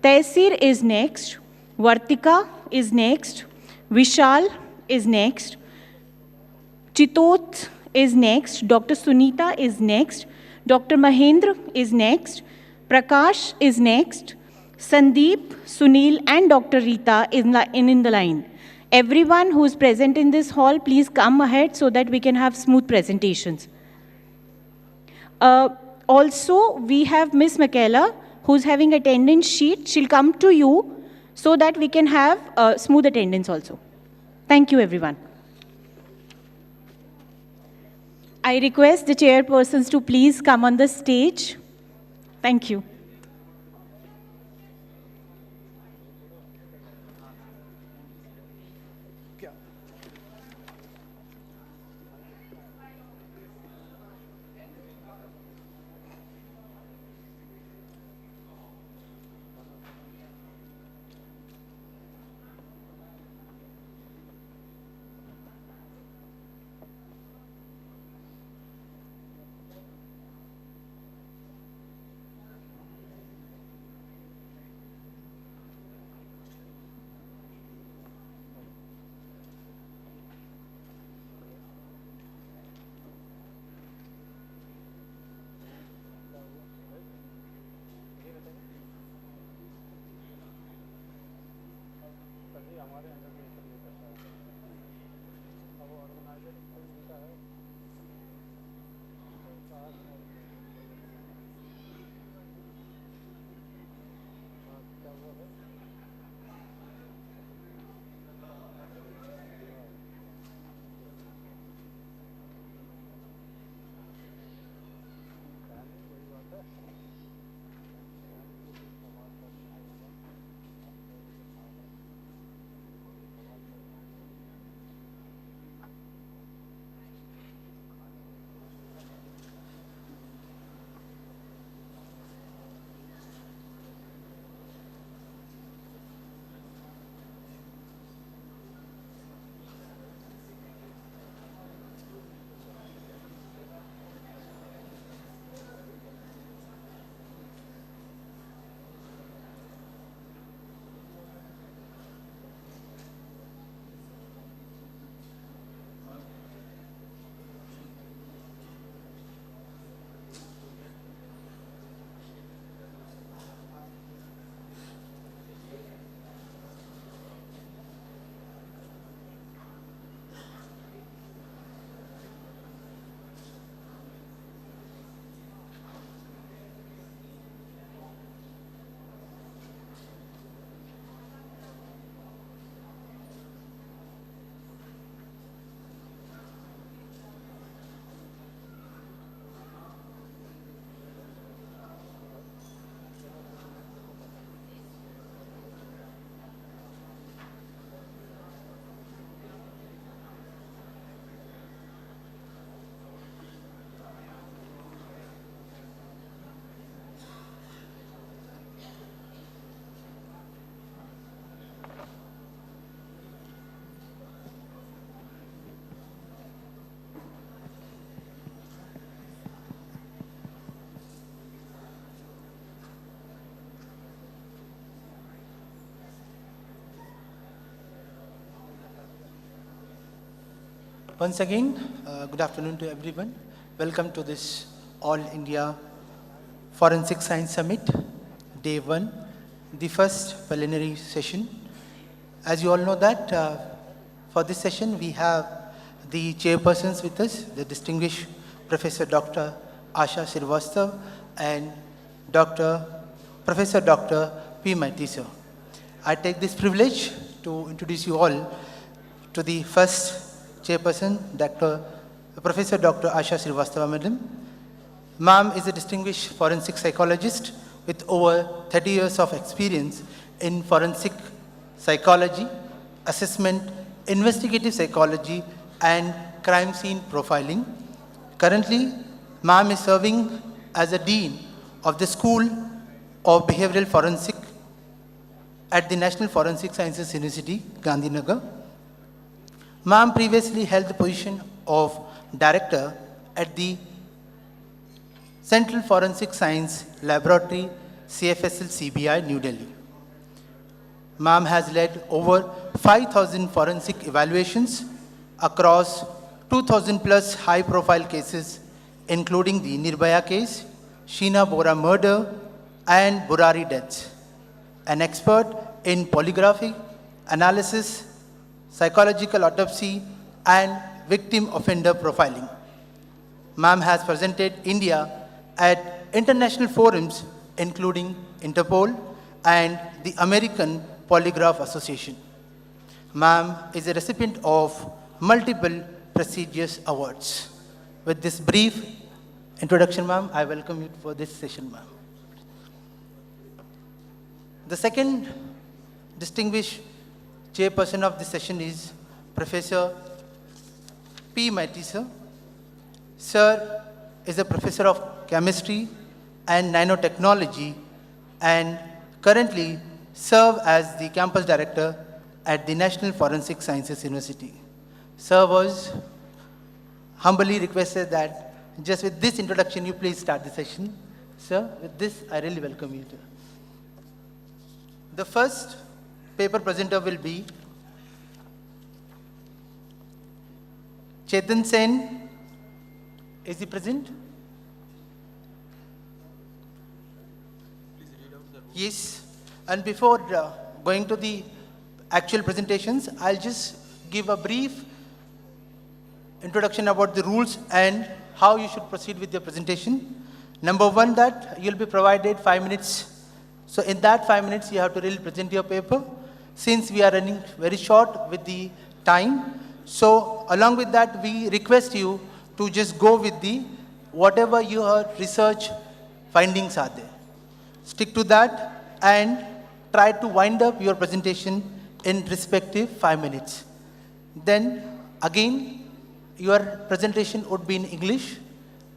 Tehsir is next, Vartika is next, Vishal is next, Chitot is next, Dr. Sunita is next, Dr. Mahendra is next, Prakash is next, Sandeep, Sunil and Dr. Rita is in the line. Everyone who is present in this hall, please come ahead so that we can have smooth presentations. Also, we have Ms. Michaela who's having attendance sheet. She'll come to you so that we can have smooth attendance also. Thank you, everyone. I request the chairpersons to please come on the stage. Thank you. Once again, good afternoon to everyone. Welcome to this All India Forensic Science Summit, Day 1, the first preliminary session. As you all know that, for this session we have the chairpersons with us, the distinguished Professor Dr. Asha Srivastava and Professor Dr. P. Maitisa. I take this privilege to introduce you all to the first chairperson, Professor Dr. Asha Srivastava Madam. Ma'am is a distinguished forensic psychologist with over 30 years of experience in forensic psychology, assessment, investigative psychology, and crime scene profiling. Currently, Ma'am is serving as a Dean of the School of Behavioral Forensic at the National Forensic Sciences University, Gandhinagar. Ma'am previously held the position of Director at the Central Forensic Science Laboratory, CFSL CBI, New Delhi. Ma'am has led over 5,000 forensic evaluations across 2,000 plus high-profile cases, including the Nirbhaya case, Sheena Bora murder, and Burari deaths. An expert in polygraphy, analysis, psychological autopsy, and victim offender profiling. Ma'am has presented India at international forums including Interpol and the American Polygraph Association. Ma'am is a recipient of multiple prestigious awards. With this brief introduction, ma'am, I welcome you for this session, ma'am. The second distinguished chairperson of this session is Professor P. Maiti, sir. Sir is a professor of chemistry and nanotechnology and currently serves as the campus director at the National Forensic Sciences University. Sir was humbly requested that just with this introduction, you please start the session. Sir, with this, I really welcome you. The first paper presenter will be Chetan Sen. Is he present? Yes. And before going to the actual presentations, I'll just give a brief introduction about the rules and how you should proceed with your presentation. Number one, that you'll be provided 5 minutes. So in that 5 minutes, you have to really present your paper. Since we are running very short with the time, so along with that, we request you to just go with the whatever your research findings are there. Stick to that and try to wind up your presentation in respective 5 minutes. Then again, your presentation would be in English.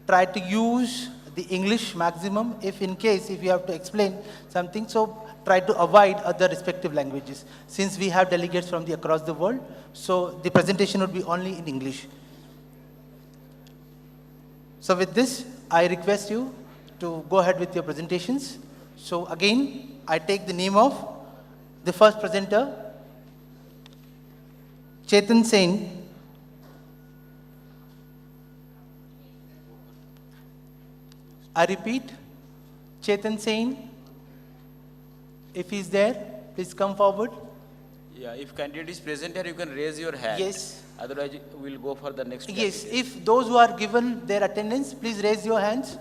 Try to use the English maximum if in case if you have to explain something. So try to avoid other respective languages. Since we have delegates from across the world, so the presentation would be only in English. So with this, I request you to go ahead with your presentations. So again, I take the name of the first presenter, Chetan Sen. I repeat, Chetan Sen. If he is there, please come forward. Yeah, if candidate is present here, you can raise your hand. Yes. Otherwise, we'll go for the next Yes, candidate. if those who are given their attendance, please raise your hands.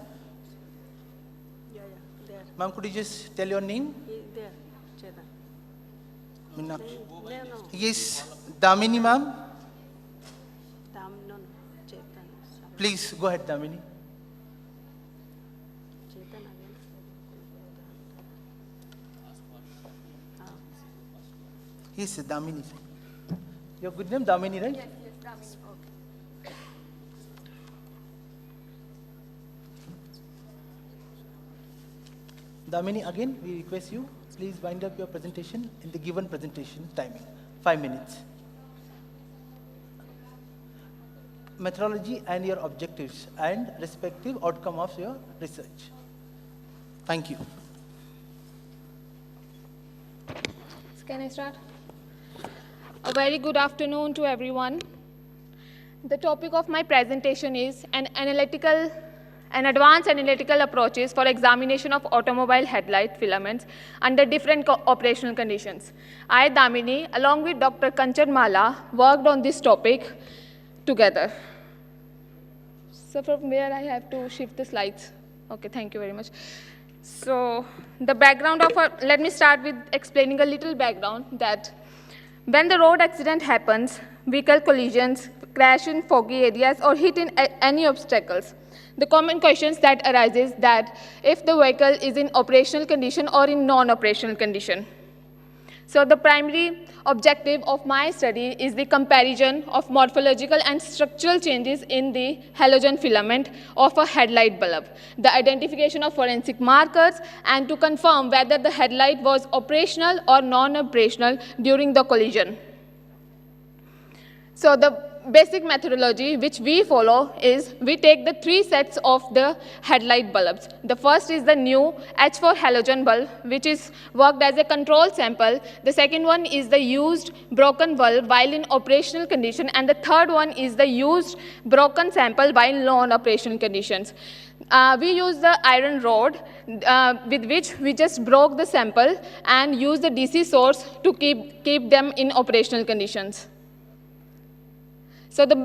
There. Ma'am, could you just tell your name? There, Chetan. Meenakshi. No. Yes, Damini ma'am. No, Chetan. Please go ahead, Damini. Chetan again. Yes, Damini. Your good name, Damini, right? Yes, Damini. Okay. Damini, again, we request you, please wind up your presentation in the given presentation timing, 5 minutes. Methodology and your objectives and respective outcome of your research. Thank you. Can I start? A very good afternoon to everyone. The topic of my presentation is an advanced analytical approaches for examination of automobile headlight filaments under different operational conditions. I, Damini, along with Dr. Kanchan Mala, worked on this topic together. So from where I have to shift the slides. Okay, thank you very much. So the background of let me start with explaining a little background that when the road accident happens, vehicle collisions, crash in foggy areas or hit in any obstacles, the common questions that arises that if the vehicle is in operational condition or in non-operational condition. So the primary objective of my study is the comparison of morphological and structural changes in the halogen filament of a headlight bulb, the identification of forensic markers, and to confirm whether the headlight was operational or non-operational during the collision. So the basic methodology which we follow is we take the 3 sets of the headlight bulbs. The first is the new H4 halogen bulb, which is worked as a control sample. The second one is the used broken bulb while in operational condition, and the third one is the used broken sample while non-operational conditions. We use the iron rod with which we just broke the sample and use the DC source to keep them in operational conditions. So the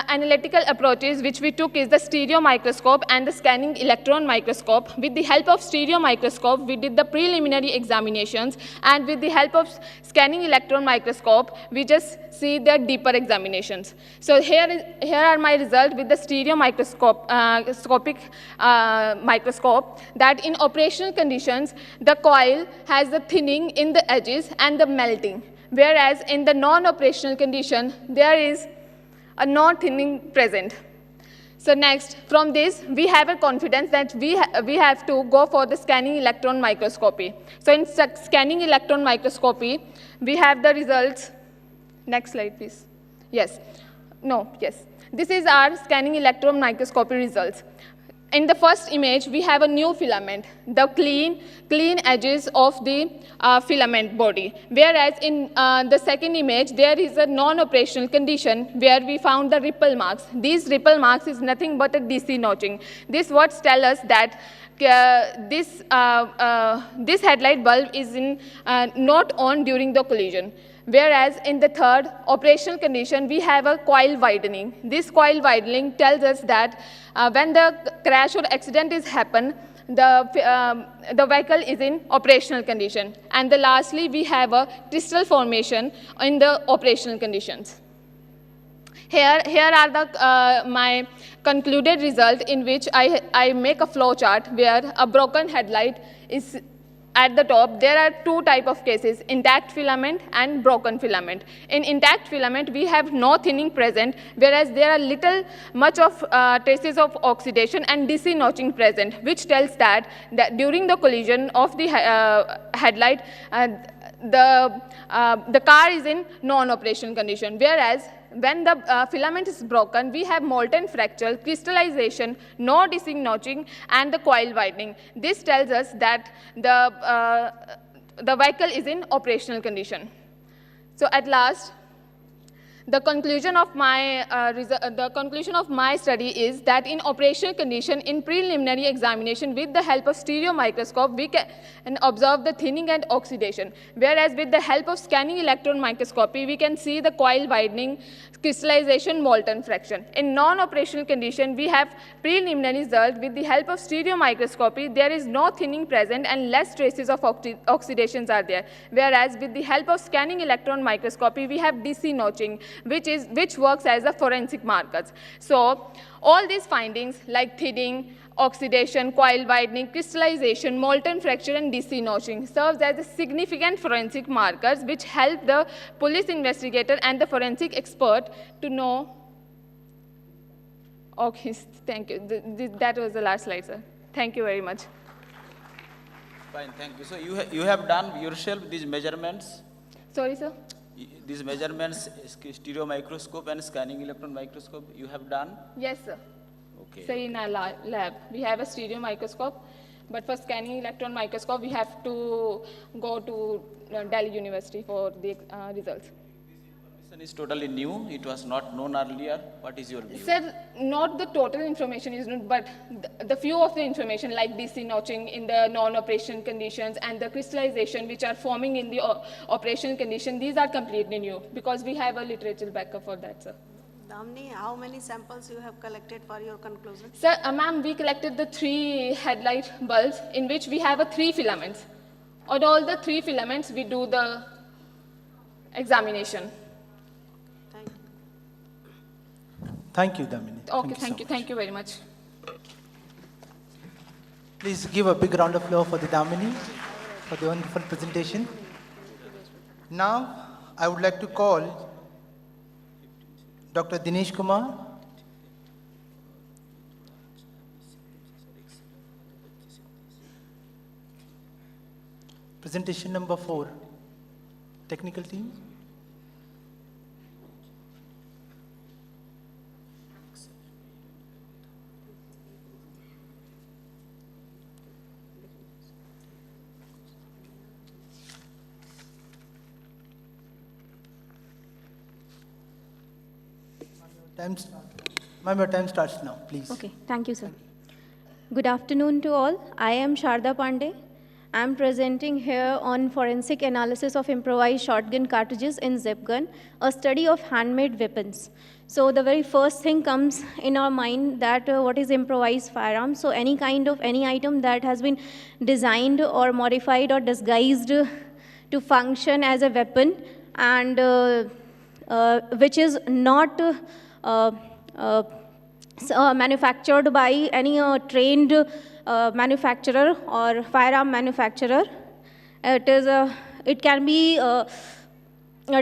analytical approaches which we took is the stereo microscope and the scanning electron microscope. With the help of stereo microscope, we did the preliminary examinations, and with the help of scanning electron microscope, we just see the deeper examinations. So here are my results with the stereo microscope, microscope, that in operational conditions, the coil has the thinning in the edges and the melting, whereas in the non-operational condition, there is a non-thinning present. So next, from this, we have a confidence that we have to go for the scanning electron microscopy. So in scanning electron microscopy, we have the results. Next slide, please. Yes. No, yes. This is our scanning electron microscopy results. In the first image, we have a new filament, the clean edges of the filament body. Whereas in the second image, there is a non-operational condition where we found the ripple marks. These ripple marks is nothing but a DC notching. This what tells us that this headlight bulb is not on during the collision. Whereas in the third operational condition, we have a coil widening. This coil widening tells us that when the crash or accident is happen, the vehicle is in operational condition. And lastly, we have a crystal formation in the operational conditions. Here are the my concluded result, in which I make a flow chart where a broken headlight is at the top. There are two types of cases, intact filament and broken filament. In intact filament, we have no thinning present, whereas there are much of traces of oxidation and DC notching present, which tells that during the collision of the headlight, the car is in non-operational condition. Whereas when the filament is broken, we have molten fracture, crystallization, no DC notching, and the coil widening. This tells us that the vehicle is in operational condition. So at last, the conclusion of my study is that in operational condition, in preliminary examination, with the help of stereo microscope, we can observe the thinning and oxidation. Whereas with the help of scanning electron microscopy, we can see the coil widening, crystallization, molten fraction. In non-operational condition, we have preliminary result. With the help of stereo microscopy, there is no thinning present and less traces of oxidations are there. Whereas with the help of scanning electron microscopy, we have DC notching, which works as a forensic markers. So all these findings like thinning, oxidation, coil widening, crystallization, molten fracture, and DC notching serves as a significant forensic markers which help the police investigator and the forensic expert to know. Okay, thank you. That was the last slide, sir. Thank you very much. Fine, thank you. So you have done yourself these measurements? Sorry, sir? These measurements, stereo microscope and scanning electron microscope, you have done? Yes, sir. Okay. So in our lab, we have a stereo microscope, but for scanning electron microscope, we have to go to Delhi University for the results. This information is totally new. It was not known earlier. What is your view? Sir, not the total information is known, but the few of the information like DC notching in the non-operational conditions and the crystallization which are forming in the operational condition, these are completely new because we have a literature backup for that, sir. Damini, how many samples you have collected for your conclusion? Sir, ma'am, we collected the 3 headlight bulbs in which we have 3 filaments. On all the 3 filaments, we do the examination. Thank you, Damini. Okay, thank you very much. Please give a big round of applause for the Damini for the wonderful presentation. Now, I would like to call Dr. Dinesh Kumar. Presentation number 4, technical team. Ma'am, your time starts now, please. Okay, thank you, sir. Good afternoon to all. I am Sharda Pandey, I'm presenting here on forensic analysis of improvised shotgun cartridges in zip gun, a study of handmade weapons. So the very first thing comes in our mind that what is improvised firearm? So any item that has been designed or modified or disguised to function as a weapon, and which is not manufactured by any trained manufacturer or firearm manufacturer. It can be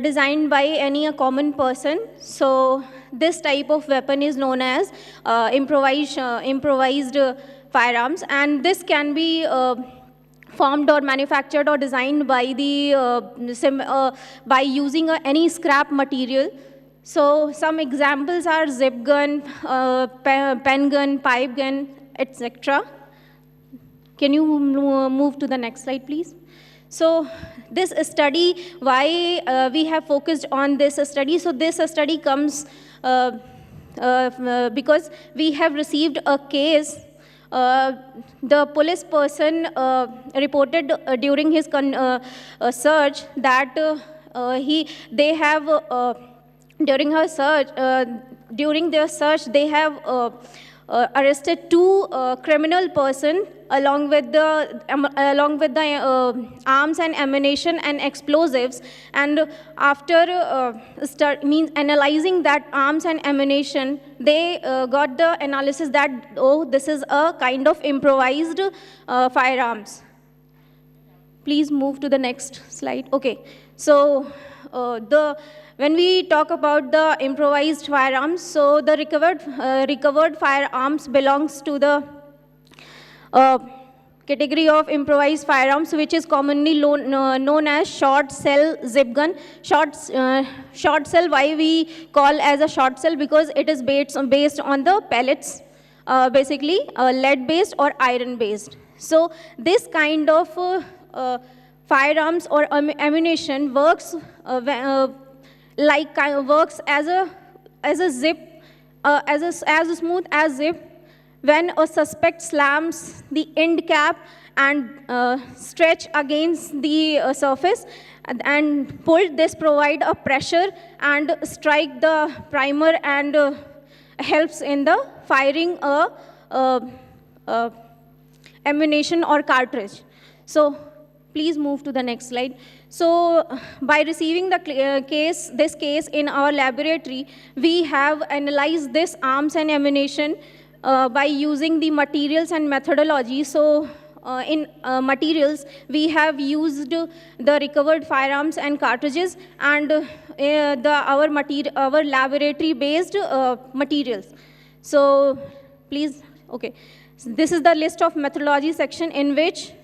designed by any common person. So this type of weapon is known as improvised firearms, and this can be formed or manufactured or designed by by using any scrap material. So some examples are zip gun, pen gun, pipe gun, etc. Can you move to the next slide, please? So this study, why we have focused on this study? So this study comes because we have received a case. The police person reported during his search that during their search they have arrested two criminal person along with the arms and ammunition and explosives. And after analyzing that arms and ammunition, they got the analysis that, oh, this is a kind of improvised firearms. Please move to the next slide. Okay, so when we talk about the improvised firearms, so the recovered firearms belongs to the category of improvised firearms, which is commonly known as short cell zip gun. Short cell, why we call as a short cell? Because it is based on the pellets, basically lead-based or iron-based. So this kind of firearms or ammunition works works as a zip, as smooth as zip. When a suspect slams the end cap and stretch against the surface and pull, this provide a pressure and strike the primer and helps in the firing ammunition or cartridge. So please move to the next slide. So by receiving this case in our laboratory, we have analyzed this arms and ammunition by using the materials and methodology. So in materials, we have used the recovered firearms and cartridges and our laboratory-based materials. So please, okay. So this is the list of methodology section in which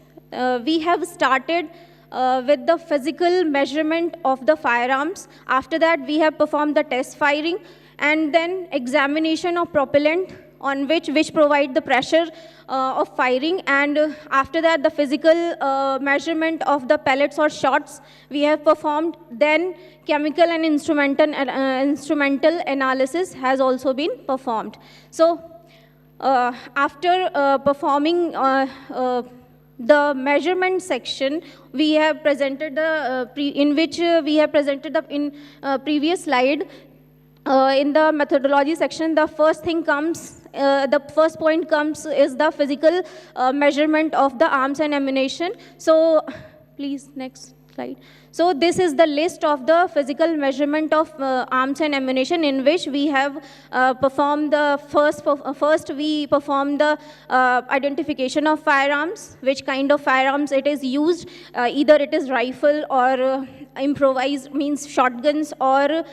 we have started with the physical measurement of the firearms. After that, we have performed the test firing and then examination of propellant on which provide the pressure of firing, and after that the physical measurement of the pellets or shots we have performed. Then chemical and instrumental analysis has also been performed. So after performing the measurement section, we have presented in previous slide. In the methodology section, the first point comes is the physical measurement of the arms and ammunition. So please, next slide. So this is the list of the physical measurement of arms and ammunition, in which we have performed the first we performed the identification of firearms, which kind of firearms it is used, either it is rifle or improvised, means shotguns or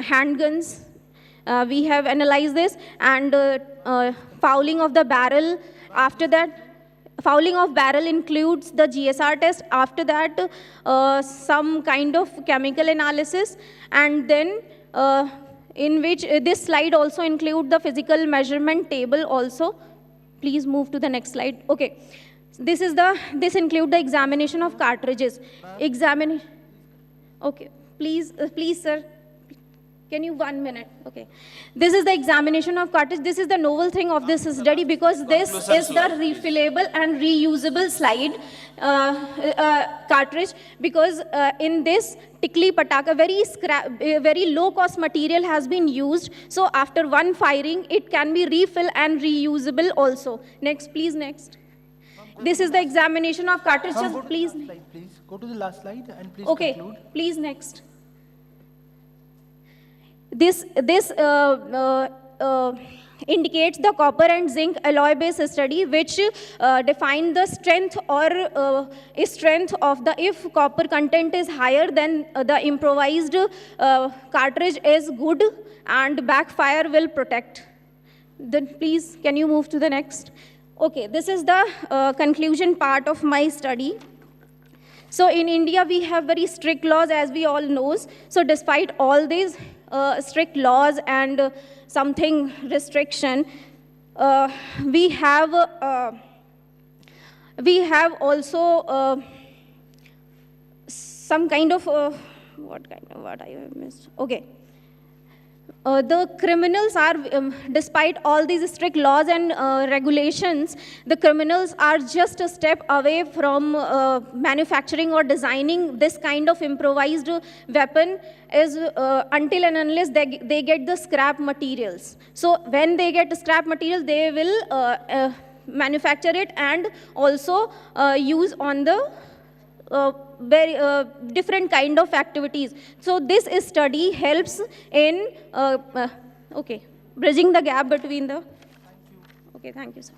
handguns. We have analyzed this, and fouling of the barrel. After that, fouling of barrel includes the GSR test. After that, some kind of chemical analysis, and then in which this slide also include the physical measurement table also. Please move to the next slide. Okay, this include the examination of cartridges. Okay, please, sir. Can you 1 minute? Okay. This is the examination of cartridge. This is the novel thing of this study because this is the refillable and reusable slide cartridge because in this tikli pataka, very low cost material has been used. So after one firing, it can be refill and reusable also. Next, please, next. This is the examination of cartridges, please. Slide, please. Go to the last slide and please Okay, conclude. please next. This indicates the copper and zinc alloy-based study, which define the strength or strength of the, if copper content is higher, then the improvised cartridge is good and backfire will protect. Then please, can you move to the next? Okay, this is the conclusion part of my study. So in India, we have very strict laws, as we all know. So despite all these strict laws and something restriction, we have also some kind of what I have missed. Okay. The criminals are, despite all these strict laws and regulations, the criminals are just a step away from manufacturing or designing this kind of improvised weapon is until and unless they get the scrap materials. So when they get scrap materials, they will manufacture it and also use on the very different kind of activities. So this study helps in bridging the gap between the. Okay, thank you, sir.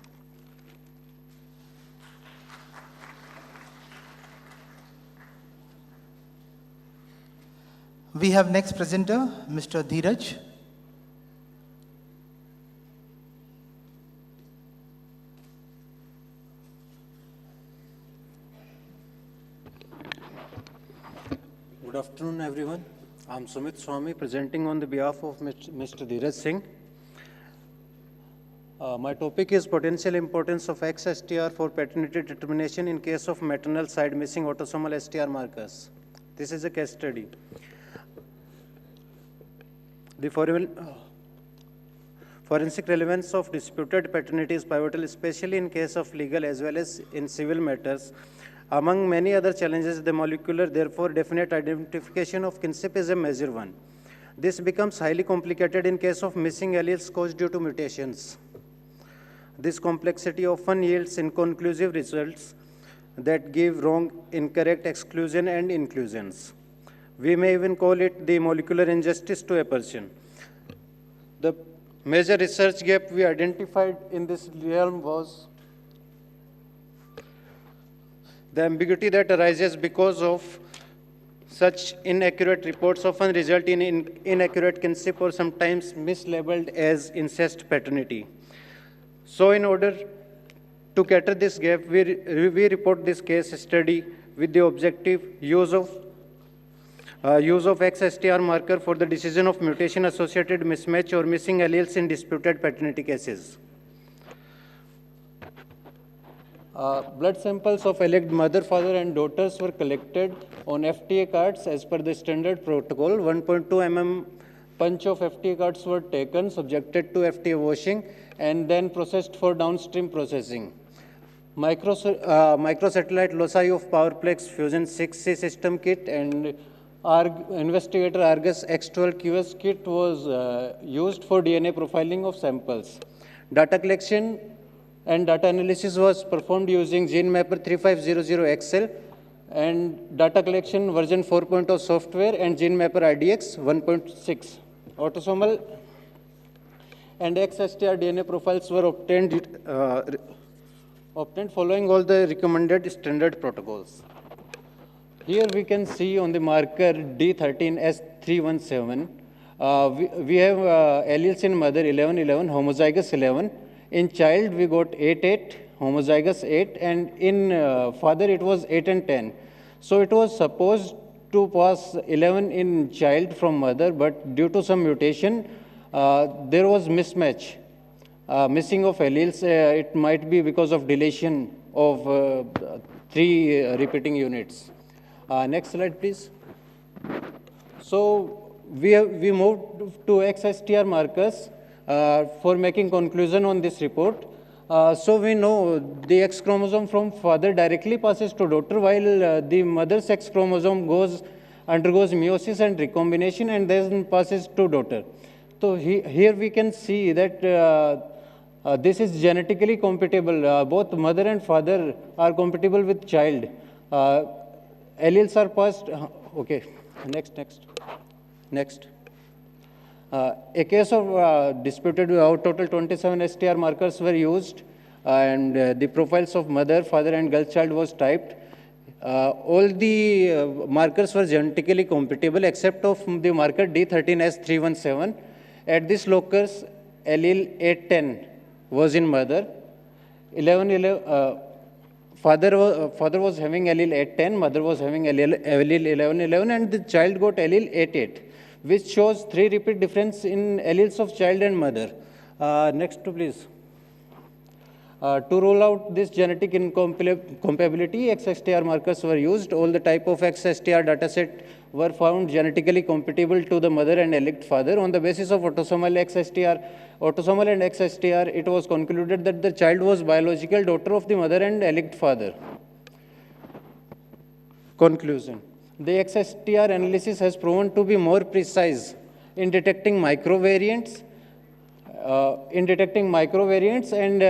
We have next presenter, Mr. Dheeraj. Good afternoon, everyone. I'm Sumit Swami, presenting on the behalf of Mr. Dheeraj Singh. My topic is potential importance of XSTR for paternity determination in case of maternal side missing autosomal STR markers. This is a case study. The forensic relevance of disputed paternity is pivotal, especially in case of legal as well as in civil matters. Among many other challenges, the molecular, therefore, definite identification of kinship is a major one. This becomes highly complicated in case of missing alleles caused due to mutations. This complexity often yields inconclusive results that give wrong, incorrect exclusion and inclusions. We may even call it the molecular injustice to a person. The major research gap we identified in this realm was the ambiguity that arises because of such inaccurate reports often result in inaccurate kinship or sometimes mislabeled as incest paternity. So in order to cater this gap, we report this case study with the objective use of XSTR marker for the decision of mutation-associated mismatch or missing alleles in disputed paternity cases. Blood samples of alleged mother, father, and daughters were collected on FTA cards as per the standard protocol. 1.2 mm punch of FTA cards were taken, subjected to FTA washing, and then processed for downstream processing. Microsatellite loci of PowerPlex Fusion 6C system kit and Investigator Argus X12 QS kit was used for DNA profiling of samples. Data collection and data analysis was performed using GeneMapper 3500XL and data collection version 4.0 software and GeneMapper IDX 1.6. Autosomal and XSTR DNA profiles were obtained following all the recommended standard protocols. Here we can see on the marker D13S317, we have alleles in mother 1111, homozygous 11. In child, we got 8, homozygous 8, and in father, it was 8 and 10. So it was supposed to pass 11 in child from mother, but due to some mutation, there was mismatch, missing of alleles. It might be because of deletion of 3 repeating units. Next slide, please. So we moved to XSTR markers for making conclusion on this report. So we know the X chromosome from father directly passes to daughter, while the mother's X chromosome undergoes meiosis and recombination and then passes to daughter. So here we can see that this is genetically compatible. Both mother and father are compatible with child. Alleles are passed. Okay, next. A case of disputed total 27 STR markers were used, and the profiles of mother, father, and girl child was typed. All the markers were genetically compatible except of the marker D13S317. At this locus, allele 810 was in mother. Father was having allele 810, mother was having allele 1111, and the child got allele 88, which shows 3 repeat difference in alleles of child and mother. Next, please. To rule out this genetic incompatibility, XSTR markers were used. All the type of XSTR dataset were found genetically compatible to the mother and elect father. On the basis of autosomal and XSTR, it was concluded that the child was biological daughter of the mother and elect father. Conclusion. The XSTR analysis has proven to be more precise in detecting microvariants, and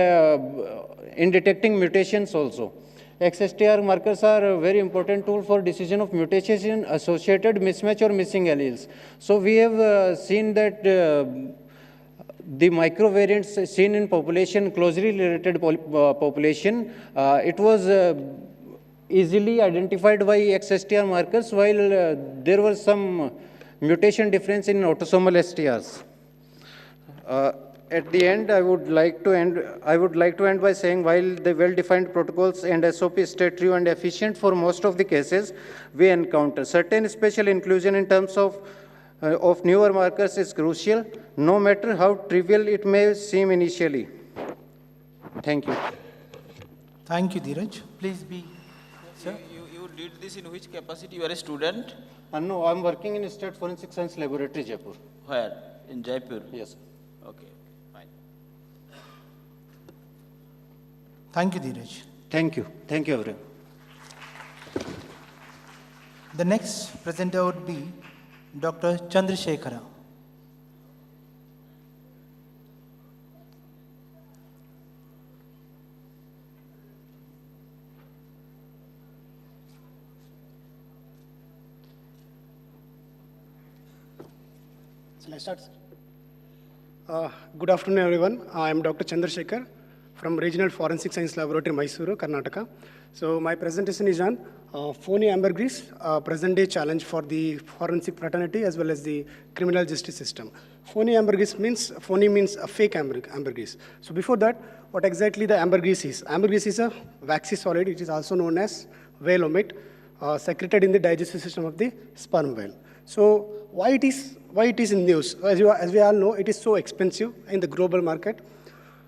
in detecting mutations also. XSTR markers are a very important tool for decision of mutations in associated mismatch or missing alleles. So we have seen that the microvariants seen in population, closely related population, it was easily identified by XSTR markers, while there was some mutation difference in autosomal STRs. At the end, I would like to end by saying, while the well-defined protocols and SOP stay true and efficient for most of the cases we encounter, certain special inclusion in terms of newer markers is crucial, no matter how trivial it may seem initially. Thank you. Thank you, Dheeraj. Please be. Sir? You did this in which capacity? You are a student? No, I'm working in State Forensic Science Laboratory, Jaipur. Where? In Jaipur? Yes. Okay, fine. Thank you, Dheeraj. Thank you. Thank you, everyone. The next presenter would be Dr. Chandrasekhara. Shall I start? Good afternoon, everyone. I am Dr. Chandrasekhar from Regional Forensic Science Laboratory, Mysuru, Karnataka. So my presentation is on phony ambergris, present-day challenge for the forensic fraternity as well as the criminal justice system. Phony means a fake ambergris. So before that, what exactly the ambergris is? Ambergris is a waxy solid. It is also known as whale vomit, secreted in the digestive system of the sperm whale. So why it is in news? As we all know, it is so expensive in the global market,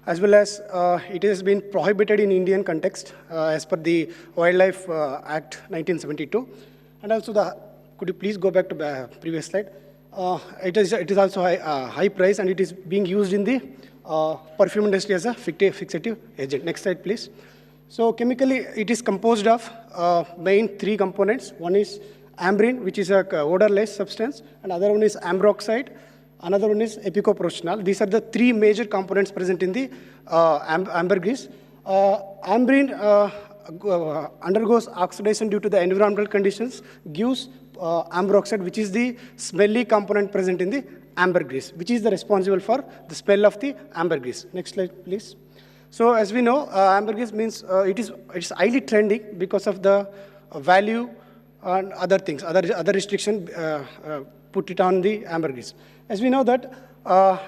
as well as it has been prohibited in Indian context as per the Wildlife Act 1972. And also could you please go back to the previous slide? It is also high price, and it is being used in the perfume industry as a fixative agent. Next slide, please. So chemically, it is composed of main 3 components. One is ambrine, which is a odorless substance, another one is ambroxide, another one is epicoprostanol. These are the 3 major components present in the ambergris. Ambrine undergoes oxidation due to the environmental conditions, gives ambroxide, which is the smelly component present in the ambergris, which is responsible for the smell of the ambergris. Next slide, please. So as we know, ambergris means it's highly trending because of the value and other things, other restriction put it on the ambergris. As we know that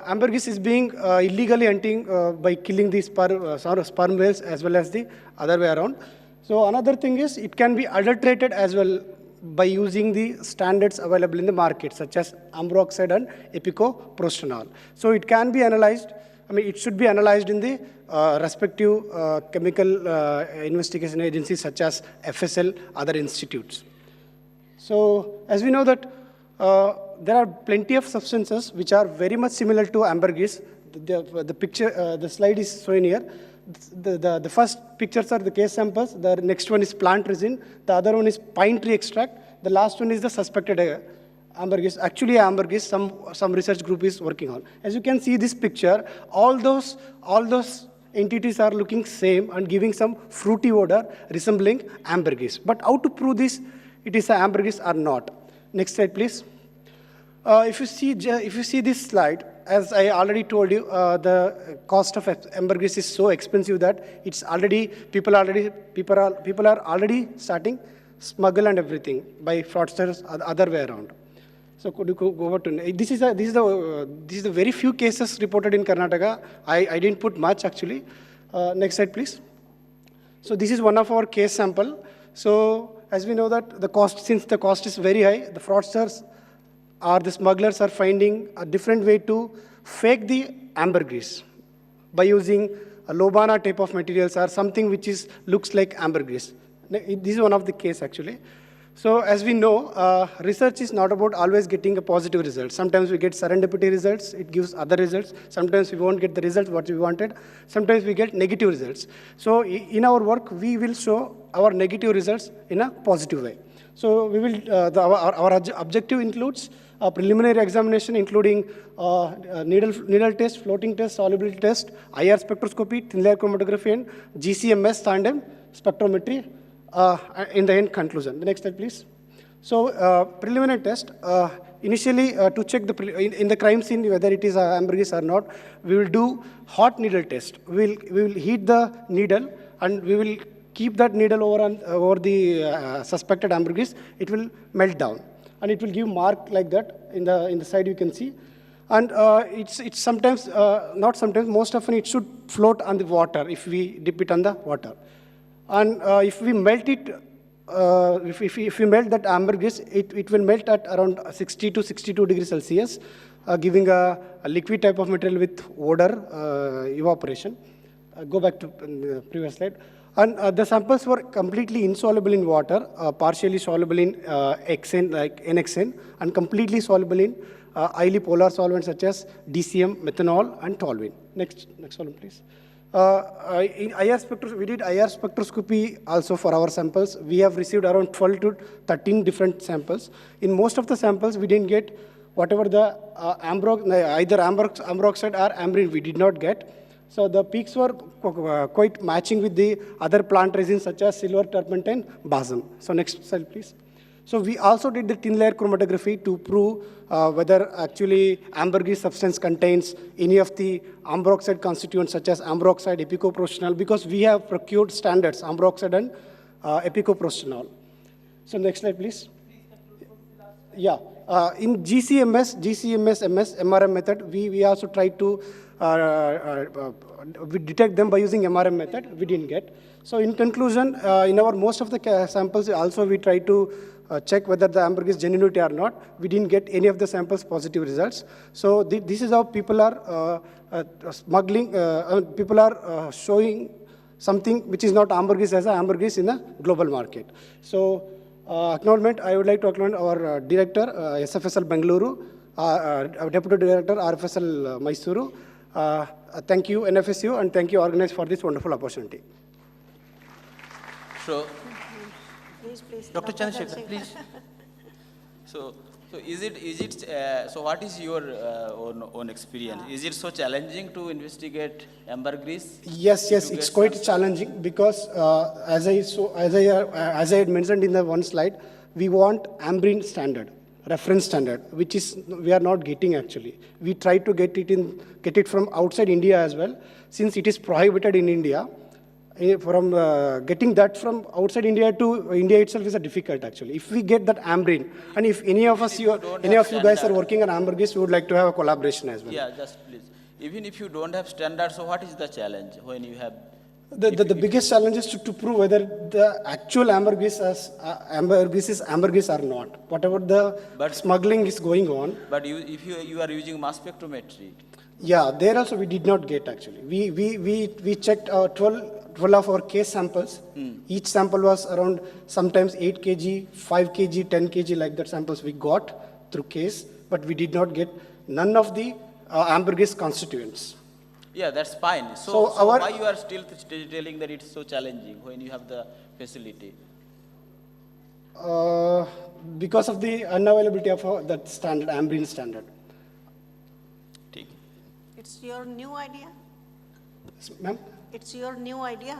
ambergris is being illegally hunting by killing the sperm whales as well as the other way around. So another thing is it can be adulterated as well by using the standards available in the market, such as ambroxide and epicoprostanol. So it can be analyzed. It should be analyzed in the respective chemical investigation agencies such as FSL, other institutes. So as we know that there are plenty of substances which are very much similar to ambergris. The picture, the slide is shown here. The first pictures are the case samples. The next one is plant resin. The other one is pine tree extract. The last one is the suspected ambergris. Actually, ambergris, some research group is working on. As you can see this picture, all those entities are looking same and giving some fruity odor resembling ambergris. But how to prove this? It is ambergris or not? Next slide, please. If you see this slide, as I already told you, the cost of ambergris is so expensive that it's already people are already starting smuggle and everything by fraudsters other way around. So could you go over to this is the very few cases reported in Karnataka. I didn't put much actually. Next slide, please. So this is one of our case sample. So as we know that since the cost is very high, the fraudsters or the smugglers are finding a different way to fake the ambergris by using a lobana type of materials or something which looks like ambergris. This is one of the case actually. So as we know, research is not about always getting a positive result. Sometimes we get serendipity results, it gives other results. Sometimes we won't get the results what we wanted. Sometimes we get negative results. So in our work, we will show our negative results in a positive way. So we will, our objective includes a preliminary examination including needle test, floating test, solubility test, IR spectroscopy, thin layer chromatography, and GCMS tandem spectrometry in the end conclusion. The next slide, please. So preliminary test, initially to check in the crime scene whether it is ambergris or not, we will do hot needle test. We will heat the needle and we will keep that needle over the suspected ambergris. It will melt down and it will give mark like that in the side you can see. And it's sometimes, not sometimes, most often it should float on the water if we dip it on the water. And if we melt it, if we melt that ambergris, it will melt at around 60 to 62 degrees Celsius, giving a liquid type of material with odor evaporation. Go back to the previous slide. And the samples were completely insoluble in water, partially soluble in hexane, like NHRC, and completely soluble in highly polar solvents such as DCM, methanol, and toluene. Next one, please. In IR spectroscopy, we did IR spectroscopy also for our samples. We have received around 12 to 13 different samples. In most of the samples, we didn't get whatever the either amber oxide or ambrine we did not get. So the peaks were quite matching with the other plant resins such as silver, turpentine, balsam. So next slide, please. So we also did the thin layer chromatography to prove whether actually ambergris substance contains any of the amber oxide constituents such as amber oxide, epicoprostenol, because we have procured standards, amber oxide and epicoprostenol. So next slide, please. Yeah, in GCMS, MS, MRM method, we also tried to we detect them by using MRM method. We didn't get. So in conclusion, in our most of the samples, also we tried to check whether the ambergris genuinity or not. We didn't get any of the samples positive results. So this is how people are smuggling, people are showing something which is not ambergris as ambergris in the global market. So acknowledgement, I would like to acknowledge our director, SFSL Bengaluru, our deputy director, RFSL Mysuru. Thank you, NFSU, and thank you, organizers, for this wonderful opportunity. So, Please, Dr. Chandrasekhar, please. So so what is your own experience? Is it so challenging to investigate ambergris? Yes, it's quite challenging because as I had mentioned in the one slide, we want ambrine standard, reference standard, which is we are not getting actually. We try to get it from outside India as well, since it is prohibited in India. From getting that from outside India to India itself is difficult actually. If we get that ambrine, and if any of you guys are working on ambergris, we would like to have a collaboration as well. Yeah, just please. Even if you don't have standards, so what is the challenge when you have? The biggest challenge is to prove whether the actual ambergris is ambergris or not. Whatever the smuggling is going on. But if you are using mass spectrometry. Yeah, there also we did not get actually. We checked 12 of our case samples. Each sample was around sometimes 8 kg, 5 kg, 10 kg like that samples we got through case. but we did not get none of the ambergris constituents. Yeah, that's fine. So So our- why you are still telling that it's so challenging when you have the facility? Because of the unavailability of that standard, ambrine standard. It's your new idea? Ma'am? It's your new idea?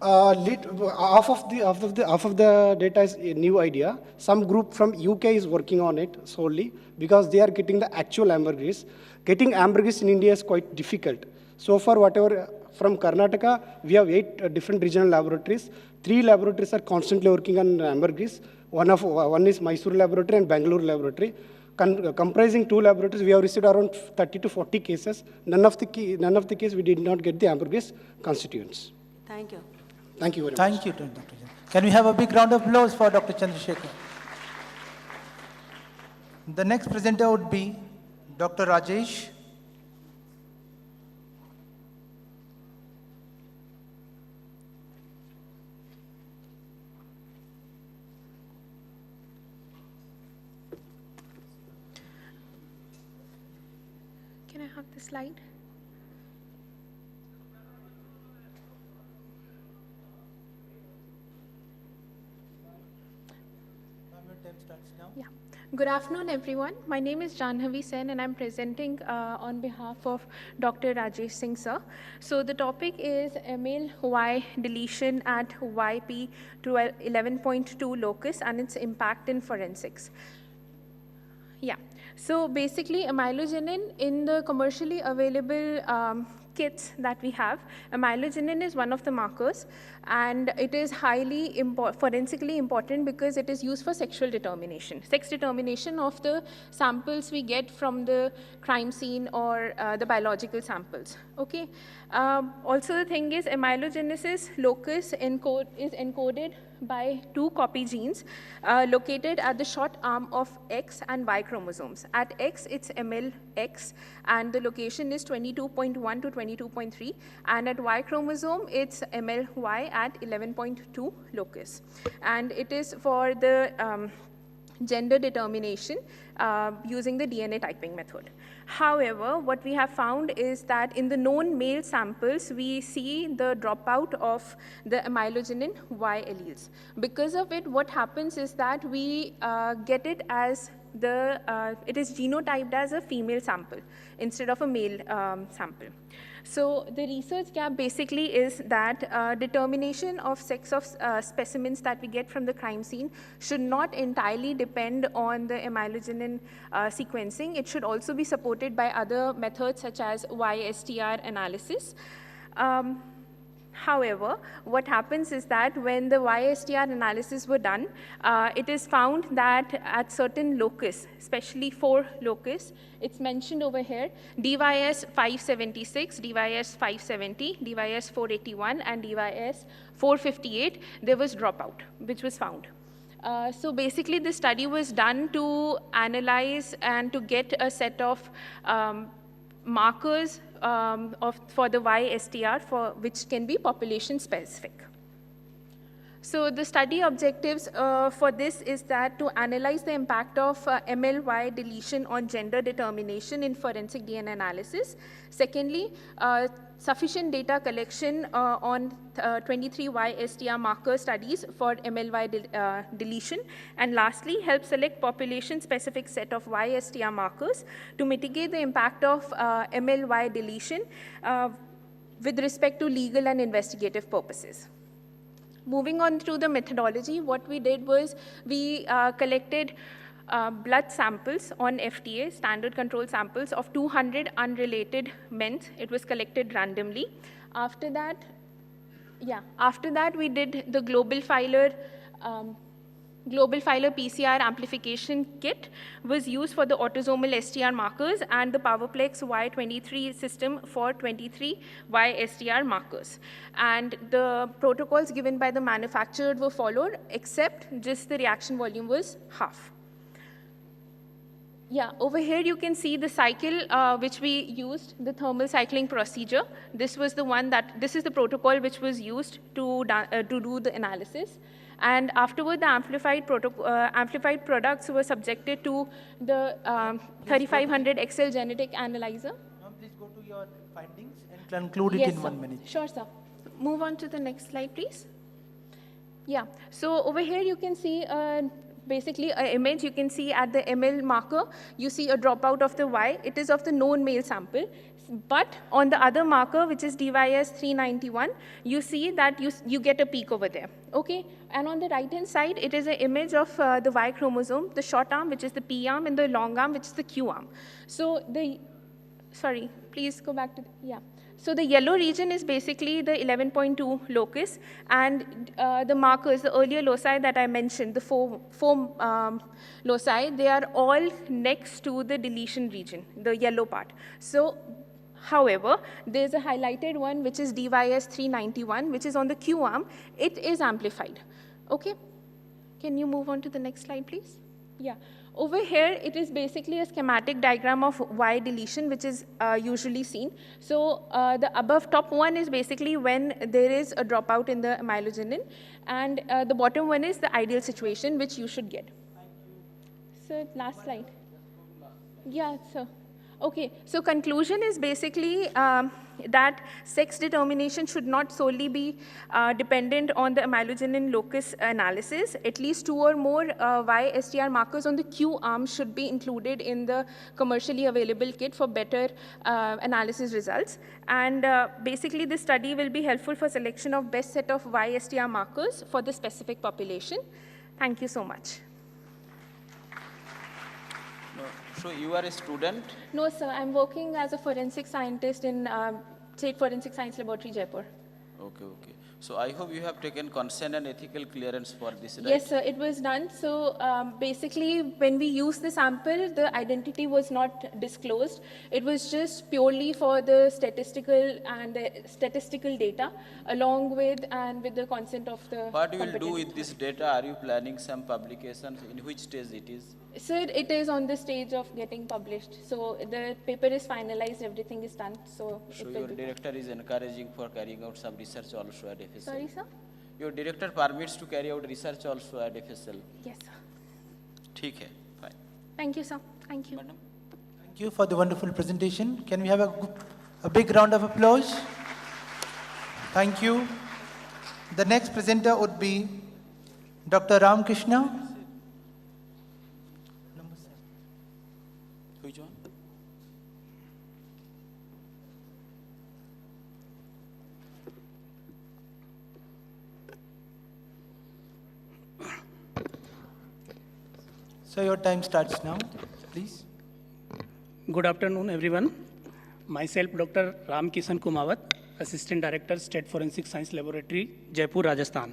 Half of the data is a new idea. Some group from UK is working on it solely because they are getting the actual ambergris. Getting ambergris in India is quite difficult. So far, whatever from Karnataka, we have 8 different regional laboratories. 3 laboratories are constantly working on ambergris. One is Mysore laboratory and Bangalore laboratory. Comprising 2 laboratories, we have received around 30 to 40 cases. None of the case we did not get the ambergris constituents. Thank you. Thank you very much. Thank you, Dr. Chandra. Can we have a big round of applause for Dr. Chandrasekhar? The next presenter would be Dr. Rajesh. Can I have the slide? Yeah. Good afternoon, everyone. My name is Janhavi Sen, and I'm presenting on behalf of Dr. Rajesh Singh, sir. So the topic is male Y deletion at YP to 11.2 locus and its impact in forensics. Yeah. So basically, amylogenin in the commercially available kits that we have, amylogenin is one of the markers, and it is highly forensically important because it is used for sexual determination, sex determination of the samples we get from the crime scene or the biological samples. Okay. Also, the thing is, amylogenesis locus is encoded by 2 copy genes located at the short arm of X and Y chromosomes. At X, it's MLX, and the location is 22.1 to 22.3, and at Y chromosome, it's MLY at 11.2 locus. And it is for the gender determination using the DNA typing method. However, what we have found is that in the known male samples, we see the dropout of the amylogenin Y alleles. Because of it, what happens is that we get it as it is genotyped as a female sample instead of a male sample. So the research gap basically is that determination of sex of specimens that we get from the crime scene should not entirely depend on the amylogenin sequencing. It should also be supported by other methods such as YSTR analysis. However, what happens is that when the YSTR analysis were done, it is found that at certain locus, especially 4 locus, it's mentioned over here, DYS 576, DYS 570, DYS 481, and DYS 458, there was dropout, which was found. So basically, this study was done to analyze and to get a set of markers for the YSTR which can be population specific. So the study objectives for this is that to analyze the impact of MLY deletion on gender determination in forensic DNA analysis. Secondly, sufficient data collection on 23 YSTR marker studies for MLY deletion. And lastly, help select population-specific set of YSTR markers to mitigate the impact of MLY deletion with respect to legal and investigative purposes. Moving on to the methodology, what we did was we collected blood samples on FTA, standard control samples of 200 unrelated men. It was collected randomly. After that, we did the global filer PCR amplification kit was used for the autosomal STR markers and the PowerPlex Y23 system for 23 YSTR markers. And the protocols given by the manufacturer were followed, except just the reaction volume was half. Yeah, over here you can see the cycle which we used, the thermal cycling procedure. This was the one this is the protocol which was used to do the analysis. And afterward, the amplified products were subjected to the 3500 Excel genetic analyzer. Please go to your findings and conclude it Yes, in sir. 1 minute. Sure, sir. Move on to the next slide, please. Yeah, so over here you can see basically an image. You can see at the ML marker, you see a dropout of the Y. It is of the known male sample. But on the other marker, which is DYS 391, you see that you get a peak over there, okay? And on the right-hand side, it is an image of the Y chromosome, the short arm, which is the P arm, and the long arm, which is the Q arm. So sorry, please go back to, yeah. So the yellow region is basically the 11.2 locus, and the markers, the earlier loci that I mentioned, the four loci, they are all next to the deletion region, the yellow part. So, however, there's a highlighted one, which is DYS 391, which is on the Q arm. It is amplified, okay? Can you move on to the next slide, please? Yeah. Over here, it is basically a schematic diagram of Y deletion, which is usually seen. So the above top one is basically when there is a dropout in the amylogenin, and the bottom one is the ideal situation, which you should get. So last slide. Yeah, sir. Okay, so conclusion is basically that sex determination should not solely be dependent on the amylogenin locus analysis. At least 2 or more Y-STR markers on the Q arm should be included in the commercially available kit for better analysis results. And basically, this study will be helpful for selection of best set of Y-STR markers for the specific population. Thank you so much. So you are a student? No, sir. I'm working as a forensic scientist in State Forensic Science Laboratory, Jaipur. Okay, okay. So I hope you have taken consent and ethical clearance for this, right? Yes, sir. It was done. So basically, when we used the sample, the identity was not disclosed. It was just purely for the statistical data, along with the consent of the. What you will do with this data? Are you planning some publications? In which stage it is? Sir, it is on the stage of getting published. So the paper is finalized, everything is done. So your director is encouraging for carrying out some research also at FSL? Sorry, sir? Your director permits to carry out research also at FSL? Yes, sir. ठीक है, fine. Thank you, sir. Thank you. Thank you for the wonderful presentation. Can we have a big round of applause? Thank you. The next presenter would be Dr. Ramkrishna. Which one? So your time starts now, please. Good afternoon, everyone. Myself, Dr. Ramkishan Kumawat, Assistant Director, State Forensic Science Laboratory, Jaipur, Rajasthan.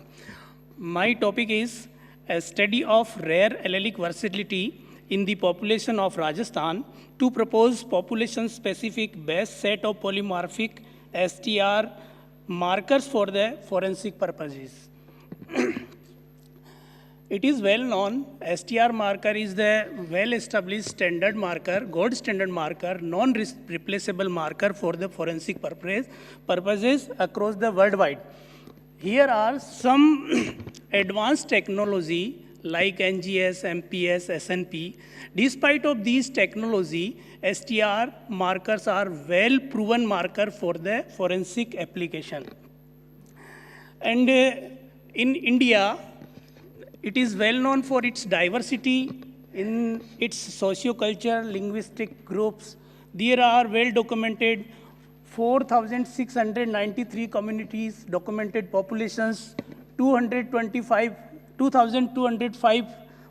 My topic is a study of rare allelic versatility in the population of Rajasthan to propose population-specific best set of polymorphic STR markers for the forensic purposes. It is well known, STR marker is the well-established standard marker, gold standard marker, non-replaceable marker for the forensic purposes across the worldwide. Here are some advanced technology like NGS, MPS, SNP. Despite of these technology, STR markers are well-proven marker for the forensic application. And in India, it is well known for its diversity in its socio-culture, linguistic groups. There are well-documented 4,693 communities, documented populations, 2,205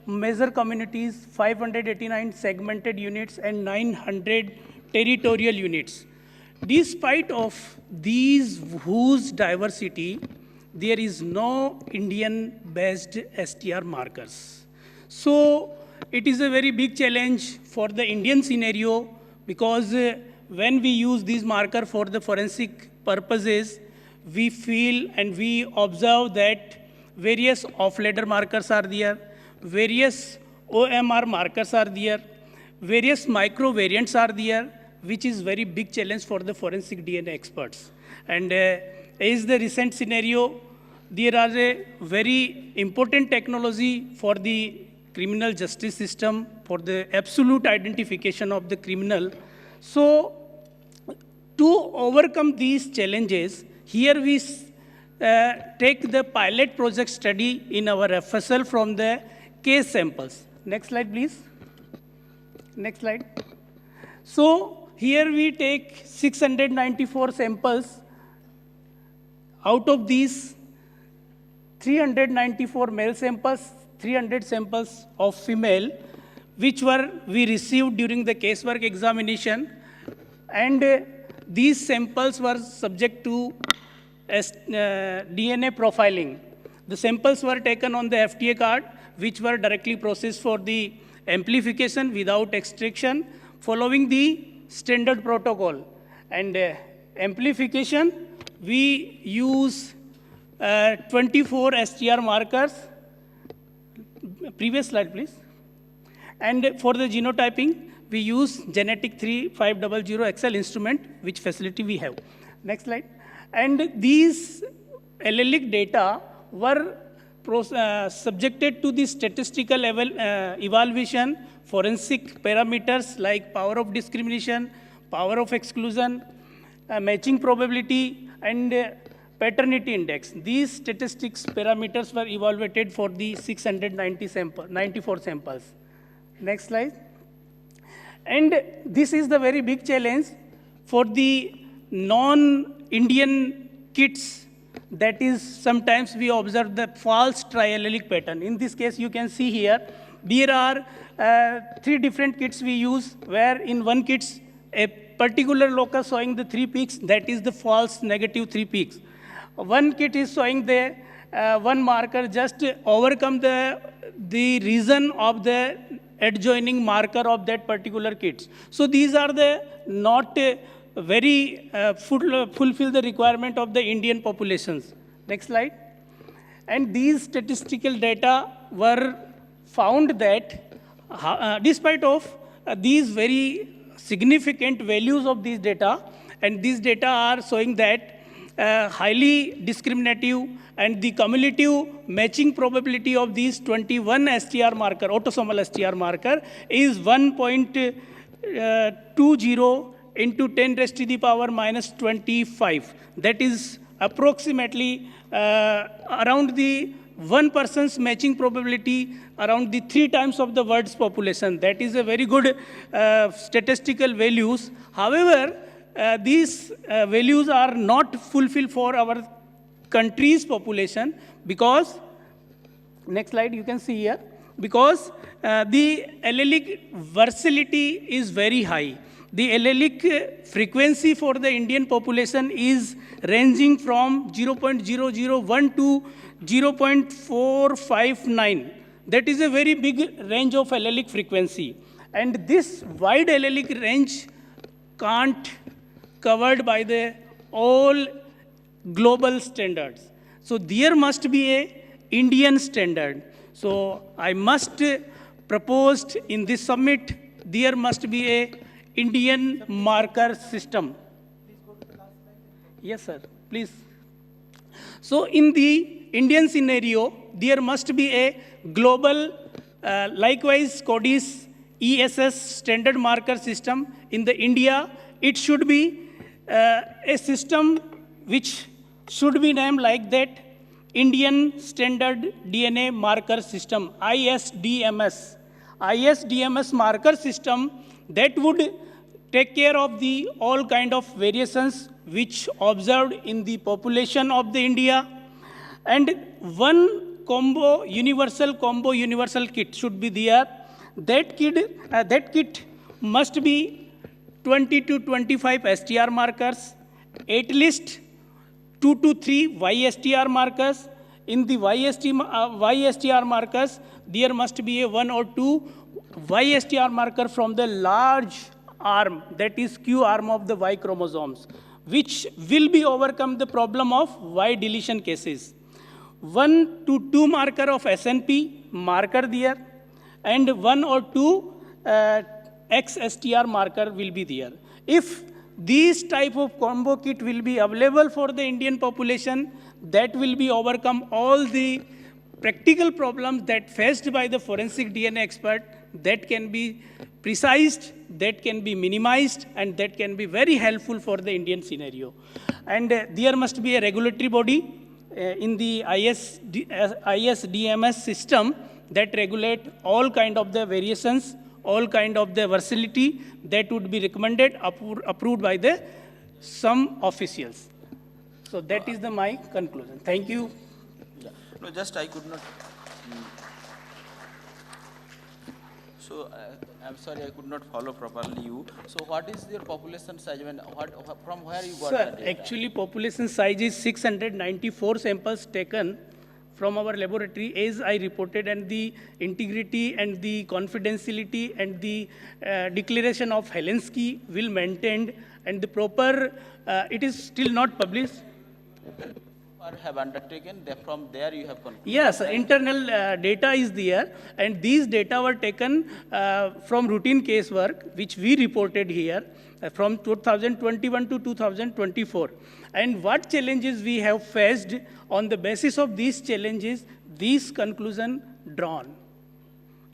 major communities, 589 segmented units, and 900 territorial units. Despite of these whose diversity, there is no Indian-based STR markers. So it is a very big challenge for the Indian scenario because when we use these markers for the forensic purposes, we feel and we observe that various off-ladder markers are there, various OMR markers are there, various micro-variants are there, which is very big challenge for the forensic DNA experts. And is the recent scenario, there are a very important technology for the criminal justice system, for the absolute identification of the criminal. So to overcome these challenges, here we take the pilot project study in our FSL from the case samples. Next slide, please. Next slide. So here we take 694 samples. Out of these, 394 male samples, 300 samples of female, which we received during the casework examination. And these samples were subject to DNA profiling. The samples were taken on the FTA card, which were directly processed for the amplification without extraction, following the standard protocol. And amplification, we use 24 STR markers. Previous slide, please. And for the genotyping, we use genetic 3500 XL instrument, which facility we have. Next slide. And these allelic data were subjected to the statistical evaluation, forensic parameters like power of discrimination, power of exclusion, matching probability, and paternity index. These statistics parameters were evaluated for the 694 samples. Next slide. And this is the very big challenge for the non-Indian kits. That is, sometimes we observe the false triallelic pattern. In this case, you can see here, there are 3 different kits we use, where in one kit, a particular locus showing the 3 peaks, that is the false negative 3 peaks. One kit is showing the one marker just overcome the region of the adjoining marker of that particular kit. So these are the not very fulfill the requirement of the Indian populations. Next slide. And these statistical data were found that despite of these very significant values of these data, and these data are showing that highly discriminative and the cumulative matching probability of these 21 STR marker, autosomal STR marker, is 1.20 into 10 raised to the power minus 25. That is approximately around the 1 person's matching probability around the 3 times of the world's population. That is a very good statistical values. However, these values are not fulfilled for our country's population because, next slide you can see here, because the allelic versatility is very high. The allelic frequency for the Indian population is ranging from 0.001 to 0.459. That is a very big range of allelic frequency. And this wide allelic range can't covered by the all global standards. So there must be a Indian standard. So I must propose in this summit, there must be a Indian marker system. Yes, sir, please. So in the Indian scenario, there must be a global, likewise CODIS ESS standard marker system. In the India, it should be a system which should be named like that, Indian Standard DNA Marker System, ISDMS. ISDMS marker system that would take care of the all kind of variations which observed in the population of the India. And one universal kit should be there. That kit must be 20 to 25 STR markers, at least 2 to 3 YSTR markers. In the YSTR markers, there must be a 1 or 2 YSTR marker from the large arm, that is Q arm of the Y chromosomes, which will be overcome the problem of Y deletion cases. 1 to 2 marker of SNP marker there, and 1 or 2 XSTR marker will be there. If These type of combo kit will be available for the Indian population that will be overcome all the practical problems that faced by the forensic DNA expert, that can be precised, that can be minimized, and that can be very helpful for the Indian scenario. And there must be a regulatory body in the ISDMS system that regulate all kind of the variations, all kind of the versatility that would be recommended, approved by the some officials. So that is my conclusion. Thank you. Yeah. No, just I could not. So I'm sorry, I could not follow properly you. So what is your population size? From where you got Sir, that data? actually population size is 694 samples taken from our laboratory, as I reported, and the integrity and the confidentiality and the declaration of Helensky will maintained, and the proper, it is still not published. Or have undertaken, from there you have concluded? Yes, internal data is there, and these data were taken from routine casework, which we reported here from 2021 to 2024. And what challenges we have faced, on the basis of these challenges, these conclusion drawn.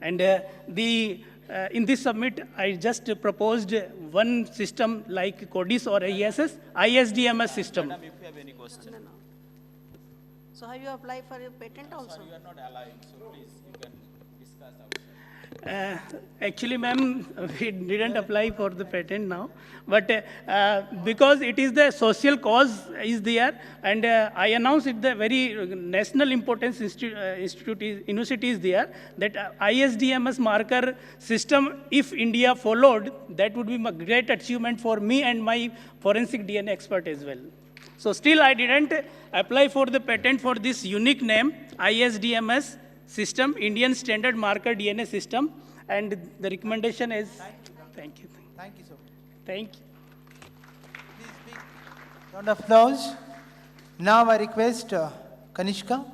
And in this summit, I just proposed one system like CODIS or AIFSS, ISDMS system. Madam, if you have any question. No. So have you applied for your patent also? Sorry, you are not allowing, so please, you can discuss outside. Actually, ma'am, we didn't apply for the patent now, but because it is the social cause is there, and I announced it, the very national importance university is there, that ISDMS marker system, if India followed, that would be a great achievement for me and my forensic DNA expert as well. So still I didn't apply for the patent for this unique name, ISDMS system, Indian Standard Marker DNA System, and the recommendation is, thank you. Thank you so much. Thank you. Please big round of applause. Now I request Kanishka.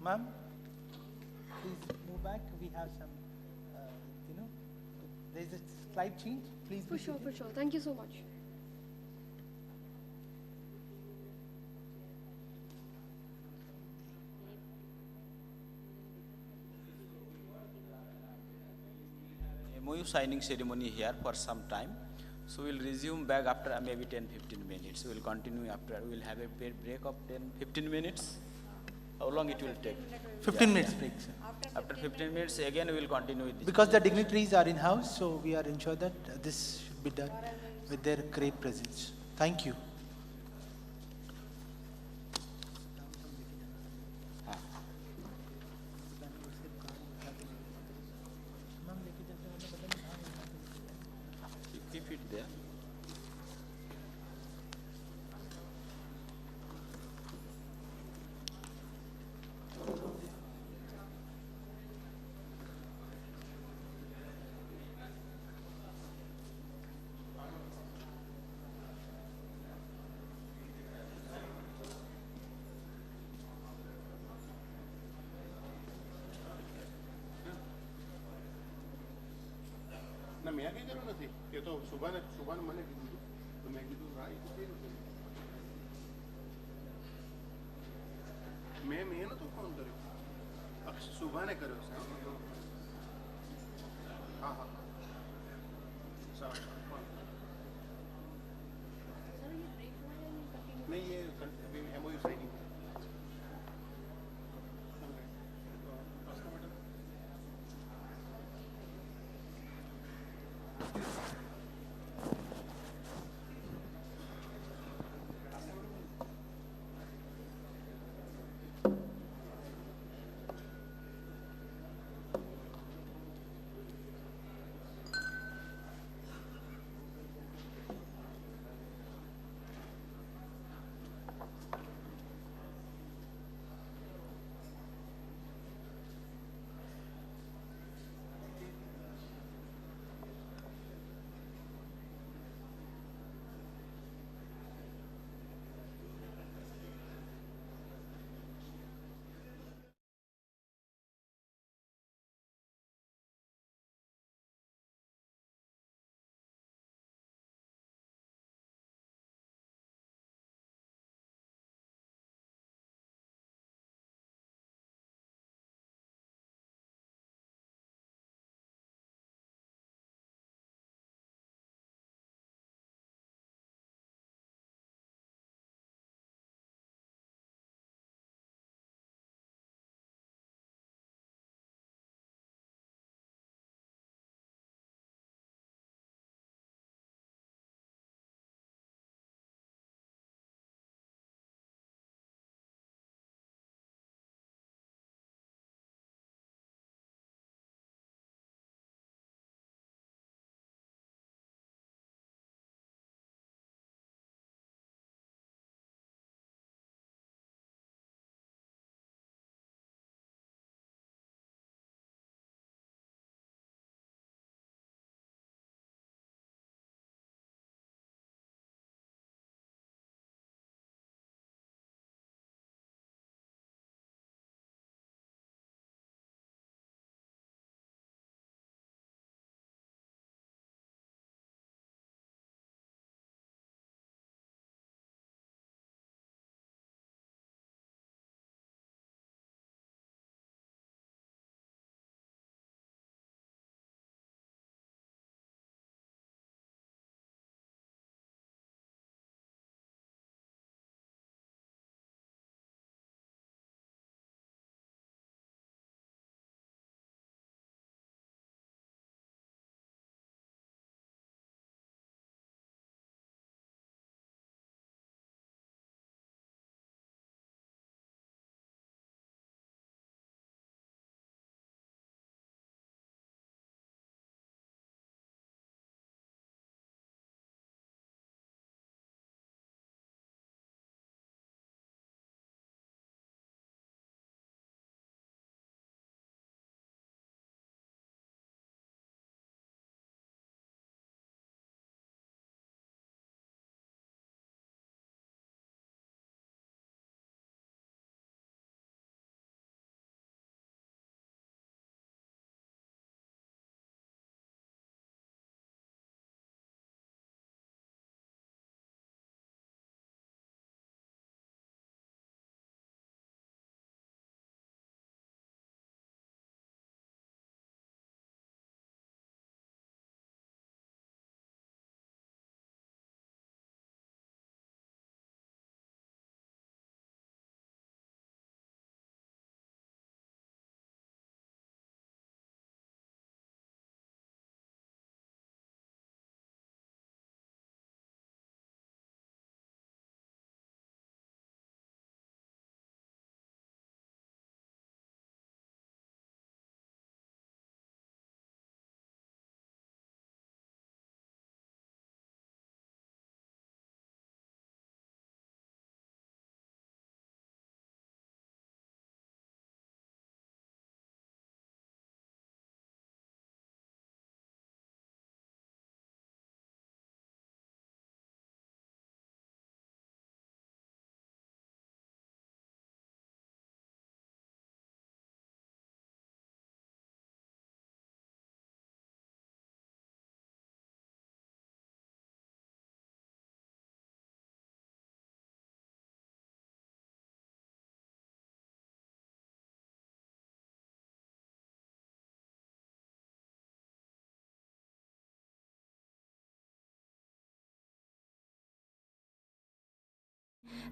Ma'am, please move back. We have some, there is a slight change. Please. For sure. Thank you so much. MOU signing ceremony here for some time. So we'll resume back after maybe 10-15 minutes. We'll continue after. We'll have a break of 10-15 minutes. How long it will take? 15 minutes break, sir. After 15 minutes, again we will continue with this. Because the dignitaries are in-house, so we are ensured that this should be done with their great presence. Thank you. Keep it there. ના મેં કઈ કર્યું નથી એ તો સુભાને મને કીધું હતું તો મેં કીધું હા એ તો કર્યું છે મેં નહોતો ફોન કર્યો સુભાને કર્યો છે હા સારું નહીં એ MOU signing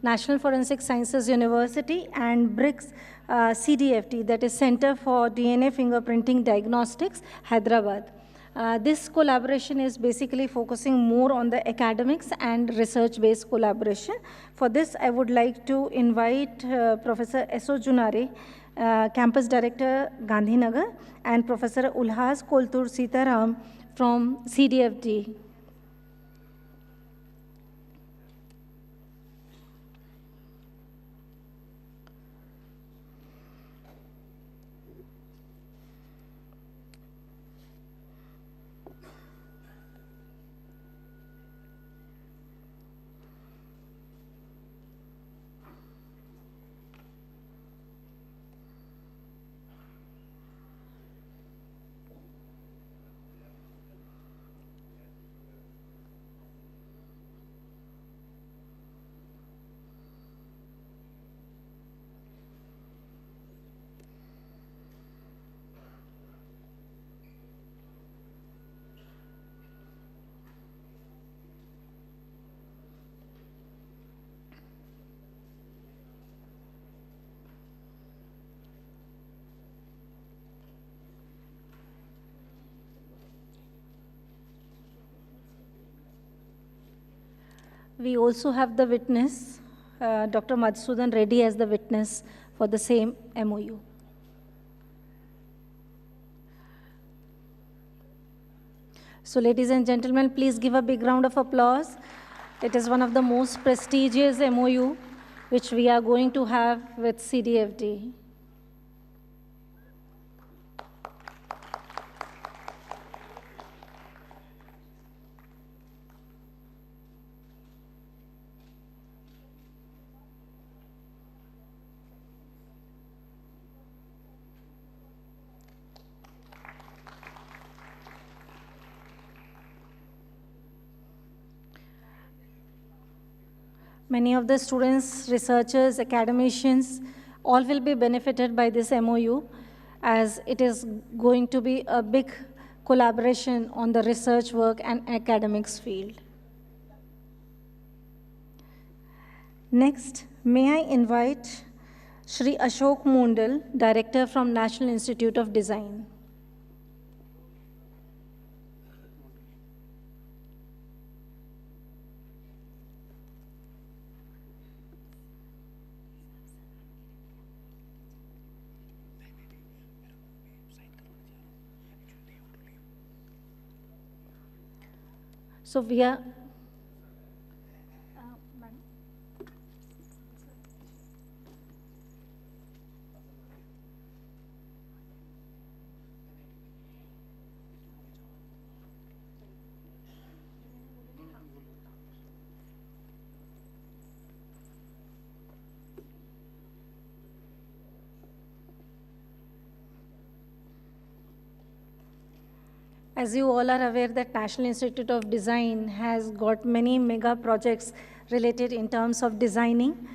National Forensic Sciences University and BRICS CDFT, that is Center for DNA Fingerprinting Diagnostics, Hyderabad. This collaboration is basically focusing more on the academics and research-based collaboration. For this, I would like to invite Professor S.O. Junare, Campus Director, Gandhinagar, and Professor Ulhas Koltur Sitaram from CDFD. We also have the witness, Dr. Madhusudan Reddy as the witness for the same MOU. So ladies and gentlemen, please give a big round of applause. It is one of the most prestigious MOU which we are going to have with CDFD. Many of the students, researchers, academicians, all will be benefited by this MOU, as it is going to be a big collaboration on the research work and academics field. Next, may I invite Shri Ashok Mundal, Director from National Institute of Design. So we are, as you all are aware that National Institute of Design has got many mega projects related in terms of designing.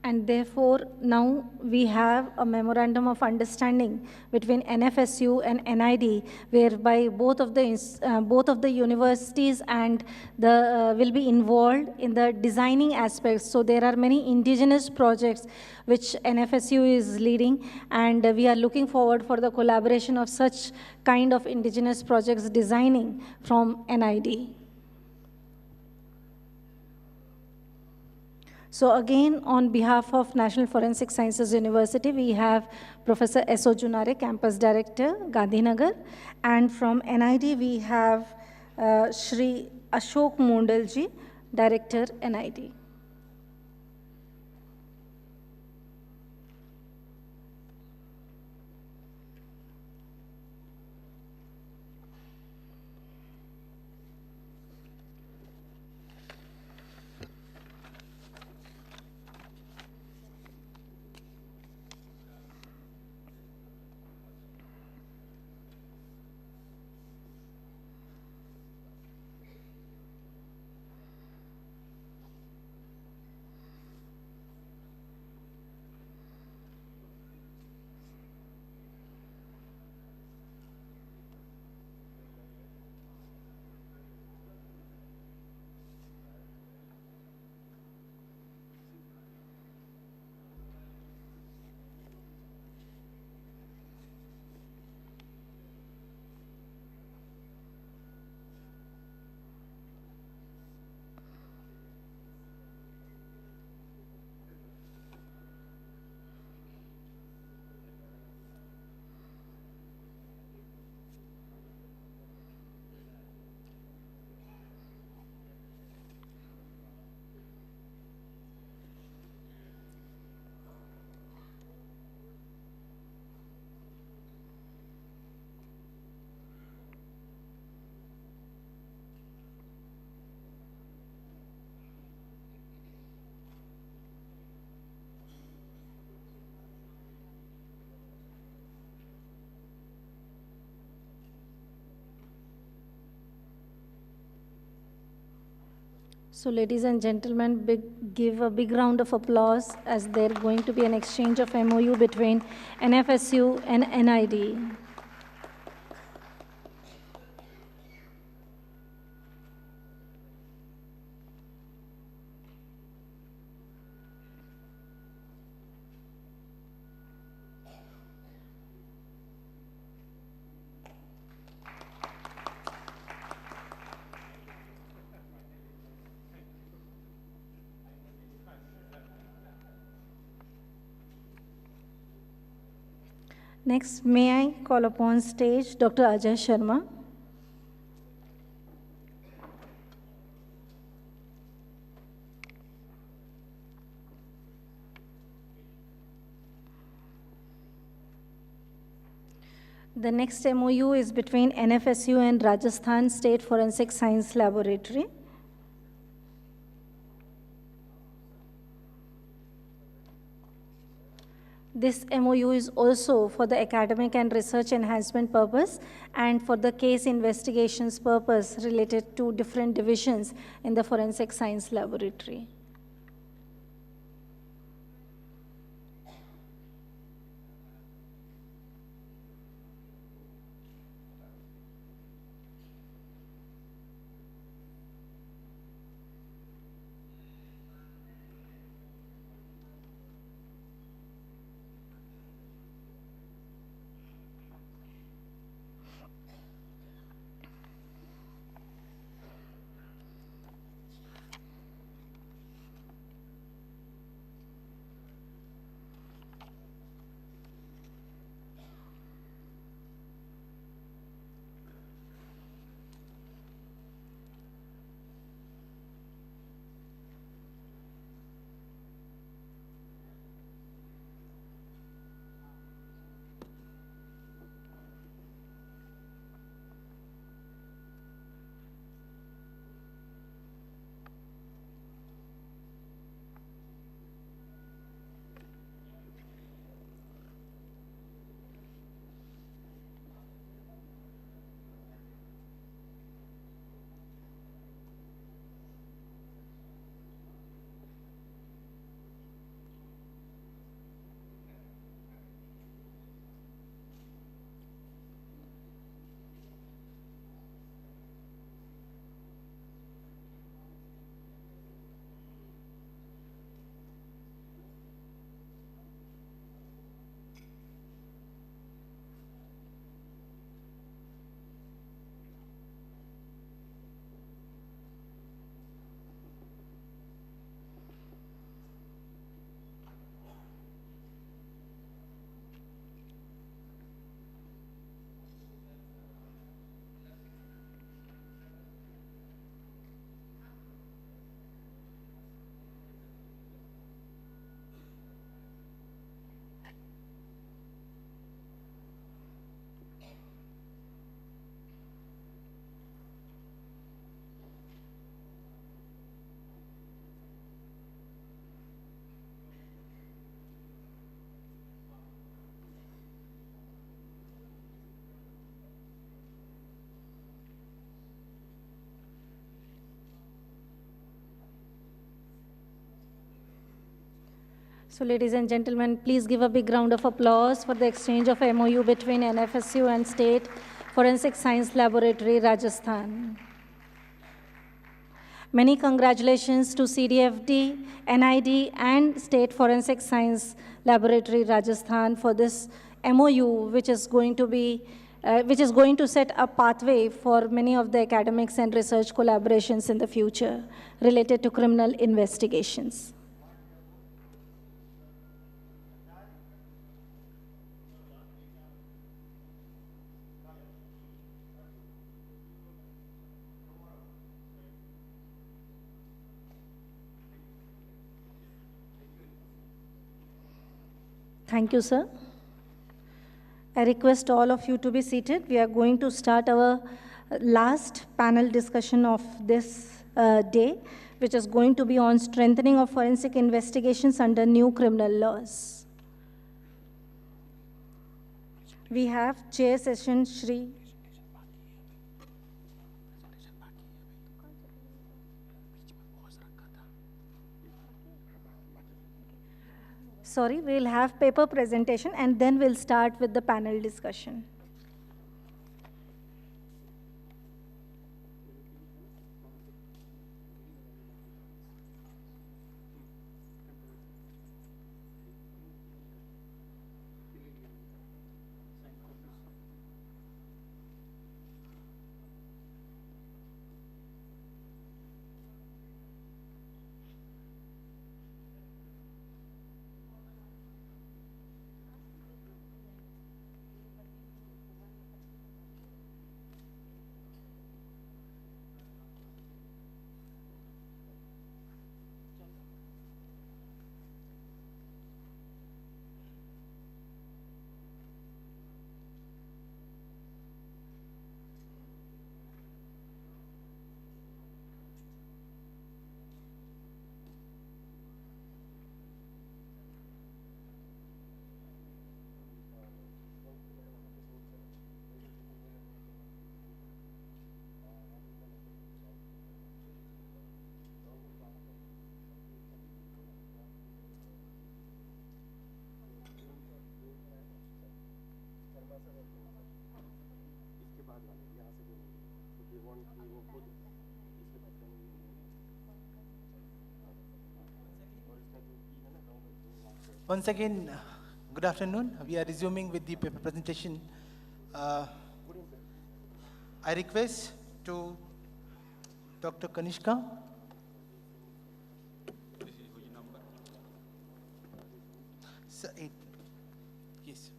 And therefore, now we have a memorandum of understanding between NFSU and NID, whereby both of the universities and the will be involved in the designing aspects. So there are many indigenous projects which NFSU is leading, and we are looking forward for the collaboration of such kind of indigenous projects designing from NID. So again, on behalf of National Forensic Sciences University, we have Professor S.O. Junare, Campus Director, Gandhinagar. And from NID, we have Shri Ashok Mundalji, Director, NID. So ladies and gentlemen, give a big round of applause as there's going to be an exchange of MOU between NFSU and NID. Next, may I call upon stage Dr. Ajay Sharma. The next MOU is between NFSU and Rajasthan State Forensic Science Laboratory. This MOU is also for the academic and research enhancement purpose and for the case investigations purpose related to different divisions in the Forensic Science Laboratory. So ladies and gentlemen, please give a big round of applause for the exchange of MOU between NFSU and State Forensic Science Laboratory, Rajasthan. Many congratulations to CDFD, NID, and State Forensic Science Laboratory, Rajasthan for this MOU, which is going to set a pathway for many of the academics and research collaborations in the future related to criminal investigations. Thank you, sir. I request all of you to be seated. We are going to start our last panel discussion of this day, which is going to be on strengthening of forensic investigations under new criminal laws. We have Chair Session Shri sorry, we'll have paper presentation and then we'll start with the panel discussion. Once again, good afternoon. We are resuming with the paper presentation. I request to Dr. Kanishka. This is which number? Sir, 8. Yes.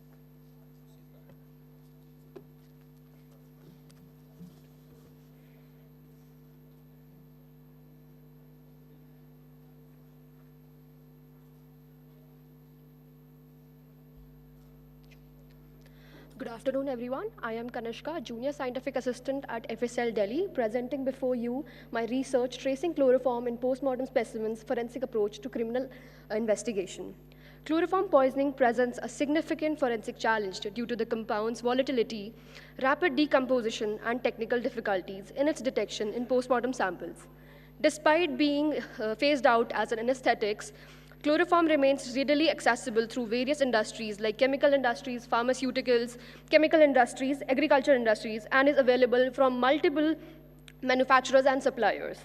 Good afternoon, everyone. I am Kanishka, Junior Scientific Assistant at FSL Delhi, presenting before you my research tracing chloroform in postmortem specimens forensic approach to criminal investigation. Chloroform poisoning presents a significant forensic challenge due to the compound's volatility, rapid decomposition, and technical difficulties in its detection in postmortem samples. Despite being phased out as an anesthetics, chloroform remains readily accessible through various industries like chemical industries, pharmaceuticals, chemical industries, agriculture industries, and is available from multiple manufacturers and suppliers.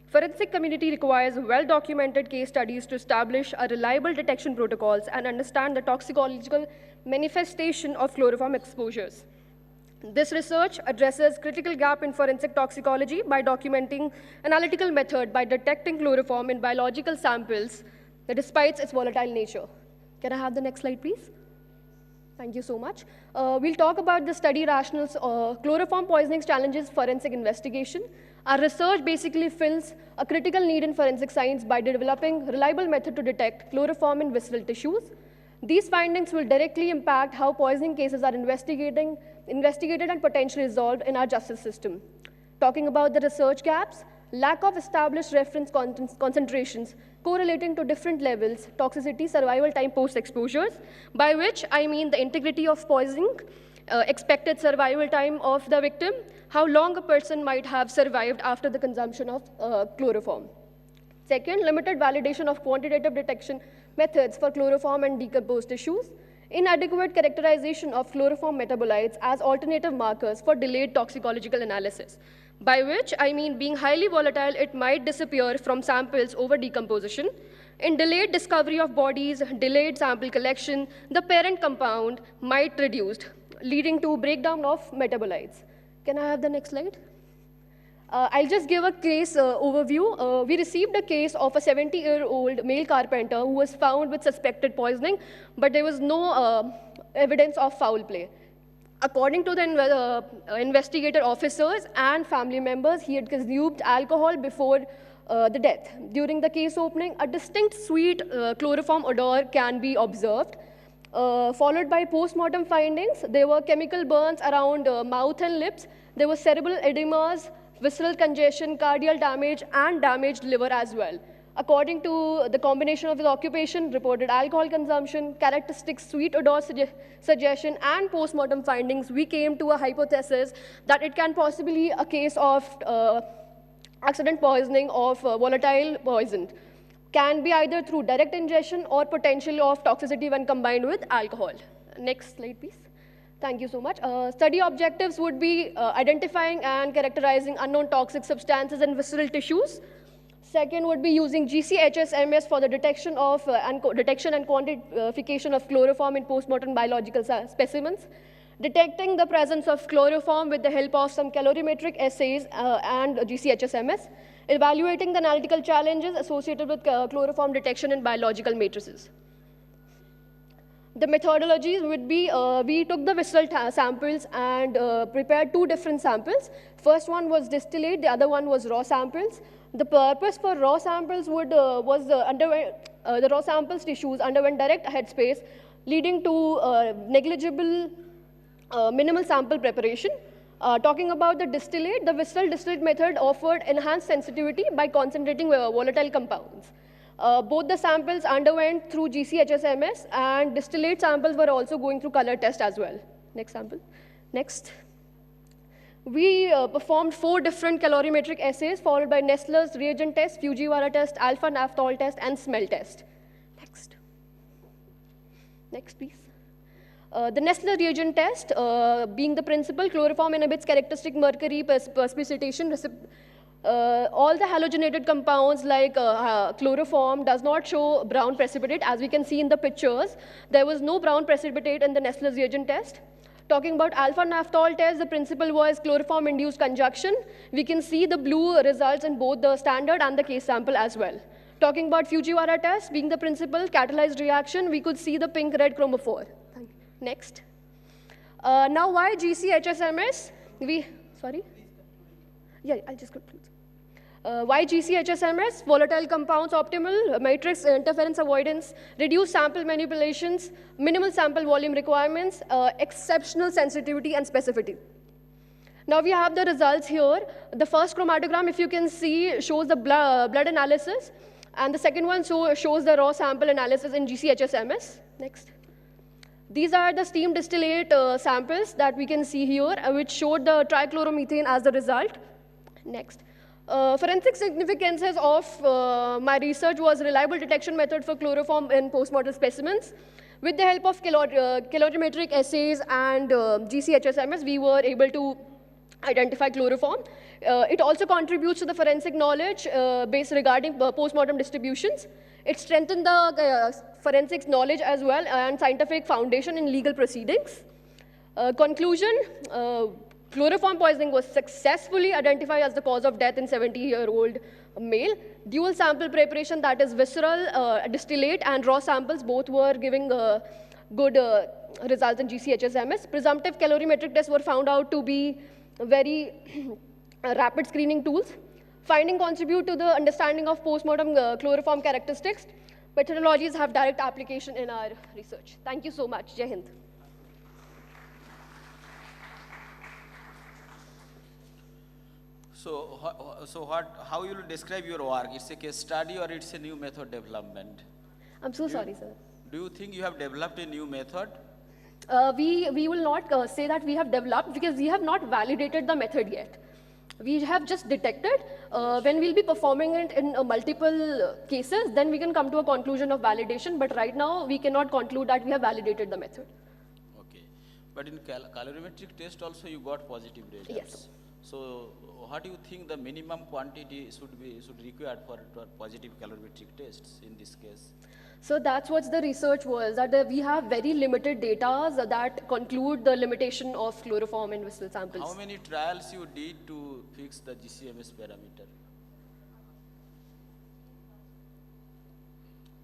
Forensic community requires well-documented case studies to establish a reliable detection protocols and understand the toxicological manifestation of chloroform exposures. This research addresses critical gap in forensic toxicology by documenting analytical method by detecting chloroform in biological samples despite its volatile nature. Can I have the next slide, please? Thank you so much. We'll talk about the study rationales, chloroform poisoning challenges forensic investigation. Our research basically fills a critical need in forensic science by developing reliable method to detect chloroform in visceral tissues. These findings will directly impact how poisoning cases are investigated and potentially resolved in our justice system. Talking about the research gaps, lack of established reference concentrations correlating to different levels, toxicity, survival time post-exposures, by which I mean the integrity of poisoning, expected survival time of the victim, how long a person might have survived after the consumption of chloroform. Second, limited validation of quantitative detection methods for chloroform and decomposed tissues, inadequate characterization of chloroform metabolites as alternative markers for delayed toxicological analysis, by which I mean being highly volatile, it might disappear from samples over decomposition. In delayed discovery of bodies, delayed sample collection, the parent compound might reduce, leading to breakdown of metabolites. Can I have the next slide? I'll just give a case overview. We received a case of a 70-year-old male carpenter who was found with suspected poisoning, but there was no evidence of foul play. According to the investigator officers and family members, he had consumed alcohol before the death. During the case opening, a distinct sweet chloroform odor can be observed. Followed by post-mortem findings, there were chemical burns around mouth and lips. There were cerebral edemas, visceral congestion, cardiac damage, and damaged liver as well. According to the combination of his occupation, reported alcohol consumption, characteristic sweet odor suggestion, and post-mortem findings, we came to a hypothesis that it can possibly a case of accident poisoning of volatile poison. can be either through direct ingestion or potential of toxicity when combined with alcohol. Next slide, please. Thank you so much. Study objectives would be identifying and characterizing unknown toxic substances in visceral tissues. Second would be using GCHSMS for the detection and quantification of chloroform in postmortem biological specimens. Detecting the presence of chloroform with the help of some calorimetric assays and GCHSMS. Evaluating the analytical challenges associated with chloroform detection in biological matrices. The methodologies would be, we took the visceral samples and prepared two different samples. First one was distillate, the other one was raw samples. The purpose for raw samples was the raw samples tissues underwent direct headspace, leading to negligible minimal sample preparation. Talking about the distillate, the visceral distillate method offered enhanced sensitivity by concentrating volatile compounds. Both the samples underwent through GCHSMS, and distillate samples were also going through color test as well. Next sample. Next. We performed 4 different calorimetric assays followed by Nestler's reagent test, Fujiwara test, alpha naphthol test, and smell test. Next. Next, please. The Nestler reagent test, being the principal, chloroform inhibits characteristic mercury precipitation. All the halogenated compounds like chloroform does not show brown precipitate. As we can see in the pictures, there was no brown precipitate in the Nestler's reagent test. Talking about alpha naphthol test, the principal was chloroform-induced conjunction. We can see the blue results in both the standard and the case sample as well. Talking about Fujiwara test, being the principal catalyzed reaction, we could see the pink-red chromophore. Next. Now, why GCHSMS? Sorry? Yeah, I'll just conclude. Why GCHSMS? Volatile compounds optimal, matrix interference avoidance, reduced sample manipulations, minimal sample volume requirements, exceptional sensitivity and specificity. Now we have the results here. The first chromatogram, if you can see, shows the blood analysis, and the second one shows the raw sample analysis in GCHSMS. Next. These are the steam distillate samples that we can see here, which showed the trichloromethane as the result. Next. Forensic significances of my research was reliable detection method for chloroform in postmortem specimens. With the help of calorimetric assays and GCHSMS, we were able to identify chloroform. It also contributes to the forensic knowledge base regarding postmortem distributions. It strengthened the forensics knowledge as well and scientific foundation in legal proceedings. Conclusion, chloroform poisoning was successfully identified as the cause of death in 70-year-old male. Dual sample preparation, that is visceral, distillate, and raw samples, both were giving good results in GCHSMS. Presumptive calorimetric tests were found out to be very rapid screening tools. Finding contribute to the understanding of postmortem chloroform characteristics. Methodologies have direct application in our research. Thank you so much. Jai Hind. How you will describe your work? It's a case study or it's a new method development? I'm so sorry, sir. Do you think you have developed a new method? We will not say that we have developed because we have not validated the method yet. We have just detected. When we'll be performing it in multiple cases, then we can come to a conclusion of validation. But right now, we cannot conclude that we have validated the method. Okay. But in calorimetric test also, you got positive results. Yes. So, what do you think the minimum quantity should required for positive calorimetric tests in this case? So that's what the research was, that we have very limited data that conclude the limitation of chloroform in visceral samples. How many trials you did to fix the GCMS parameter?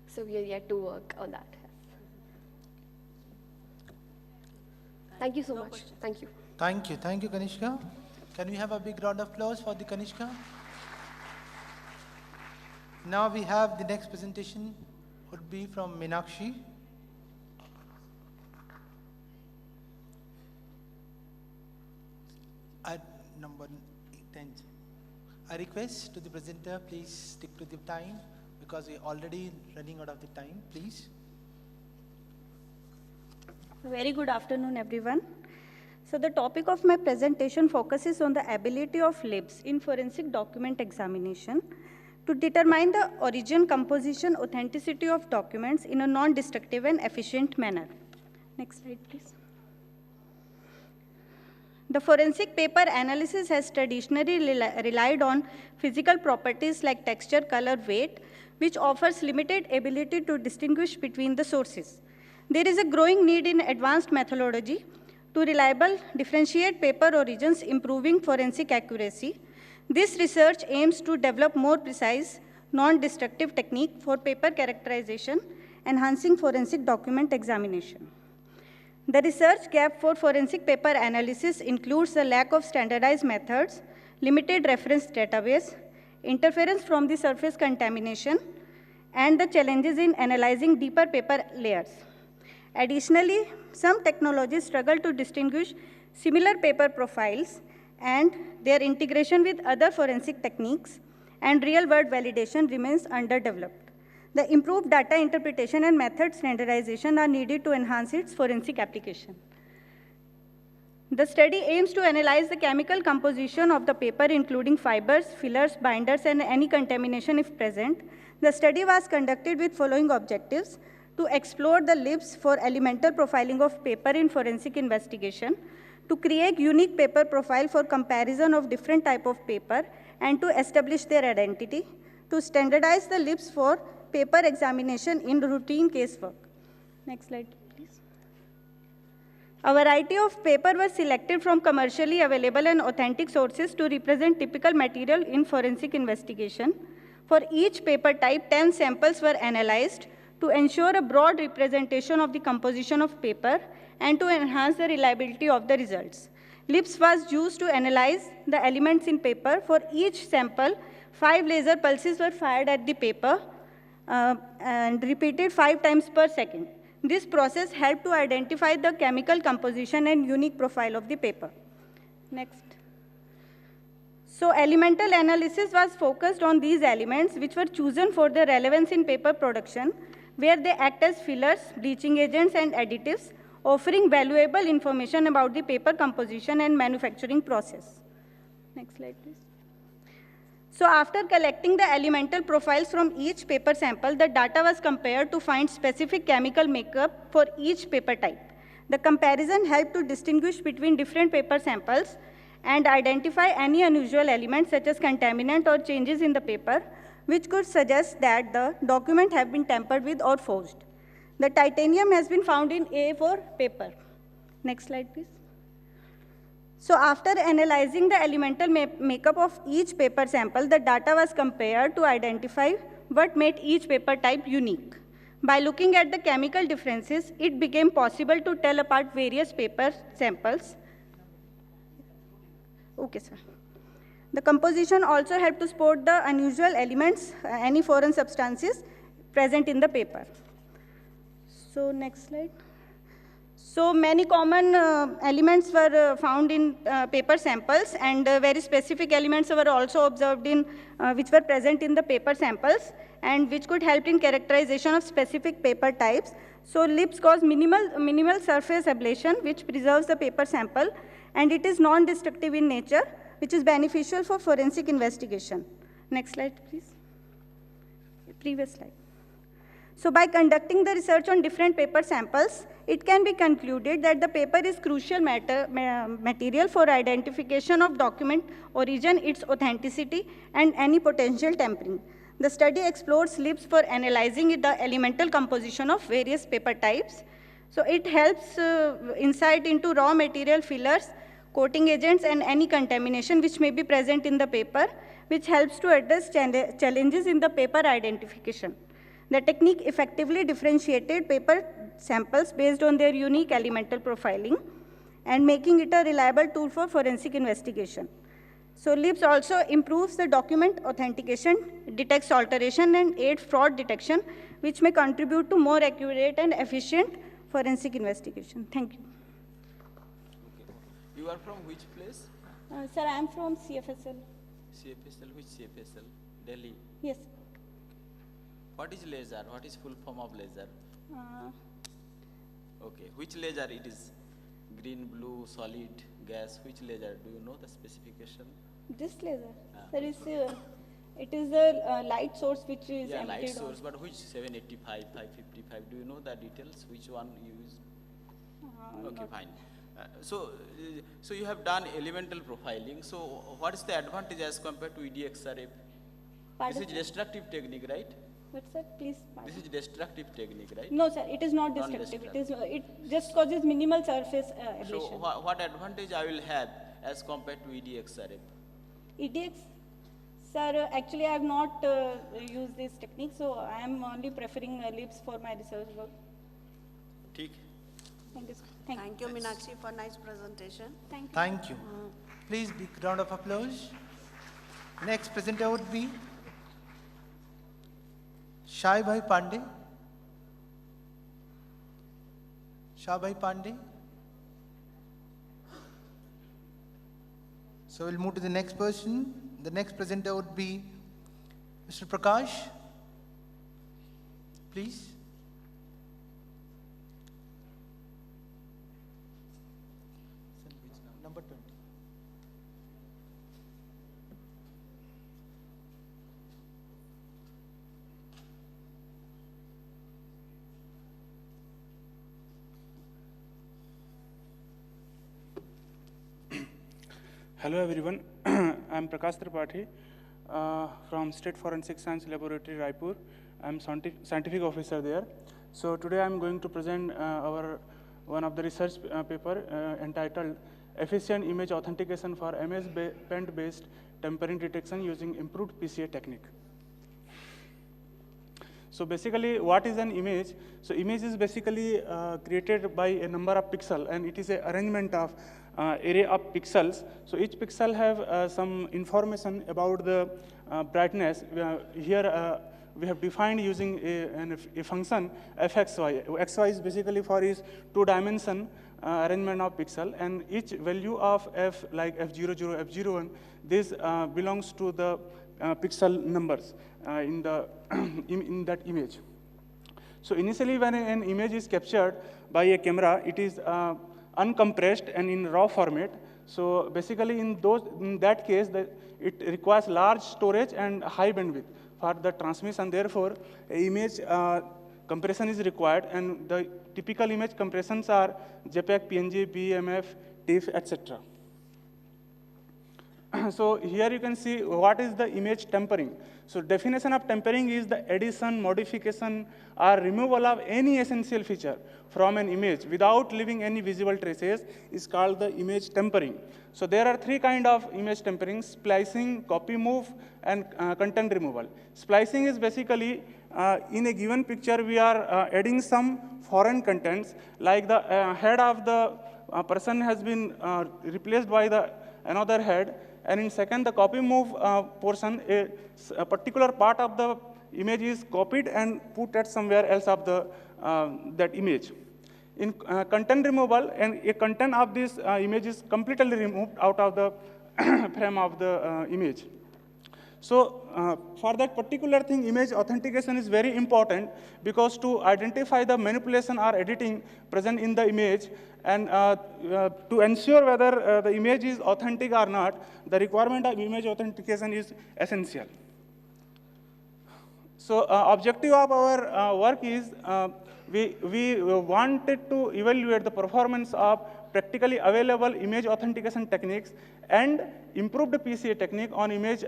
So we are yet to work on that. Thank you so much. Thank you. Thank you. Thank you, Kanishka. Can we have a big round of applause for the Kanishka? Now we have the next presentation would be from Meenakshi. At number 10. I request to the presenter, please stick to the time because we're already running out of the time, please. Very good afternoon, everyone. So the topic of my presentation focuses on the ability of libs in forensic document examination. to determine the origin, composition, authenticity of documents in a non-destructive and efficient manner. Next slide, please. The forensic paper analysis has traditionally relied on physical properties like texture, color, weight, which offers limited ability to distinguish between the sources. There is a growing need in advanced methodology to reliably differentiate paper origins, improving forensic accuracy. This research aims to develop more precise, non-destructive technique for paper characterization, enhancing forensic document examination. The research gap for forensic paper analysis includes the lack of standardized methods, limited reference database, interference from the surface contamination, and the challenges in analyzing deeper paper layers. Additionally, some technologies struggle to distinguish similar paper profiles, and their integration with other forensic techniques and real-world validation remains underdeveloped. The improved data interpretation and method standardization are needed to enhance its forensic application. The study aims to analyze the chemical composition of the paper, including fibers, fillers, binders, and any contamination if present. The study was conducted with following objectives: to explore the LIBS for elemental profiling of paper in forensic investigation, to create unique paper profile for comparison of different type of paper and to establish their identity, to standardize the LIBS for paper examination in routine casework. Next slide, please. A variety of paper was selected from commercially available and authentic sources to represent typical material in forensic investigation. For each paper type, 10 samples were analyzed to ensure a broad representation of the composition of paper and to enhance the reliability of the results. LIBS was used to analyze the elements in paper. For each sample, 5 laser pulses were fired at the paper and repeated 5 times per second. This process helped to identify the chemical composition and unique profile of the paper. Next. So elemental analysis was focused on these elements which were chosen for their relevance in paper production, where they act as fillers, bleaching agents, and additives, offering valuable information about the paper composition and manufacturing process. Next slide, please. So after collecting the elemental profiles from each paper sample, the data was compared to find specific chemical makeup for each paper type. The comparison helped to distinguish between different paper samples and identify any unusual elements such as contaminant or changes in the paper, which could suggest that the document have been tampered with or forged. The titanium has been found in A4 paper. Next slide, please. So after analyzing the elemental makeup of each paper sample, the data was compared to identify what made each paper type unique. By looking at the chemical differences, it became possible to tell apart various paper samples. Okay, sir. The composition also helped to spot the unusual elements, any foreign substances present in the paper. So next slide. So many common elements were found in paper samples, and very specific elements were also observed in which were present in the paper samples and which could help in characterization of specific paper types. So LIBS cause minimal surface ablation, which preserves the paper sample, and it is non-destructive in nature, which is beneficial for forensic investigation. Next slide, please. Previous slide. So by conducting the research on different paper samples, it can be concluded that the paper is crucial material for identification of document origin, its authenticity, and any potential tampering. The study explores LIBS for analyzing the elemental composition of various paper types. So it helps insight into raw material fillers, coating agents, and any contamination which may be present in the paper, which helps to address challenges in the paper identification. The technique effectively differentiated paper samples based on their unique elemental profiling and making it a reliable tool for forensic investigation. So LIBS also improves the document authentication, detects alteration, and aids fraud detection, which may contribute to more accurate and efficient forensic investigation. Thank you. Okay. You are from which place? Sir, I am from CFSL. CFSL, which CFSL? Delhi? Yes. What is laser? What is full form of laser? Okay, which laser it is? Green, blue, solid, gas, which laser? Do you know the specification? This laser? There is It is the light source which is Yeah, light emitted source, but which 785, 555, do you know the details, which one you use? Okay, fine. So you have done elemental profiling, so what is the advantage as compared to EDXRF? This is destructive technique, right? What's that, please? This is destructive technique, right? No, sir, it is not destructive. It just causes minimal surface ablation. So what advantage I will have as compared to EDXRF? EDX, sir, actually I have not used this technique, so I am only preferring LIPS for my research work. Theek. Thank you, sir. Thank you, Meenakshi, for nice presentation. Thank you. Thank you. Please, big round of applause. Next presenter would be Shai Bhai Pandey. Shai Bhai Pandey. So we'll move to the next person. The next presenter would be Mr. Prakash. Please. Number 20. Hello everyone, I am Prakash Tripathi from State Forensic Science Laboratory, Raipur. I am scientific officer there. So today I am going to present one of the research paper entitled Efficient Image Authentication for MS Pen-based Tampering Detection Using Improved PCA Technique. So basically, what is an image? So image is basically created by a number of pixels, and it is an arrangement of array of pixels. So each pixel have some information about the brightness. Here we have defined using a function fxy. Xy is basically for its two-dimension arrangement of pixel, and each value of f, like f00, f01, this belongs to the pixel numbers in that image. So initially, when an image is captured by a camera, it is uncompressed and in raw format. So basically, in that case, it requires large storage and high bandwidth for the transmission. Therefore, image compression is required, and the typical image compressions are JPEG, PNG, BMF, TIFF, etc. So here you can see what is the image tampering. So definition of tampering is the addition, modification, or removal of any essential feature from an image without leaving any visible traces is called the image tampering. So there are three kinds of image tampering: splicing, copy move, and content removal. Splicing is basically in a given picture we are adding some foreign contents, like the head of the person has been replaced by another head. And in second, the copy move portion, a particular part of the image is copied and put at somewhere else of that image. In content removal, and a content of this image is completely removed out of the frame of the image. So for that particular thing, image authentication is very important, because to identify the manipulation or editing present in the image, and to ensure whether the image is authentic or not, the requirement of image authentication is essential. So objective of our work is we wanted to evaluate the performance of practically available image authentication techniques and improved PCA technique on image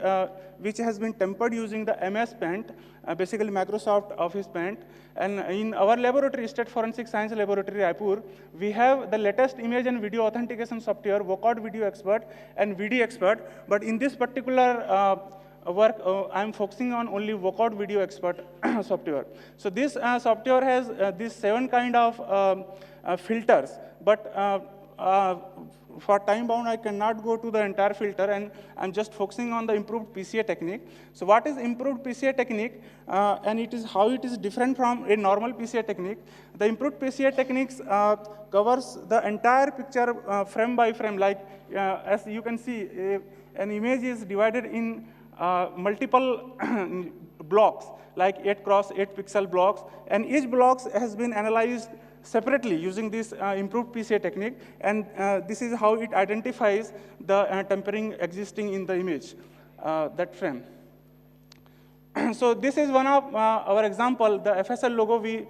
which has been tempered using the MS Paint, basically Microsoft Office Paint. And in our laboratory, State Forensic Science Laboratory, Raipur, we have the latest image and video authentication software, Workout Video Expert and VD Expert. But in this particular work, I'm focusing on only Workout Video Expert software. So this software has these 7 kind of filters, but for time bound, I cannot go to the entire filter, and I'm just focusing on the improved PCA technique. So what is improved PCA technique, and it is how it is different from a normal PCA technique? The improved PCA techniques covers the entire picture frame by frame. Like as you can see, an image is divided in multiple blocks, like 8x8 pixel blocks, and each block has been analyzed separately using this improved PCA technique, and this is how it identifies the tampering existing in the image, that frame. So this is one of our example, the FSL logo, we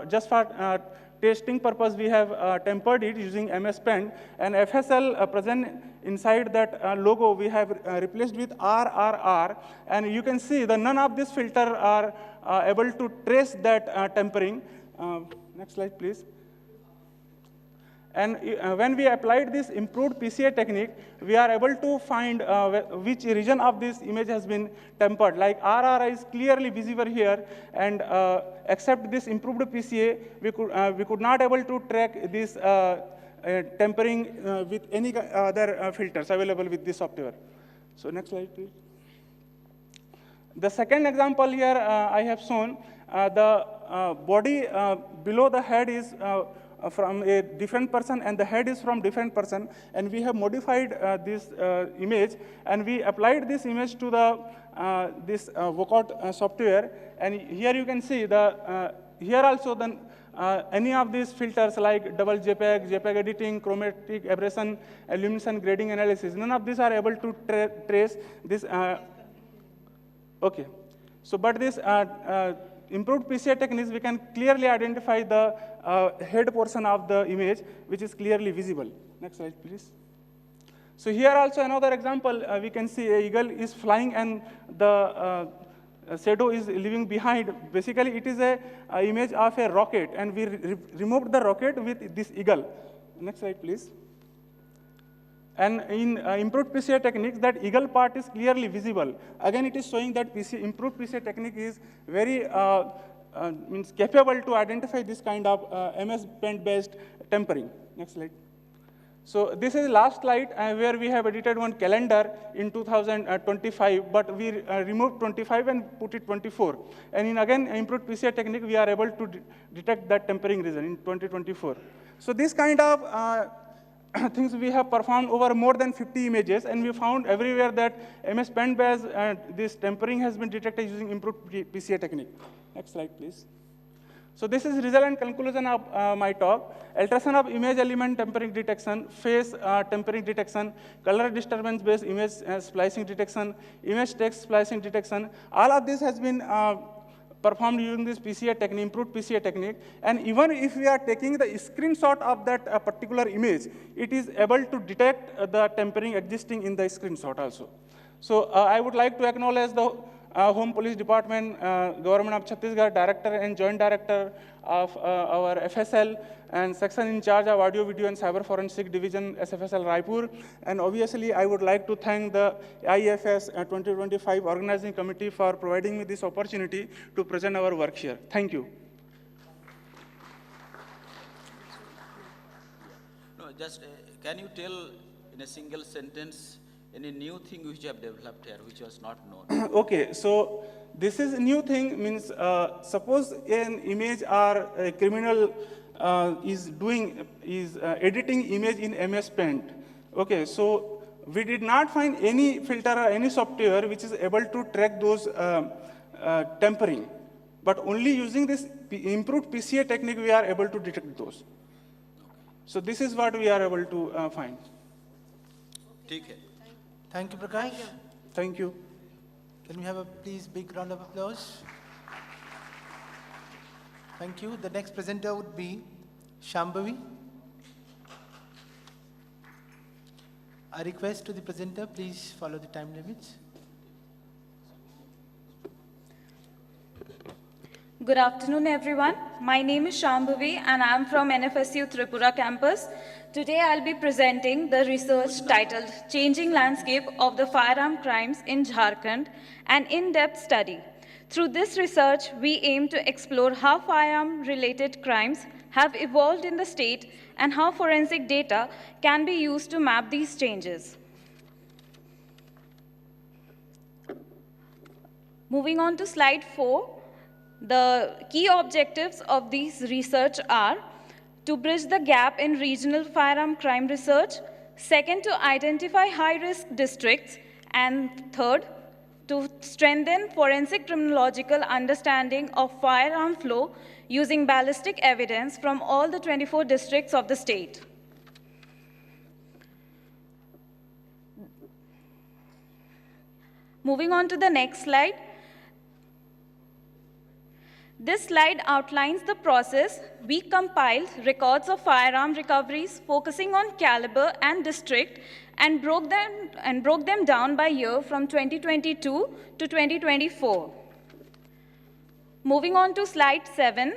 just for testing purpose, we have tempered it using MS Pen, and FSL present inside that logo, we have replaced with RRR, and you can see that none of these filters are able to trace that tempering. Next slide, please. And when we applied this improved PCA technique, we are able to find which region of this image has been tempered. Like RR is clearly visible here, and except this improved PCA, we could not able to track this tempering with any other filters available with this software. So next slide, please. The second example here I have shown, the body below the head is from a different person, and the head is from different person, and we have modified this image, and we applied this image to the this workout software, and here you can see the here also then any of these filters like double JPEG, JPEG editing, chromatic aberration, illumination, grading analysis, none of these are able to trace this. Okay, so but this improved PCA techniques, we can clearly identify the head portion of the image, which is clearly visible. Next slide, please. So here also another example, we can see an eagle is flying and the shadow is leaving behind. Basically, it is a image of a rocket, and we removed the rocket with this eagle. Next slide, please. And in improved PCA techniques, that eagle part is clearly visible. Again, it is showing that improved PCA technique is very means capable to identify this kind of MS Paint-based tempering. Next slide. So this is last slide where we have edited one calendar in 2025, but we removed 25 and put it 24. And in again improved PCA technique, we are able to detect that tempering region in 2024. So this kind of things we have performed over more than 50 images, and we found everywhere that MS Paint-based this tempering has been detected using improved PCA technique. Next slide, please. So this is result and conclusion of my talk. Alteration of image element tempering detection, phase tempering detection, color disturbance-based image splicing detection, image text splicing detection. All of this has been performed using this PCA technique, improved PCA technique. And even if we are taking the screenshot of that particular image, it is able to detect the tempering existing in the screenshot also. So I would like to acknowledge the Home Police Department, Government of Chhattisgarh Director and Joint Director of our FSL, and section in charge of Audio, Video, and Cyber Forensic Division, SFSL Raipur. And obviously, I would like to thank the AIFSS 2025 Organizing Committee for providing me this opportunity to present our work here. Thank you. No, just can you tell in a single sentence any new thing which you have developed here, which was not known? Okay, so this is a new thing, means suppose an image or a criminal is editing image in MS Paint. Okay, so we did not find any filter or any software which is able to track those tempering, but only using this improved PCA technique we are able to detect those. So this is what we are able to find. Thank you, Prakash. Thank you. Can we have a please big round of applause? Thank you. The next presenter would be Shambhavi. A request to the presenter, please follow the time limits. Good afternoon, everyone. My name is Shambhavi, and I'm from NFSU Tripura campus. Today, I'll be presenting the research titled Changing Landscape of the Firearm Crimes in Jharkhand, an in-depth study. Through this research, we aim to explore how firearm-related crimes have evolved in the state and how forensic data can be used to map these changes. Moving on to slide 4. The key objectives of these research are to bridge the gap in regional firearm crime research, second, to identify high-risk districts, and third, to strengthen forensic criminological understanding of firearm flow using ballistic evidence from all the 24 districts of the state. Moving on to the next slide. This slide outlines the process. We compiled records of firearm recoveries focusing on caliber and district and broke them down by year from 2022 to 2024. Moving on to slide 7.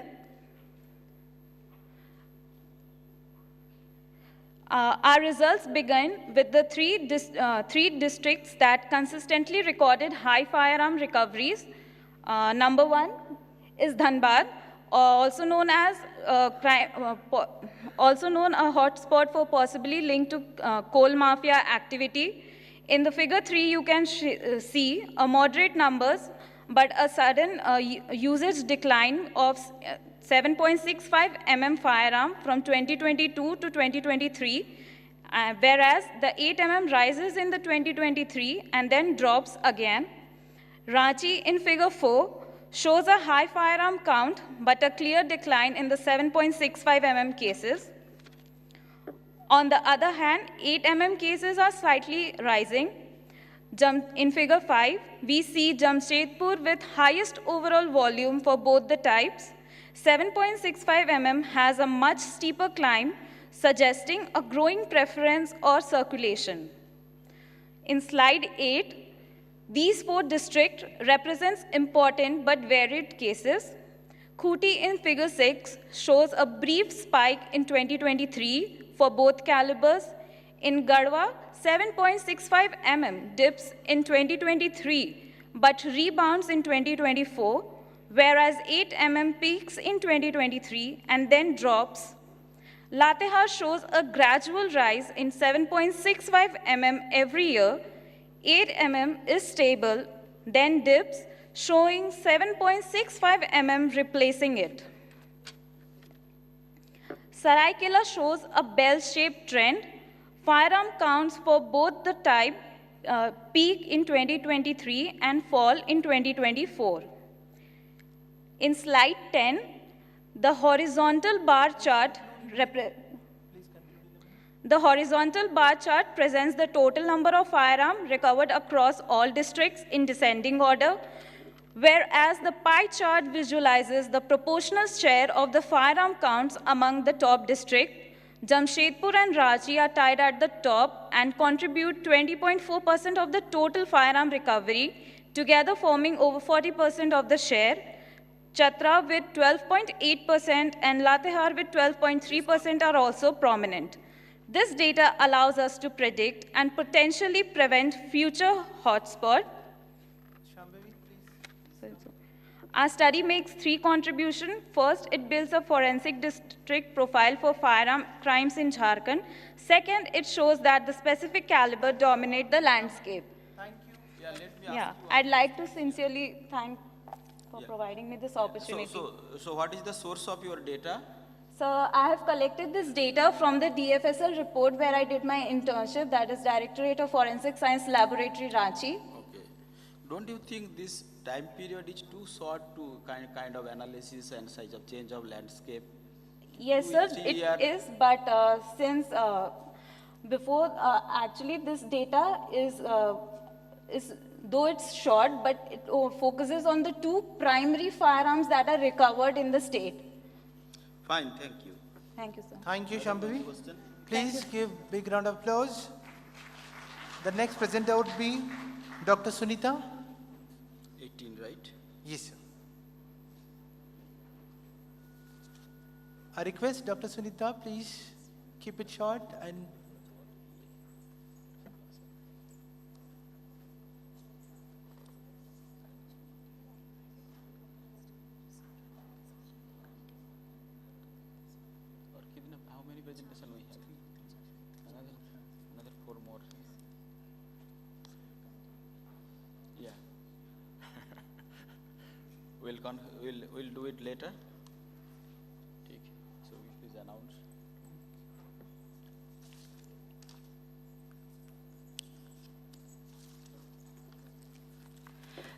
Our results begin with the three districts that consistently recorded high firearm recoveries. Number 1 is Dhanbad, also known as also known a hotspot for possibly linked to coal mafia activity. In the figure 3, you can see a moderate numbers, but a sudden usage decline of 7.65 mm firearm from 2022 to 2023, whereas the 8 mm rises in the 2023 and then drops again. Ranchi in figure 4 shows a high firearm count, but a clear decline in the 7.65 mm cases. On the other hand, 8 mm cases are slightly rising. In figure 5, we see Jamshedpur with highest overall volume for both the types. 7.65 mm has a much steeper climb, suggesting a growing preference or circulation. In slide 8, these 4 districts represents important but varied cases. Khuti in figure 6 shows a brief spike in 2023 for both calibers. In Garhwa, 7.65 mm dips in 2023 but rebounds in 2024, whereas 8 mm peaks in 2023 and then drops. Latehar shows a gradual rise in 7.65 mm every year. 8 mm is stable, then dips, showing 7.65 mm replacing it. Saraikela shows a bell-shaped trend. Firearm counts for both the type peak in 2023 and fall in 2024. In slide 10, the horizontal bar chart presents the total number of firearms recovered across all districts in descending order, whereas the pie chart visualizes the proportional share of the firearm counts among the top districts. Jamshedpur and Ranchi are tied at the top and contribute 20.4% of the total firearm recovery, together forming over 40% of the share. Chatra with 12.8% and Latehar with 12.3% are also prominent. This data allows us to predict and potentially prevent future hotspots. Our study makes 3 contributions. First, it builds a forensic district profile for firearm crimes in Jharkhand. Second, it shows that the specific caliber dominate the landscape. Thank you. Yeah, let me ask you. I'd like to sincerely thank for providing me this opportunity. So what is the source of your data? So I have collected this data from the DFSL report where I did my internship, that is Directorate of Forensic Science Laboratory, Ranchi. Okay. Don't you think this time period is too short to kind of analysis and such of change of landscape? Yes, sir, it is, but since before, actually this data is though it's short, but it focuses on the 2 primary firearms that are recovered in the state. Fine, thank you. Thank you, sir. Thank you, Shambhavi. Please give big round of applause. The next presenter would be Dr. Sunita. 18, right? Yes, sir. I request Dr. Sunita, please keep it short and how many presentations we have? Another 4 more. Yeah. we'll do it later. Okay. So please announce.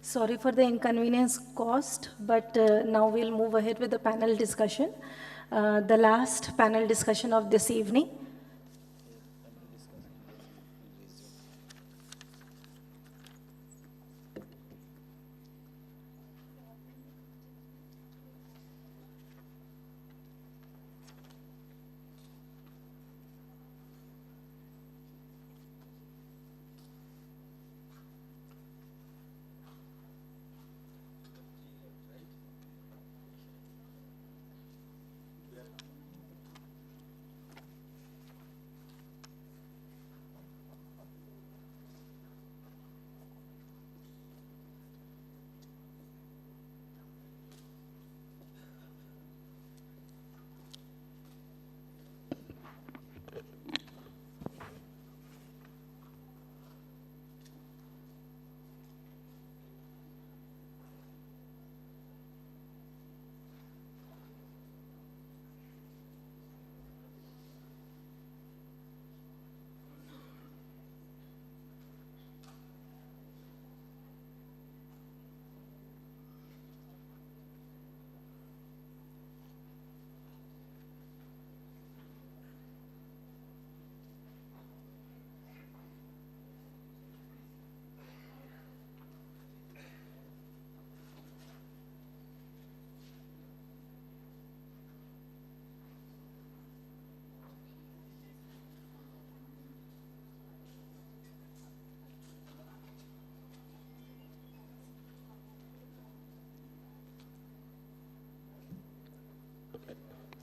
Sorry for the inconvenience caused, but now we'll move ahead with the panel discussion. The last panel discussion of this evening.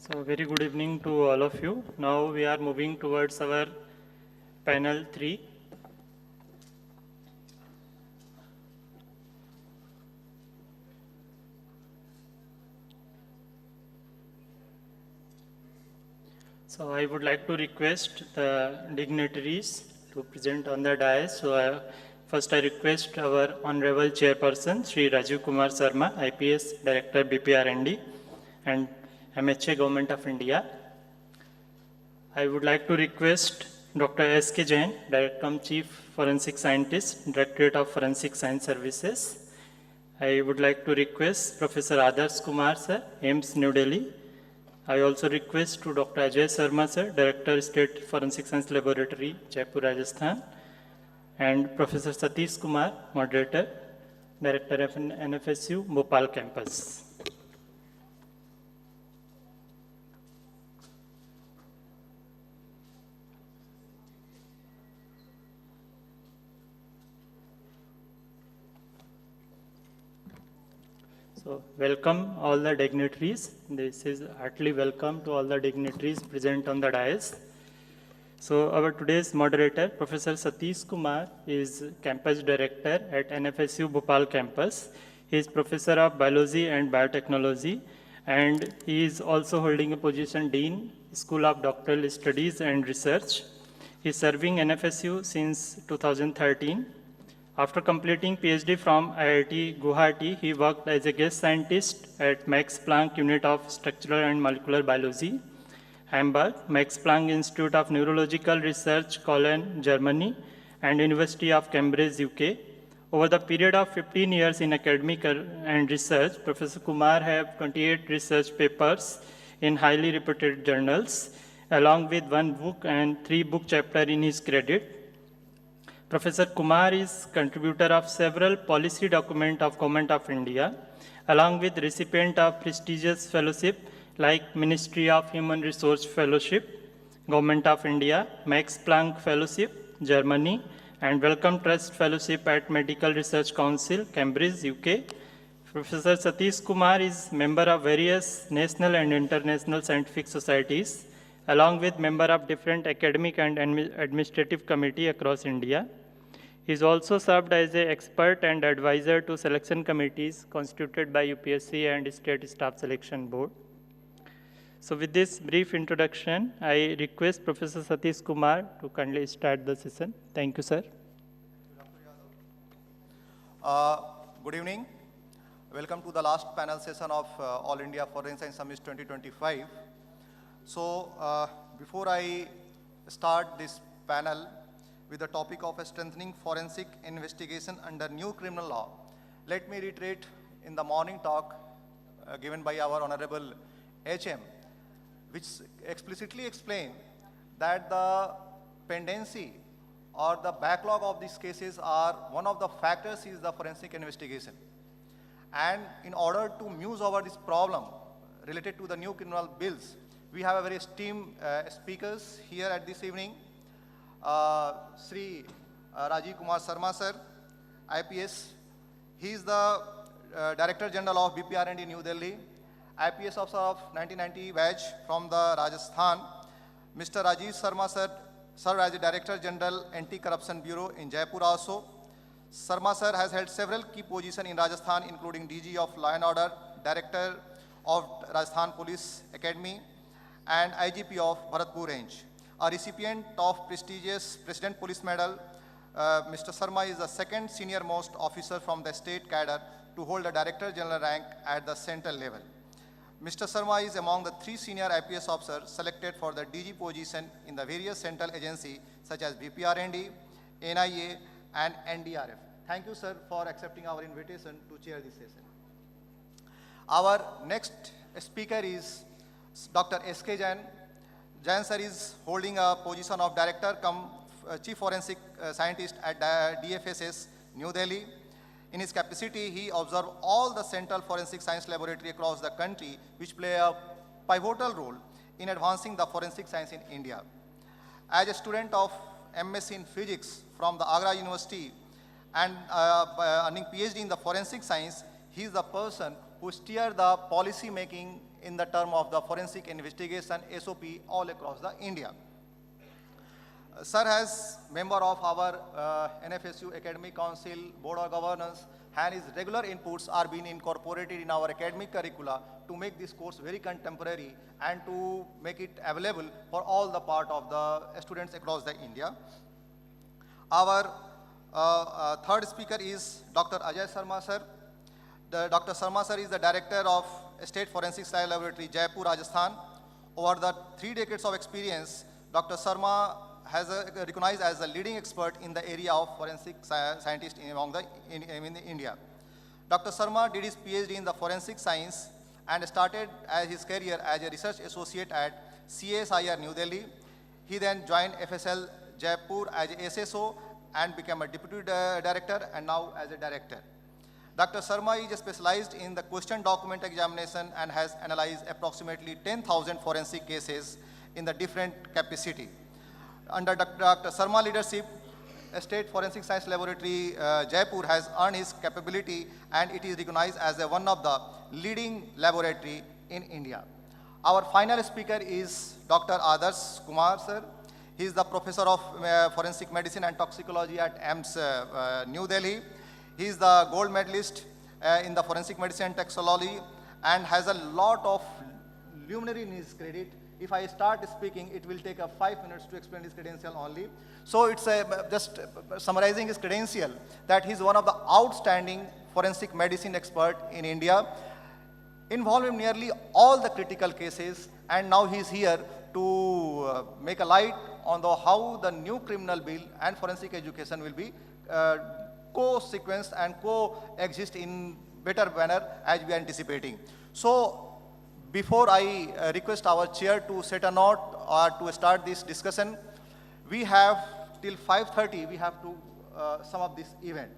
So very good evening to all of you. Now we are moving towards our panel 3. So I would like to request the dignitaries to present on the dais. So first I request our Honorable Chairperson, Sri Rajiv Kumar Sharma, IPS Director, BPRND and MHA Government of India. I would like to request Dr. S.K. Jain, Director Chief Forensic Scientist, Directorate of Forensic Science Services. I would like to request Professor Adarsh Kumar Sir, AIMS New Delhi. I also request to Dr. Ajay Sharma Sir, Director State Forensic Science Laboratory, Jaipur, Rajasthan, and Professor Satish Kumar, Moderator, Director of NFSU, Bhopal Campus. So welcome all the dignitaries. This is heartily welcome to all the dignitaries present on the dais. So our today's moderator, Professor Satish Kumar, is Campus Director at NFSU Bhopal Campus. He is Professor of Biology and Biotechnology, and he is also holding a position Dean, School of Doctoral Studies and Research. He is serving NFSU since 2013. After completing PhD from IIT Guwahati, he worked as a guest scientist at Max Planck Unit of Structural and Molecular Biology, Hamburg, Max Planck Institute of Neurological Research, Cologne, Germany, and University of Cambridge, UK. Over the period of 15 years in academic and research, Professor Kumar have 28 research papers in highly reputed journals, along with 1 book and 3 book chapters in his credit. Professor Kumar is contributor of several policy documents of Government of India, along with recipient of prestigious fellowship like Ministry of Human Resource Fellowship, Government of India, Max Planck Fellowship, Germany, and Wellcome Trust Fellowship at Medical Research Council, Cambridge, UK. Professor Satish Kumar is member of various national and international scientific societies, along with member of different academic and administrative committee across India. He is also served as an expert and advisor to selection committees constituted by UPSC and State Staff Selection Board. So with this brief introduction, I request Professor Satish Kumar to kindly start the session. Thank you, sir. Good evening. Welcome to the last panel session of All India Forensic Science Summit 2025. So before I start this panel with the topic of strengthening forensic investigation under new criminal law, let me reiterate in the morning talk given by our Honorable HM, which explicitly explained that the pendency or the backlog of these cases are one of the factors is the forensic investigation. And in order to muse over this problem related to the new criminal bills, we have a very esteemed speakers here at this evening. Sri Rajiv Kumar Sharma sir, IPS. He is the Director General of BPRND New Delhi, IPS officer of 1990 batch from the Rajasthan. Mr. Rajiv Sharma sir served as the Director General Anti-Corruption Bureau in Jaipur also. Sharma sir has held several key positions in Rajasthan, including DG of Law and Order, Director of Rajasthan Police Academy, and IGP of Bharatpur Range. A recipient of prestigious President Police Medal, Mr. Sharma is the second senior most officer from the state cadre to hold a Director General rank at the central level. Mr. Sharma is among the 3 senior IPS officers selected for the DG position in the various central agencies such as BPRND, NIA, and NDRF. Thank you, sir, for accepting our invitation to chair this session. Our next speaker is Dr. S.K. Jain. Jain sir is holding a position of Director cum Chief Forensic Scientist at DFSS, New Delhi. In his capacity, he observed all the central forensic science laboratories across the country, which play a pivotal role in advancing the forensic science in India. As a student of MS in Physics from the Agra University and earning PhD in the forensic science, he is the person who steered the policy making in the term of the forensic investigation SOP all across the India. Sir has member of our NFSU Academic Council, Board of Governance, and his regular inputs are being incorporated in our academic curricula to make this course very contemporary and to make it available for all the part of the students across the India. Our third speaker is Dr. Ajay Sharma sir. Dr. Sharma sir is the director of State Forensic Science Laboratory, Jaipur, Rajasthan. Over the 3 decades of experience, Dr. Sharma has recognized as a leading expert in the area of forensic scientist in India. Dr. Sharma did his PhD in the forensic science and started his career as a research associate at CSIR New Delhi. He then joined FSL Jaipur as a SSO and became a deputy director and now as a director. Dr. Sharma is specialized in the question document examination and has analyzed approximately 10,000 forensic cases in the different capacity. Under Dr. Sharma leadership, State Forensic Science Laboratory Jaipur has earned his capability and it is recognized as one of the leading laboratory in India. Our final speaker is Dr. Adarsh Kumar sir. He is the professor of forensic medicine and toxicology at AIFSS New Delhi. He is the gold medalist in the forensic medicine and toxicology and has a lot of luminary in his credit. If I start speaking, it will take 5 minutes to explain his credential only. So it's just summarizing his credential that he's one of the outstanding forensic medicine expert in India, involved in nearly all the critical cases, and now he's here to make a light on how the new criminal bill and forensic education will be co-sequenced and co-exist in better manner as we are anticipating. So before I request our chair to set a note or to start this discussion, we have till 5:30 we have to sum up this event.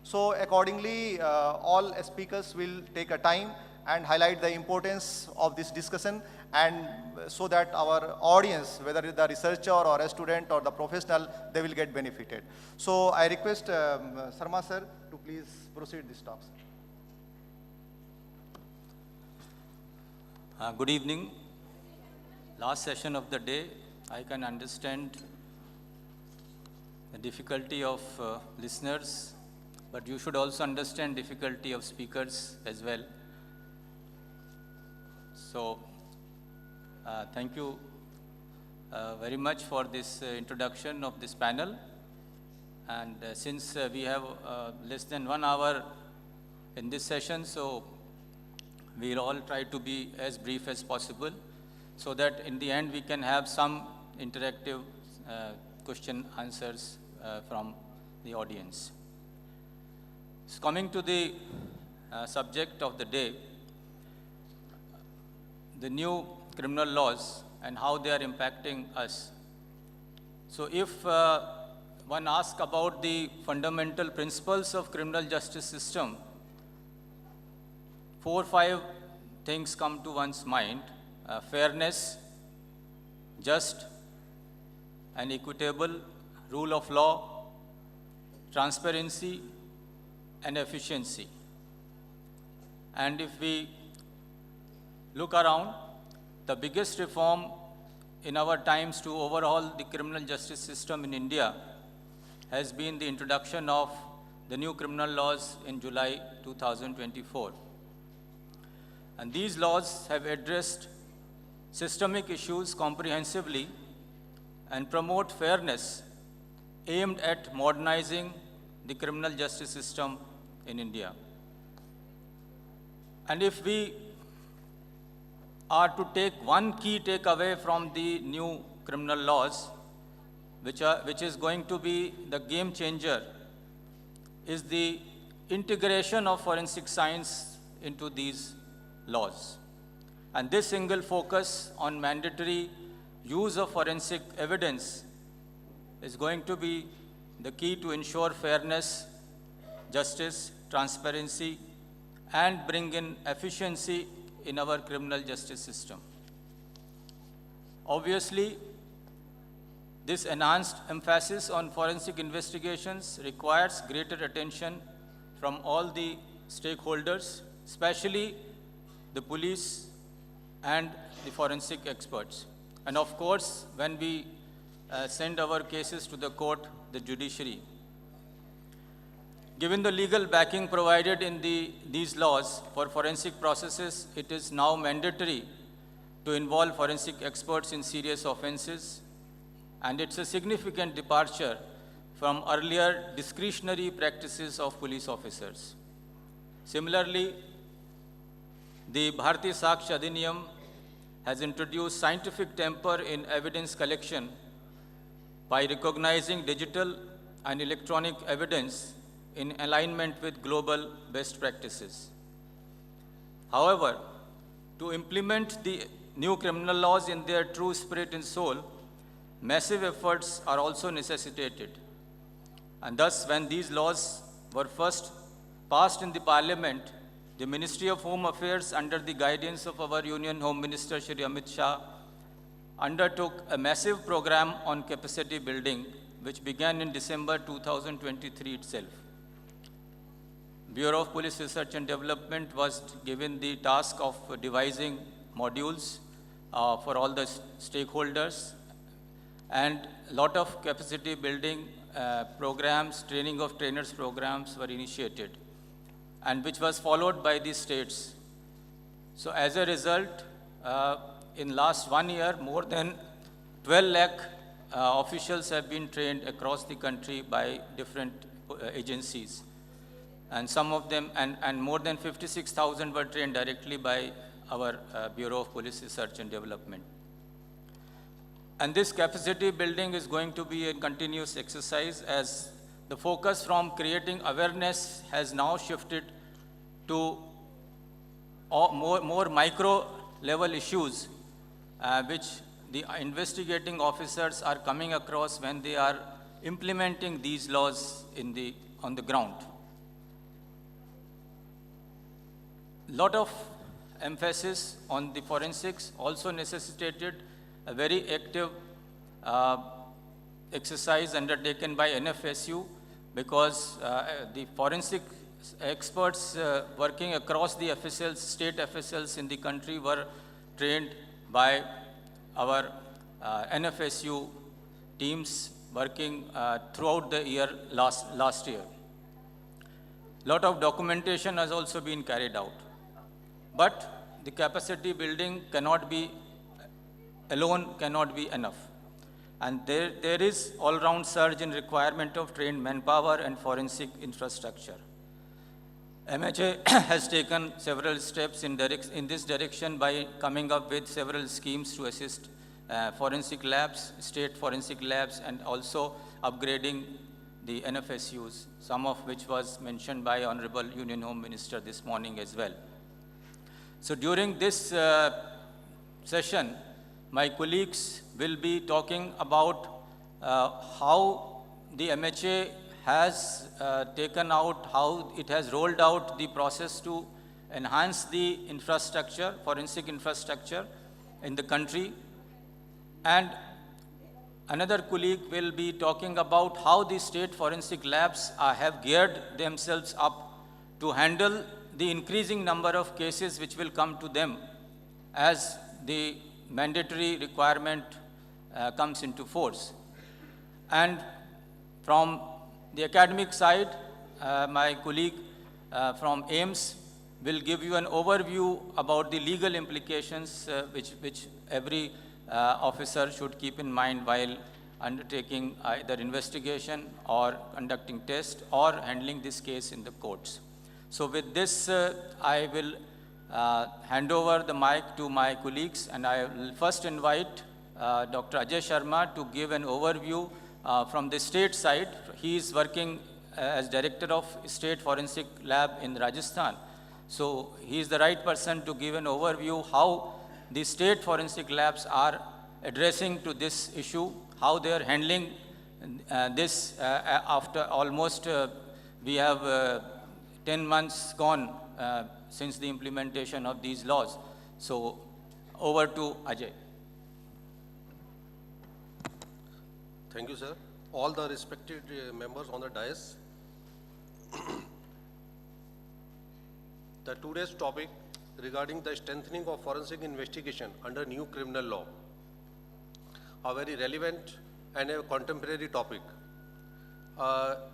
So accordingly, all speakers will take a time and highlight the importance of this discussion, and so that our audience, whether it's the researcher or a student or the professional, they will get benefited. So I request Sharma sir to please proceed this talk. Good evening. Last session of the day, I can understand the difficulty of listeners, but you should also understand difficulty of speakers as well. So, thank you very much for this introduction of this panel. And since we have less than 1 hour in this session, so we'll all try to be as brief as possible so that in the end we can have some interactive question answers from the audience. So coming to the subject of the day, the new criminal laws and how they are impacting us. So if one asks about the fundamental principles of criminal justice system, 4 or 5 things come to one's mind: fairness, just and equitable rule of law, transparency, and efficiency. And if we look around, the biggest reform in our times to overhaul the criminal justice system in India has been the introduction of the new criminal laws in July 2024. And these laws have addressed systemic issues comprehensively and promote fairness aimed at modernizing the criminal justice system in India. And if we are to take one key takeaway from the new criminal laws, which is going to be the game changer, is the integration of forensic science into these laws. And this single focus on mandatory use of forensic evidence is going to be the key to ensure fairness, justice, transparency, and bring in efficiency in our criminal justice system. Obviously, this enhanced emphasis on forensic investigations requires greater attention from all the stakeholders, especially the police and the forensic experts. And of course, when we send our cases to the court, the judiciary. Given the legal backing provided in these laws for forensic processes, it is now mandatory to involve forensic experts in serious offenses, and it's a significant departure from earlier discretionary practices of police officers. Similarly, the Bharatiya Sakshya Adhiniyam has introduced scientific temper in evidence collection by recognizing digital and electronic evidence in alignment with global best practices. However, to implement the new criminal laws in their true spirit and soul, massive efforts are also necessitated. And thus, when these laws were first passed in the Parliament, the Ministry of Home Affairs, under the guidance of our Union Home Minister, Shri Amit Shah, undertook a massive program on capacity building, which began in December 2023 itself. Bureau of Police Research and Development was given the task of devising modules for all the stakeholders, and a lot of capacity building programs, training of trainers programs were initiated, and which was followed by the states. So as a result, in last 1 year, more than 12 lakh officials have been trained across the country by different agencies. And some of them, and more than 56,000 were trained directly by our Bureau of Police Research and Development. And this capacity building is going to be a continuous exercise, as the focus from creating awareness has now shifted to more micro level issues, which the investigating officers are coming across when they are implementing these laws on the ground. Lot of emphasis on the forensics also necessitated a very active exercise undertaken by NFSU, because the forensic experts working across the FSLs, state FSLs in the country, were trained by our NFSU teams working throughout the year last year. Lot of documentation has also been carried out. But the capacity building cannot be enough. And there is all-round surge in requirement of trained manpower and forensic infrastructure. MHA has taken several steps in this direction by coming up with several schemes to assist forensic labs, state forensic labs, and also upgrading the NFSUs, some of which was mentioned by Honorable Union Home Minister this morning as well. So during this session, my colleagues will be talking about how the MHA has taken out, how it has rolled out the process to enhance the infrastructure, forensic infrastructure in the country. And another colleague will be talking about how the state forensic labs have geared themselves up to handle the increasing number of cases which will come to them as the mandatory requirement comes into force. And from the academic side, my colleague from AIMS will give you an overview about the legal implications which every officer should keep in mind while undertaking either investigation or conducting tests or handling this case in the courts. So with this, I will hand over the mic to my colleagues, and I will first invite Dr. Ajay Sharma to give an overview from the state side. He is working as Director of State Forensic Lab in Rajasthan. So he is the right person to give an overview how the state forensic labs are addressing to this issue, how they are handling this after almost, we have 10 months gone since the implementation of these laws. So over to Ajay. Thank you, sir. All the respected members on the dais. The today's topic regarding the strengthening of forensic investigation under new criminal law. A very relevant and a contemporary topic.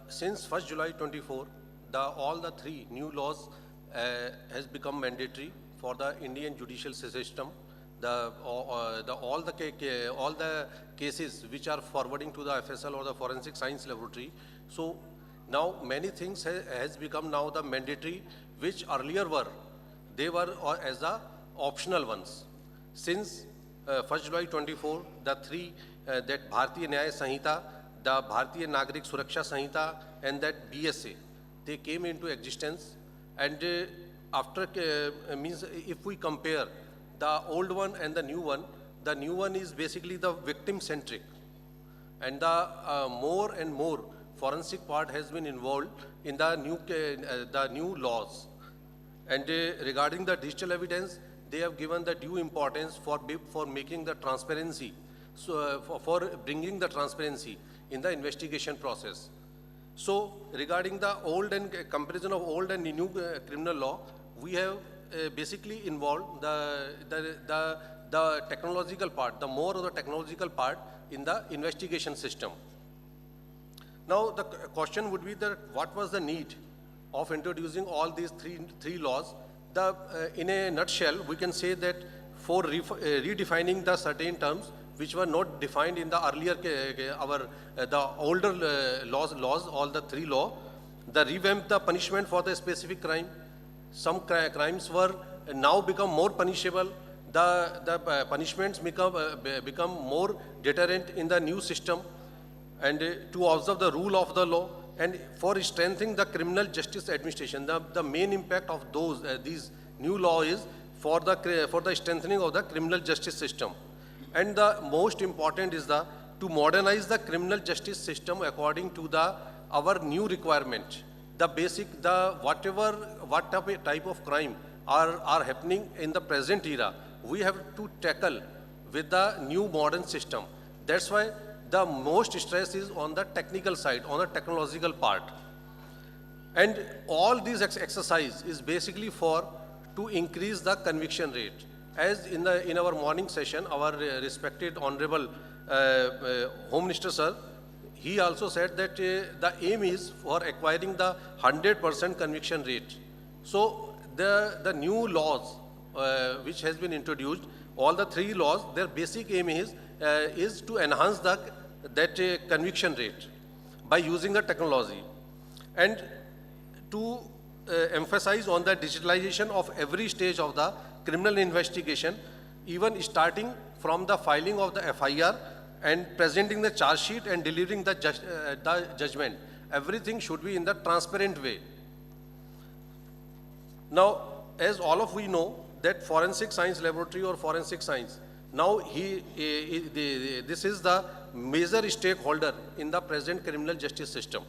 Since 1st July 24, all the three new laws has become mandatory for the Indian judicial system. All the cases which are forwarding to the FSL or the Forensic Science Laboratory. So now many things has become now the mandatory, which earlier they were as the optional ones. Since 1st July 24, the three, that Bharatiya Nyaya Sanhita, the Bharatiya Nagrik Suraksha Sanhita, and that BSA, they came into existence. And after, means if we compare the old one and the new one is basically the victim-centric. And the more and more forensic part has been involved in the new laws. And regarding the digital evidence, they have given the due importance for making the transparency, so for bringing the transparency in the investigation process. So regarding the old and comparison of old and new criminal law, we have basically involved the technological part, the more of the technological part in the investigation system. Now the question would be that what was the need of introducing all these three laws? In a nutshell, we can say that for redefining the certain terms which were not defined in the earlier, the older laws, all the three laws, the revamp the punishment for the specific crime. Some crimes were now become more punishable. The punishments become more deterrent in the new system, and to observe the rule of the law, and for strengthening the criminal justice administration. The main impact of these new law is for the strengthening of the criminal justice system. And the most important is to modernize the criminal justice system according to our new requirement. The basic, whatever type of crime are happening in the present era, we have to tackle with the new modern system. That's why the most stress is on the technical side, on the technological part. And all these exercise is basically to increase the conviction rate. As in our morning session, our respected Honorable Home Minister Sir, he also said that the aim is for acquiring the 100% conviction rate. So the new laws which has been introduced, all the three laws, their basic aim is to enhance that conviction rate by using the technology, and to emphasize on the digitalization of every stage of the criminal investigation, even starting from the filing of the FIR and presenting the charge sheet and delivering the judgment. Everything should be in the transparent way. Now, as all of we know, that Forensic Science Laboratory or Forensic Science, now this is the major stakeholder in the present criminal justice system.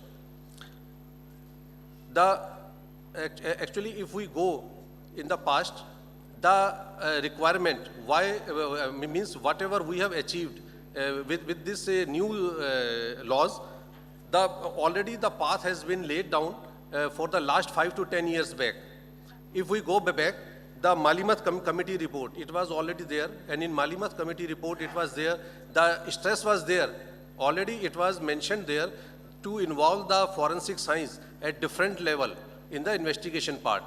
Actually, if we go in the past, the requirement, means whatever we have achieved with this new laws, already the path has been laid down for the last 5 to 10 years back. If we go back, the Malimat committee report, it was already there, and in Malimat committee report it was there, the stress was there, already it was mentioned there to involve the forensic science at different level in the investigation part.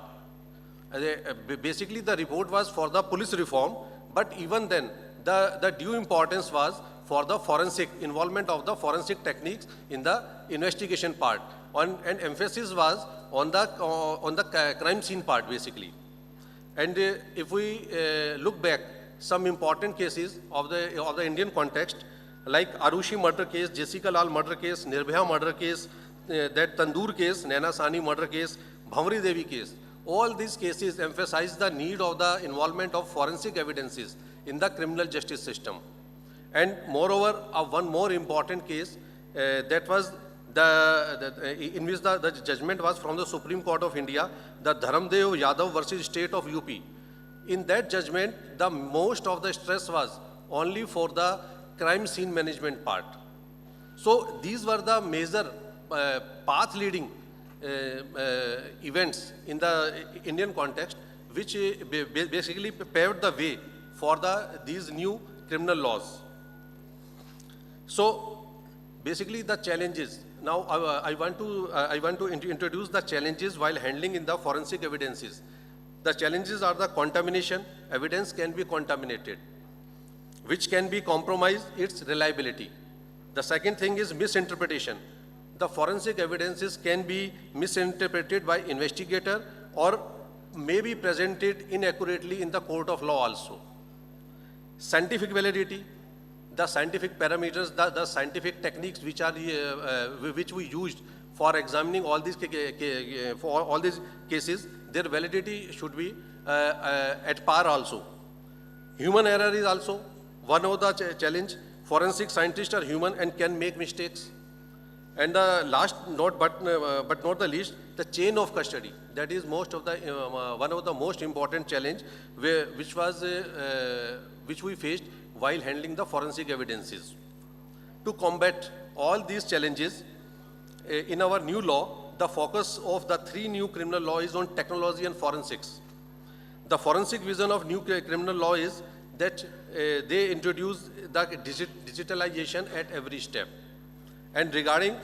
Basically the report was for the police reform, but even then the due importance was for the forensic, involvement of the forensic techniques in the investigation part, and emphasis was on the crime scene part basically. And if we look back, some important cases of the Indian context, like Arushi murder case, Jessica Lal murder case, Nirbhaya murder case, that Tandoor case, Naina Sani murder case, Bhamri Devi case, all these cases emphasize the need of the involvement of forensic evidences in the criminal justice system. And moreover, one more important case that was in which the judgment was from the Supreme Court of India, the Dharamdev Yadav versus State of UP. In that judgment, the most of the stress was only for the crime scene management part. So these were the major path leading events in the Indian context, which basically paved the way for these new criminal laws. So basically the challenges. Now I want to introduce the challenges while handling in the forensic evidences. The challenges are the contamination. Evidence can be contaminated, which can be compromised its reliability. The second thing is misinterpretation. The forensic evidences can be misinterpreted by investigator or may be presented inaccurately in the court of law also. Scientific validity. The scientific parameters, the scientific techniques which we used for examining all these cases, their validity should be at par also. Human error is also one of the challenge. Forensic scientists are human and can make mistakes. And the last, but not the least, the chain of custody. That is one of the most important challenge which we faced while handling the forensic evidences. To combat all these challenges, in our new law, the focus of the 3 new criminal law is on technology and forensics. The forensic vision of new criminal law is that they introduce the digitalization at every step. And regarding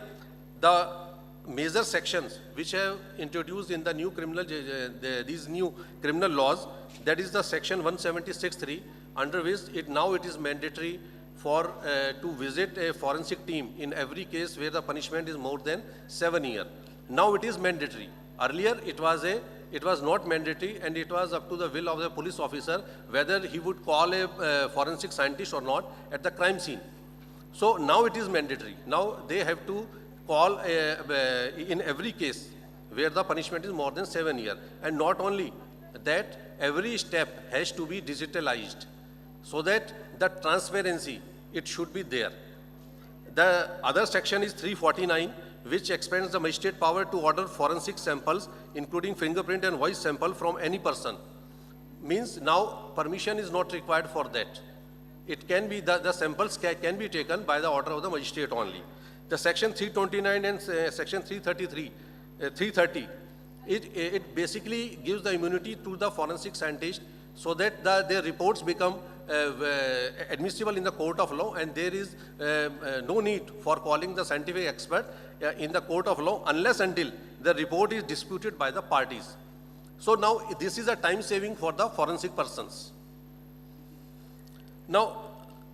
the major sections which have introduced in the new these new criminal laws, that is the section 176(3), under which now it is mandatory to visit a forensic team in every case where the punishment is more than 7 years. Now it is mandatory. Earlier it was not mandatory, and it was up to the will of the police officer whether he would call a forensic scientist or not at the crime scene. So now it is mandatory. Now they have to call in every case where the punishment is more than 7 years. And not only that, every step has to be digitalized so that the transparency, it should be there. The other section is 349, which expands the magistrate power to order forensic samples, including fingerprint and voice sample from any person. Means now permission is not required for that. It can be, the samples can be taken by the order of the magistrate only. The section 329 and section 330, it basically gives the immunity to the forensic scientist so that their reports become admissible in the court of law, and there is no need for calling the scientific expert in the court of law unless until the report is disputed by the parties. So now this is a time saving for the forensic persons. Now,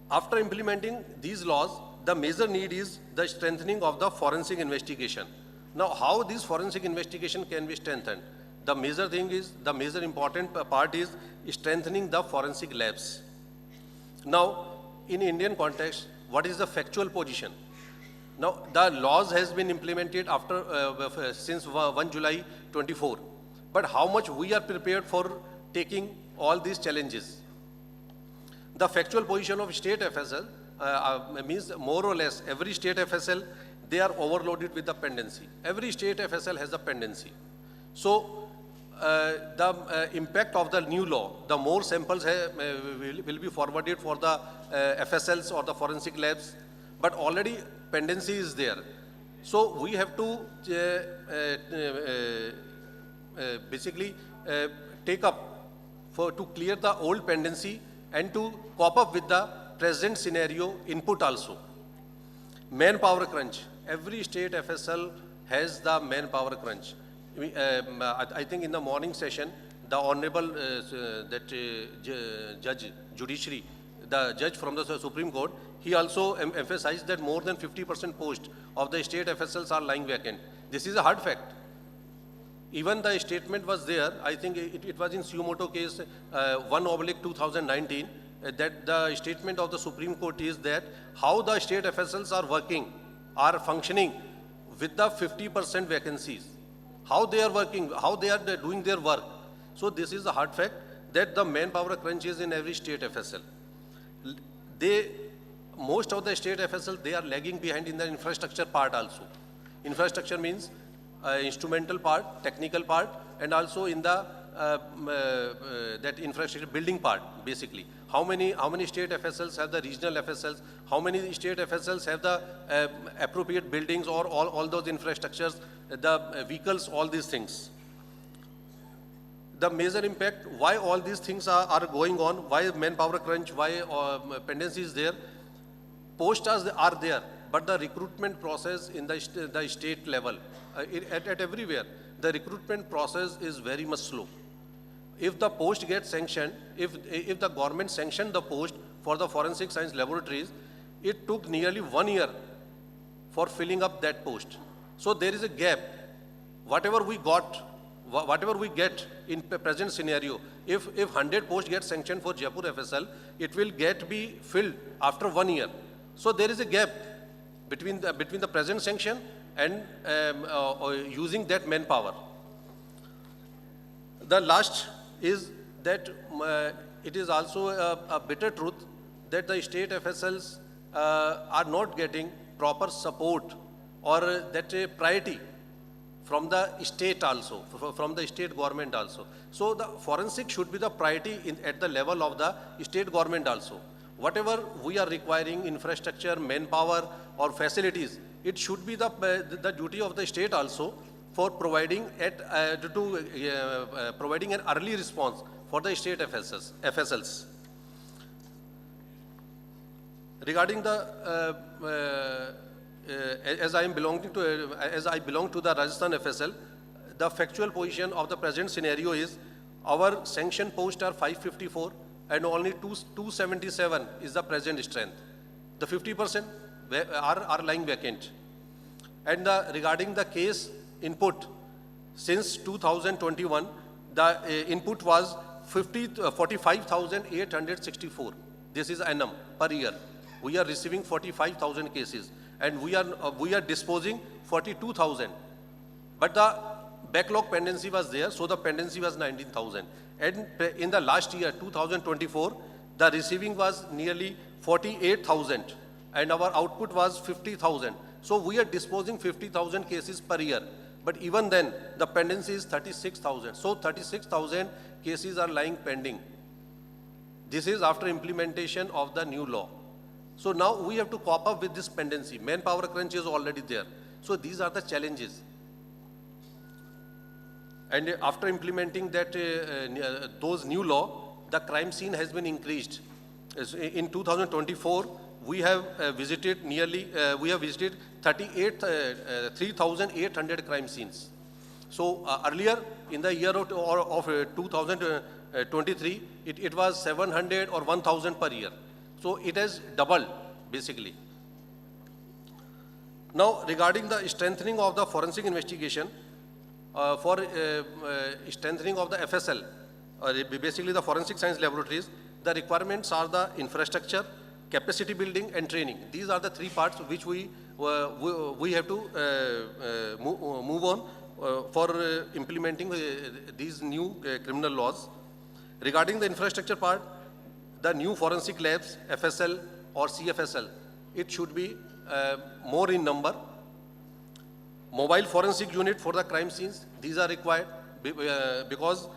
after implementing these laws, the major need is the strengthening of the forensic investigation. Now, how this forensic investigation can be strengthened? The major thing is, the major important part is strengthening the forensic labs. Now, in Indian context, what is the factual position? Now, the laws has been implemented since 1 July 24. But how much we are prepared for taking all these challenges? The factual position of state FSL means more or less every state FSL, they are overloaded with the pendency. Every state FSL has a pendency. So the impact of the new law, the more samples will be forwarded for the FSLs or the forensic labs, but already pendency is there. So we have to basically take up to clear the old pendency and to cope up with the present scenario input also. Manpower crunch. Every state FSL has the manpower crunch. I think in the morning session, the Honorable Judge, Judiciary, the judge from the Supreme Court, he also emphasized that more than 50% posts of the state FSLs are lying vacant. This is a hard fact. Even the statement was there, I think it was in Sumoto case 1/2019, that the statement of the Supreme Court is that how the state FSLs are working, are functioning with the 50% vacancies. How they are working, how they are doing their work. So this is the hard fact that the manpower crunch is in every state FSL. Most of the state FSL, they are lagging behind in the infrastructure part also. Infrastructure means instrumental part, technical part, and also in the that infrastructure building part, basically. How many state FSLs have the regional FSLs? How many state FSLs have the appropriate buildings or all those infrastructures, the vehicles, all these things? the major impact, why all these things are going on, why manpower crunch, why pendency is there. Posts are there, but the recruitment process in the state level, at everywhere, the recruitment process is very much slow. If the post gets sanctioned, if the government sanctioned the post for the forensic science laboratories, it took nearly 1 year for filling up that post. So there is a gap. Whatever we get in present scenario, if 100 posts get sanctioned for Jaipur FSL, it will be filled after 1 year. So there is a gap between the present sanction and using that manpower. The last is that it is also a bitter truth that the state FSLs are not getting proper support or that a priority from the state also, from the state government also. So the forensic should be the priority at the level of the state government also. Whatever we are requiring, infrastructure, manpower or facilities, it should be the duty of the state also for providing providing an early response for the state FSLs. Regarding the as I belong to the Rajasthan FSL, the factual position of the present scenario is our sanction posts are 554 and only 277 is the present strength. The 50% are lying vacant. And regarding the case input, since 2021, the input was 45,864. This is annum per year. We are receiving 45,000 cases. And we are disposing 42,000. But the backlog pendency was there, so the pendency was 19,000. And in the last year, 2024, the receiving was nearly 48,000, and our output was 50,000. So we are disposing 50,000 cases per year. But even then, the pendency is 36,000. So 36,000 cases are lying pending. This is after implementation of the new law. So now we have to cope up with this pendency. Manpower crunch is already there. So these are the challenges. And after implementing that those new law, the crime scene has been increased. In 2024, we have visited 3,800 crime scenes. So earlier in the year of 2023, it was 700 or 1,000 per year. So it has doubled, basically. Now, regarding the strengthening of the forensic investigation, for strengthening of the FSL, basically the forensic science laboratories, the requirements are the infrastructure, capacity building and training. These are the three parts which we have to move on for implementing these new criminal laws. Regarding the infrastructure part, the new forensic labs, FSL or CFSL, it should be more in number. Mobile forensic unit for the crime scenes, these are required because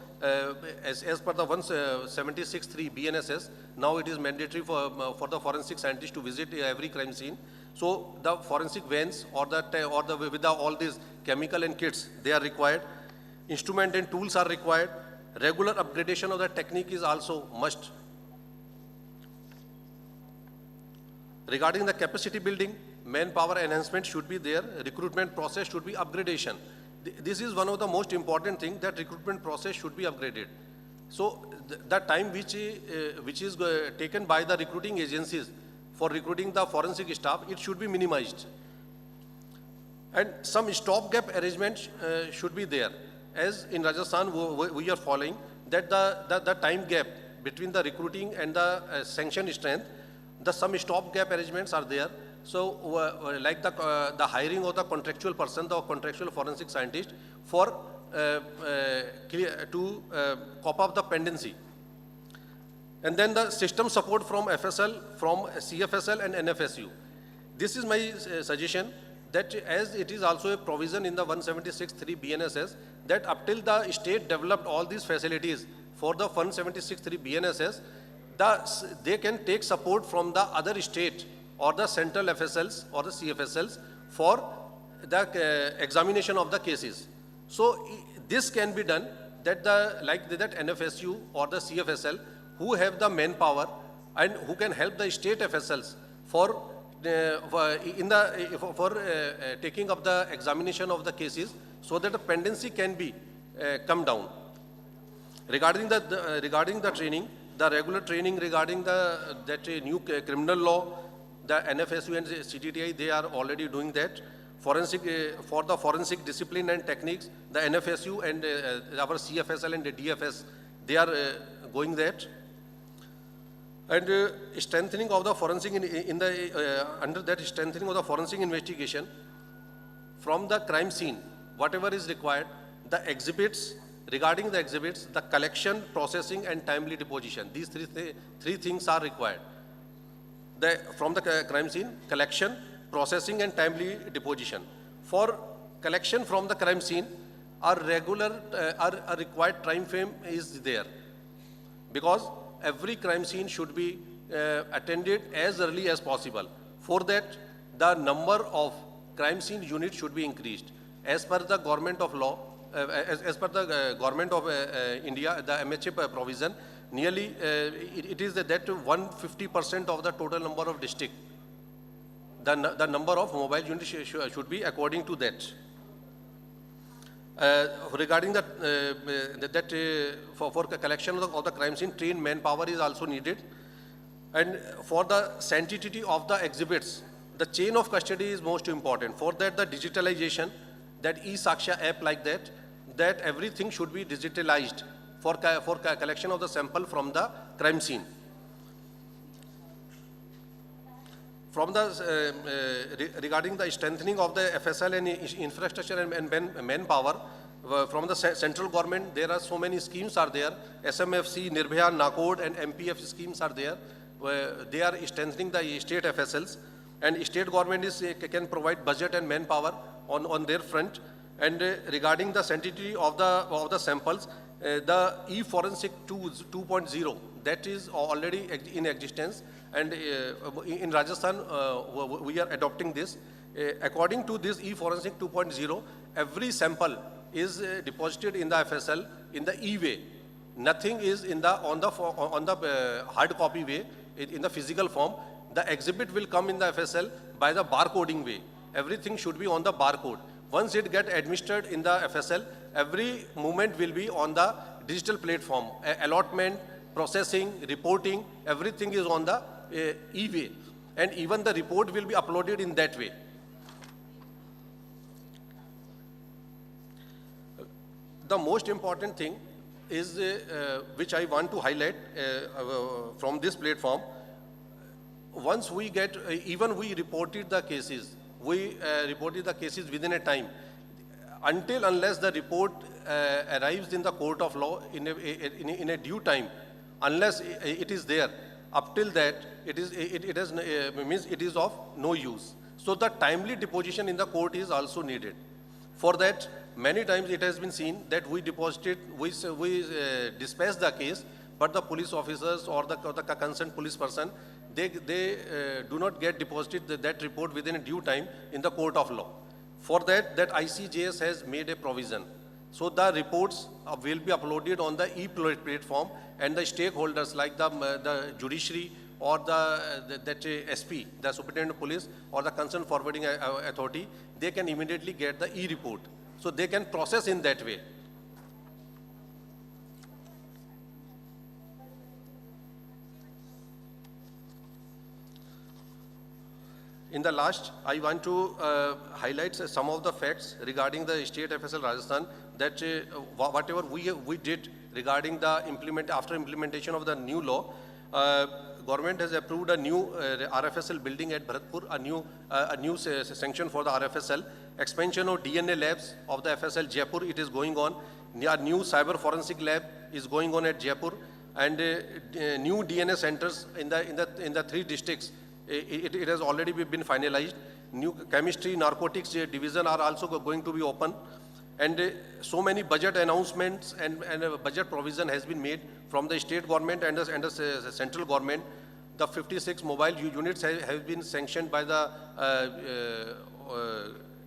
as per the 176.3 BNSS, now it is mandatory for the forensic scientist to visit every crime scene. So the forensic vans or with all these chemical and kits, they are required. Instrument and tools are required. Regular upgradation of the technique is also must. Regarding the capacity building, manpower enhancement should be there. Recruitment process should be upgradation. This is one of the most important things, that recruitment process should be upgraded. So the time which is taken by the recruiting agencies for recruiting the forensic staff, it should be minimized. And some stopgap arrangements should be there. As in Rajasthan, we are following that the time gap between the recruiting and the sanction strength, some stopgap arrangements are there. So like the hiring of the contractual person, the contractual forensic scientist for to cope up the pendency. And then the system support from FSL, from CFSL and NFSU. This is my suggestion, that as it is also a provision in the 176.3 BNSS, that up till the state developed all these facilities for the 176.3 BNSS, they can take support from the other state or the central FSLs or the CFSLs for the examination of the cases. So this can be done that that NFSU or the CFSL who have the manpower and who can help the state FSLs for taking up the examination of the cases so that the pendency can be come down. Regarding the training, the regular training regarding that new criminal law, the NFSU and CTTI, they are already doing that. For the forensic discipline and techniques, the NFSU and our CFSL and the DFS, they are going that. And strengthening of the forensic under that strengthening of the forensic investigation from the crime scene, whatever is required, the exhibits, regarding the exhibits, the collection, processing and timely deposition. These three things are required. From the crime scene, collection, processing and timely deposition. For collection from the crime scene, our required time frame is there, because every crime scene should be attended as early as possible. For that, the number of crime scene units should be increased. As per the government of law, as per the government of India, the MHA provision, nearly it is that 150% of the total number of district, the number of mobile units should be according to that. Regarding for collection of the crime scene, trained manpower is also needed. And for the sanctity of the exhibits, the chain of custody is most important. For that, the digitalization, that e-Saksha app like that everything should be digitalized for collection of the sample from the crime scene. From the regarding the strengthening of the FSL and infrastructure and manpower, from the central government, there are so many schemes are there. SMFC, Nirbhaya, NACOD and MPF schemes are there. They are strengthening the state FSLs, and state government can provide budget and manpower on their front. And regarding the sanctity of the samples, the e-forensic 2.0, that is already in existence, and in Rajasthan we are adopting this. According to this e-forensic 2.0, every sample is deposited in the FSL in the e-way. Nothing is on the hard copy way, in the physical form. The exhibit will come in the FSL by the barcoding way. Everything should be on the barcode. Once it gets administered in the FSL, every movement will be on the digital platform. Allotment, processing, reporting, everything is on the e-way. And even the report will be uploaded in that way. The most important thing is, which I want to highlight from this platform, once we get, even we reported the cases, within a time. Unless the report arrives in the court of law in a due time, unless it is there, up till that, it is of no use. So the timely deposition in the court is also needed. For that, many times it has been seen that we dispatch the case, but the police officers or the concerned police person, they do not get deposited that report within a due time in the court of law. For that ICJS has made a provision. So the reports will be uploaded on the e-platform, and the stakeholders like the judiciary or that SP, the Superintendent of Police, or the concerned forwarding authority, they can immediately get the e-report. So they can process in that way. In the last, I want to highlight some of the facts regarding the state FSL Rajasthan, that whatever we did regarding the after implementation of the new law, government has approved a new RFSL building at Bharatpur, a new sanction for the RFSL, expansion of DNA labs of the FSL Jaipur, it is going on. A new cyber forensic lab is going on at Jaipur, and new DNA centers in the 3 districts. It has already been finalized. New chemistry, narcotics division are also going to be open. And so many budget announcements and budget provision has been made from the state government and the central government. The 56 mobile units have been sanctioned by the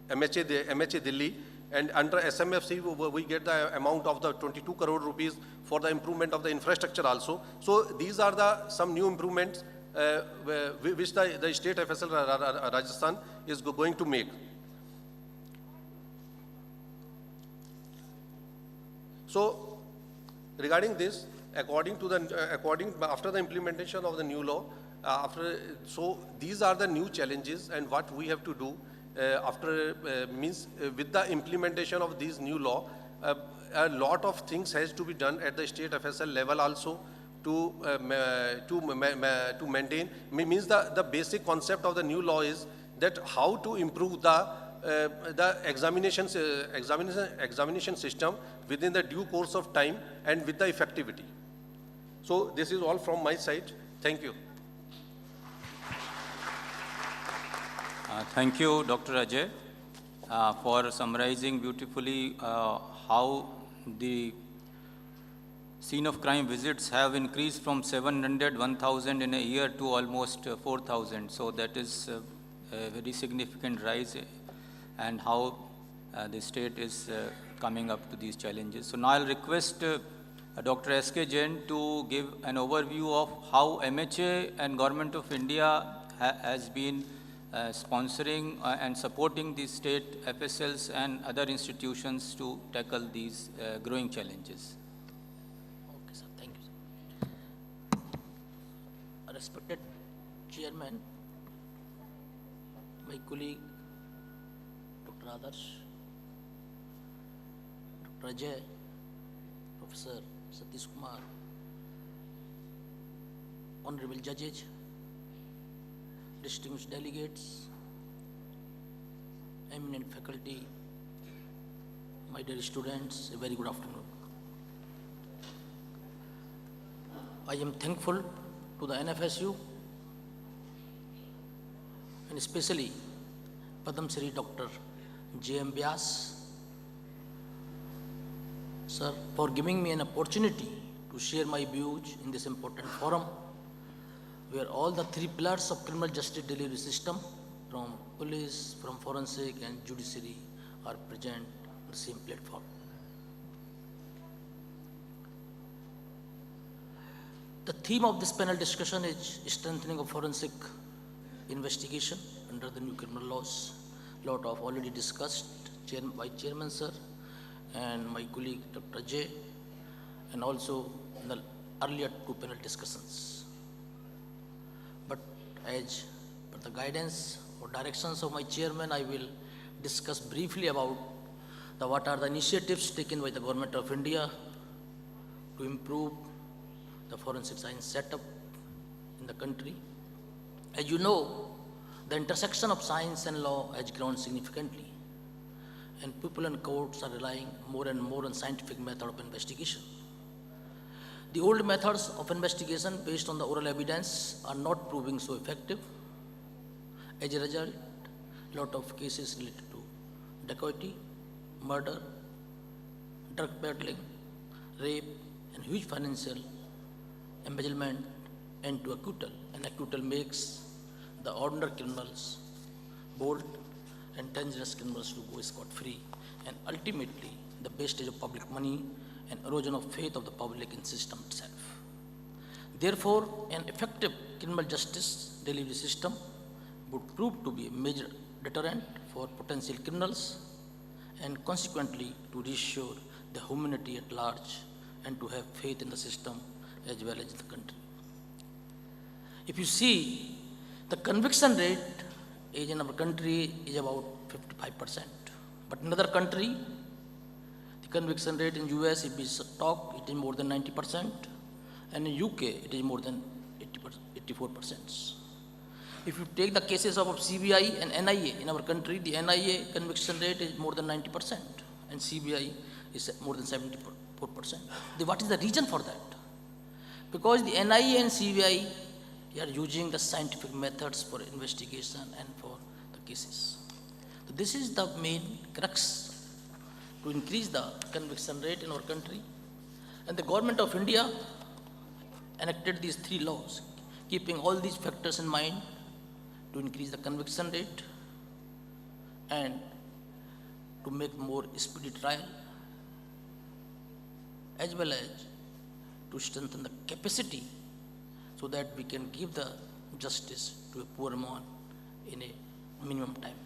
MHA Delhi. And under SMFC, we get the amount of the 22 crore rupees for the improvement of the infrastructure also. So these are the some new improvements which the state FSL Rajasthan is going to make. So regarding this, after the implementation of the new law, so these are the new challenges, and what we have to do with the implementation of these new law, a lot of things has to be done at the state FSL level also to maintain. Means the basic concept of the new law is that how to improve the examination system within the due course of time and with the effectivity. So this is all from my side. Thank you. Thank you, Dr. Ajay, for summarizing beautifully how the scene of crime visits have increased from 700, 1,000 in a year to almost 4,000. So that is a very significant rise, and how the state is coming up to these challenges. So now I'll request Dr. S.K. Jain to give an overview of how MHA and Government of India has been sponsoring and supporting the state FSLs and other institutions to tackle these growing challenges. Okay, sir. Thank you, sir. Respected Chairman, my colleague, Dr. Adarsh, Dr. Ajay, Professor Satish Kumar, Honorable Judges, distinguished delegates, eminent faculty, my dear students, a very good afternoon. I am thankful to the NFSU and especially Padam Shri Dr. J.M. Vyas, sir, for giving me an opportunity to share my views in this important forum, where all the three pillars of criminal justice delivery system, from police, from forensic and judiciary, are present on the same platform. The theme of this panel discussion is strengthening of forensic investigation under the new criminal laws. Lot of already discussed by Chairman sir and my colleague Dr. J, and also in the earlier two panel discussions. But as per the guidance or directions of my chairman, I will discuss briefly about what are the initiatives taken by the Government of India to improve the forensic science setup in the country. As you know, the intersection of science and law has grown significantly, and people and courts are relying more and more on scientific method of investigation. The old methods of investigation based on the oral evidence are not proving so effective. As a result, a lot of cases related to dacoity, murder, drug peddling, rape, and huge financial embezzlement and to acquittal. And acquittal makes the ordinary criminals bold and dangerous criminals to go scot-free, and ultimately the wastage of public money and erosion of faith of the public in system itself. Therefore, an effective criminal justice delivery system would prove to be a major deterrent for potential criminals, and consequently to reassure the humanity at large and to have faith in the system as well as in the country. If you see, the conviction rate in our country is about 55%. But in other country, the conviction rate in US, if we talk, it is more than 90%. And in UK, it is more than 84%. If you take the cases of CBI and NIA in our country, the NIA conviction rate is more than 90%. And CBI is more than 74%. What is the reason for that? Because the NIA and CBI are using the scientific methods for investigation and for the cases. So this is the main crux to increase the conviction rate in our country. And the Government of India enacted these three laws, keeping all these factors in mind to increase the conviction rate and to make more speedy trial, as well as to strengthen the capacity so that we can give the justice to a poor man in a minimum time.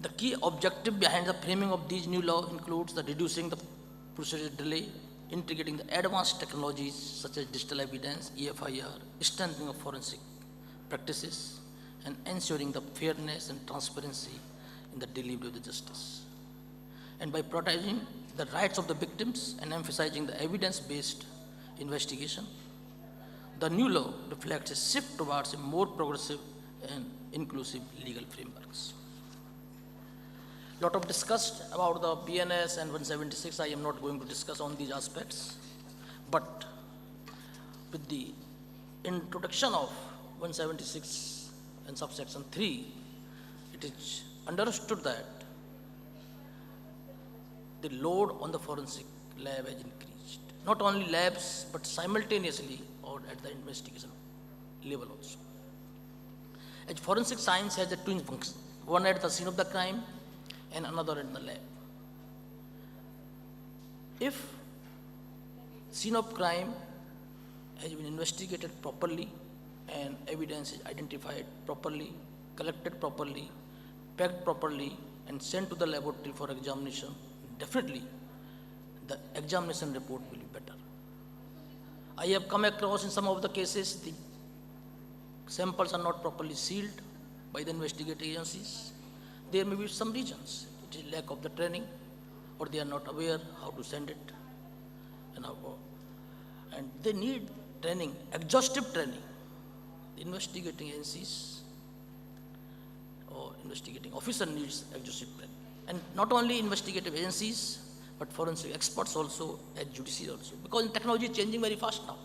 The key objective behind the framing of these new laws includes the reducing the procedural delay, integrating the advanced technologies such as digital evidence, EFIR, strengthening of forensic practices, and ensuring the fairness and transparency in the delivery of the justice. And by prioritizing the rights of the victims and emphasizing the evidence-based investigation, the new law reflects a shift towards a more progressive and inclusive legal frameworks. A lot of discussed about the BNS and 176. I am not going to discuss on these aspects, but with the introduction of 176 and subsection 3, it is understood that the load on the forensic lab has increased. Not only labs, but simultaneously or at the investigation level also. As forensic science has a twin function, one at the scene of the crime and another in the lab. If scene of crime has been investigated properly and evidence is identified properly, collected properly, packed properly, and sent to the laboratory for examination, definitely the examination report will be better. I have come across in some of the cases the samples are not properly sealed by the investigating agencies. There may be some reasons. It is lack of the training, or they are not aware how to send it, and they need training, exhaustive training. The investigating agencies or investigating officer needs exhaustive training. And not only investigative agencies, but forensic experts also, and judiciary also, because technology is changing very fast now.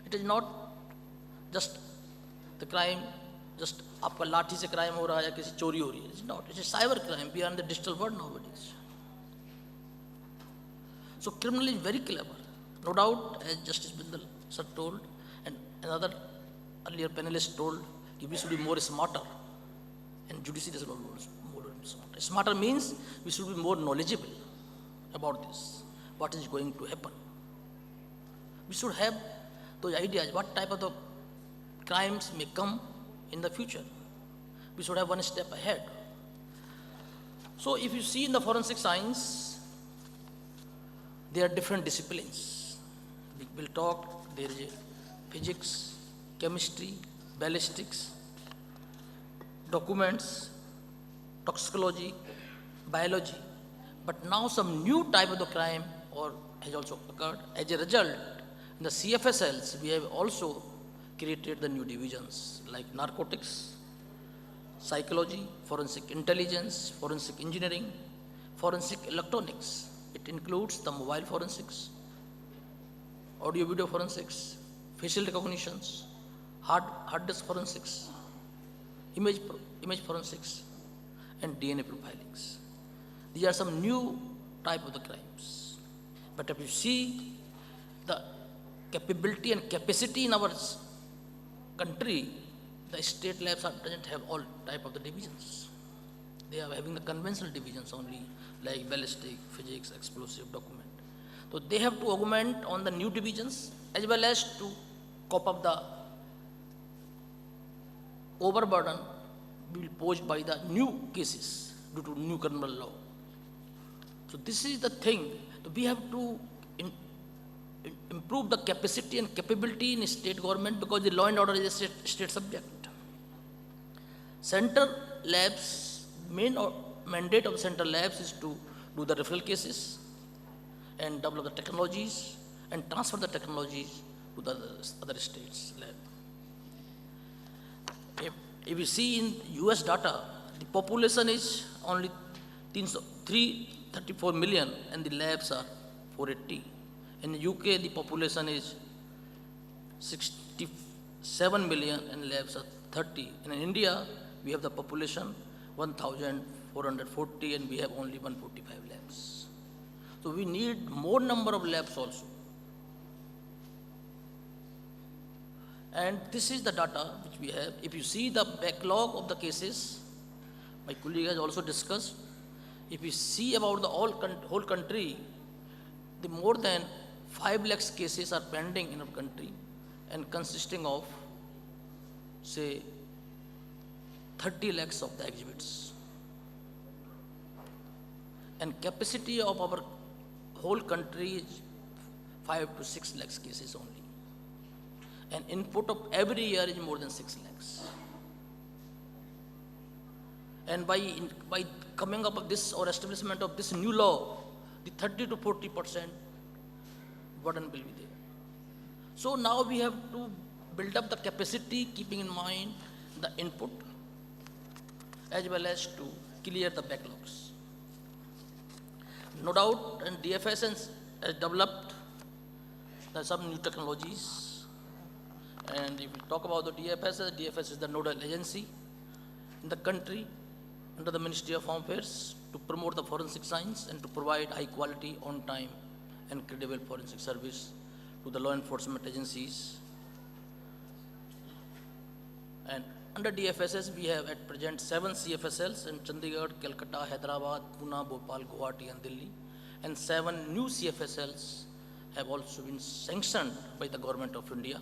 It is not just the crime, just आपका लाठी से crime हो रहा है या किसी चोरी हो रही है. It's not. It's a cyber crime. We are in the digital world nowadays. So criminal is very clever, no doubt, as Justice Bindal sir told, and another earlier panelist told, we should be more smarter, and judiciary is more smarter. Smarter means we should be more knowledgeable about this, what is going to happen. We should have those ideas, what type of the crimes may come in the future. We should have one step ahead. So if you see in the forensic science, there are different disciplines. We will talk, there is a physics, chemistry, ballistics, documents, toxicology, biology. But now some new type of the crime has also occurred. As a result, in the CFSLs, we have also created the new divisions like narcotics, psychology, forensic intelligence, forensic engineering, forensic electronics. It includes the mobile forensics, audio-video forensics, facial recognitions, hard disk forensics, image forensics, and DNA profilings. These are some new type of the crimes. But if you see the capability and capacity in our country, the state labs doesn't have all type of the divisions. They are having the conventional divisions only, like ballistic, physics, explosive, document. So they have to augment on the new divisions as well as to cope up the overburden posed by the new cases due to new criminal law. So this is the thing. We have to improve the capacity and capability in state government, because the law and order is a state subject. Center labs, main mandate of center labs is to do the referral cases and develop the technologies and transfer the technologies to the other states' lab. If you see in US data, the population is only 334 million and the labs are 480. In the UK, the population is 67 million and labs are 30. And in India, we have the population 1,440 and we have only 145 labs. So we need more number of labs also. And this is the data which we have. If you see the backlog of the cases, my colleague has also discussed, if we see about the whole country, the more than 5 lakhs cases are pending in our country and consisting of, say, 30 lakhs of the exhibits. And capacity of our whole country is 5 to 6 lakhs cases only. And input of every year is more than 6 lakhs. And by coming up with this or establishment of this new law, the 30 to 40% burden will be there. So now we have to build up the capacity, keeping in mind the input, as well as to clear the backlogs. No doubt, and DFS has developed some new technologies. And if we talk about the DFS is the nodal agency in the country under the Ministry of Home Affairs to promote the forensic science and to provide high quality, on time, and credible forensic service to the law enforcement agencies. And under DFSS, we have at present 7 CFSLs in Chandigarh, Calcutta, Hyderabad, Pune, Bhopal, Guwahati, and Delhi. And 7 new CFSLs have also been sanctioned by the Government of India.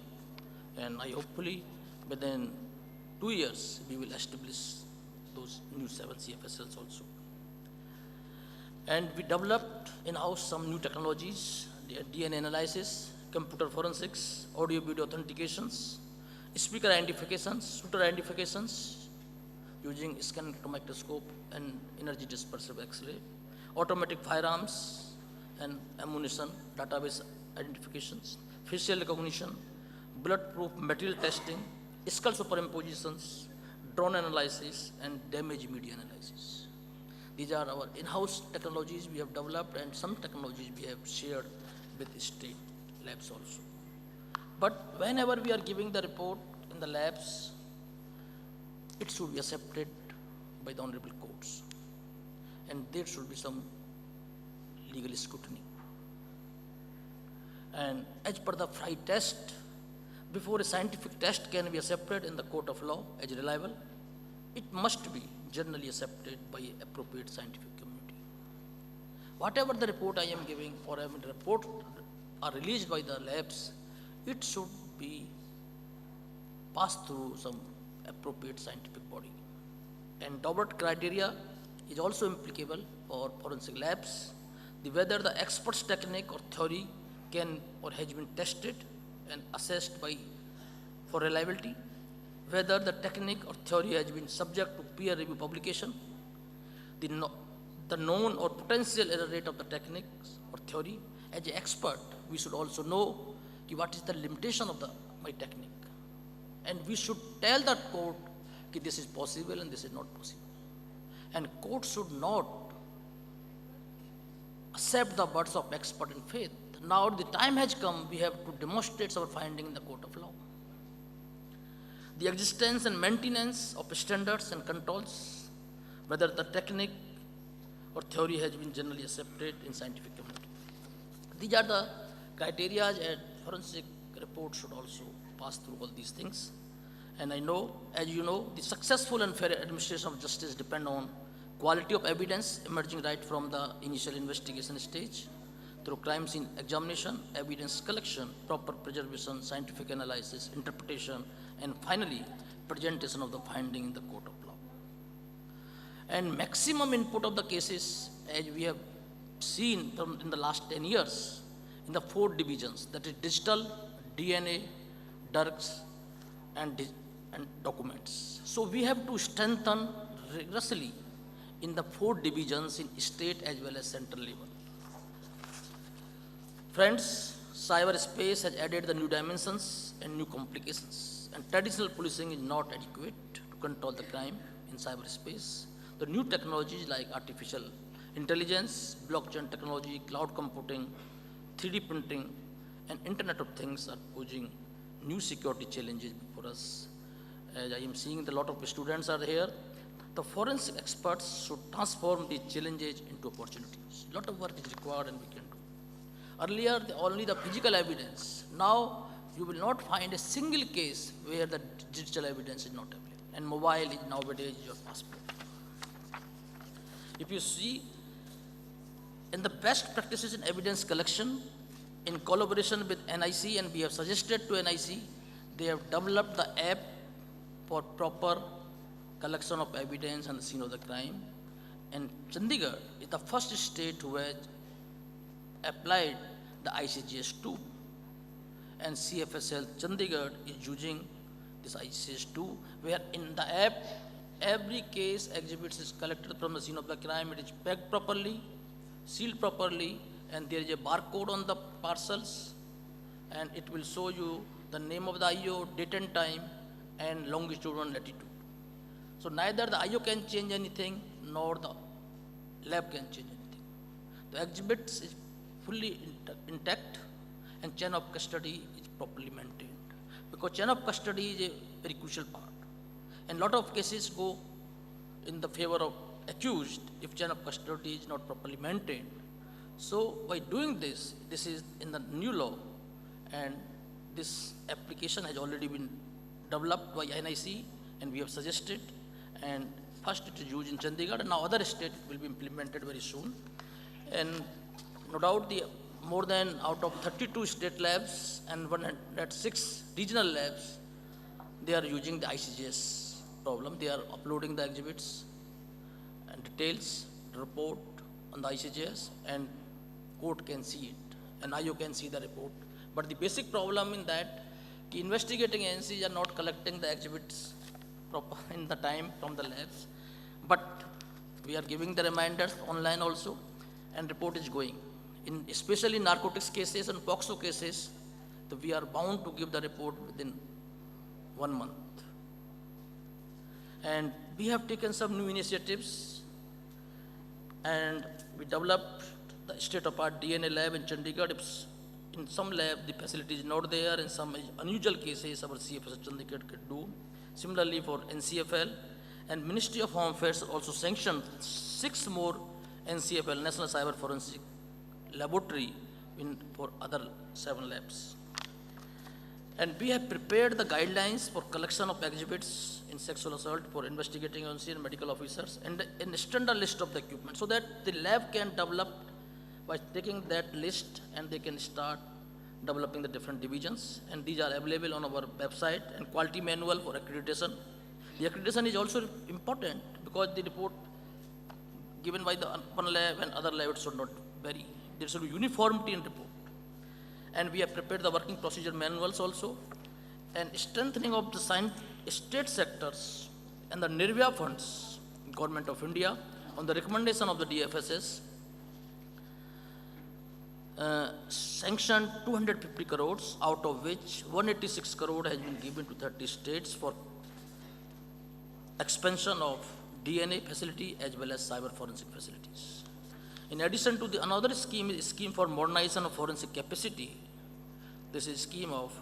And I hopefully within 2 years, we will establish those new 7 CFSLs also. And we developed in-house some new technologies, DNA analysis, computer forensics, audio-video authentications, speaker identifications, shooter identifications, using scan microscope and energy dispersive X-ray, automatic firearms and ammunition database identifications, facial recognition, bulletproof material testing, skull superimpositions, drone analysis, and damage media analysis. These are our in-house technologies we have developed, and some technologies we have shared with state labs also. But whenever we are giving the report in the labs, it should be accepted by the honorable courts. And there should be some legal scrutiny. And as per the Fry test, before a scientific test can be accepted in the court of law as reliable, it must be generally accepted by appropriate scientific community. Whatever the report I am giving, or the report are released by the labs, it should be passed through some appropriate scientific body. And Daubert criteria is also applicable for forensic labs. Whether the expert's technique or theory can or has been tested and assessed for reliability, whether the technique or theory has been subject to peer review publication, the known or potential error rate of the techniques or theory. As an expert, we should also know what is the limitation of my technique. And we should tell the court that this is possible and this is not possible. And court should not accept the words of expert in faith. Now the time has come, we have to demonstrate our finding in the court of law. The existence and maintenance of standards and controls, whether the technique or theory has been generally accepted in scientific community. These are the criteria, and forensic report should also pass through all these things. And I know, as you know, the successful and fair administration of justice depend on quality of evidence emerging right from the initial investigation stage, through crime scene examination, evidence collection, proper preservation, scientific analysis, interpretation, and finally, presentation of the finding in the court of law. And maximum input of the cases, as we have seen in the last 10 years, in the 4 divisions, that is digital, DNA, drugs, and documents. So we have to strengthen rigorously in the 4 divisions in state as well as central level. Friends, cyberspace has added the new dimensions and new complications, and traditional policing is not adequate to control the crime in cyberspace. The new technologies like artificial intelligence, blockchain technology, cloud computing, 3D printing, and Internet of Things are posing new security challenges for us. As I am seeing a lot of students are here, the forensic experts should transform these challenges into opportunities. A lot of work is required and we can do. Earlier, only the physical evidence. Now, you will not find a single case where the digital evidence is not available. And mobile is nowadays your passport. If you see, in the best practices in evidence collection, in collaboration with NIC, and we have suggested to NIC, they have developed the app for proper collection of evidence and the scene of the crime. And Chandigarh is the first state who has applied the ICGS 2. And CFSL Chandigarh is using this ICGS 2, where in the app, every case exhibits is collected from the scene of the crime, it is packed properly, sealed properly, and there is a barcode on the parcels, and it will show you the name of the IO, date and time, and longitude and latitude. So neither the IO can change anything, nor the lab can change anything. The exhibits is fully intact, and chain of custody is properly maintained. Because chain of custody is a very crucial part. And lot of cases go in the favor of accused if chain of custody is not properly maintained. So by doing this, this is in the new law, and this application has already been developed by NIC, and we have suggested, and first it is used in Chandigarh, and now other states it will be implemented very soon. And no doubt the more than out of 32 state labs and 106 regional labs, they are using the ICGS problem. They are uploading the exhibits and details, the report on the ICGS, and court can see it, and IO can see the report. But the basic problem in that, the investigating agencies are not collecting the exhibits proper in the time from the labs. But we are giving the reminders online also, and report is going. Especially narcotics cases and POXO cases, we are bound to give the report within 1 month. And we have taken some new initiatives, and we developed the state-of-art DNA lab in Chandigarh. In some lab, the facility is not there. In some unusual cases, our CFS Chandigarh could do. Similarly, for NCFL, and Ministry of Home Affairs also sanctioned 6 more NCFL, National Cyber Forensic Laboratory, for other 7 labs. And we have prepared the guidelines for collection of exhibits in sexual assault for investigating agency and medical officers, and a standard list of the equipment, so that the lab can develop by taking that list, and they can start developing the different divisions. And these are available on our website, and quality manual for accreditation. The accreditation is also important because the report given by the one lab and other labs should not vary. There should be uniformity in report. And we have prepared the working procedure manuals also, and strengthening of the state sectors and the Nirvya funds, Government of India, on the recommendation of the DFSS, sanctioned 250 crores, out of which 186 crore has been given to 30 states for expansion of DNA facility as well as cyber forensic facilities. In addition to the another scheme is a scheme for modernization of forensic capacity. This is a scheme of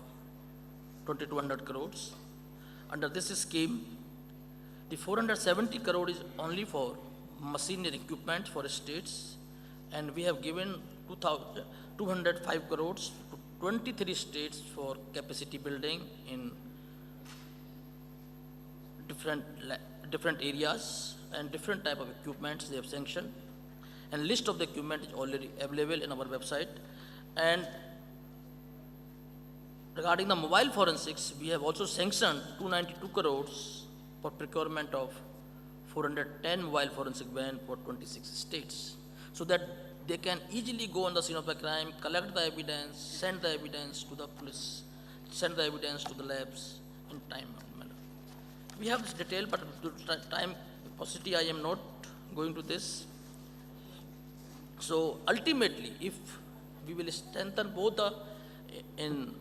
2,200 crores. Under this scheme, the 470 crore is only for machinery equipment for states, and we have given 205 crores to 23 states for capacity building in different areas and different type of equipments they have sanctioned. And list of the equipment is already available in our website. And regarding the mobile forensics, we have also sanctioned 292 crores for procurement of 410 mobile forensic van for 26 states, so that they can easily go on the scene of the crime, collect the evidence, send the evidence to the police, send the evidence to the labs in time manner. We have this detail, but due to time paucity, I am not going to this. So ultimately, if we will strengthen both the in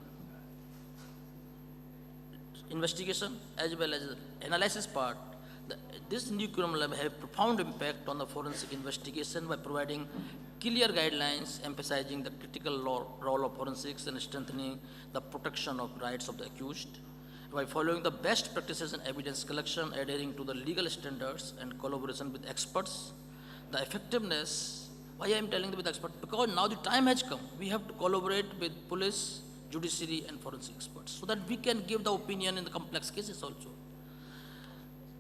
investigation as well as the analysis part, this new curriculum lab have profound impact on the forensic investigation by providing clear guidelines, emphasizing the critical role of forensics and strengthening the protection of rights of the accused. By following the best practices in evidence collection, adhering to the legal standards and collaboration with experts, the effectiveness, why I am telling you with experts, because now the time has come. We have to collaborate with police, judiciary and forensic experts so that we can give the opinion in the complex cases also.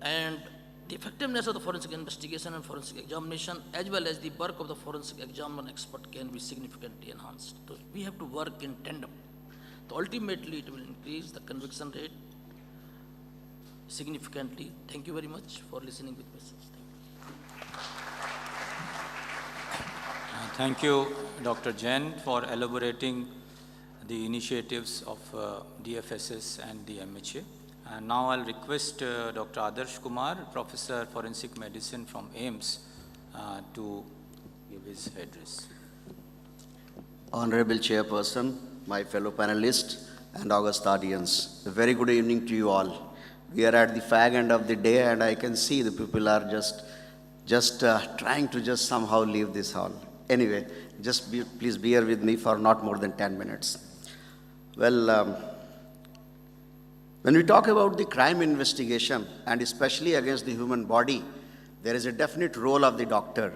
And the effectiveness of the forensic investigation and forensic examination, as well as the work of the forensic examiner expert, can be significantly enhanced. So we have to work in tandem. So ultimately, it will increase the conviction rate significantly. Thank you very much for listening with me. Thank you, Dr. Jain, for elaborating the initiatives of DFSS and the MHA. And now I'll request Dr. Adarsh Kumar, Professor Forensic Medicine from AIMS, to give his address. Honorable Chairperson, my fellow panelists, and august audience, a very good evening to you all. We are at the fag end of the day, and I can see the people are just trying to just somehow leave this hall. Anyway, please bear with me for not more than 10 minutes. Well, when we talk about the crime investigation, and especially against the human body, there is a definite role of the doctor.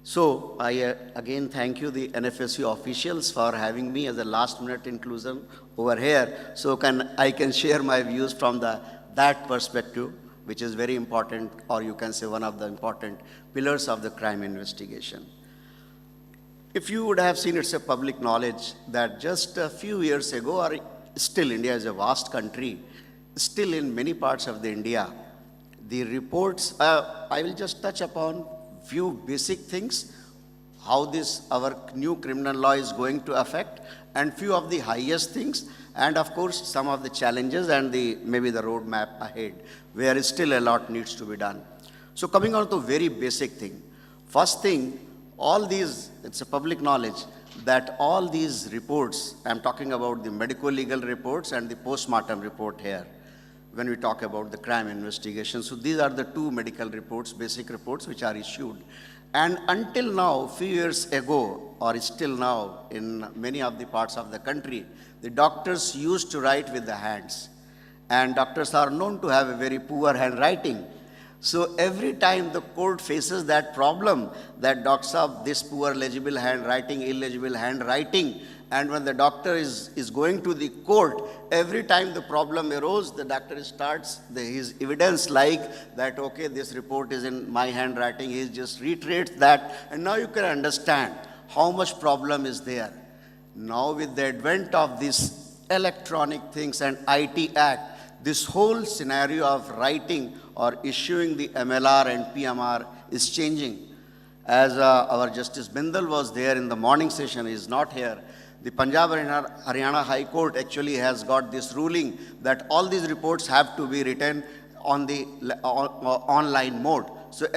So I again thank you, the NFSU officials, for having me as a last-minute inclusion over here, so I can share my views from that perspective, which is very important, or you can say one of the important pillars of the crime investigation. If you would have seen, it's a public knowledge that just a few years ago, or still India is a vast country, still in many parts of the India, the reports, I will just touch upon few basic things, how this our new criminal law is going to affect, and few of the highest things, and of course some of the challenges and maybe the roadmap ahead, where still a lot needs to be done. So coming on to very basic thing. First thing, all these, it's a public knowledge that all these reports, I'm talking about the medico-legal reports and the post-mortem report here, when we talk about the crime investigation. So these are the two medical reports, basic reports, which are issued. And until now, few years ago, or still now, in many of the parts of the country, the doctors used to write with the hands. And doctors are known to have a very poor handwriting. So every time the court faces that problem, that doctors have this poor legible handwriting, illegible handwriting, and when the doctor is going to the court, every time the problem arose, the doctor starts his evidence like that, okay, this report is in my handwriting, he just reiterates that, and now you can understand how much problem is there. Now with the advent of these electronic things and IT Act, this whole scenario of writing or issuing the MLR and PMR is changing. As our Justice Bindal was there in the morning session, he is not here. The Punjab and Haryana High Court actually has got this ruling that all these reports have to be written on the online mode. So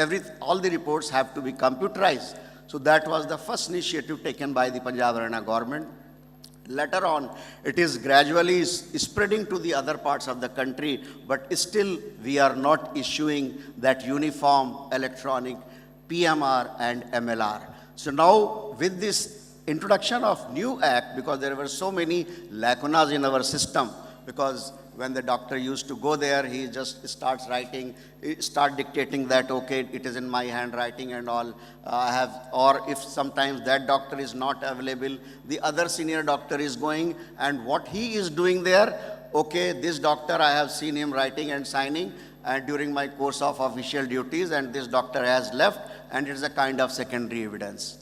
all the reports have to be computerized. So that was the first initiative taken by the Punjab and Haryana government. Later on, it is gradually spreading to the other parts of the country, but still we are not issuing that uniform electronic PMR and MLR. So now with this introduction of new act, because there were so many lacunas in our system, because when the doctor used to go there, he just starts writing, start dictating that, okay, it is in my handwriting and all, or if sometimes that doctor is not available, the other senior doctor is going, and what he is doing there, okay, this doctor, I have seen him writing and signing and during my course of official duties, and this doctor has left, and it is a kind of secondary evidence.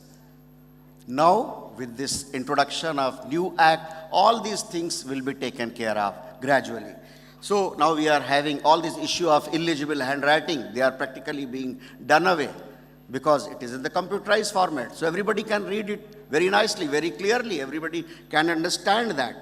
Now, with this introduction of new act, all these things will be taken care of gradually. So now we are having all this issue of illegible handwriting. They are practically being done away because it is in the computerized format. So everybody can read it very nicely, very clearly. Everybody can understand that.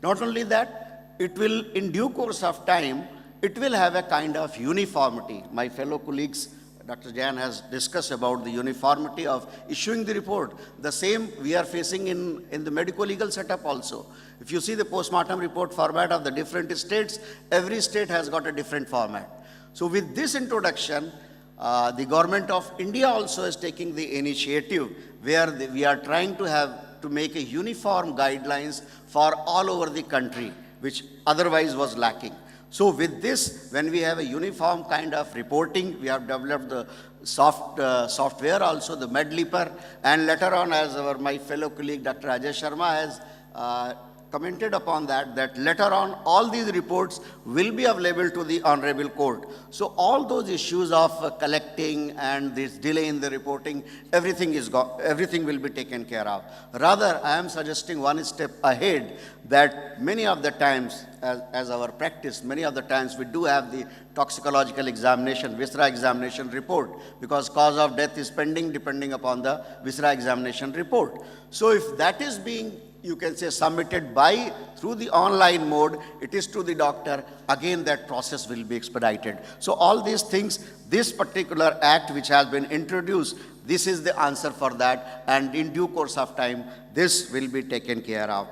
Not only that, it will, in due course of time, it will have a kind of uniformity. My fellow colleagues, Dr. Jain has discussed about the uniformity of issuing the report. The same we are facing in the medico-legal setup also. If you see the post-mortem report format of the different states, every state has got a different format. So with this introduction, the government of India also is taking the initiative where we are trying to make a uniform guidelines for all over the country, which otherwise was lacking. So with this, when we have a uniform kind of reporting, we have developed the software also, the MedLeaper, and later on, as my fellow colleague Dr. Ajay Sharma has commented upon that later on all these reports will be available to the Honorable Court. So all those issues of collecting and this delay in the reporting, everything will be taken care of. Rather, I am suggesting one step ahead, that many of the times, as our practice, many of the times we do have the toxicological examination, viscera examination report, because cause of death is pending depending upon the viscera examination report. So if that is being, you can say, submitted through the online mode, it is to the doctor, again that process will be expedited. So all these things, this particular act which has been introduced, this is the answer for that, and in due course of time, this will be taken care of.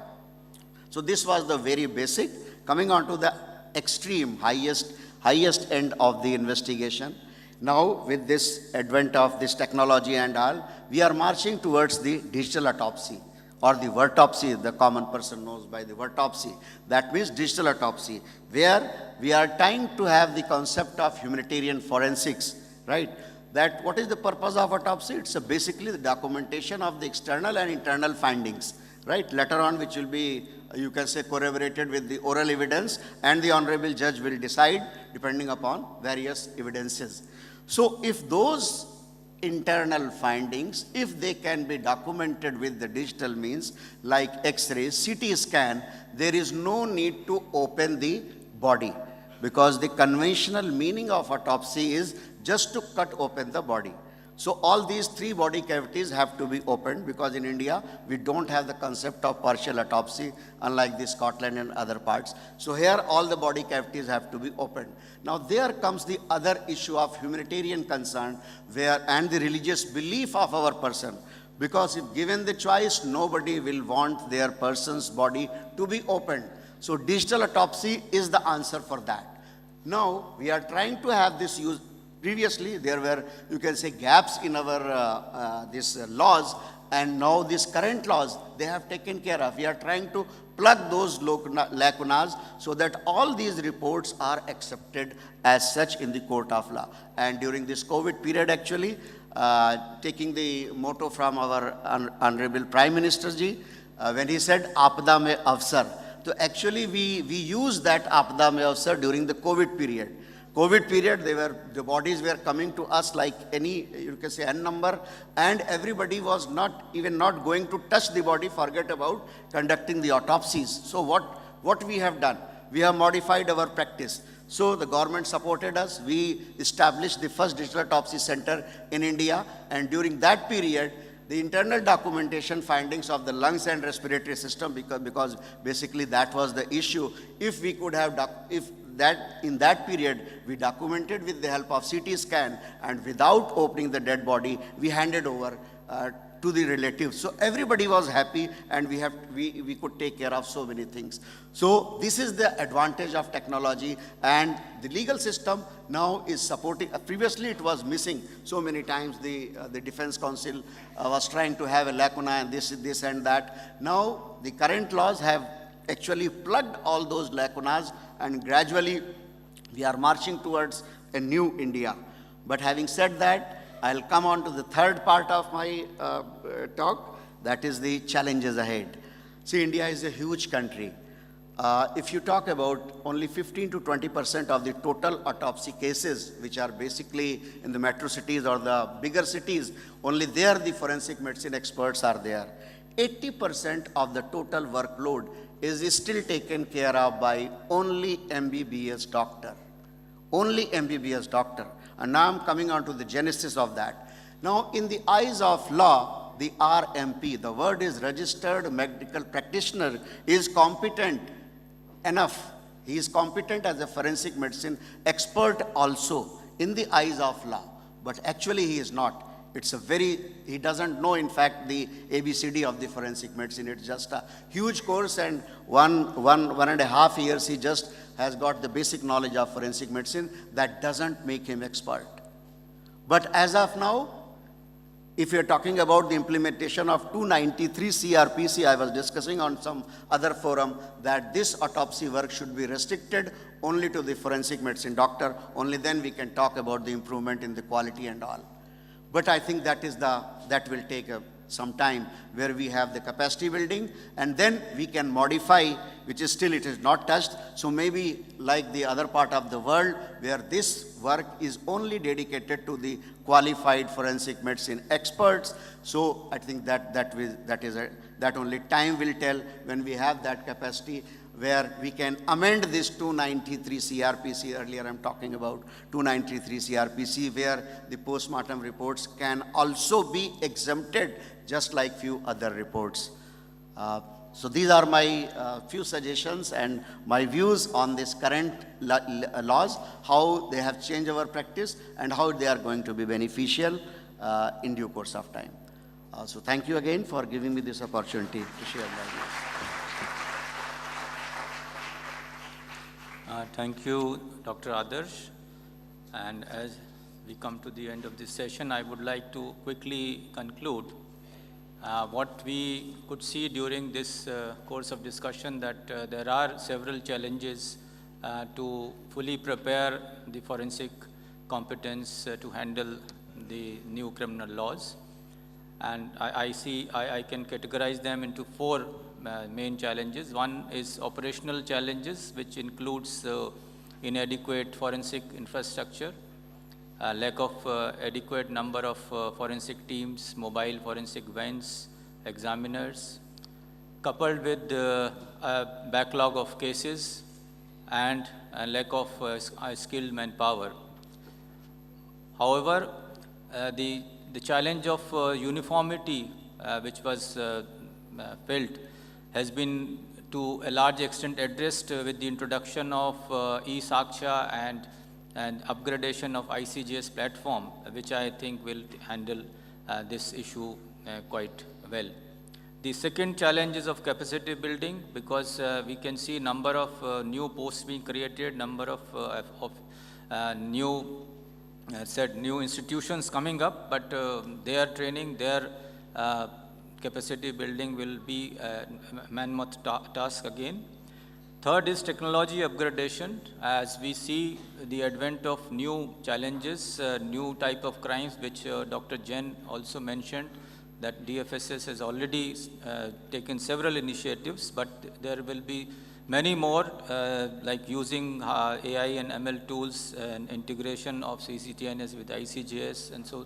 So this was the very basic. Coming on to the extreme, highest end of the investigation. Now, with this advent of this technology and all, we are marching towards the digital autopsy, or the autopsy, the common person knows by the autopsy. That means digital autopsy, where we are trying to have the concept of humanitarian forensics, right? That what is the purpose of autopsy? It's basically the documentation of the external and internal findings, right? Later on, which will be, you can say, corroborated with the oral evidence, and the honorable judge will decide depending upon various evidences. So if those internal findings, if they can be documented with the digital means like X-rays, CT scan, there is no need to open the body, because the conventional meaning of autopsy is just to cut open the body. So all these three body cavities have to be opened, because in India, we don't have the concept of partial autopsy, unlike the Scotland and other parts. So here, all the body cavities have to be opened. Now, there comes the other issue of humanitarian concern, and the religious belief of our person. Because if given the choice, nobody will want their person's body to be opened. So digital autopsy is the answer for that. Now, we are trying to have this use. Previously, there were, you can say, gaps in our laws, and now these current laws, they have taken care of. We are trying to plug those lacunas so that all these reports are accepted as such in the court of law. And during this COVID period, actually, taking the motto from our Honorable Prime Minister ji, when he said, Apada mein avsar. So actually, we used that Apada mein avsar during the COVID period. COVID period, the bodies were coming to us like any, you can say, n number, and everybody was not going to touch the body, forget about conducting the autopsies. So what we have done? We have modified our practice. So the government supported us. We established the first digital autopsy center in India, and during that period, the internal documentation findings of the lungs and respiratory system, because basically that was the issue. If we could have, in that period, we documented with the help of CT scan, and without opening the dead body, we handed over to the relatives. So everybody was happy, and we could take care of so many things. So this is the advantage of technology, and the legal system now is supporting. Previously, it was missing so many times. The Defense Council was trying to have a lacuna and this and that. Now, the current laws have actually plugged all those lacunas, and gradually we are marching towards a new India. But having said that, I'll come on to the third part of my talk, that is the challenges ahead. See, India is a huge country. If you talk about only 15 to 20% of the total autopsy cases, which are basically in the metro cities or the bigger cities, only there the forensic medicine experts are there. 80% of the total workload is still taken care of by only MBBS doctor. Only MBBS doctor. And now I'm coming on to the genesis of that. Now, in the eyes of law, the RMP, the word is registered medical practitioner, is competent enough. He is competent as a forensic medicine expert also in the eyes of law. But actually he is not. He doesn't know, in fact, the ABCD of the forensic medicine. It's just a huge course, and one and a half years he just has got the basic knowledge of forensic medicine. That doesn't make him expert. But as of now, if you're talking about the implementation of 293 CRPC, I was discussing on some other forum that this autopsy work should be restricted only to the forensic medicine doctor. Only then we can talk about the improvement in the quality and all. But I think that will take some time, where we have the capacity building, and then we can modify, which is still, it is not touched. So maybe like the other part of the world, where this work is only dedicated to the qualified forensic medicine experts. So I think that only time will tell when we have that capacity, where we can amend this 293 CRPC. Earlier I'm talking about 293 CRPC, where the postmortem reports can also be exempted, just like few other reports. So these are my few suggestions and my views on this current laws, how they have changed our practice and how they are going to be beneficial in due course of time. So thank you again for giving me this opportunity to share my views. Thank you, Dr. Adarsh. And as we come to the end of this session, I would like to quickly conclude what we could see during this course of discussion, that there are several challenges to fully prepare the forensic competence to handle the new criminal laws. And I can categorize them into four main challenges. One is operational challenges, which includes inadequate forensic infrastructure, lack of adequate number of forensic teams, mobile forensic vans, examiners, coupled with a backlog of cases and a lack of skilled manpower. However, the challenge of uniformity, which was felt, has been to a large extent addressed with the introduction of e-Saksha and upgradation of ICGS platform, which I think will handle this issue quite well. The second challenge is of capacity building, because we can see number of new posts being created, number of new institutions coming up, but their training, their capacity building will be a mammoth task again. Third is technology upgradation. As we see the advent of new challenges, new type of crimes, which Dr. Jain also mentioned, that DFSS has already taken several initiatives, but there will be many more, like using AI and ML tools and integration of CCTNS with ICGS, and so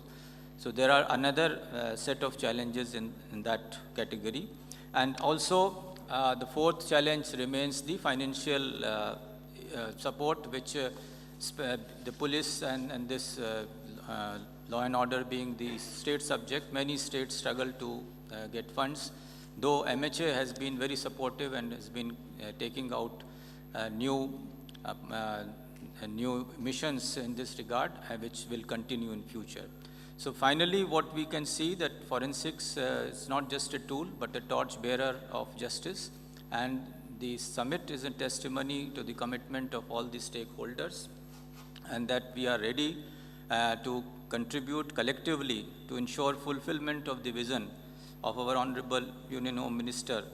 there are another set of challenges in that category. And also, the fourth challenge remains the financial support, which the police and this law and order being the state subject, many states struggle to get funds, though MHA has been very supportive and has been taking out new missions in this regard, which will continue in future. So finally, what we can see that forensics is not just a tool, but a torch bearer of justice. And the summit is a testimony to the commitment of all the stakeholders, and that we are ready to contribute collectively to ensure fulfillment of the vision of our Honorable Union Home Minister,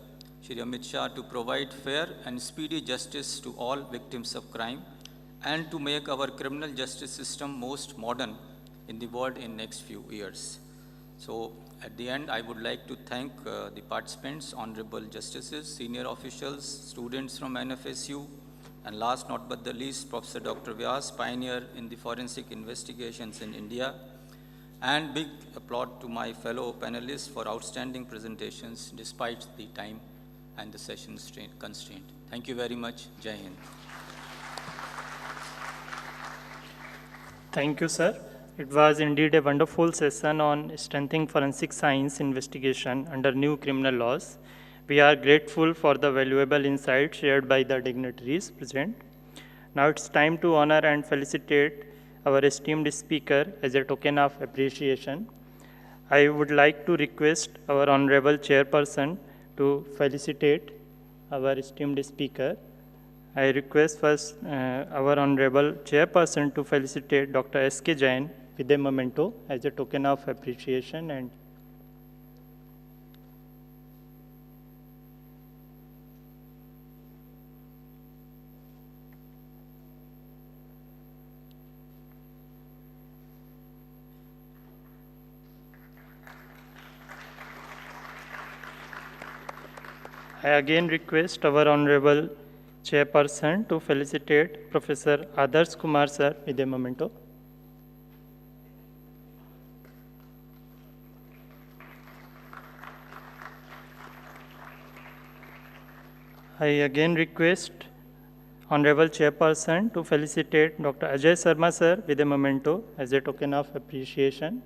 Shri Amit Shah, to provide fair and speedy justice to all victims of crime, and to make our criminal justice system most modern in the world in next few years. So at the end, I would like to thank the participants, honorable justices, senior officials, students from NFSU, and last not but the least, Professor Dr. Vyas, pioneer in the forensic investigations in India. And big applaud to my fellow panelists for outstanding presentations despite the time and the session constraint. Thank you very much. Jai Hind. Thank you, sir. It was indeed a wonderful session on strengthening forensic science investigation under new criminal laws. We are grateful for the valuable insights shared by the dignitaries present. Now it's time to honor and felicitate our esteemed speaker as a token of appreciation. I would like to request our honorable chairperson to felicitate our esteemed speaker. I request first our honorable chairperson to felicitate Dr. S.K. Jain with a memento as a token of appreciation. And I again request our Honorable Chairperson to felicitate Professor Adarsh Kumar sir with a memento. I again request Honorable Chairperson to felicitate Dr. Ajay Sharma sir with a memento as a token of appreciation.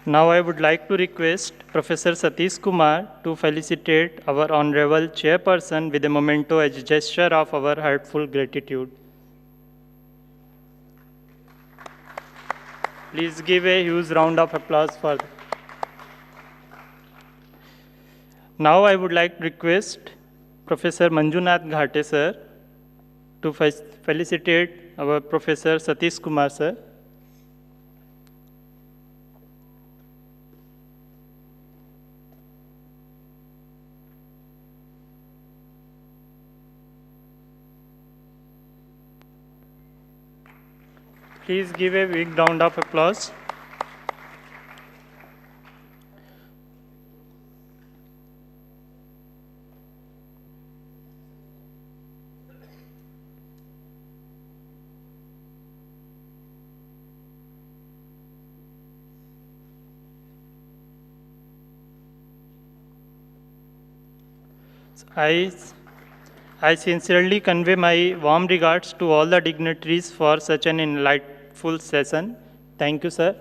Now I would like to request Professor Satish Kumar to felicitate our Honorable Chairperson with a memento as a gesture of our heartful gratitude. Please give a huge round of applause for them. Now I would like to request Professor Manjunath Ghate sir to felicitate our Professor Satish Kumar sir. Please give a big round of applause. I sincerely convey my warm regards to all the dignitaries for such an enlightful session. Thank you, sir.